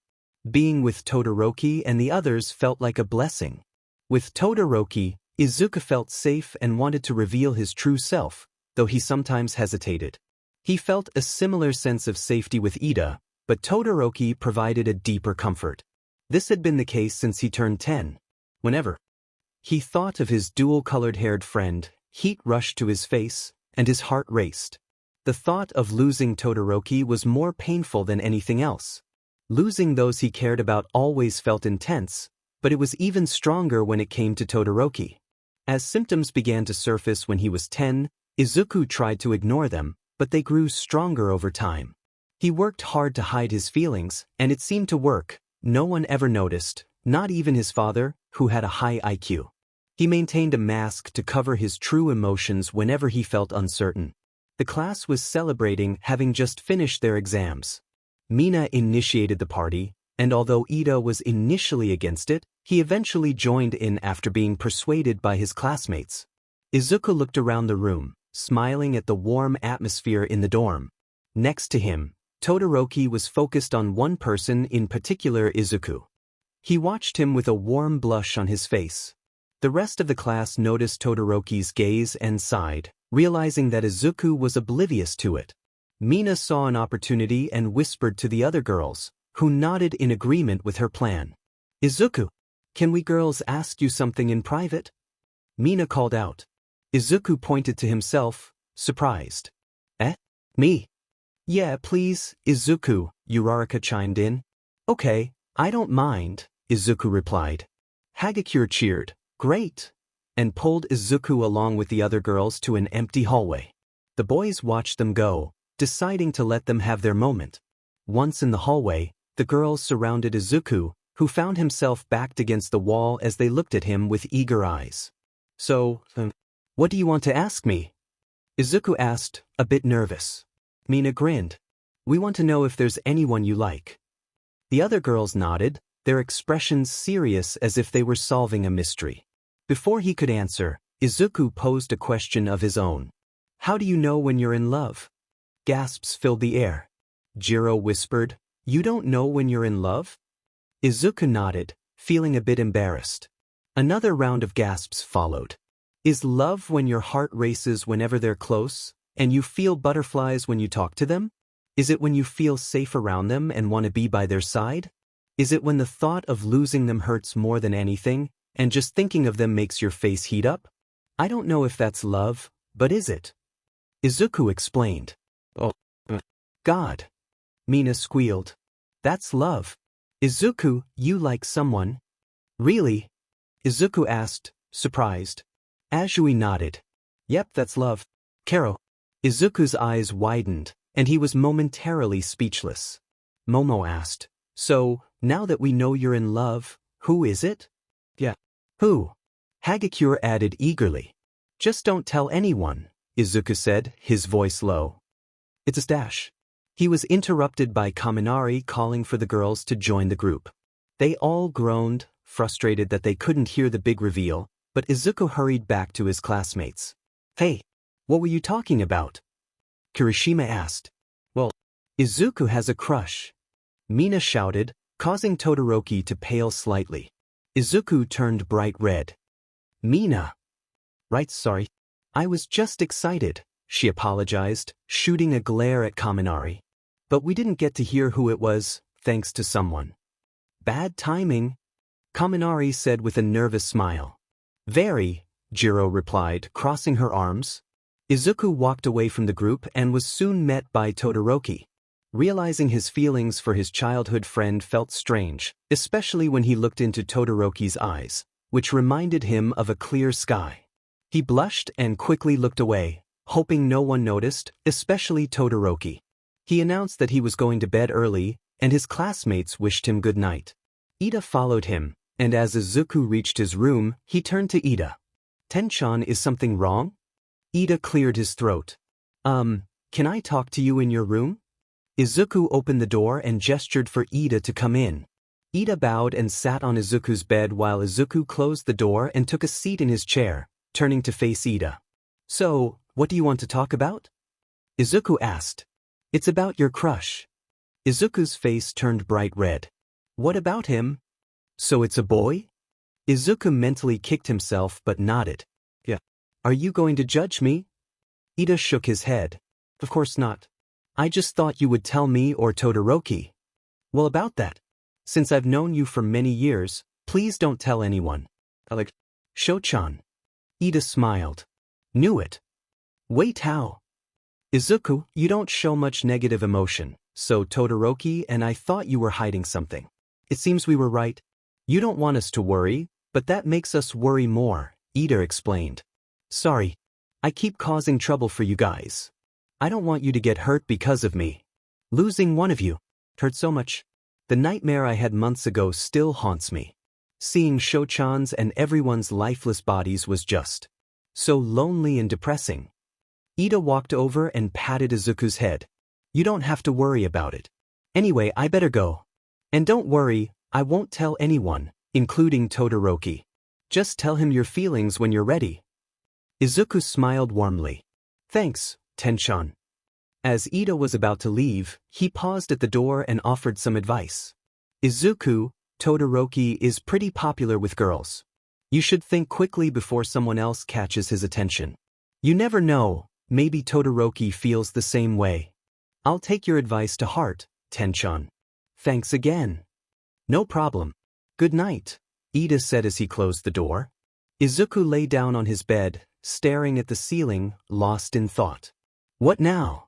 Being with Todoroki and the others felt like a blessing. With Todoroki, Izuku felt safe and wanted to reveal his true self, though he sometimes hesitated. He felt a similar sense of safety with Ida, but Todoroki provided a deeper comfort. This had been the case since he turned 10. Whenever he thought of his dual-colored-haired friend, heat rushed to his face, and his heart raced. The thought of losing Todoroki was more painful than anything else. Losing those he cared about always felt intense, but it was even stronger when it came to Todoroki. As symptoms began to surface when he was 10, Izuku tried to ignore them, but they grew stronger over time. He worked hard to hide his feelings, and it seemed to work. No one ever noticed, not even his father, who had a high IQ. He maintained a mask to cover his true emotions whenever he felt uncertain. The class was celebrating having just finished their exams. Mina initiated the party, and although Ida was initially against it, he eventually joined in after being persuaded by his classmates. Izuku looked around the room, smiling at the warm atmosphere in the dorm. Next to him, Todoroki was focused on one person, in particular Izuku. He watched him with a warm blush on his face. The rest of the class noticed Todoroki's gaze and sighed, realizing that Izuku was oblivious to it. Mina saw an opportunity and whispered to the other girls, who nodded in agreement with her plan. Izuku, can we girls ask you something in private? Mina called out. Izuku pointed to himself, surprised. Eh? Me? Yeah, please, Izuku, Uraraka chimed in. Okay, I don't mind, Izuku replied. Hagakure cheered, great, and pulled Izuku along with the other girls to an empty hallway. The boys watched them go, deciding to let them have their moment. Once in the hallway, the girls surrounded Izuku, who found himself backed against the wall as they looked at him with eager eyes. So, what do you want to ask me? Izuku asked, a bit nervous. Mina grinned. We want to know if there's anyone you like. The other girls nodded, their expressions serious as if they were solving a mystery. Before he could answer, Izuku posed a question of his own. How do you know when you're in love? Gasps filled the air. Jiro whispered, You don't know when you're in love? Izuku nodded, feeling a bit embarrassed. Another round of gasps followed. Is love when your heart races whenever they're close, and you feel butterflies when you talk to them? Is it when you feel safe around them and want to be by their side? Is it when the thought of losing them hurts more than anything, and just thinking of them makes your face heat up? I don't know if that's love, but is it? Izuku explained. Oh. God. Mina squealed. That's love. Izuku, you like someone? Really? Izuku asked, surprised. Azui nodded. Yep, that's love. Karo. Izuku's eyes widened, and he was momentarily speechless. Momo asked, so, now that we know you're in love, who is it? Yeah. Who? Hagakure added eagerly. Just don't tell anyone, Izuku said, his voice low. It's a stash. He was interrupted by Kaminari calling for the girls to join the group. They all groaned, frustrated that they couldn't hear the big reveal, but Izuku hurried back to his classmates. Hey, what were you talking about? Kirishima asked. Well, Izuku has a crush. Mina shouted, causing Todoroki to pale slightly. Izuku turned bright red. Mina. Right, sorry. I was just excited, she apologized, shooting a glare at Kaminari. But we didn't get to hear who it was, thanks to someone. Bad timing, Kaminari said with a nervous smile. Very, Jiro replied, crossing her arms. Izuku walked away from the group and was soon met by Todoroki. Realizing his feelings for his childhood friend felt strange, especially when he looked into Todoroki's eyes, which reminded him of a clear sky. He blushed and quickly looked away, hoping no one noticed, especially Todoroki. He announced that he was going to bed early, and his classmates wished him good night. Ida followed him, and as Izuku reached his room, he turned to Ida. Tenchan, is something wrong? Ida cleared his throat. Can I talk to you in your room? Izuku opened the door and gestured for Ida to come in. Ida bowed and sat on Izuku's bed while Izuku closed the door and took a seat in his chair, turning to face Ida. So, what do you want to talk about? Izuku asked. It's about your crush. Izuku's face turned bright red. What about him? So it's a boy? Izuku mentally kicked himself but nodded. Yeah. Are you going to judge me? Ida shook his head. Of course not. I just thought you would tell me or Todoroki. Well, about that. Since I've known you for many years, please don't tell anyone. Sho-chan. Ida smiled. Knew it. Wait, how? Izuku, you don't show much negative emotion, so Todoroki and I thought you were hiding something. It seems we were right. You don't want us to worry, but that makes us worry more, Ida explained. Sorry. I keep causing trouble for you guys. I don't want you to get hurt because of me. Losing one of you hurt so much. The nightmare I had months ago still haunts me. Seeing Sho-chan's and everyone's lifeless bodies was just so lonely and depressing. Ida walked over and patted Izuku's head. You don't have to worry about it. Anyway, I better go. And don't worry, I won't tell anyone, including Todoroki. Just tell him your feelings when you're ready. Izuku smiled warmly. Thanks, Tenchan. As Ida was about to leave, he paused at the door and offered some advice. Izuku, Todoroki is pretty popular with girls. You should think quickly before someone else catches his attention. You never know, maybe Todoroki feels the same way. I'll take your advice to heart, Tenchan. Thanks again. No problem. Good night, Ida said as he closed the door. Izuku lay down on his bed, staring at the ceiling, lost in thought. What now?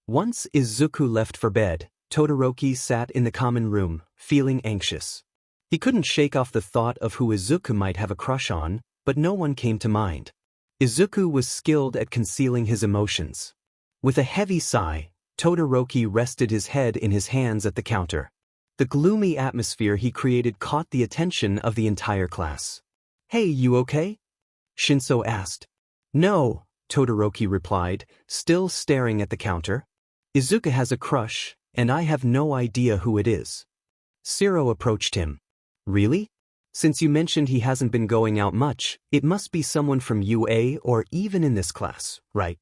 Once Izuku left for bed, Todoroki sat in the common room, feeling anxious. He couldn't shake off the thought of who Izuku might have a crush on, but no one came to mind. Izuku was skilled at concealing his emotions. With a heavy sigh, Todoroki rested his head in his hands at the counter. The gloomy atmosphere he created caught the attention of the entire class. Hey, you okay? Shinso asked. No, Todoroki replied, still staring at the counter. Izuku has a crush, and I have no idea who it is. Shiro approached him. Really? Since you mentioned he hasn't been going out much, it must be someone from UA or even in this class, right?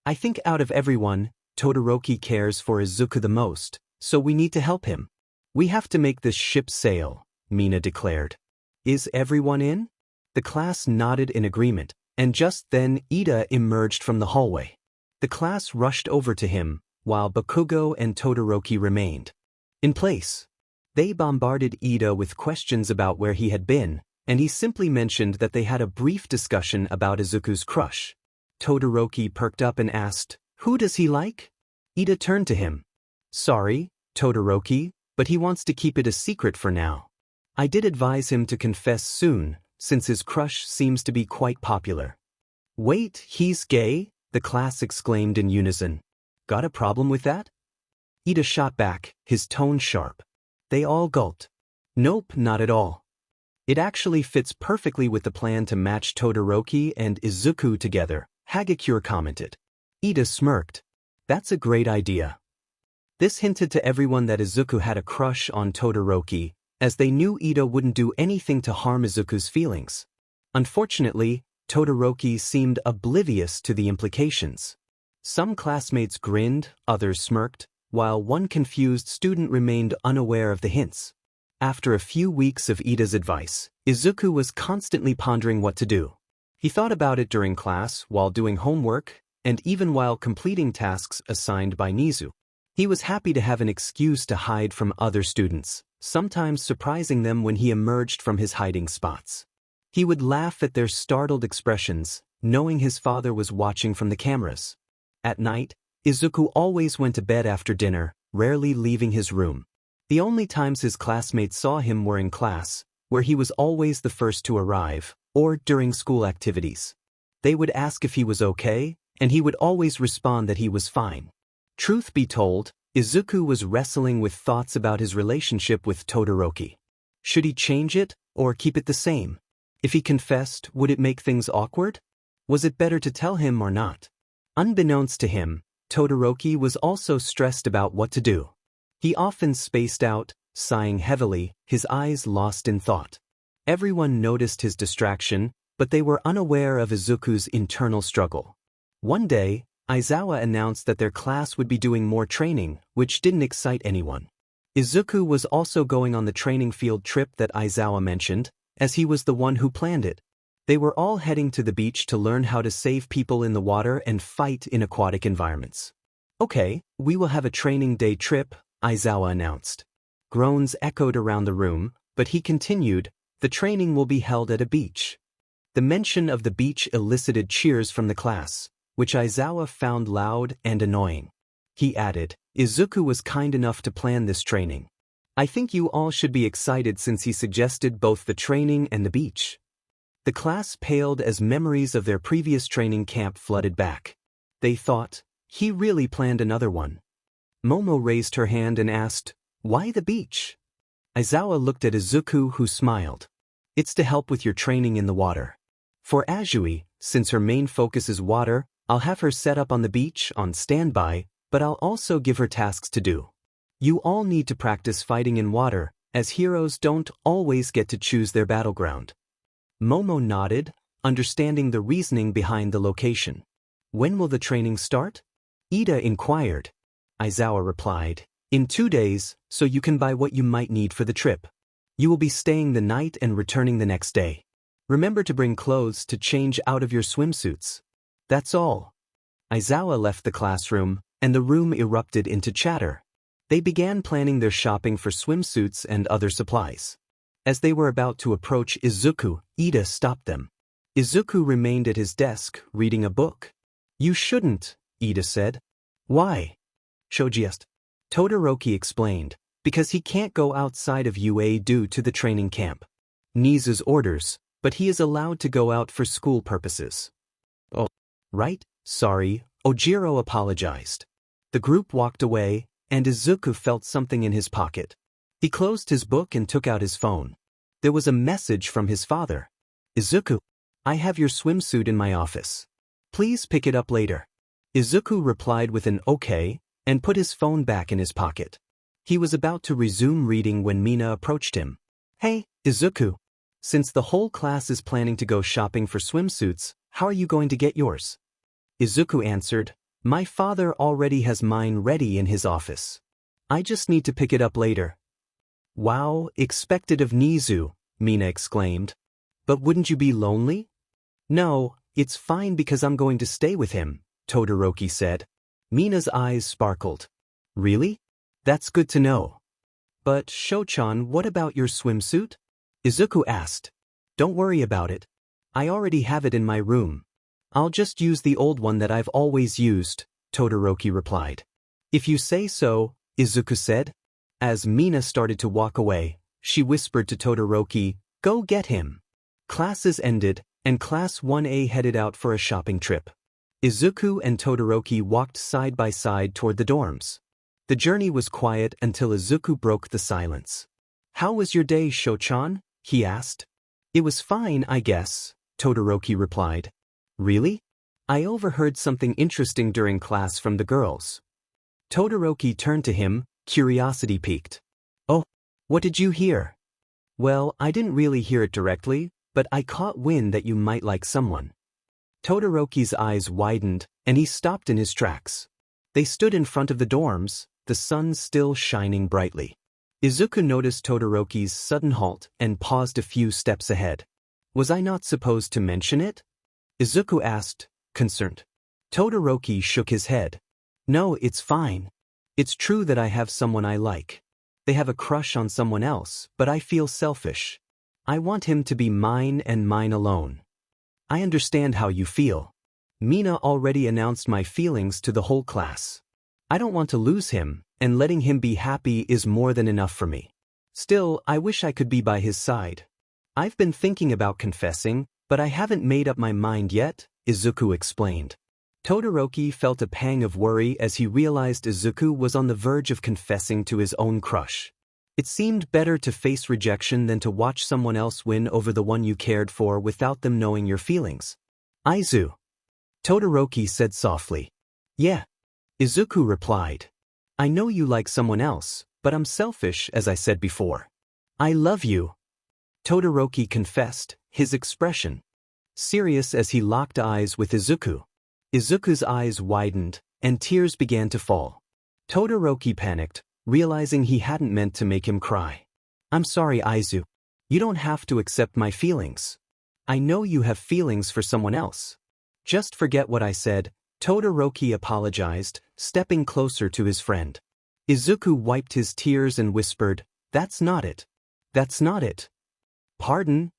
I think out of everyone, Todoroki cares for Izuku the most, so we need to help him. We have to make this ship sail, Mina declared. Is everyone in? The class nodded in agreement, and just then Ida emerged from the hallway. The class rushed over to him, while Bakugo and Todoroki remained in place. They bombarded Ida with questions about where he had been, and he simply mentioned that they had a brief discussion about Izuku's crush. Todoroki perked up and asked, "Who does he like?" Ida turned to him. "Sorry, Todoroki, but he wants to keep it a secret for now. I did advise him to confess soon, since his crush seems to be quite popular." "Wait, he's gay?" the class exclaimed in unison. "Got a problem with that?" Ida shot back, his tone sharp. They all gulped. "Nope, not at all. It actually fits perfectly with the plan to match Todoroki and Izuku together," Hagakure commented. Ida smirked. "That's a great idea." This hinted to everyone that Izuku had a crush on Todoroki, as they knew Ida wouldn't do anything to harm Izuku's feelings. Unfortunately, Todoroki seemed oblivious to the implications. Some classmates grinned, others smirked, while one confused student remained unaware of the hints. After a few weeks of Ida's advice, Izuku was constantly pondering what to do. He thought about it during class, while doing homework, and even while completing tasks assigned by Nezu. He was happy to have an excuse to hide from other students, sometimes surprising them when he emerged from his hiding spots. He would laugh at their startled expressions, knowing his father was watching from the cameras. At night, Izuku always went to bed after dinner, rarely leaving his room. The only times his classmates saw him were in class, where he was always the first to arrive, or during school activities. They would ask if he was okay, and he would always respond that he was fine. Truth be told, Izuku was wrestling with thoughts about his relationship with Todoroki. Should he change it, or keep it the same? If he confessed, would it make things awkward? Was it better to tell him or not? Unbeknownst to him, Todoroki was also stressed about what to do. He often spaced out, sighing heavily, his eyes lost in thought. Everyone noticed his distraction, but they were unaware of Izuku's internal struggle. One day, Aizawa announced that their class would be doing more training, which didn't excite anyone. Izuku was also going on the training field trip that Aizawa mentioned, as he was the one who planned it. They were all heading to the beach to learn how to save people in the water and fight in aquatic environments. "Okay, we will have a training day trip," Aizawa announced. Groans echoed around the room, but he continued, "The training will be held at a beach." The mention of the beach elicited cheers from the class, which Aizawa found loud and annoying. He added, "Izuku was kind enough to plan this training. I think you all should be excited since he suggested both the training and the beach." The class paled as memories of their previous training camp flooded back. They thought, he really planned another one. Momo raised her hand and asked, "Why the beach?" Aizawa looked at Izuku, who smiled. "It's to help with your training in the water. For Azui, since her main focus is water, I'll have her set up on the beach on standby, but I'll also give her tasks to do. You all need to practice fighting in water, as heroes don't always get to choose their battleground." Momo nodded, understanding the reasoning behind the location. "When will the training start?" Ida inquired. Aizawa replied, "In 2 days, so you can buy what you might need for the trip. You will be staying the night and returning the next day. Remember to bring clothes to change out of your swimsuits. That's all." Aizawa left the classroom, and the room erupted into chatter. They began planning their shopping for swimsuits and other supplies. As they were about to approach Izuku, Ida stopped them. Izuku remained at his desk, reading a book. "You shouldn't," Ida said. "Why?" Shoji asked. Todoroki explained, "Because he can't go outside of UA due to the training camp. Nezu's orders, but he is allowed to go out for school purposes." "Oh, right, sorry," Ojiro apologized. The group walked away, and Izuku felt something in his pocket. He closed his book and took out his phone. There was a message from his father. "Izuku, I have your swimsuit in my office. Please pick it up later." Izuku replied with an "okay," and put his phone back in his pocket. He was about to resume reading when Mina approached him. "Hey, Izuku. Since the whole class is planning to go shopping for swimsuits, how are you going to get yours?" Izuku answered, "My father already has mine ready in his office. I just need to pick it up later." "Wow, expected of Nezu," Mina exclaimed. "But wouldn't you be lonely?" "No, it's fine because I'm going to stay with him," Todoroki said. Mina's eyes sparkled. "Really? That's good to know. But Shochan, what about your swimsuit?" Izuku asked. "Don't worry about it. I already have it in my room." I'll just use the old one that I've always used, Todoroki replied. If you say so, Izuku said. As Mina started to walk away, she whispered to Todoroki, "Go get him." Classes ended, and Class 1A headed out for a shopping trip. Izuku and Todoroki walked side by side toward the dorms. The journey was quiet until Izuku broke the silence. "How was your day, Sho-chan?" he asked. "It was fine, I guess," Todoroki replied. "Really? I overheard something interesting during class from the girls." Todoroki turned to him, curiosity piqued. "Oh, what did you hear?" "Well, I didn't really hear it directly, but I caught wind that you might like someone." Todoroki's eyes widened, and he stopped in his tracks. They stood in front of the dorms, the sun still shining brightly. Izuku noticed Todoroki's sudden halt and paused a few steps ahead. "Was I not supposed to mention it?" Izuku asked, concerned. Todoroki shook his head. "No, it's fine. It's true that I have someone I like. They have a crush on someone else, but I feel selfish. I want him to be mine and mine alone." "I understand how you feel. Mina already announced my feelings to the whole class. I don't want to lose him, and letting him be happy is more than enough for me. Still, I wish I could be by his side. I've been thinking about confessing, but I haven't made up my mind yet," Izuku explained. Todoroki felt a pang of worry as he realized Izuku was on the verge of confessing to his own crush. It seemed better to face rejection than to watch someone else win over the one you cared for without them knowing your feelings. "Aizu," Todoroki said softly. "Yeah," Izuku replied. "I know you like someone else, but I'm selfish, as I said before. I love you," Todoroki confessed, his expression serious as he locked eyes with Izuku. Izuku's eyes widened, and tears began to fall. Todoroki panicked, realizing he hadn't meant to make him cry. "I'm sorry, Aizu. You don't have to accept my feelings. I know you have feelings for someone else. Just forget what I said," Todoroki apologized, stepping closer to his friend. Izuku wiped his tears and whispered, "That's not it. That's not it." "Pardon?"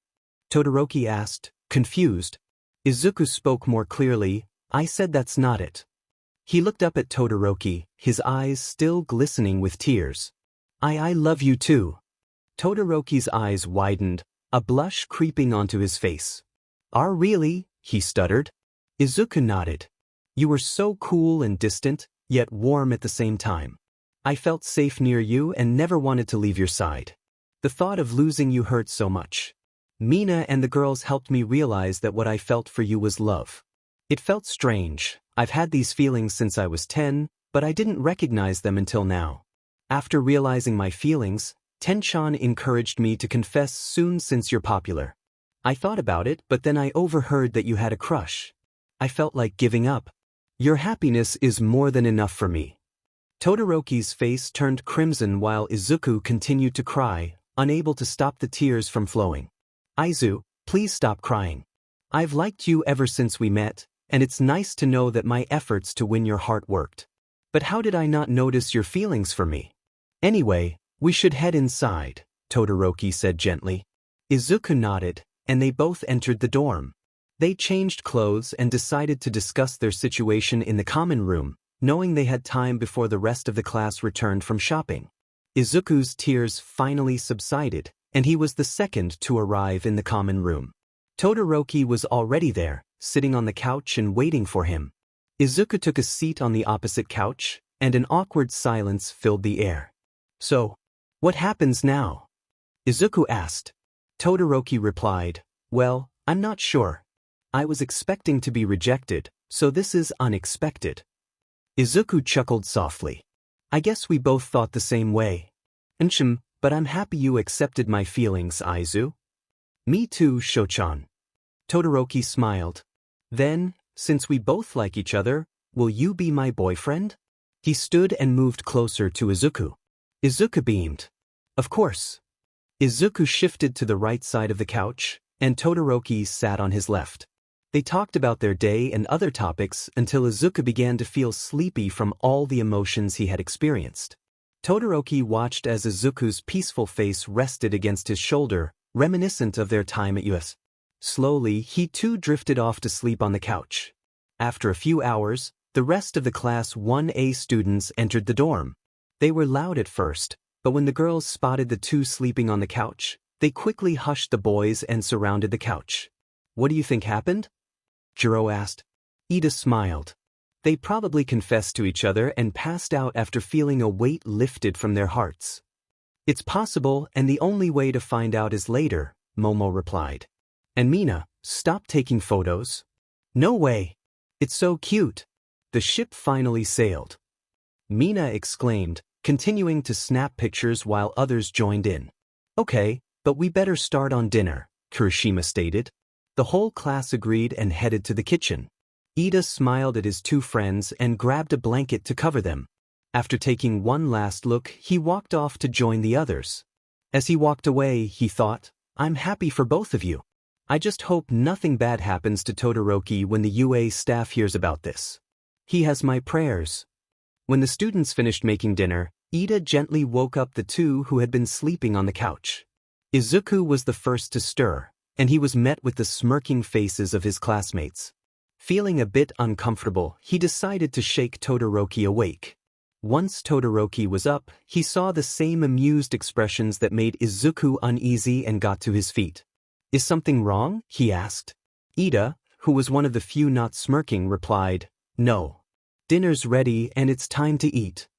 Todoroki asked, confused. Izuku spoke more clearly, "I said that's not it." He looked up at Todoroki, his eyes still glistening with tears. I love you too." Todoroki's eyes widened, a blush creeping onto his face. Really?" he stuttered. Izuku nodded. "You were so cool and distant, yet warm at the same time. I felt safe near you and never wanted to leave your side. The thought of losing you hurt so much. Mina and the girls helped me realize that what I felt for you was love. It felt strange. I've had these feelings since I was 10, but I didn't recognize them until now. After realizing my feelings, Tenchan encouraged me to confess soon since you're popular. I thought about it, but then I overheard that you had a crush. I felt like giving up. Your happiness is more than enough for me." Todoroki's face turned crimson while Izuku continued to cry, unable to stop the tears from flowing. "Aizu, please stop crying. I've liked you ever since we met, and it's nice to know that my efforts to win your heart worked. But how did I not notice your feelings for me? Anyway, we should head inside," Todoroki said gently. Izuku nodded, and they both entered the dorm. They changed clothes and decided to discuss their situation in the common room, knowing they had time before the rest of the class returned from shopping. Izuku's tears finally subsided, and he was the second to arrive in the common room. Todoroki was already there, sitting on the couch and waiting for him. Izuku took a seat on the opposite couch, and an awkward silence filled the air. "So, what happens now?" Izuku asked. Todoroki replied, "Well, I'm not sure. I was expecting to be rejected, so this is unexpected." Izuku chuckled softly. "I guess we both thought the same way. But I'm happy you accepted my feelings, Aizu." "Me too, Sho-chan." Todoroki smiled. "Then, since we both like each other, will you be my boyfriend?" He stood and moved closer to Izuku. Izuku beamed. "Of course." Izuku shifted to the right side of the couch, and Todoroki sat on his left. They talked about their day and other topics until Izuku began to feel sleepy from all the emotions he had experienced. Todoroki watched as Izuku's peaceful face rested against his shoulder, reminiscent of their time at USJ Slowly, he too drifted off to sleep on the couch. After a few hours, the rest of the Class 1A students entered the dorm. They were loud at first, but when the girls spotted the two sleeping on the couch, they quickly hushed the boys and surrounded the couch. "What do you think happened?" Jiro asked. Ida smiled. They probably confessed to each other and passed out after feeling a weight lifted from their hearts. "It's possible, and the only way to find out is later," Momo replied. "And Mina, stop taking photos." "No way. It's so cute." The ship finally sailed. Mina exclaimed, continuing to snap pictures while others joined in. "Okay, but we better start on dinner," Kirishima stated. The whole class agreed and headed to the kitchen. Ida smiled at his two friends and grabbed a blanket to cover them. After taking one last look, he walked off to join the others. As he walked away, he thought, "I'm happy for both of you. I just hope nothing bad happens to Todoroki when the UA staff hears about this. He has my prayers." When the students finished making dinner, Ida gently woke up the two who had been sleeping on the couch. Izuku was the first to stir, and he was met with the smirking faces of his classmates. Feeling a bit uncomfortable, he decided to shake Todoroki awake. Once Todoroki was up, he saw the same amused expressions that made Izuku uneasy and got to his feet. "Is something wrong?" he asked. Ida, who was one of the few not smirking, replied, "No. Dinner's ready and it's time to eat."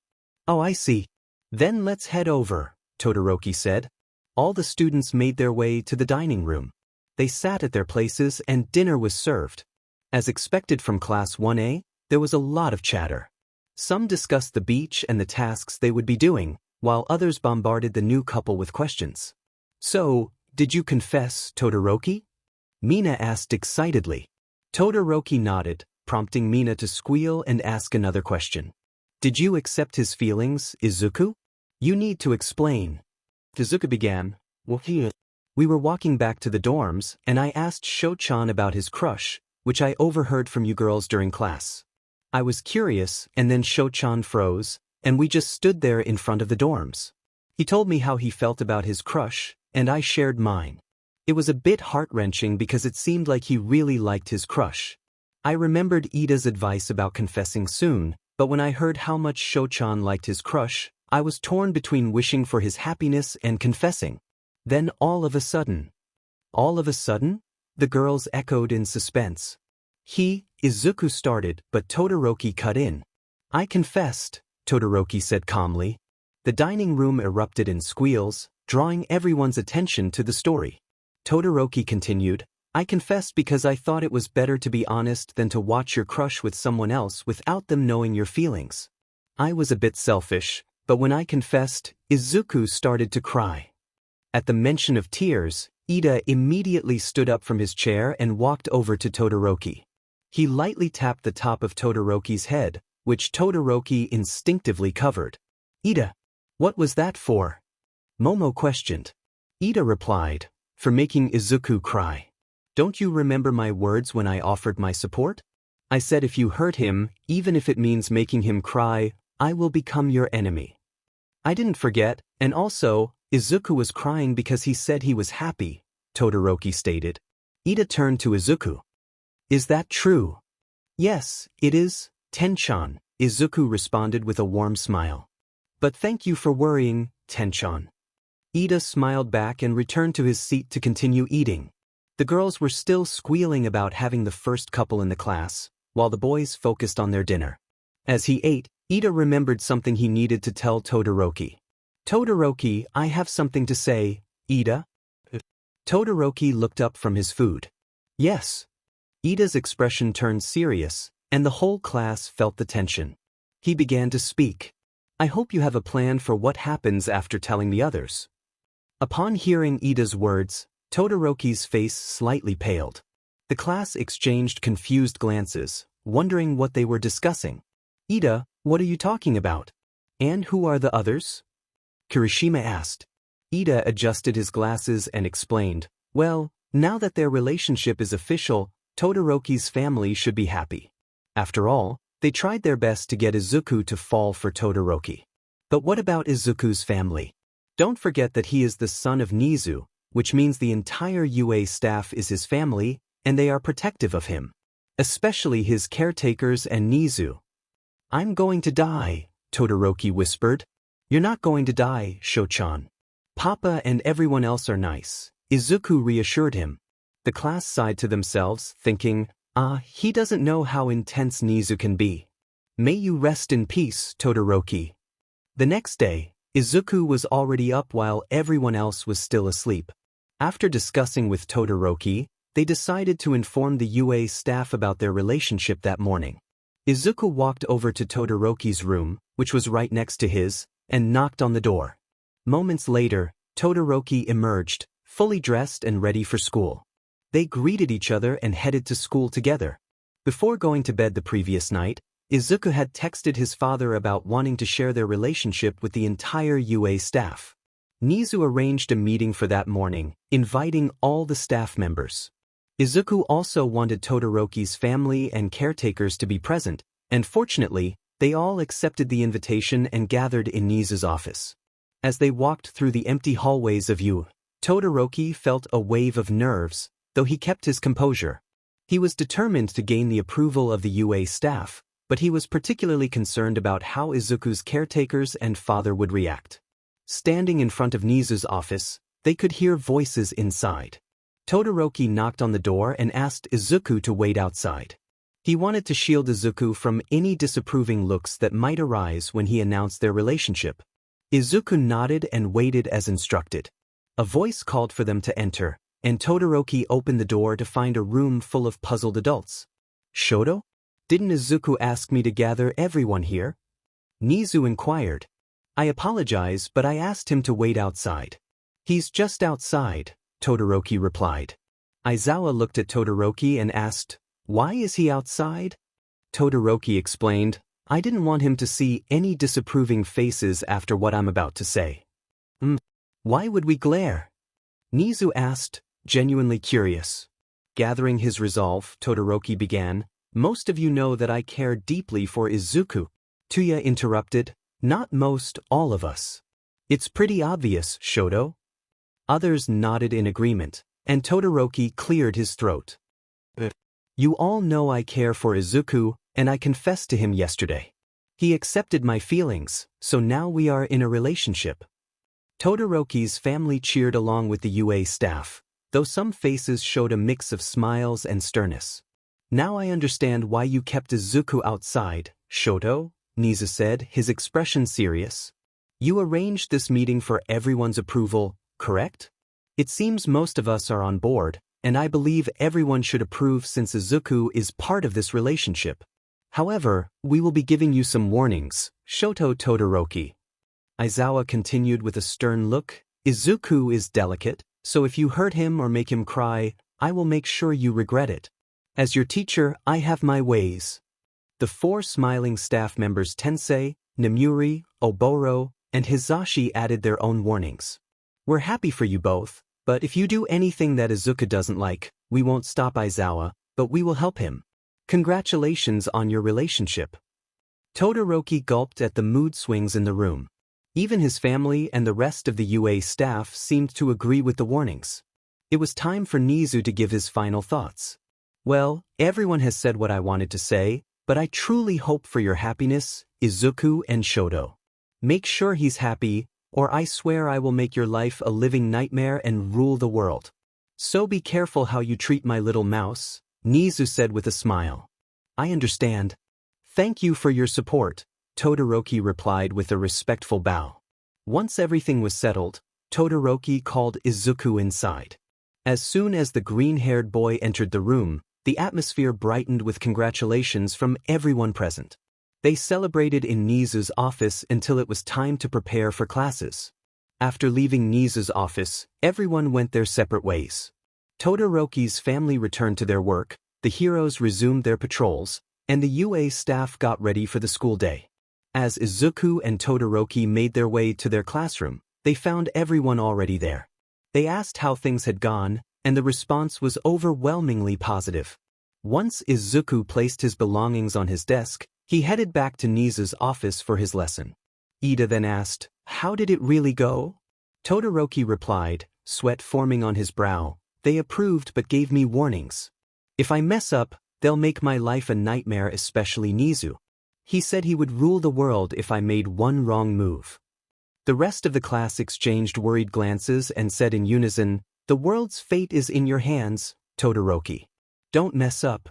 "Oh, I see. Then let's head over," Todoroki said. All the students made their way to the dining room. They sat at their places and dinner was served. As expected from Class 1A, there was a lot of chatter. Some discussed the beach and the tasks they would be doing, while others bombarded the new couple with questions. "So, did you confess, Todoroki?" Mina asked excitedly. Todoroki nodded, prompting Mina to squeal and ask another question. "Did you accept his feelings, Izuku? You need to explain." Izuku began. "We were walking back to the dorms, and I asked Sho-chan about his crush, which I overheard from you girls during class. I was curious, and then Sho-chan froze, and we just stood there in front of the dorms. He told me how he felt about his crush, and I shared mine. It was a bit heart-wrenching because it seemed like he really liked his crush. I remembered Ida's advice about confessing soon, but when I heard how much Sho-chan liked his crush, I was torn between wishing for his happiness and confessing. Then all of a sudden..." "All of a sudden?" the girls echoed in suspense. Izuku started, but Todoroki cut in. "I confessed," Todoroki said calmly. The dining room erupted in squeals, drawing everyone's attention to the story. Todoroki continued, "I confessed because I thought it was better to be honest than to watch your crush with someone else without them knowing your feelings. I was a bit selfish, but when I confessed, Izuku started to cry." At the mention of tears, Ida immediately stood up from his chair and walked over to Todoroki. He lightly tapped the top of Todoroki's head, which Todoroki instinctively covered. "Ida, what was that for?" Momo questioned. Ida replied, "For making Izuku cry. Don't you remember my words when I offered my support? I said if you hurt him, even if it means making him cry, I will become your enemy." "I didn't forget, and also, Izuku was crying because he said he was happy," Todoroki stated. Ida turned to Izuku. "Is that true?" "Yes, it is, Tenchan," Izuku responded with a warm smile. "But thank you for worrying, Tenchan." Ida smiled back and returned to his seat to continue eating. The girls were still squealing about having the first couple in the class, while the boys focused on their dinner. As he ate, Ida remembered something he needed to tell Todoroki. "Todoroki, I have something to say, Ida." Todoroki looked up from his food. "Yes." Ida's expression turned serious, and the whole class felt the tension. He began to speak. "I hope you have a plan for what happens after telling the others." Upon hearing Ida's words, Todoroki's face slightly paled. The class exchanged confused glances, wondering what they were discussing. "Ida, what are you talking about? And who are the others?" Kirishima asked. Ida adjusted his glasses and explained, "Well, now that their relationship is official, Todoroki's family should be happy. After all, they tried their best to get Izuku to fall for Todoroki. But what about Izuku's family? Don't forget that he is the son of Nezu, which means the entire UA staff is his family, and they are protective of him. Especially his caretakers and Nezu. "I'm going to die," Todoroki whispered. "You're not going to die, Sho-chan. Papa and everyone else are nice," Izuku reassured him. The class sighed to themselves, thinking, he doesn't know how intense Nezu can be. "May you rest in peace, Todoroki." The next day, Izuku was already up while everyone else was still asleep. After discussing with Todoroki, they decided to inform the UA staff about their relationship that morning. Izuku walked over to Todoroki's room, which was right next to his, and knocked on the door. Moments later, Todoroki emerged, fully dressed and ready for school. They greeted each other and headed to school together. Before going to bed the previous night, Izuku had texted his father about wanting to share their relationship with the entire UA staff. Nezu arranged a meeting for that morning, inviting all the staff members. Izuku also wanted Todoroki's family and caretakers to be present, and fortunately, they all accepted the invitation and gathered in Nezu's office. As they walked through the empty hallways of UA, Todoroki felt a wave of nerves, though he kept his composure. He was determined to gain the approval of the UA staff, but he was particularly concerned about how Izuku's caretakers and father would react. Standing in front of Nezu's office, they could hear voices inside. Todoroki knocked on the door and asked Izuku to wait outside. He wanted to shield Izuku from any disapproving looks that might arise when he announced their relationship. Izuku nodded and waited as instructed. A voice called for them to enter, and Todoroki opened the door to find a room full of puzzled adults. "Shoto? Didn't Izuku ask me to gather everyone here?" Nezu inquired. "I apologize, but I asked him to wait outside." "He's just outside," Todoroki replied. Aizawa looked at Todoroki and asked, "Why is he outside?" Todoroki explained, "I didn't want him to see any disapproving faces after what I'm about to say." Why would we glare?" Nezu asked, genuinely curious. Gathering his resolve, Todoroki began, "Most of you know that I care deeply for Izuku." Tuya interrupted, "Not most, all of us." "It's pretty obvious, Shoto." Others nodded in agreement, and Todoroki cleared his throat. "You all know I care for Izuku, and I confessed to him yesterday. He accepted my feelings, so now we are in a relationship." Todoroki's family cheered along with the UA staff, though some faces showed a mix of smiles and sternness. "Now I understand why you kept Izuku outside, Shoto," Nezu said, his expression serious. "You arranged this meeting for everyone's approval, correct? It seems most of us are on board, and I believe everyone should approve since Izuku is part of this relationship. However, we will be giving you some warnings, Shoto Todoroki." Aizawa continued with a stern look, "Izuku is delicate, so if you hurt him or make him cry, I will make sure you regret it. As your teacher, I have my ways." The four smiling staff members Tensei, Nemuri, Oboro, and Hizashi added their own warnings. "We're happy for you both, but if you do anything that Izuku doesn't like, we won't stop Aizawa, but we will help him. Congratulations on your relationship." Todoroki gulped at the mood swings in the room. Even his family and the rest of the UA staff seemed to agree with the warnings. It was time for Nezu to give his final thoughts. "Well, everyone has said what I wanted to say, but I truly hope for your happiness, Izuku and Shoto. Make sure he's happy, or I swear I will make your life a living nightmare and rule the world. So be careful how you treat my little mouse," Nezu said with a smile. "I understand. Thank you for your support," Todoroki replied with a respectful bow. Once everything was settled, Todoroki called Izuku inside. As soon as the green-haired boy entered the room, the atmosphere brightened with congratulations from everyone present. They celebrated in Nezu's office until it was time to prepare for classes. After leaving Nezu's office, everyone went their separate ways. Todoroki's family returned to their work, the heroes resumed their patrols, and the UA staff got ready for the school day. As Izuku and Todoroki made their way to their classroom, they found everyone already there. They asked how things had gone, and the response was overwhelmingly positive. Once Izuku placed his belongings on his desk, he headed back to Nezu's office for his lesson. Ida then asked, "How did it really go?" Todoroki replied, sweat forming on his brow. They approved but gave me warnings. If I mess up, they'll make my life a nightmare, especially Nezu. He said he would rule the world if I made one wrong move. The rest of the class exchanged worried glances and said in unison, "The world's fate is in your hands, Todoroki. Don't mess up."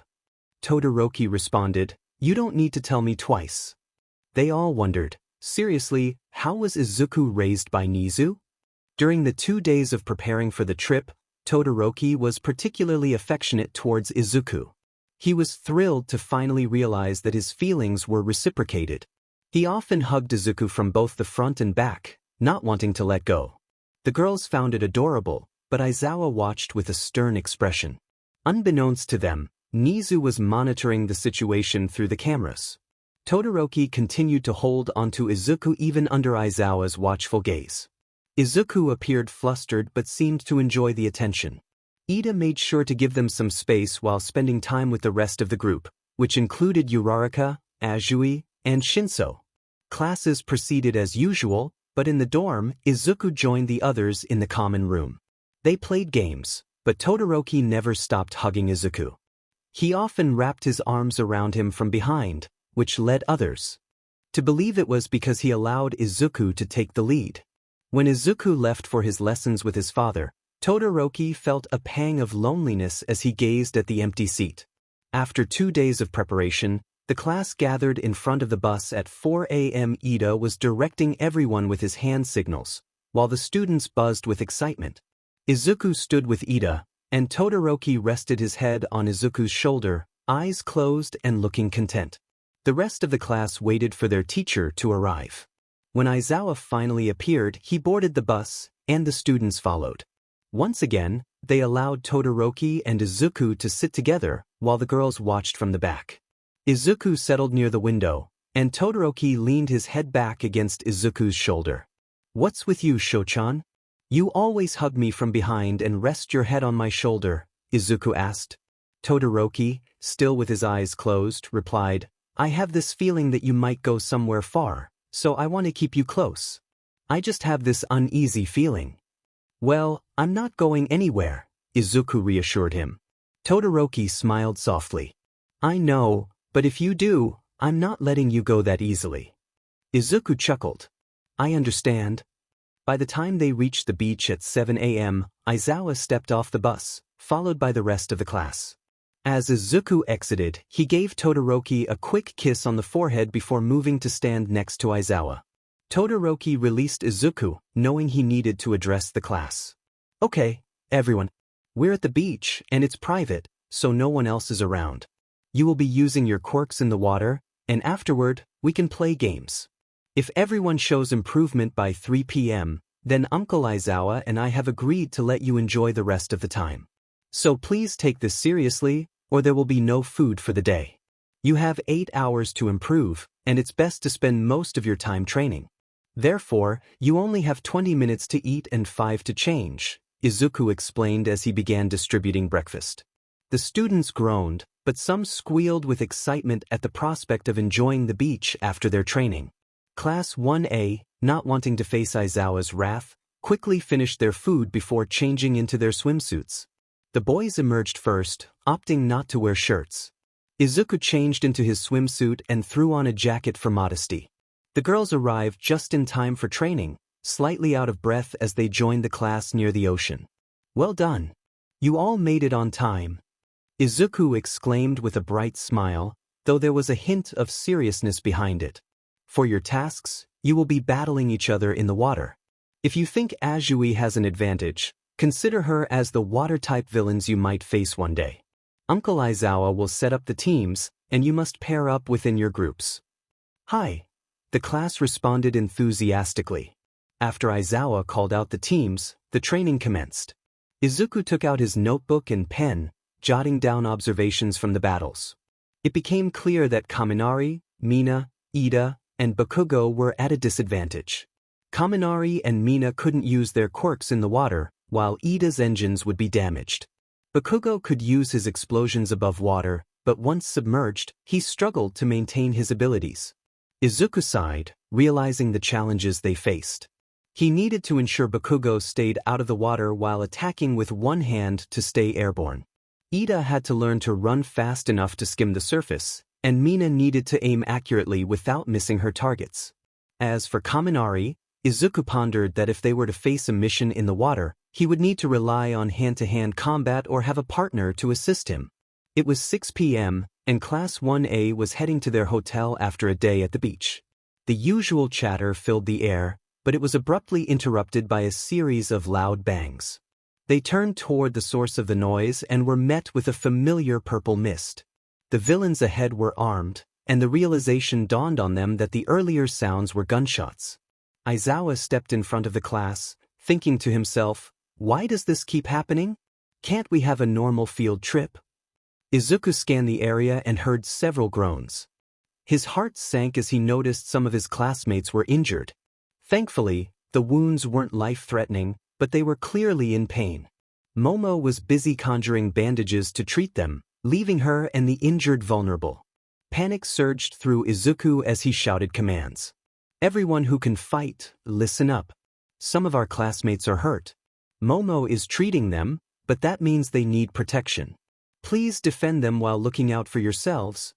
Todoroki responded, "You don't need to tell me twice." They all wondered, seriously, how was Izuku raised by Nezu? During the 2 days of preparing for the trip, Todoroki was particularly affectionate towards Izuku. He was thrilled to finally realize that his feelings were reciprocated. He often hugged Izuku from both the front and back, not wanting to let go. The girls found it adorable, but Aizawa watched with a stern expression. Unbeknownst to them, Nezu was monitoring the situation through the cameras. Todoroki continued to hold onto Izuku even under Aizawa's watchful gaze. Izuku appeared flustered but seemed to enjoy the attention. Ida made sure to give them some space while spending time with the rest of the group, which included Uraraka, Azui, and Shinso. Classes proceeded as usual, but in the dorm, Izuku joined the others in the common room. They played games, but Todoroki never stopped hugging Izuku. He often wrapped his arms around him from behind, which led others to believe it was because he allowed Izuku to take the lead. When Izuku left for his lessons with his father, Todoroki felt a pang of loneliness as he gazed at the empty seat. After 2 days of preparation, the class gathered in front of the bus at 4 a.m. Ida was directing everyone with his hand signals, while the students buzzed with excitement. Izuku stood with Ida, and Todoroki rested his head on Izuku's shoulder, eyes closed and looking content. The rest of the class waited for their teacher to arrive. When Aizawa finally appeared, he boarded the bus, and the students followed. Once again, they allowed Todoroki and Izuku to sit together, while the girls watched from the back. Izuku settled near the window, and Todoroki leaned his head back against Izuku's shoulder. "What's with you, Shochan? You always hug me from behind and rest your head on my shoulder," Izuku asked. Todoroki, still with his eyes closed, replied, "I have this feeling that you might go somewhere far, so I want to keep you close. I just have this uneasy feeling." "Well, I'm not going anywhere," Izuku reassured him. Todoroki smiled softly. "I know, but if you do, I'm not letting you go that easily." Izuku chuckled. "I understand." By the time they reached the beach at 7 a.m., Aizawa stepped off the bus, followed by the rest of the class. As Izuku exited, he gave Todoroki a quick kiss on the forehead before moving to stand next to Aizawa. Todoroki released Izuku, knowing he needed to address the class. "Okay, everyone. We're at the beach, and it's private, so no one else is around. You will be using your quirks in the water, and afterward, we can play games. If everyone shows improvement by 3 p.m., then Uncle Aizawa and I have agreed to let you enjoy the rest of the time. So please take this seriously, or there will be no food for the day. You have 8 hours to improve, and it's best to spend most of your time training. Therefore, you only have 20 minutes to eat and 5 to change," Izuku explained as he began distributing breakfast. The students groaned, but some squealed with excitement at the prospect of enjoying the beach after their training. Class 1A, not wanting to face Aizawa's wrath, quickly finished their food before changing into their swimsuits. The boys emerged first, opting not to wear shirts. Izuku changed into his swimsuit and threw on a jacket for modesty. The girls arrived just in time for training, slightly out of breath as they joined the class near the ocean. "Well done. You all made it on time," Izuku exclaimed with a bright smile, though there was a hint of seriousness behind it. "For your tasks, you will be battling each other in the water. If you think Azui has an advantage, consider her as the water-type villains you might face one day. Uncle Aizawa will set up the teams, and you must pair up within your groups." "Hi." The class responded enthusiastically. After Aizawa called out the teams, the training commenced. Izuku took out his notebook and pen, jotting down observations from the battles. It became clear that Kaminari, Mina, Ida, and Bakugo were at a disadvantage. Kaminari and Mina couldn't use their quirks in the water, while Ida's engines would be damaged. Bakugo could use his explosions above water, but once submerged, he struggled to maintain his abilities. Izuku sighed, realizing the challenges they faced. He needed to ensure Bakugo stayed out of the water while attacking with one hand to stay airborne. Ida had to learn to run fast enough to skim the surface, and Mina needed to aim accurately without missing her targets. As for Kaminari, Izuku pondered that if they were to face a mission in the water, he would need to rely on hand-to-hand combat or have a partner to assist him. It was 6 p.m., and Class 1A was heading to their hotel after a day at the beach. The usual chatter filled the air, but it was abruptly interrupted by a series of loud bangs. They turned toward the source of the noise and were met with a familiar purple mist. The villains ahead were armed, and the realization dawned on them that the earlier sounds were gunshots. Aizawa stepped in front of the class, thinking to himself, "Why does this keep happening? Can't we have a normal field trip?" Izuku scanned the area and heard several groans. His heart sank as he noticed some of his classmates were injured. Thankfully, the wounds weren't life-threatening, but they were clearly in pain. Momo was busy conjuring bandages to treat them, leaving her and the injured vulnerable. Panic surged through Izuku as he shouted commands. "Everyone who can fight, listen up. Some of our classmates are hurt. Momo is treating them, but that means they need protection. Please defend them while looking out for yourselves."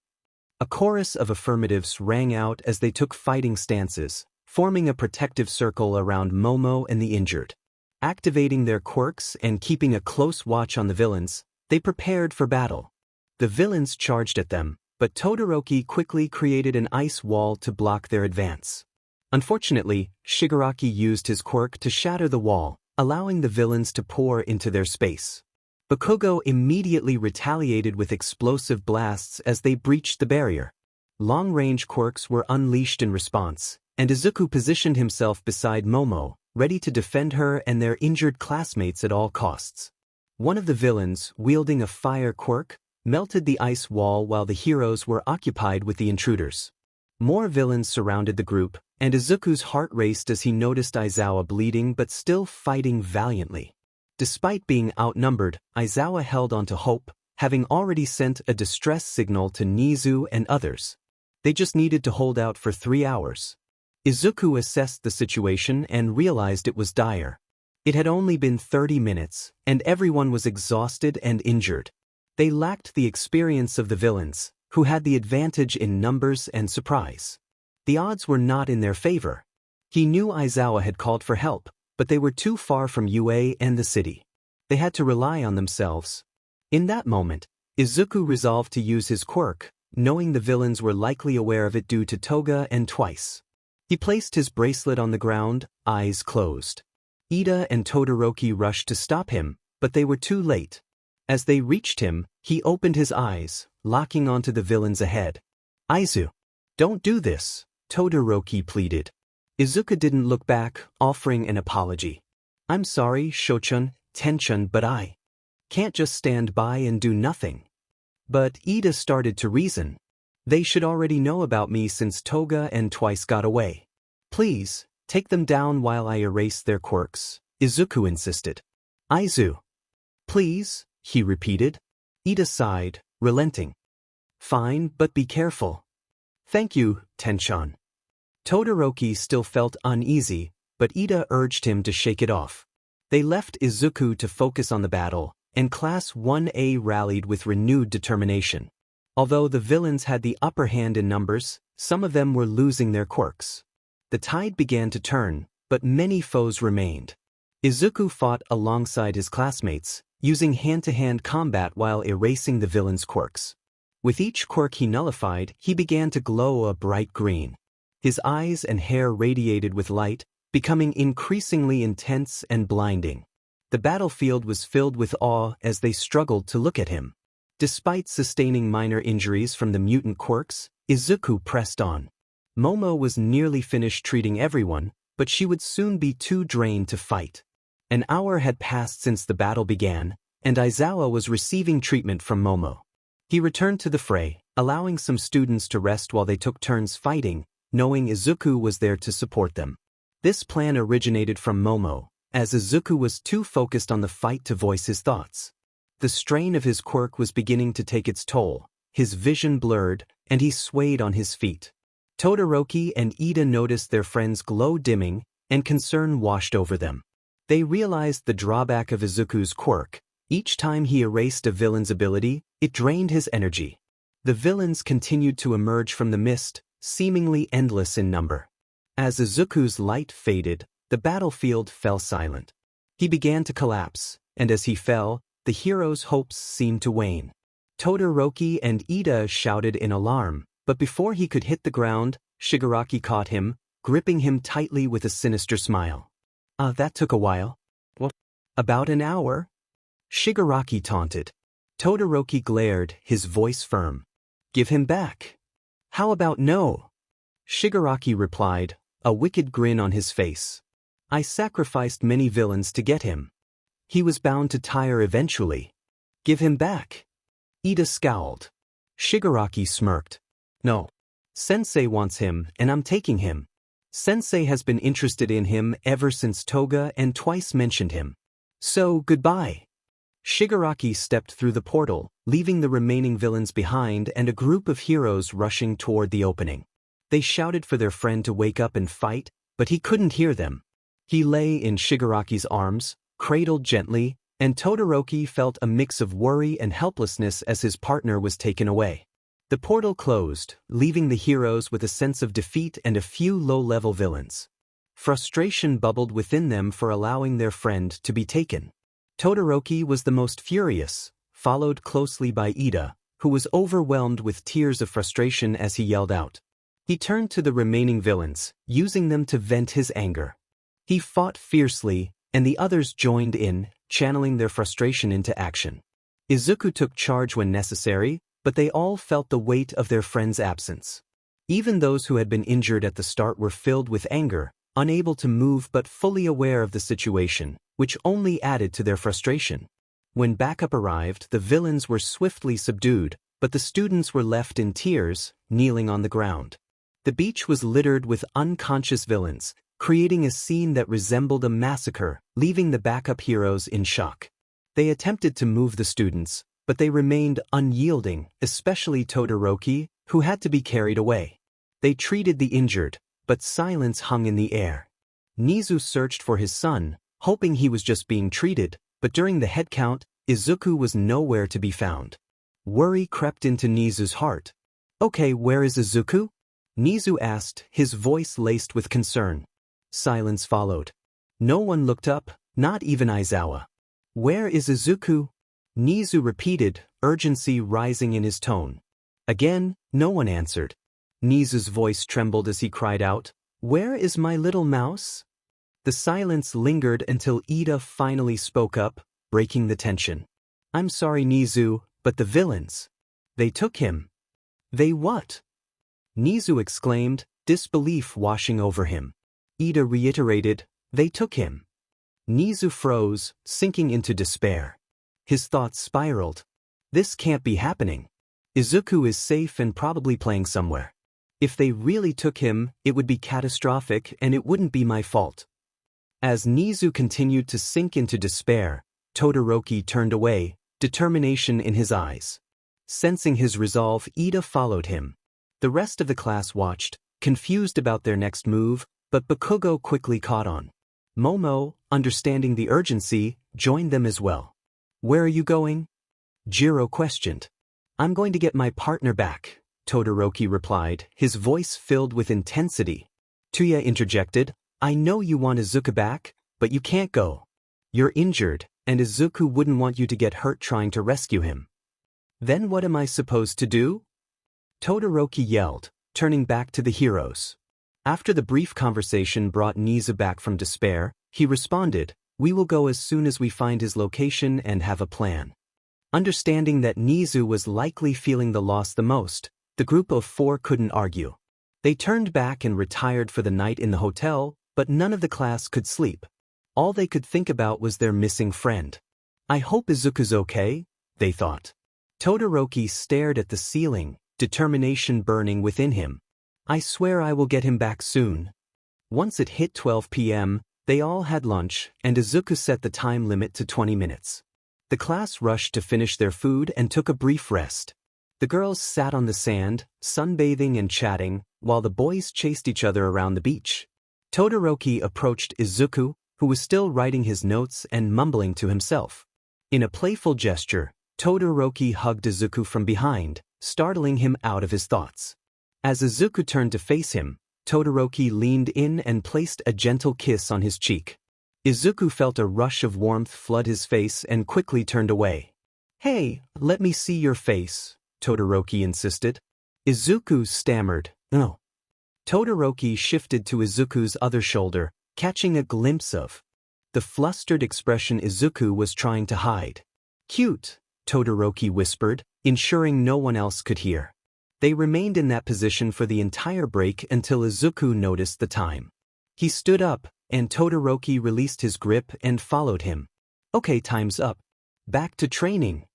A chorus of affirmatives rang out as they took fighting stances, forming a protective circle around Momo and the injured. Activating their quirks and keeping a close watch on the villains, they prepared for battle. The villains charged at them, but Todoroki quickly created an ice wall to block their advance. Unfortunately, Shigaraki used his quirk to shatter the wall, allowing the villains to pour into their space. Bakugo immediately retaliated with explosive blasts as they breached the barrier. Long-range quirks were unleashed in response, and Izuku positioned himself beside Momo, ready to defend her and their injured classmates at all costs. One of the villains, wielding a fire quirk, melted the ice wall while the heroes were occupied with the intruders. More villains surrounded the group, and Izuku's heart raced as he noticed Aizawa bleeding but still fighting valiantly. Despite being outnumbered, Aizawa held on to hope, having already sent a distress signal to Nezu and others. They just needed to hold out for 3 hours. Izuku assessed the situation and realized it was dire. It had only been 30 minutes, and everyone was exhausted and injured. They lacked the experience of the villains, who had the advantage in numbers and surprise. The odds were not in their favor. He knew Aizawa had called for help, but they were too far from UA and the city. They had to rely on themselves. In that moment, Izuku resolved to use his quirk, knowing the villains were likely aware of it due to Toga and Twice. He placed his bracelet on the ground, eyes closed. Ida and Todoroki rushed to stop him, but they were too late. As they reached him, he opened his eyes, locking onto the villains ahead. "Aizu, don't do this," Todoroki pleaded. Izuku didn't look back, offering an apology. "I'm sorry, Shochun, Tenchun, but I can't just stand by and do nothing." But Ida started to reason. "They should already know about me since Toga and Twice got away. Please, take them down while I erase their quirks," Izuku insisted. "Aizu." "Please," he repeated. Ida sighed, relenting. "Fine, but be careful." "Thank you, Tenchon." Todoroki still felt uneasy, but Ida urged him to shake it off. They left Izuku to focus on the battle, and Class 1A rallied with renewed determination. Although the villains had the upper hand in numbers, some of them were losing their quirks. The tide began to turn, but many foes remained. Izuku fought alongside his classmates, using hand-to-hand combat while erasing the villains' quirks. With each quirk he nullified, he began to glow a bright green. His eyes and hair radiated with light, becoming increasingly intense and blinding. The battlefield was filled with awe as they struggled to look at him. Despite sustaining minor injuries from the mutant quirks, Izuku pressed on. Momo was nearly finished treating everyone, but she would soon be too drained to fight. An hour had passed since the battle began, and Aizawa was receiving treatment from Momo. He returned to the fray, allowing some students to rest while they took turns fighting, knowing Izuku was there to support them. This plan originated from Momo, as Izuku was too focused on the fight to voice his thoughts. The strain of his quirk was beginning to take its toll, his vision blurred, and he swayed on his feet. Todoroki and Ida noticed their friend's glow dimming, and concern washed over them. They realized the drawback of Izuku's quirk. Each time he erased a villain's ability, it drained his energy. The villains continued to emerge from the mist, seemingly endless in number. As Izuku's light faded, the battlefield fell silent. He began to collapse, and as he fell, the hero's hopes seemed to wane. Todoroki and Ida shouted in alarm, but before he could hit the ground, Shigaraki caught him, gripping him tightly with a sinister smile. That took a while. What? About an hour? Shigaraki taunted. Todoroki glared, his voice firm. Give him back. How about no? Shigaraki replied, a wicked grin on his face. I sacrificed many villains to get him. He was bound to tire eventually. Give him back. Ida scowled. Shigaraki smirked. No. Sensei wants him, and I'm taking him. Sensei has been interested in him ever since Toga and twice mentioned him. So, goodbye. Shigaraki stepped through the portal, leaving the remaining villains behind and a group of heroes rushing toward the opening. They shouted for their friend to wake up and fight, but he couldn't hear them. He lay in Shigaraki's arms, cradled gently, and Todoroki felt a mix of worry and helplessness as his partner was taken away. The portal closed, leaving the heroes with a sense of defeat and a few low-level villains. Frustration bubbled within them for allowing their friend to be taken. Todoroki was the most furious, followed closely by Ida, who was overwhelmed with tears of frustration as he yelled out. He turned to the remaining villains, using them to vent his anger. He fought fiercely, and the others joined in, channeling their frustration into action. Izuku took charge when necessary, but they all felt the weight of their friend's absence. Even those who had been injured at the start were filled with anger, unable to move but fully aware of the situation, which only added to their frustration. When backup arrived, the villains were swiftly subdued, but the students were left in tears, kneeling on the ground. The beach was littered with unconscious villains, creating a scene that resembled a massacre, leaving the backup heroes in shock. They attempted to move the students, but they remained unyielding, especially Todoroki, who had to be carried away. They treated the injured, but silence hung in the air. Nezu searched for his son, hoping he was just being treated, but during the head count, Izuku was nowhere to be found. Worry crept into Nezu's heart. Okay, where is Izuku? Nezu asked, his voice laced with concern. Silence followed. No one looked up, not even Aizawa. Where is Izuku? Nezu repeated, urgency rising in his tone. Again, no one answered. Nezu's voice trembled as he cried out, Where is my little mouse? The silence lingered until Ida finally spoke up, breaking the tension. I'm sorry, Nezu, but the villains. They took him. They what? Nezu exclaimed, disbelief washing over him. Ida reiterated, They took him. Nezu froze, sinking into despair. His thoughts spiraled. This can't be happening. Izuku is safe and probably playing somewhere. If they really took him, it would be catastrophic and it wouldn't be my fault. As Nezu continued to sink into despair, Todoroki turned away, determination in his eyes. Sensing his resolve, Ida followed him. The rest of the class watched, confused about their next move, but Bakugo quickly caught on. Momo, understanding the urgency, joined them as well. Where are you going? Jiro questioned. I'm going to get my partner back, Todoroki replied, his voice filled with intensity. Tuya interjected, I know you want Izuku back, but you can't go. You're injured, and Izuku wouldn't want you to get hurt trying to rescue him. Then what am I supposed to do? Todoroki yelled, turning back to the heroes. After the brief conversation brought Nezu back from despair, he responded, We will go as soon as we find his location and have a plan. Understanding that Nezu was likely feeling the loss the most, the group of 4 couldn't argue. They turned back and retired for the night in the hotel, but none of the class could sleep. All they could think about was their missing friend. I hope Izuku's okay, they thought. Todoroki stared at the ceiling, determination burning within him. I swear I will get him back soon. Once it hit 12 p.m., they all had lunch, and Izuku set the time limit to 20 minutes. The class rushed to finish their food and took a brief rest. The girls sat on the sand, sunbathing and chatting, while the boys chased each other around the beach. Todoroki approached Izuku, who was still writing his notes and mumbling to himself. In a playful gesture, Todoroki hugged Izuku from behind, startling him out of his thoughts. As Izuku turned to face him, Todoroki leaned in and placed a gentle kiss on his cheek. Izuku felt a rush of warmth flood his face and quickly turned away. "Hey, let me see your face," Todoroki insisted. Izuku stammered, "No." Todoroki shifted to Izuku's other shoulder, catching a glimpse of the flustered expression Izuku was trying to hide. "Cute," Todoroki whispered, ensuring no one else could hear. They remained in that position for the entire break until Izuku noticed the time. He stood up, and Todoroki released his grip and followed him. "Okay, time's up. Back to training,"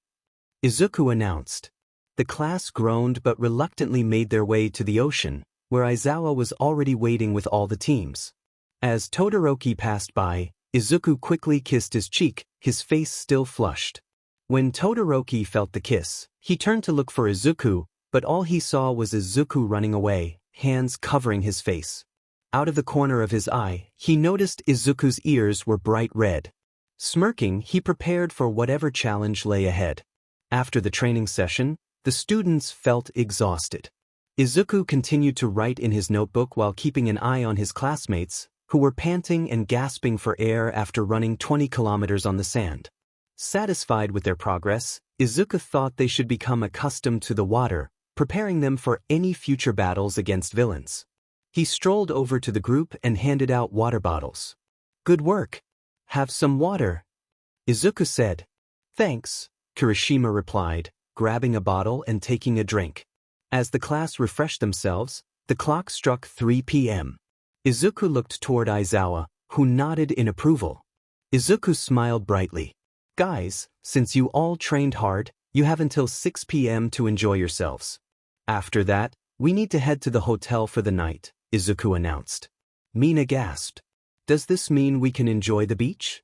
Izuku announced. The class groaned but reluctantly made their way to the ocean, where Aizawa was already waiting with all the teams. As Todoroki passed by, Izuku quickly kissed his cheek, his face still flushed. When Todoroki felt the kiss, he turned to look for Izuku, but all he saw was Izuku running away, hands covering his face. Out of the corner of his eye, he noticed Izuku's ears were bright red. Smirking, he prepared for whatever challenge lay ahead. After the training session, the students felt exhausted. Izuku continued to write in his notebook while keeping an eye on his classmates, who were panting and gasping for air after running 20 kilometers on the sand. Satisfied with their progress, Izuku thought they should become accustomed to the water, preparing them for any future battles against villains. He strolled over to the group and handed out water bottles. "Good work. Have some water," Izuku said. "Thanks," Kirishima replied, grabbing a bottle and taking a drink. As the class refreshed themselves, the clock struck 3 p.m. Izuku looked toward Aizawa, who nodded in approval. Izuku smiled brightly. "Guys, since you all trained hard, you have until 6 p.m. to enjoy yourselves. After that, we need to head to the hotel for the night," Izuku announced. Mina gasped. "Does this mean we can enjoy the beach?"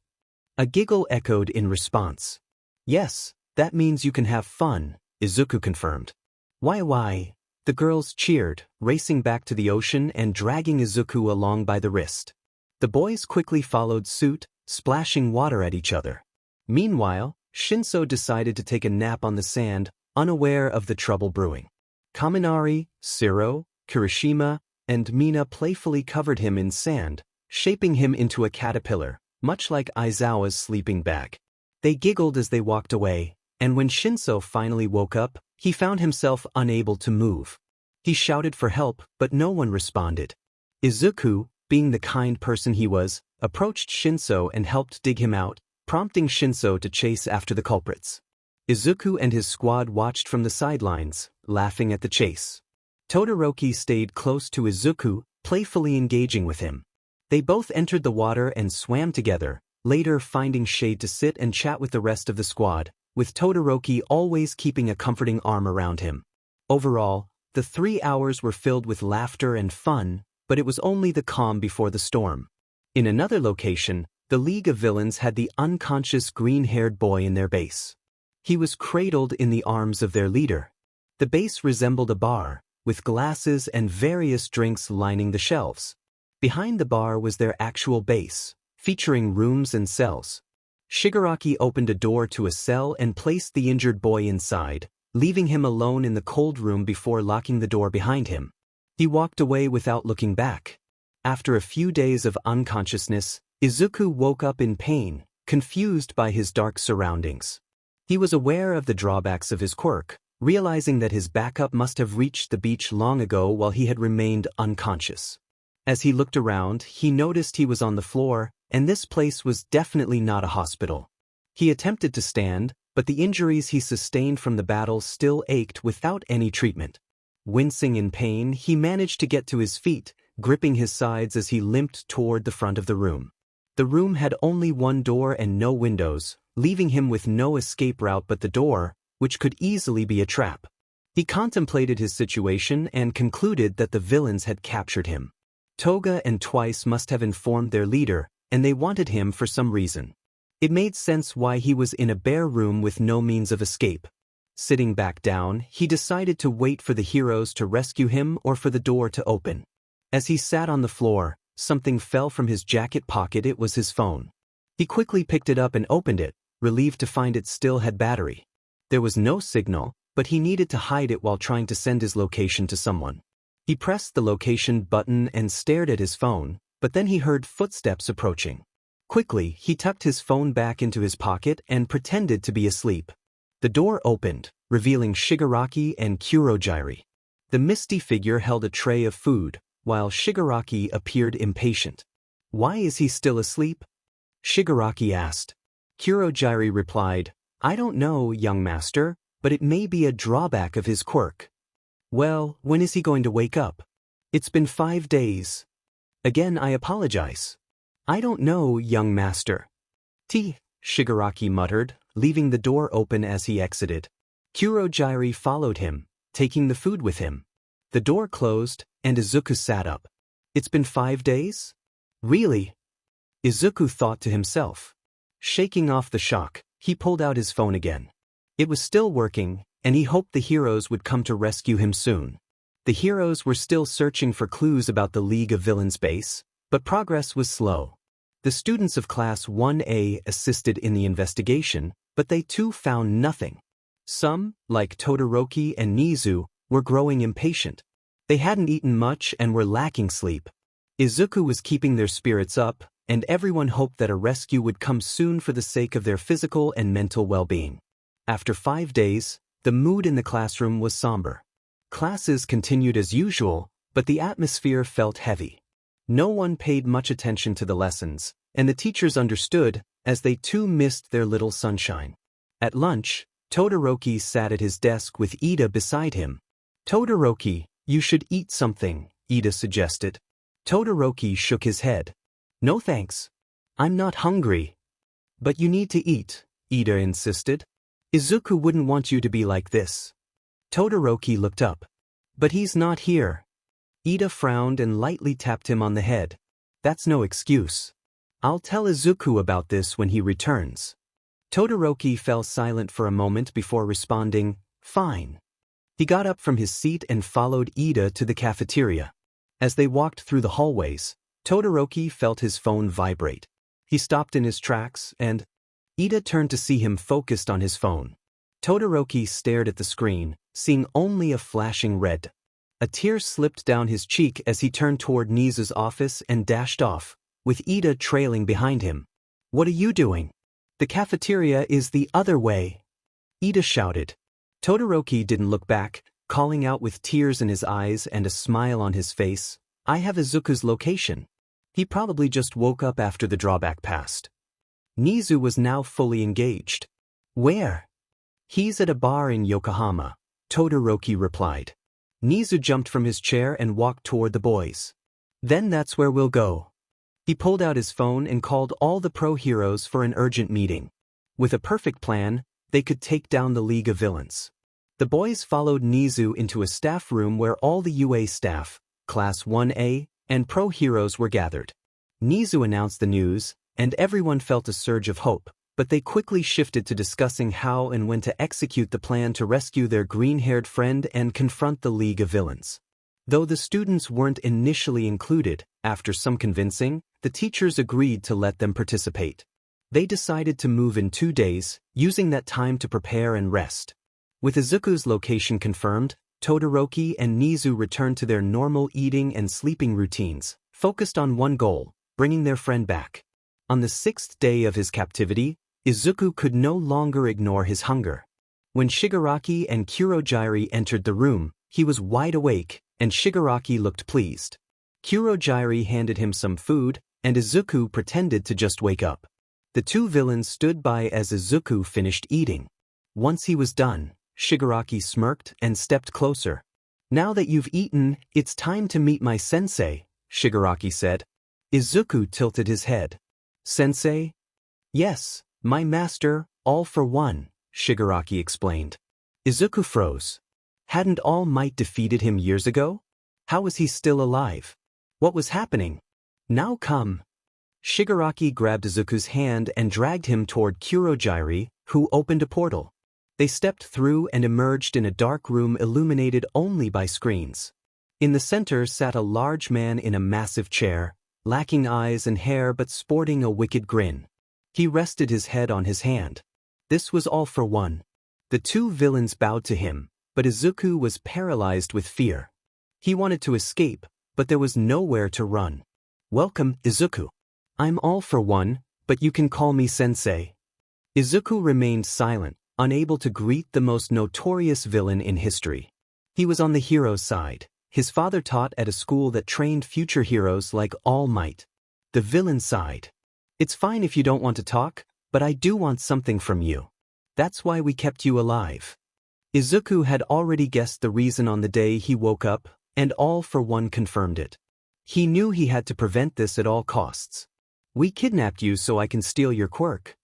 A giggle echoed in response. "Yes, that means you can have fun," Izuku confirmed. Why? The girls cheered, racing back to the ocean and dragging Izuku along by the wrist. The boys quickly followed suit, splashing water at each other. Meanwhile, Shinso decided to take a nap on the sand, unaware of the trouble brewing. Kaminari, Siro, Kirishima, and Mina playfully covered him in sand, shaping him into a caterpillar, much like Aizawa's sleeping bag. They giggled as they walked away, and when Shinso finally woke up, he found himself unable to move. He shouted for help, but no one responded. Izuku, being the kind person he was, approached Shinso and helped dig him out, prompting Shinso to chase after the culprits. Izuku and his squad watched from the sidelines, laughing at the chase. Todoroki stayed close to Izuku, playfully engaging with him. They both entered the water and swam together, later finding shade to sit and chat with the rest of the squad, with Todoroki always keeping a comforting arm around him. Overall, the 3 hours were filled with laughter and fun, but it was only the calm before the storm. In another location, the League of Villains had the unconscious green-haired boy in their base. He was cradled in the arms of their leader. The base resembled a bar, with glasses and various drinks lining the shelves. Behind the bar was their actual base, featuring rooms and cells. Shigaraki opened a door to a cell and placed the injured boy inside, leaving him alone in the cold room before locking the door behind him. He walked away without looking back. After a few days of unconsciousness, Izuku woke up in pain, confused by his dark surroundings. He was aware of the drawbacks of his quirk, realizing that his backup must have reached the beach long ago while he had remained unconscious. As he looked around, he noticed he was on the floor, and this place was definitely not a hospital. He attempted to stand, but the injuries he sustained from the battle still ached without any treatment. Wincing in pain, he managed to get to his feet, gripping his sides as he limped toward the front of the room. The room had only one door and no windows, leaving him with no escape route but the door, which could easily be a trap. He contemplated his situation and concluded that the villains had captured him. Toga and Twice must have informed their leader, and they wanted him for some reason. It made sense why he was in a bare room with no means of escape. Sitting back down, he decided to wait for the heroes to rescue him or for the door to open. As he sat on the floor, something fell from his jacket pocket. It was his phone. He quickly picked it up and opened it, relieved to find it still had battery. There was no signal, but he needed to hide it while trying to send his location to someone. He pressed the location button and stared at his phone, but then he heard footsteps approaching. Quickly, he tucked his phone back into his pocket and pretended to be asleep. The door opened, revealing Shigaraki and Kurogyri. The misty figure held a tray of food, while Shigaraki appeared impatient. "Why is he still asleep?" Shigaraki asked. Kurogyri replied, "I don't know, young master, but it may be a drawback of his quirk." "Well, when is he going to wake up?" "It's been 5 days. Again, I apologize." "I don't know, young master." Shigaraki muttered, leaving the door open as he exited. Kurogyri followed him, taking the food with him. The door closed, and Izuku sat up. "It's been 5 days? Really?" Izuku thought to himself. Shaking off the shock, he pulled out his phone again. It was still working, and he hoped the heroes would come to rescue him soon. The heroes were still searching for clues about the League of Villains base, but progress was slow. The students of Class 1A assisted in the investigation, but they too found nothing. Some, like Todoroki and Nezu, were growing impatient. They hadn't eaten much and were lacking sleep. Izuku was keeping their spirits up, and everyone hoped that a rescue would come soon for the sake of their physical and mental well-being. After 5 days, the mood in the classroom was somber. Classes continued as usual, but the atmosphere felt heavy. No one paid much attention to the lessons, and the teachers understood, as they too missed their little sunshine. At lunch, Todoroki sat at his desk with Ida beside him. "Todoroki, you should eat something," Ida suggested. Todoroki shook his head. "No thanks. I'm not hungry." "But you need to eat," Ida insisted. "Izuku wouldn't want you to be like this." Todoroki looked up. "But he's not here." Ida frowned and lightly tapped him on the head. "That's no excuse. I'll tell Izuku about this when he returns." Todoroki fell silent for a moment before responding, "Fine." He got up from his seat and followed Ida to the cafeteria. As they walked through the hallways, Todoroki felt his phone vibrate. He stopped in his tracks and Ida turned to see him focused on his phone. Todoroki stared at the screen, seeing only a flashing red. A tear slipped down his cheek as he turned toward Nezu's office and dashed off, with Ida trailing behind him. "What are you doing?" "The cafeteria is the other way," Ida shouted. Todoroki didn't look back, calling out with tears in his eyes and a smile on his face, "I have Izuku's location. He probably just woke up after the drawback passed." Nezu was now fully engaged. "Where?" "He's at a bar in Yokohama," Todoroki replied. Nezu jumped from his chair and walked toward the boys. "Then that's where we'll go." He pulled out his phone and called all the pro heroes for an urgent meeting. With a perfect plan, they could take down the League of Villains. The boys followed Nezu into a staff room where all the UA staff, Class 1A, and pro heroes were gathered. Nezu announced the news, and everyone felt a surge of hope, but they quickly shifted to discussing how and when to execute the plan to rescue their green-haired friend and confront the League of Villains. Though the students weren't initially included, after some convincing, the teachers agreed to let them participate. They decided to move in 2 days, using that time to prepare and rest. With Izuku's location confirmed, Todoroki and Nezu returned to their normal eating and sleeping routines, focused on one goal, bringing their friend back. On the 6th day of his captivity, Izuku could no longer ignore his hunger. When Shigaraki and Kurogyri entered the room, he was wide awake, and Shigaraki looked pleased. Kurogyri handed him some food, and Izuku pretended to just wake up. The two villains stood by as Izuku finished eating. Once he was done, Shigaraki smirked and stepped closer. "Now that you've eaten, it's time to meet my sensei," Shigaraki said. Izuku tilted his head. "Sensei?" "Yes, my master, all for one," Shigaraki explained. Izuku froze. Hadn't All Might defeated him years ago? How was he still alive? What was happening? "Now come." Shigaraki grabbed Izuku's hand and dragged him toward Kurogyri, who opened a portal. They stepped through and emerged in a dark room illuminated only by screens. In the center sat a large man in a massive chair, lacking eyes and hair but sporting a wicked grin. He rested his head on his hand. This was all for one. The two villains bowed to him, but Izuku was paralyzed with fear. He wanted to escape, but there was nowhere to run. "Welcome, Izuku. I'm all for one, but you can call me sensei." Izuku remained silent, unable to greet the most notorious villain in history. He was on the hero's side. His father taught at a school that trained future heroes like All Might. The villain side. "It's fine if you don't want to talk, but I do want something from you. That's why we kept you alive." Izuku had already guessed the reason on the day he woke up, and All for One confirmed it. He knew he had to prevent this at all costs. "We kidnapped you so I can steal your quirk."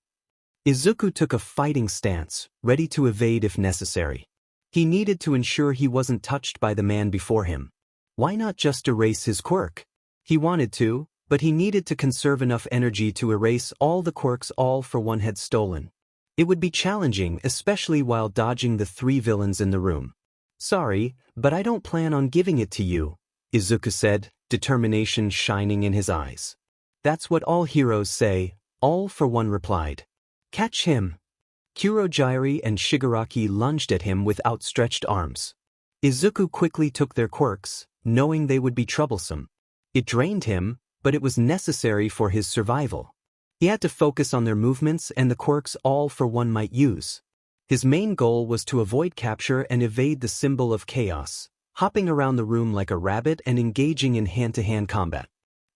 Izuku took a fighting stance, ready to evade if necessary. He needed to ensure he wasn't touched by the man before him. Why not just erase his quirk? He wanted to, but he needed to conserve enough energy to erase all the quirks All for One had stolen. It would be challenging, especially while dodging the three villains in the room. "Sorry, but I don't plan on giving it to you," Izuku said, determination shining in his eyes. "That's what all heroes say," All for One replied. "Catch him." Kurogyari and Shigaraki lunged at him with outstretched arms. Izuku quickly took their quirks, knowing they would be troublesome. It drained him, but it was necessary for his survival. He had to focus on their movements and the quirks All for One might use. His main goal was to avoid capture and evade the symbol of chaos, hopping around the room like a rabbit and engaging in hand-to-hand combat.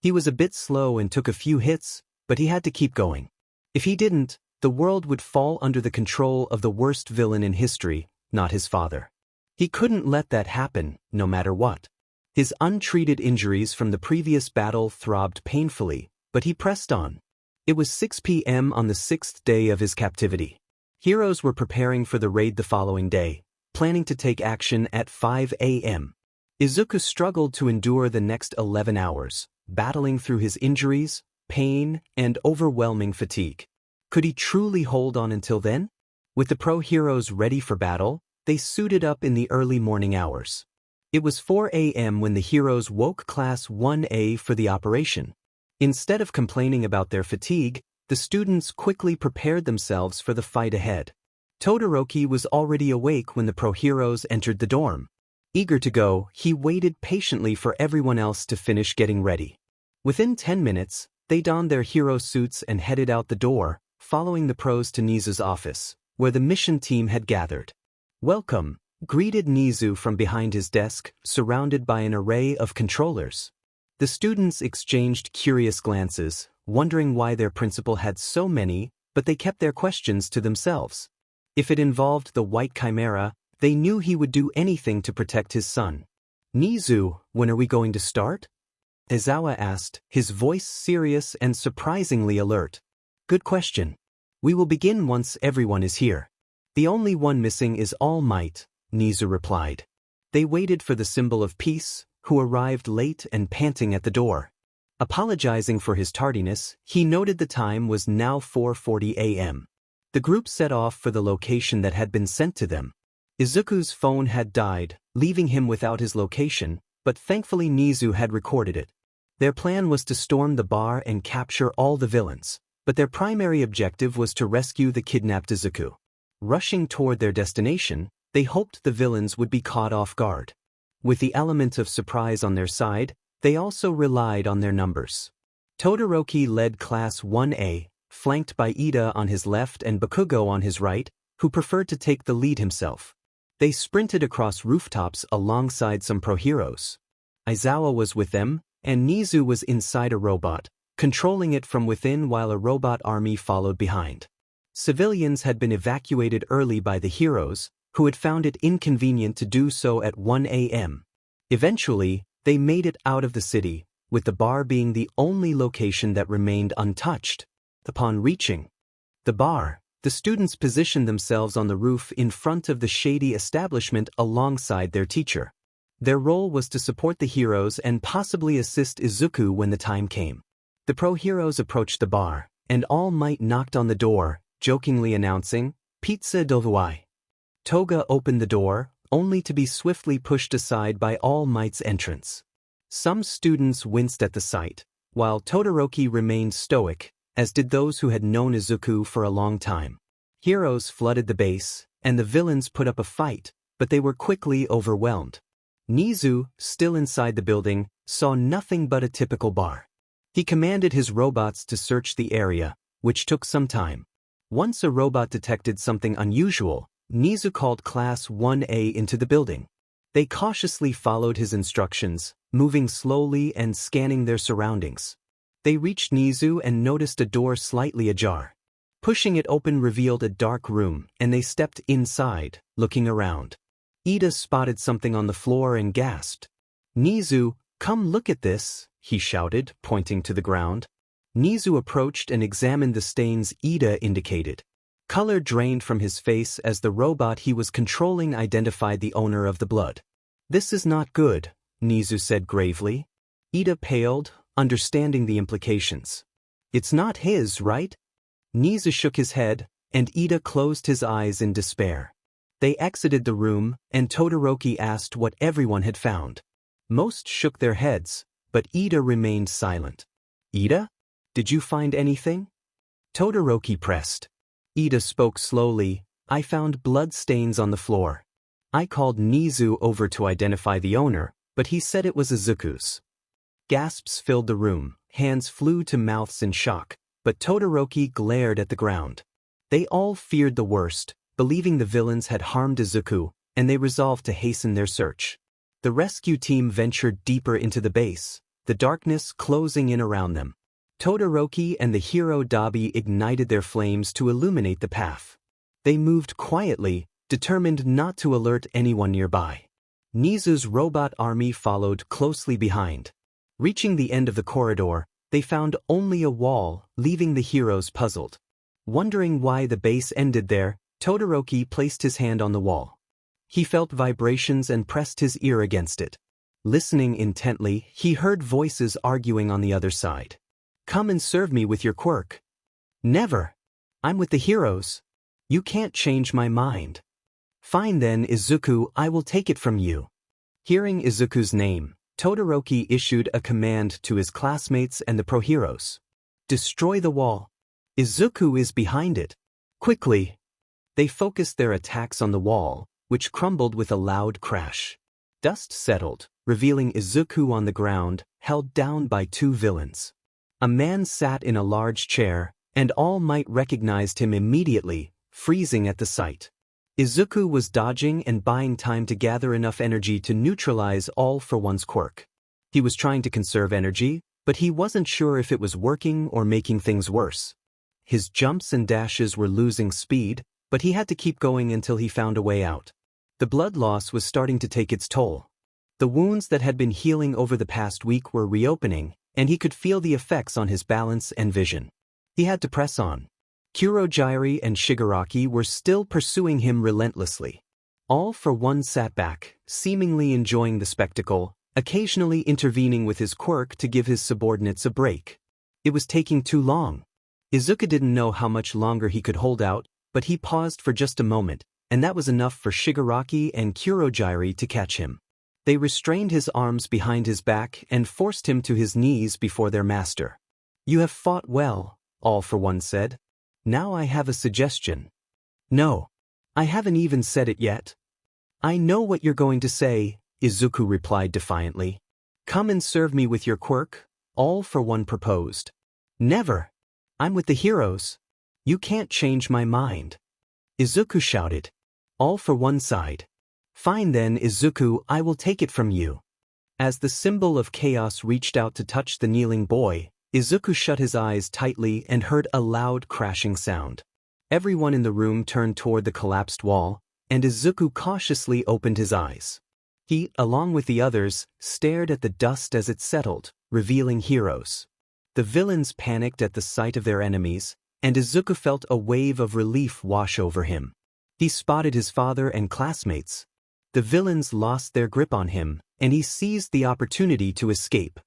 He was a bit slow and took a few hits, but he had to keep going. If he didn't, the world would fall under the control of the worst villain in history, not his father. He couldn't let that happen, no matter what. His untreated injuries from the previous battle throbbed painfully, but he pressed on. It was 6 p.m. on the 6th day of his captivity. Heroes were preparing for the raid the following day, planning to take action at 5 a.m. Izuku struggled to endure the next 11 hours, battling through his injuries, pain, and overwhelming fatigue. Could he truly hold on until then? With the pro-heroes ready for battle, they suited up in the early morning hours. It was 4 a.m. when the heroes woke Class 1A for the operation. Instead of complaining about their fatigue, the students quickly prepared themselves for the fight ahead. Todoroki was already awake when the pro-heroes entered the dorm. Eager to go, he waited patiently for everyone else to finish getting ready. Within 10 minutes, they donned their hero suits and headed out the door, following the pros to Nezu's office, where the mission team had gathered. "Welcome," greeted Nezu from behind his desk, surrounded by an array of controllers. The students exchanged curious glances, wondering why their principal had so many, but they kept their questions to themselves. If it involved the White Chimera, they knew he would do anything to protect his son. "Nezu, when are we going to start?" Aizawa asked, his voice serious and surprisingly alert. "Good question. We will begin once everyone is here. The only one missing is All Might," Nezu replied. They waited for the symbol of peace, who arrived late and panting at the door. Apologizing for his tardiness, he noted the time was now 4:40 a.m. The group set off for the location that had been sent to them. Izuku's phone had died, leaving him without his location, but thankfully Nezu had recorded it. Their plan was to storm the bar and capture all the villains, but their primary objective was to rescue the kidnapped Izuku. Rushing toward their destination, they hoped the villains would be caught off guard. With the element of surprise on their side, they also relied on their numbers. Todoroki led Class 1A, flanked by Ida on his left and Bakugo on his right, who preferred to take the lead himself. They sprinted across rooftops alongside some pro-heroes. Aizawa was with them, and Nezu was inside a robot, controlling it from within while a robot army followed behind. Civilians had been evacuated early by the heroes, who had found it inconvenient to do so at 1 a.m. Eventually, they made it out of the city, with the bar being the only location that remained untouched. Upon reaching the bar, the students positioned themselves on the roof in front of the shady establishment alongside their teacher. Their role was to support the heroes and possibly assist Izuku when the time came. The pro-heroes approached the bar, and All Might knocked on the door, jokingly announcing, "Pizza dovui." Toga opened the door, only to be swiftly pushed aside by All Might's entrance. Some students winced at the sight, while Todoroki remained stoic, as did those who had known Izuku for a long time. Heroes flooded the base, and the villains put up a fight, but they were quickly overwhelmed. Nezu, still inside the building, saw nothing but a typical bar. He commanded his robots to search the area, which took some time. Once a robot detected something unusual, Nezu called Class 1A into the building. They cautiously followed his instructions, moving slowly and scanning their surroundings. They reached Nezu and noticed a door slightly ajar. Pushing it open revealed a dark room, and they stepped inside, looking around. Ida spotted something on the floor and gasped. "Nezu, come look at this," he shouted, pointing to the ground. Nezu approached and examined the stains Ida indicated. Color drained from his face as the robot he was controlling identified the owner of the blood. "This is not good," Nezu said gravely. Ida paled, understanding the implications. "It's not his, right?" Nezu shook his head, and Ida closed his eyes in despair. They exited the room, and Todoroki asked what everyone had found. Most shook their heads, but Ida remained silent. "Ida? Did you find anything?" Todoroki pressed. Ida spoke slowly. "I found blood stains on the floor. I called Nezu over to identify the owner, but he said it was Izuku's." Gasps filled the room, hands flew to mouths in shock, but Todoroki glared at the ground. They all feared the worst, believing the villains had harmed Izuku, and they resolved to hasten their search. The rescue team ventured deeper into the base, the darkness closing in around them. Todoroki and the hero Dabi ignited their flames to illuminate the path. They moved quietly, determined not to alert anyone nearby. Nezu's robot army followed closely behind. Reaching the end of the corridor, they found only a wall, leaving the heroes puzzled. Wondering why the base ended there, Todoroki placed his hand on the wall. He felt vibrations and pressed his ear against it. Listening intently, he heard voices arguing on the other side. "Come and serve me with your quirk." "Never. I'm with the heroes. You can't change my mind." "Fine then, Izuku, I will take it from you." Hearing Izuku's name, Todoroki issued a command to his classmates and the pro-heroes. "Destroy the wall. Izuku is behind it. Quickly." They focused their attacks on the wall, which crumbled with a loud crash. Dust settled, revealing Izuku on the ground, held down by two villains. A man sat in a large chair, and All Might recognized him immediately, freezing at the sight. Izuku was dodging and buying time to gather enough energy to neutralize All for One's quirk. He was trying to conserve energy, but he wasn't sure if it was working or making things worse. His jumps and dashes were losing speed, but he had to keep going until he found a way out. The blood loss was starting to take its toll. The wounds that had been healing over the past week were reopening, and he could feel the effects on his balance and vision. He had to press on. Kurogyari and Shigaraki were still pursuing him relentlessly. All for One sat back, seemingly enjoying the spectacle, occasionally intervening with his quirk to give his subordinates a break. It was taking too long. Izuku didn't know how much longer he could hold out, but he paused for just a moment, and that was enough for Shigaraki and Kurogyari to catch him. They restrained his arms behind his back and forced him to his knees before their master. "You have fought well," All for One said. "Now I have a suggestion." "No. I haven't even said it yet." "I know what you're going to say," Izuku replied defiantly. "Come and serve me with your quirk," All for One proposed. "Never. I'm with the heroes. You can't change my mind." Izuku shouted. All for One sighed. "Fine then, Izuku, I will take it from you." As the symbol of chaos reached out to touch the kneeling boy, Izuku shut his eyes tightly and heard a loud crashing sound. Everyone in the room turned toward the collapsed wall, and Izuku cautiously opened his eyes. He, along with the others, stared at the dust as it settled, revealing heroes. The villains panicked at the sight of their enemies, and Izuku felt a wave of relief wash over him. He spotted his father and classmates. The villains lost their grip on him, and he seized the opportunity to escape.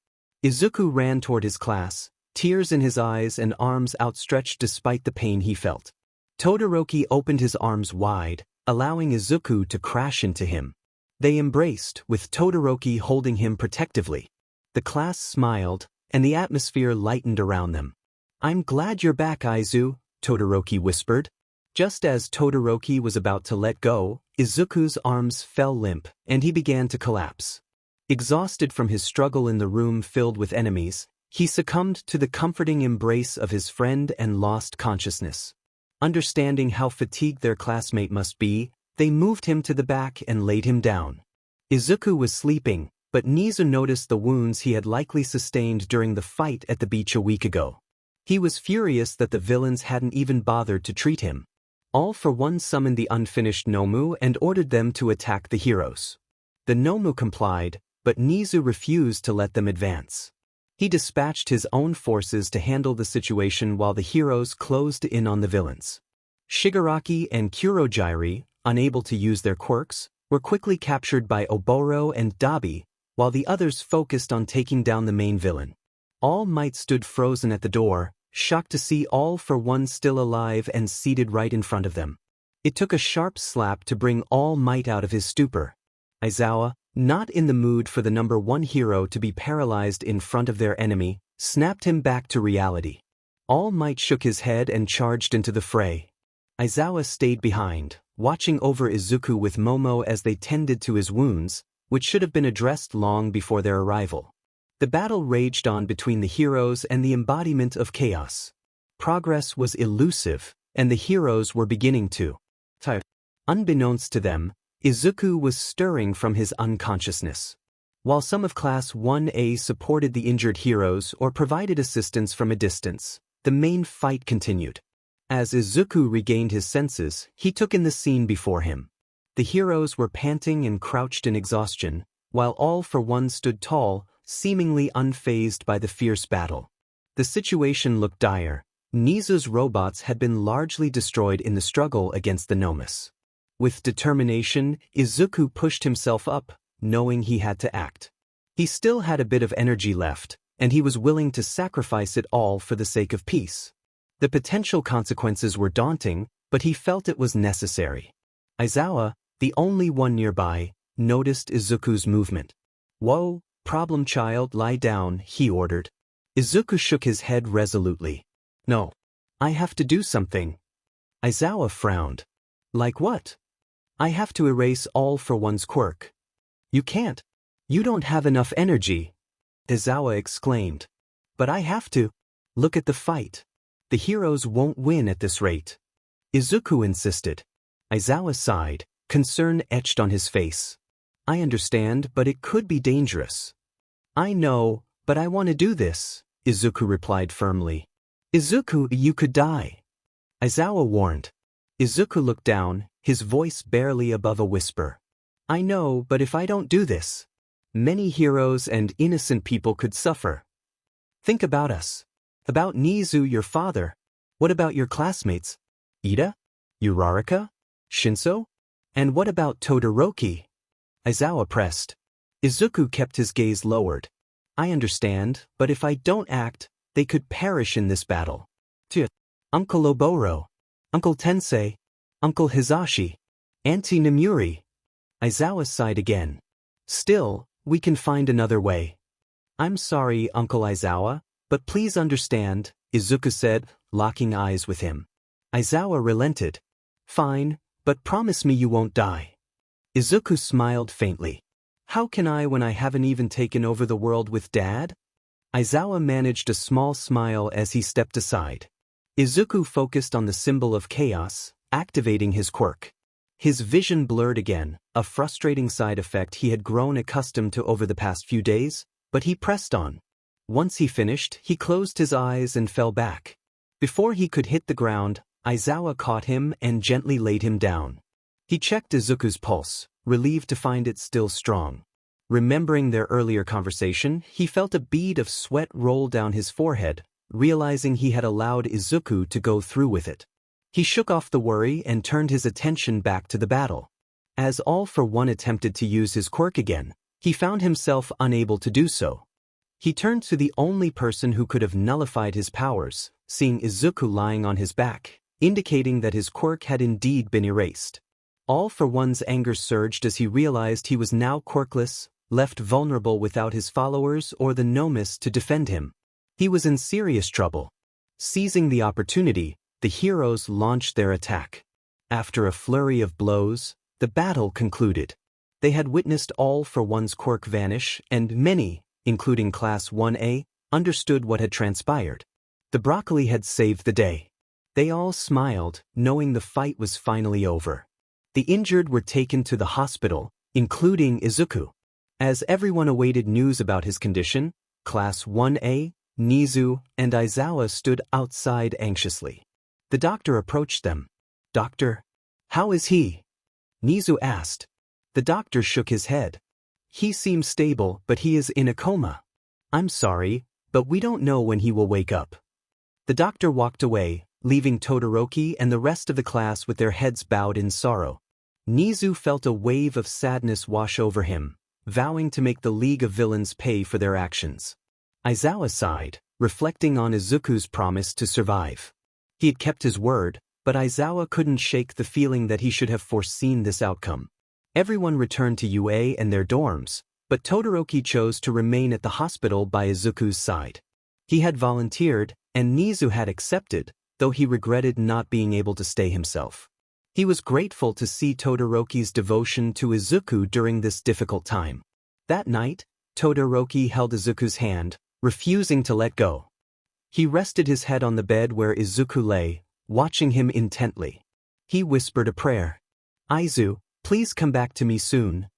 Izuku ran toward his class, tears in his eyes and arms outstretched despite the pain he felt. Todoroki opened his arms wide, allowing Izuku to crash into him. They embraced, with Todoroki holding him protectively. The class smiled, and the atmosphere lightened around them. "I'm glad you're back, Izu," Todoroki whispered. Just as Todoroki was about to let go, Izuku's arms fell limp, and he began to collapse. Exhausted from his struggle in the room filled with enemies, he succumbed to the comforting embrace of his friend and lost consciousness. Understanding how fatigued their classmate must be, they moved him to the back and laid him down. Izuku was sleeping, but Nezu noticed the wounds he had likely sustained during the fight at the beach a week ago. He was furious that the villains hadn't even bothered to treat him. All for One summoned the unfinished Nomu and ordered them to attack the heroes. The Nomu complied, but Nezu refused to let them advance. He dispatched his own forces to handle the situation while the heroes closed in on the villains. Shigaraki and Kurojiri, unable to use their quirks, were quickly captured by Oboro and Dabi, while the others focused on taking down the main villain. All Might stood frozen at the door, shocked to see All for One still alive and seated right in front of them. It took a sharp slap to bring All Might out of his stupor. Aizawa, not in the mood for the number one hero to be paralyzed in front of their enemy, snapped him back to reality. All Might shook his head and charged into the fray. Aizawa stayed behind, watching over Izuku with Momo as they tended to his wounds, which should have been addressed long before their arrival. The battle raged on between the heroes and the embodiment of chaos. Progress was elusive, and the heroes were beginning to tire. Unbeknownst to them, Izuku was stirring from his unconsciousness. While some of Class 1A supported the injured heroes or provided assistance from a distance, the main fight continued. As Izuku regained his senses, he took in the scene before him. The heroes were panting and crouched in exhaustion, while All for One stood tall, seemingly unfazed by the fierce battle. The situation looked dire. Nezu's robots had been largely destroyed in the struggle against the Nomus. With determination, Izuku pushed himself up, knowing he had to act. He still had a bit of energy left, and he was willing to sacrifice it all for the sake of peace. The potential consequences were daunting, but he felt it was necessary. Aizawa, the only one nearby, noticed Izuku's movement. "Whoa, problem child, lie down," he ordered. Izuku shook his head resolutely. "No. I have to do something." Aizawa frowned. "Like what?" "I have to erase All for One's quirk." "You can't. You don't have enough energy," Aizawa exclaimed. "But I have to. Look at the fight. The heroes won't win at this rate," Izuku insisted. Aizawa sighed, concern etched on his face. "I understand, but it could be dangerous." "I know, but I want to do this," Izuku replied firmly. "Izuku, you could die," Aizawa warned. Izuku looked down, his voice barely above a whisper. "I know, but if I don't do this, many heroes and innocent people could suffer. Think about us. About Nezu, your father. What about your classmates? Ida? Uraraka? Shinso? And what about Todoroki?" Aizawa pressed. Izuku kept his gaze lowered. "I understand, but if I don't act, they could perish in this battle. Uncle Oboro, Uncle Tensei, Uncle Hizashi, Auntie Namuri." Aizawa sighed again. "Still, we can find another way." "I'm sorry, Uncle Aizawa, but please understand," Izuku said, locking eyes with him. Aizawa relented. "Fine, but promise me you won't die." Izuku smiled faintly. "How can I when I haven't even taken over the world with Dad?" Aizawa managed a small smile as he stepped aside. Izuku focused on the symbol of chaos, activating his quirk. His vision blurred again, a frustrating side effect he had grown accustomed to over the past few days, but he pressed on. Once he finished, he closed his eyes and fell back. Before he could hit the ground, Aizawa caught him and gently laid him down. He checked Izuku's pulse, relieved to find it still strong. Remembering their earlier conversation, he felt a bead of sweat roll down his forehead, realizing he had allowed Izuku to go through with it. He shook off the worry and turned his attention back to the battle. As All for One attempted to use his quirk again, he found himself unable to do so. He turned to the only person who could have nullified his powers, seeing Izuku lying on his back, indicating that his quirk had indeed been erased. All for One's anger surged as he realized he was now quirkless, left vulnerable without his followers or the Nomus to defend him. He was in serious trouble. Seizing the opportunity, the heroes launched their attack. After a flurry of blows, the battle concluded. They had witnessed All for One's quirk vanish, and many, including Class 1A, understood what had transpired. The broccoli had saved the day. They all smiled, knowing the fight was finally over. The injured were taken to the hospital, including Izuku. As everyone awaited news about his condition, Class 1A, Nezu, and Aizawa stood outside anxiously. The doctor approached them. "Doctor, how is he?" Nezu asked. The doctor shook his head. "He seems stable, but he is in a coma. I'm sorry, but we don't know when he will wake up." The doctor walked away, leaving Todoroki and the rest of the class with their heads bowed in sorrow. Nezu felt a wave of sadness wash over him, vowing to make the League of Villains pay for their actions. Aizawa sighed, reflecting on Izuku's promise to survive. He had kept his word, but Aizawa couldn't shake the feeling that he should have foreseen this outcome. Everyone returned to UA and their dorms, but Todoroki chose to remain at the hospital by Izuku's side. He had volunteered, and Nezu had accepted, though he regretted not being able to stay himself. He was grateful to see Todoroki's devotion to Izuku during this difficult time. That night, Todoroki held Izuku's hand, refusing to let go. He rested his head on the bed where Izuku lay, watching him intently. He whispered a prayer. "Izu, please come back to me soon."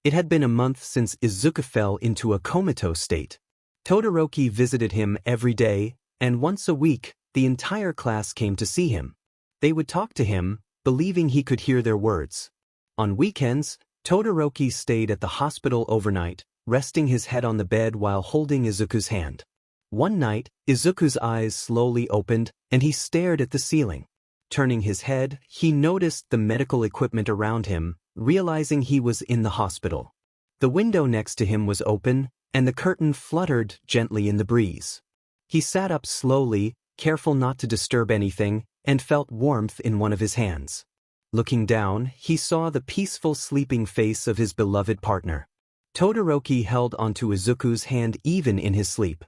It had been a month since Izuku fell into a comatose state. Todoroki visited him every day, and once a week, the entire class came to see him. They would talk to him, believing he could hear their words. On weekends, Todoroki stayed at the hospital overnight, resting his head on the bed while holding Izuku's hand. One night, Izuku's eyes slowly opened, and he stared at the ceiling. Turning his head, he noticed the medical equipment around him, realizing he was in the hospital. The window next to him was open, and the curtain fluttered gently in the breeze. He sat up slowly, careful not to disturb anything, and felt warmth in one of his hands. Looking down, he saw the peaceful sleeping face of his beloved partner. Todoroki held onto Izuku's hand even in his sleep.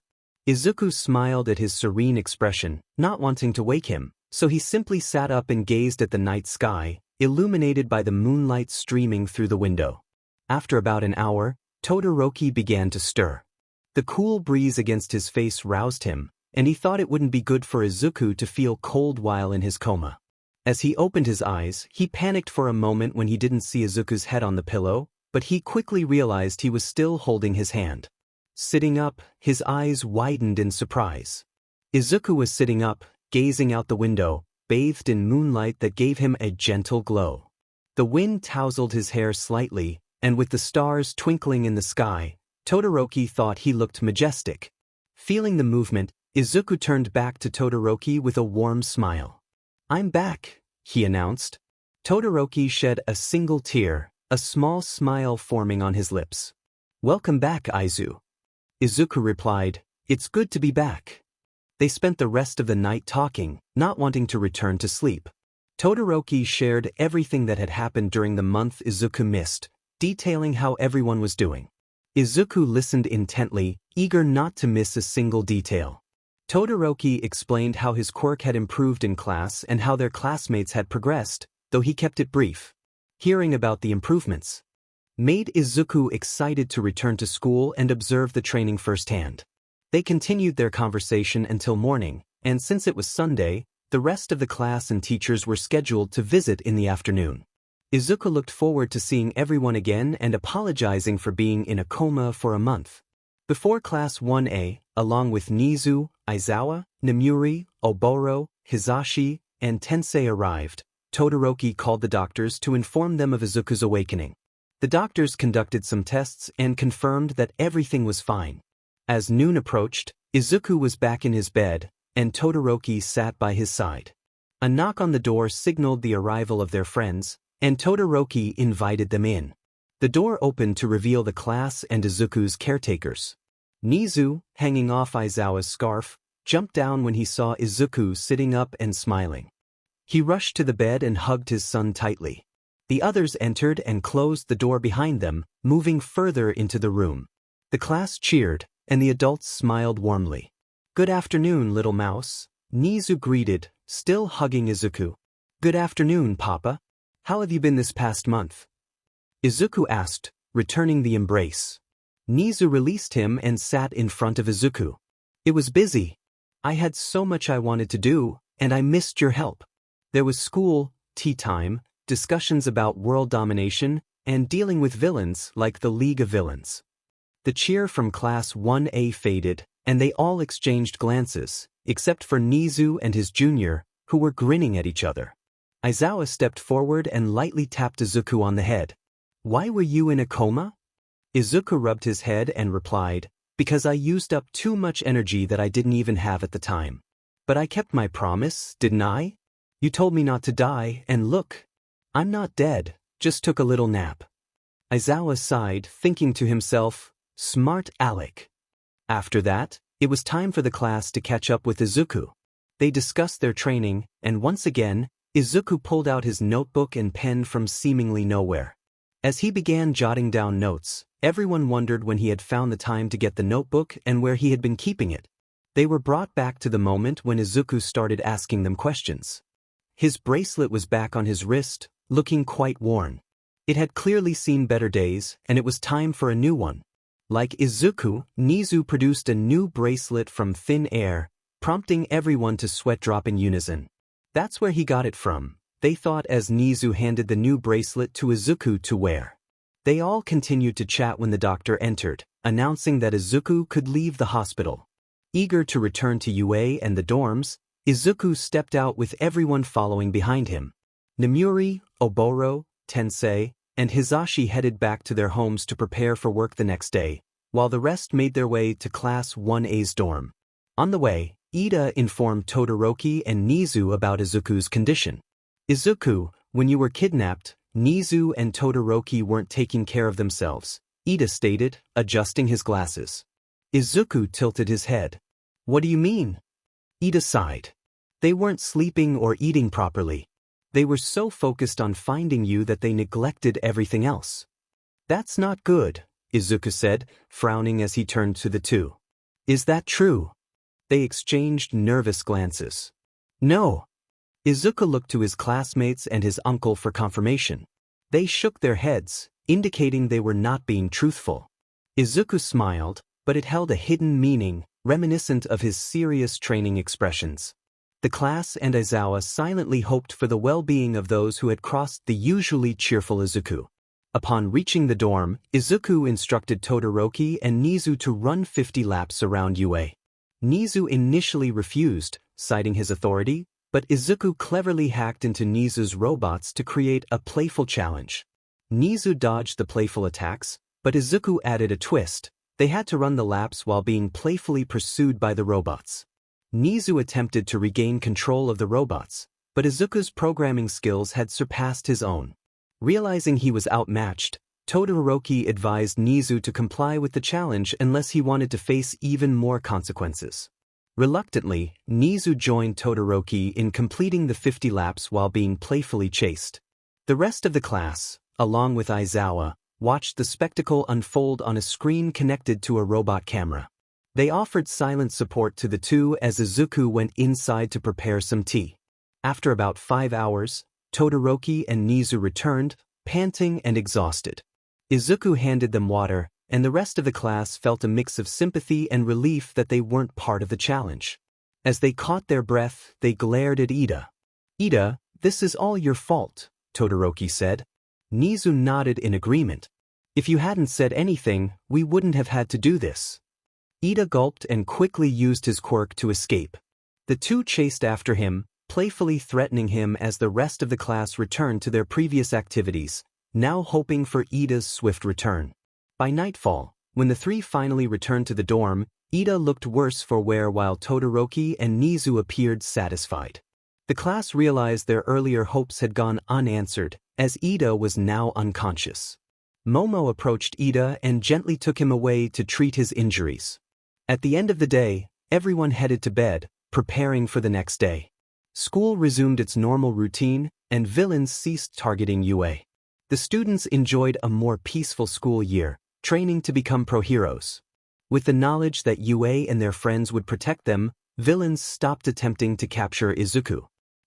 Izuku smiled at his serene expression, not wanting to wake him, so he simply sat up and gazed at the night sky, illuminated by the moonlight streaming through the window. After about an hour, Todoroki began to stir. The cool breeze against his face roused him, and he thought it wouldn't be good for Izuku to feel cold while in his coma. As he opened his eyes, he panicked for a moment when he didn't see Izuku's head on the pillow, but he quickly realized he was still holding his hand. Sitting up, his eyes widened in surprise. Izuku was sitting up, gazing out the window, bathed in moonlight that gave him a gentle glow. The wind tousled his hair slightly, and with the stars twinkling in the sky, Todoroki thought he looked majestic. Feeling the movement, Izuku turned back to Todoroki with a warm smile. "I'm back," he announced. Todoroki shed a single tear, a small smile forming on his lips. "Welcome back, Izu." Izuku replied, "It's good to be back." They spent the rest of the night talking, not wanting to return to sleep. Todoroki shared everything that had happened during the month Izuku missed, detailing how everyone was doing. Izuku listened intently, eager not to miss a single detail. Todoroki explained how his quirk had improved in class and how their classmates had progressed, though he kept it brief. Hearing about the improvements made Izuku excited to return to school and observe the training firsthand. They continued their conversation until morning, and since it was Sunday, the rest of the class and teachers were scheduled to visit in the afternoon. Izuku looked forward to seeing everyone again and apologizing for being in a coma for a month. Before Class 1A, along with Nezu, Aizawa, Nemuri, Oboro, Hizashi, and Tensei arrived, Todoroki called the doctors to inform them of Izuku's awakening. The doctors conducted some tests and confirmed that everything was fine. As noon approached, Izuku was back in his bed, and Todoroki sat by his side. A knock on the door signaled the arrival of their friends, and Todoroki invited them in. The door opened to reveal the class and Izuku's caretakers. Nezu, hanging off Aizawa's scarf, jumped down when he saw Izuku sitting up and smiling. He rushed to the bed and hugged his son tightly. The others entered and closed the door behind them, moving further into the room. The class cheered, and the adults smiled warmly. Good afternoon, little mouse, Nezu greeted, still hugging Izuku. Good afternoon, Papa. How have you been this past month? Izuku asked, returning the embrace. Nezu released him and sat in front of Izuku. It was busy. I had so much I wanted to do, and I missed your help. There was school, tea time, discussions about world domination, and dealing with villains like the League of Villains. The cheer from Class 1A faded, and they all exchanged glances, except for Nezu and his junior, who were grinning at each other. Aizawa stepped forward and lightly tapped Izuku on the head. Why were you in a coma? Izuku rubbed his head and replied, because I used up too much energy that I didn't even have at the time. But I kept my promise, didn't I? You told me not to die, and look. I'm not dead, just took a little nap. Aizawa sighed, thinking to himself, smart Alec. After that, it was time for the class to catch up with Izuku. They discussed their training, and once again, Izuku pulled out his notebook and pen from seemingly nowhere. As he began jotting down notes, everyone wondered when he had found the time to get the notebook and where he had been keeping it. They were brought back to the moment when Izuku started asking them questions. His bracelet was back on his wrist, looking quite worn. It had clearly seen better days, and it was time for a new one. Like Izuku, Nezu produced a new bracelet from thin air, prompting everyone to sweat drop in unison. That's where he got it from, they thought as Nezu handed the new bracelet to Izuku to wear. They all continued to chat when the doctor entered, announcing that Izuku could leave the hospital. Eager to return to UA and the dorms, Izuku stepped out with everyone following behind him. Namuri, Oboro, Tensei, and Hizashi headed back to their homes to prepare for work the next day, while the rest made their way to Class 1A's dorm. On the way, Ida informed Todoroki and Nezu about Izuku's condition. Izuku, when you were kidnapped, Nezu and Todoroki weren't taking care of themselves, Ida stated, adjusting his glasses. Izuku tilted his head. What do you mean? Ida sighed. They weren't sleeping or eating properly. They were so focused on finding you that they neglected everything else. That's not good, Izuku said, frowning as he turned to the two. Is that true? They exchanged nervous glances. No. Izuku looked to his classmates and his uncle for confirmation. They shook their heads, indicating they were not being truthful. Izuku smiled, but it held a hidden meaning, reminiscent of his serious training expressions. The class and Aizawa silently hoped for the well-being of those who had crossed the usually cheerful Izuku. Upon reaching the dorm, Izuku instructed Todoroki and Nezu to run 50 laps around UA. Nezu initially refused, citing his authority, but Izuku cleverly hacked into Nezu's robots to create a playful challenge. Nezu dodged the playful attacks, but Izuku added a twist. They had to run the laps while being playfully pursued by the robots. Nezu attempted to regain control of the robots, but Izuku's programming skills had surpassed his own. Realizing he was outmatched, Todoroki advised Nezu to comply with the challenge unless he wanted to face even more consequences. Reluctantly, Nezu joined Todoroki in completing the 50 laps while being playfully chased. The rest of the class, along with Aizawa, watched the spectacle unfold on a screen connected to a robot camera. They offered silent support to the two as Izuku went inside to prepare some tea. After about 5 hours, Todoroki and Nezu returned, panting and exhausted. Izuku handed them water, and the rest of the class felt a mix of sympathy and relief that they weren't part of the challenge. As they caught their breath, they glared at Ida. Ida, this is all your fault, Todoroki said. Nezu nodded in agreement. If you hadn't said anything, we wouldn't have had to do this. Ida gulped and quickly used his quirk to escape. The two chased after him, playfully threatening him as the rest of the class returned to their previous activities, now hoping for Ida's swift return. By nightfall, when the three finally returned to the dorm, Ida looked worse for wear while Todoroki and Nezu appeared satisfied. The class realized their earlier hopes had gone unanswered, as Ida was now unconscious. Momo approached Ida and gently took him away to treat his injuries. At the end of the day, everyone headed to bed, preparing for the next day. School resumed its normal routine, and villains ceased targeting UA. The students enjoyed a more peaceful school year, training to become pro-heroes. With the knowledge that UA and their friends would protect them, villains stopped attempting to capture Izuku.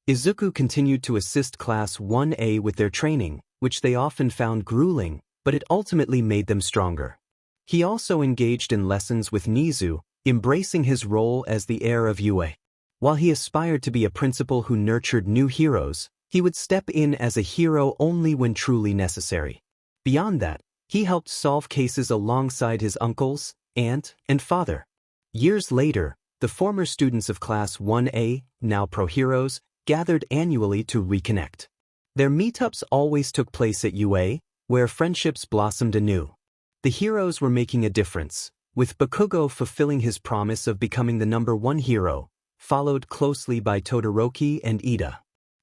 Izuku continued to assist Class 1A with their training, which they often found grueling, but it ultimately made them stronger. He also engaged in lessons with Nezu, embracing his role as the heir of UA. While he aspired to be a principal who nurtured new heroes, he would step in as a hero only when truly necessary. Beyond that, he helped solve cases alongside his uncles, aunt, and father. Years later, the former students of Class 1A, now pro-heroes, gathered annually to reconnect. Their meetups always took place at UA, where friendships blossomed anew. The heroes were making a difference, with Bakugo fulfilling his promise of becoming the #1 hero, followed closely by Todoroki and Ida.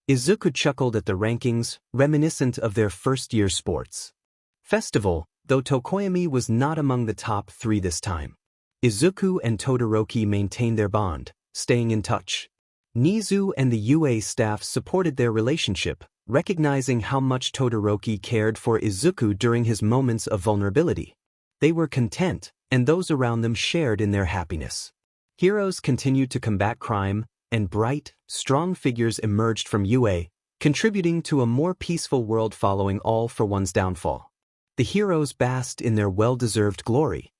Izuku chuckled at the rankings, reminiscent of their first-year sports festival, though Tokoyami was not among the top 3 this time. Izuku and Todoroki maintained their bond, staying in touch. Nezu and the UA staff supported their relationship, recognizing how much Todoroki cared for Izuku during his moments of vulnerability. They were content, and those around them shared in their happiness. Heroes continued to combat crime, and bright, strong figures emerged from UA, contributing to a more peaceful world following All for One's downfall. The heroes basked in their well-deserved glory.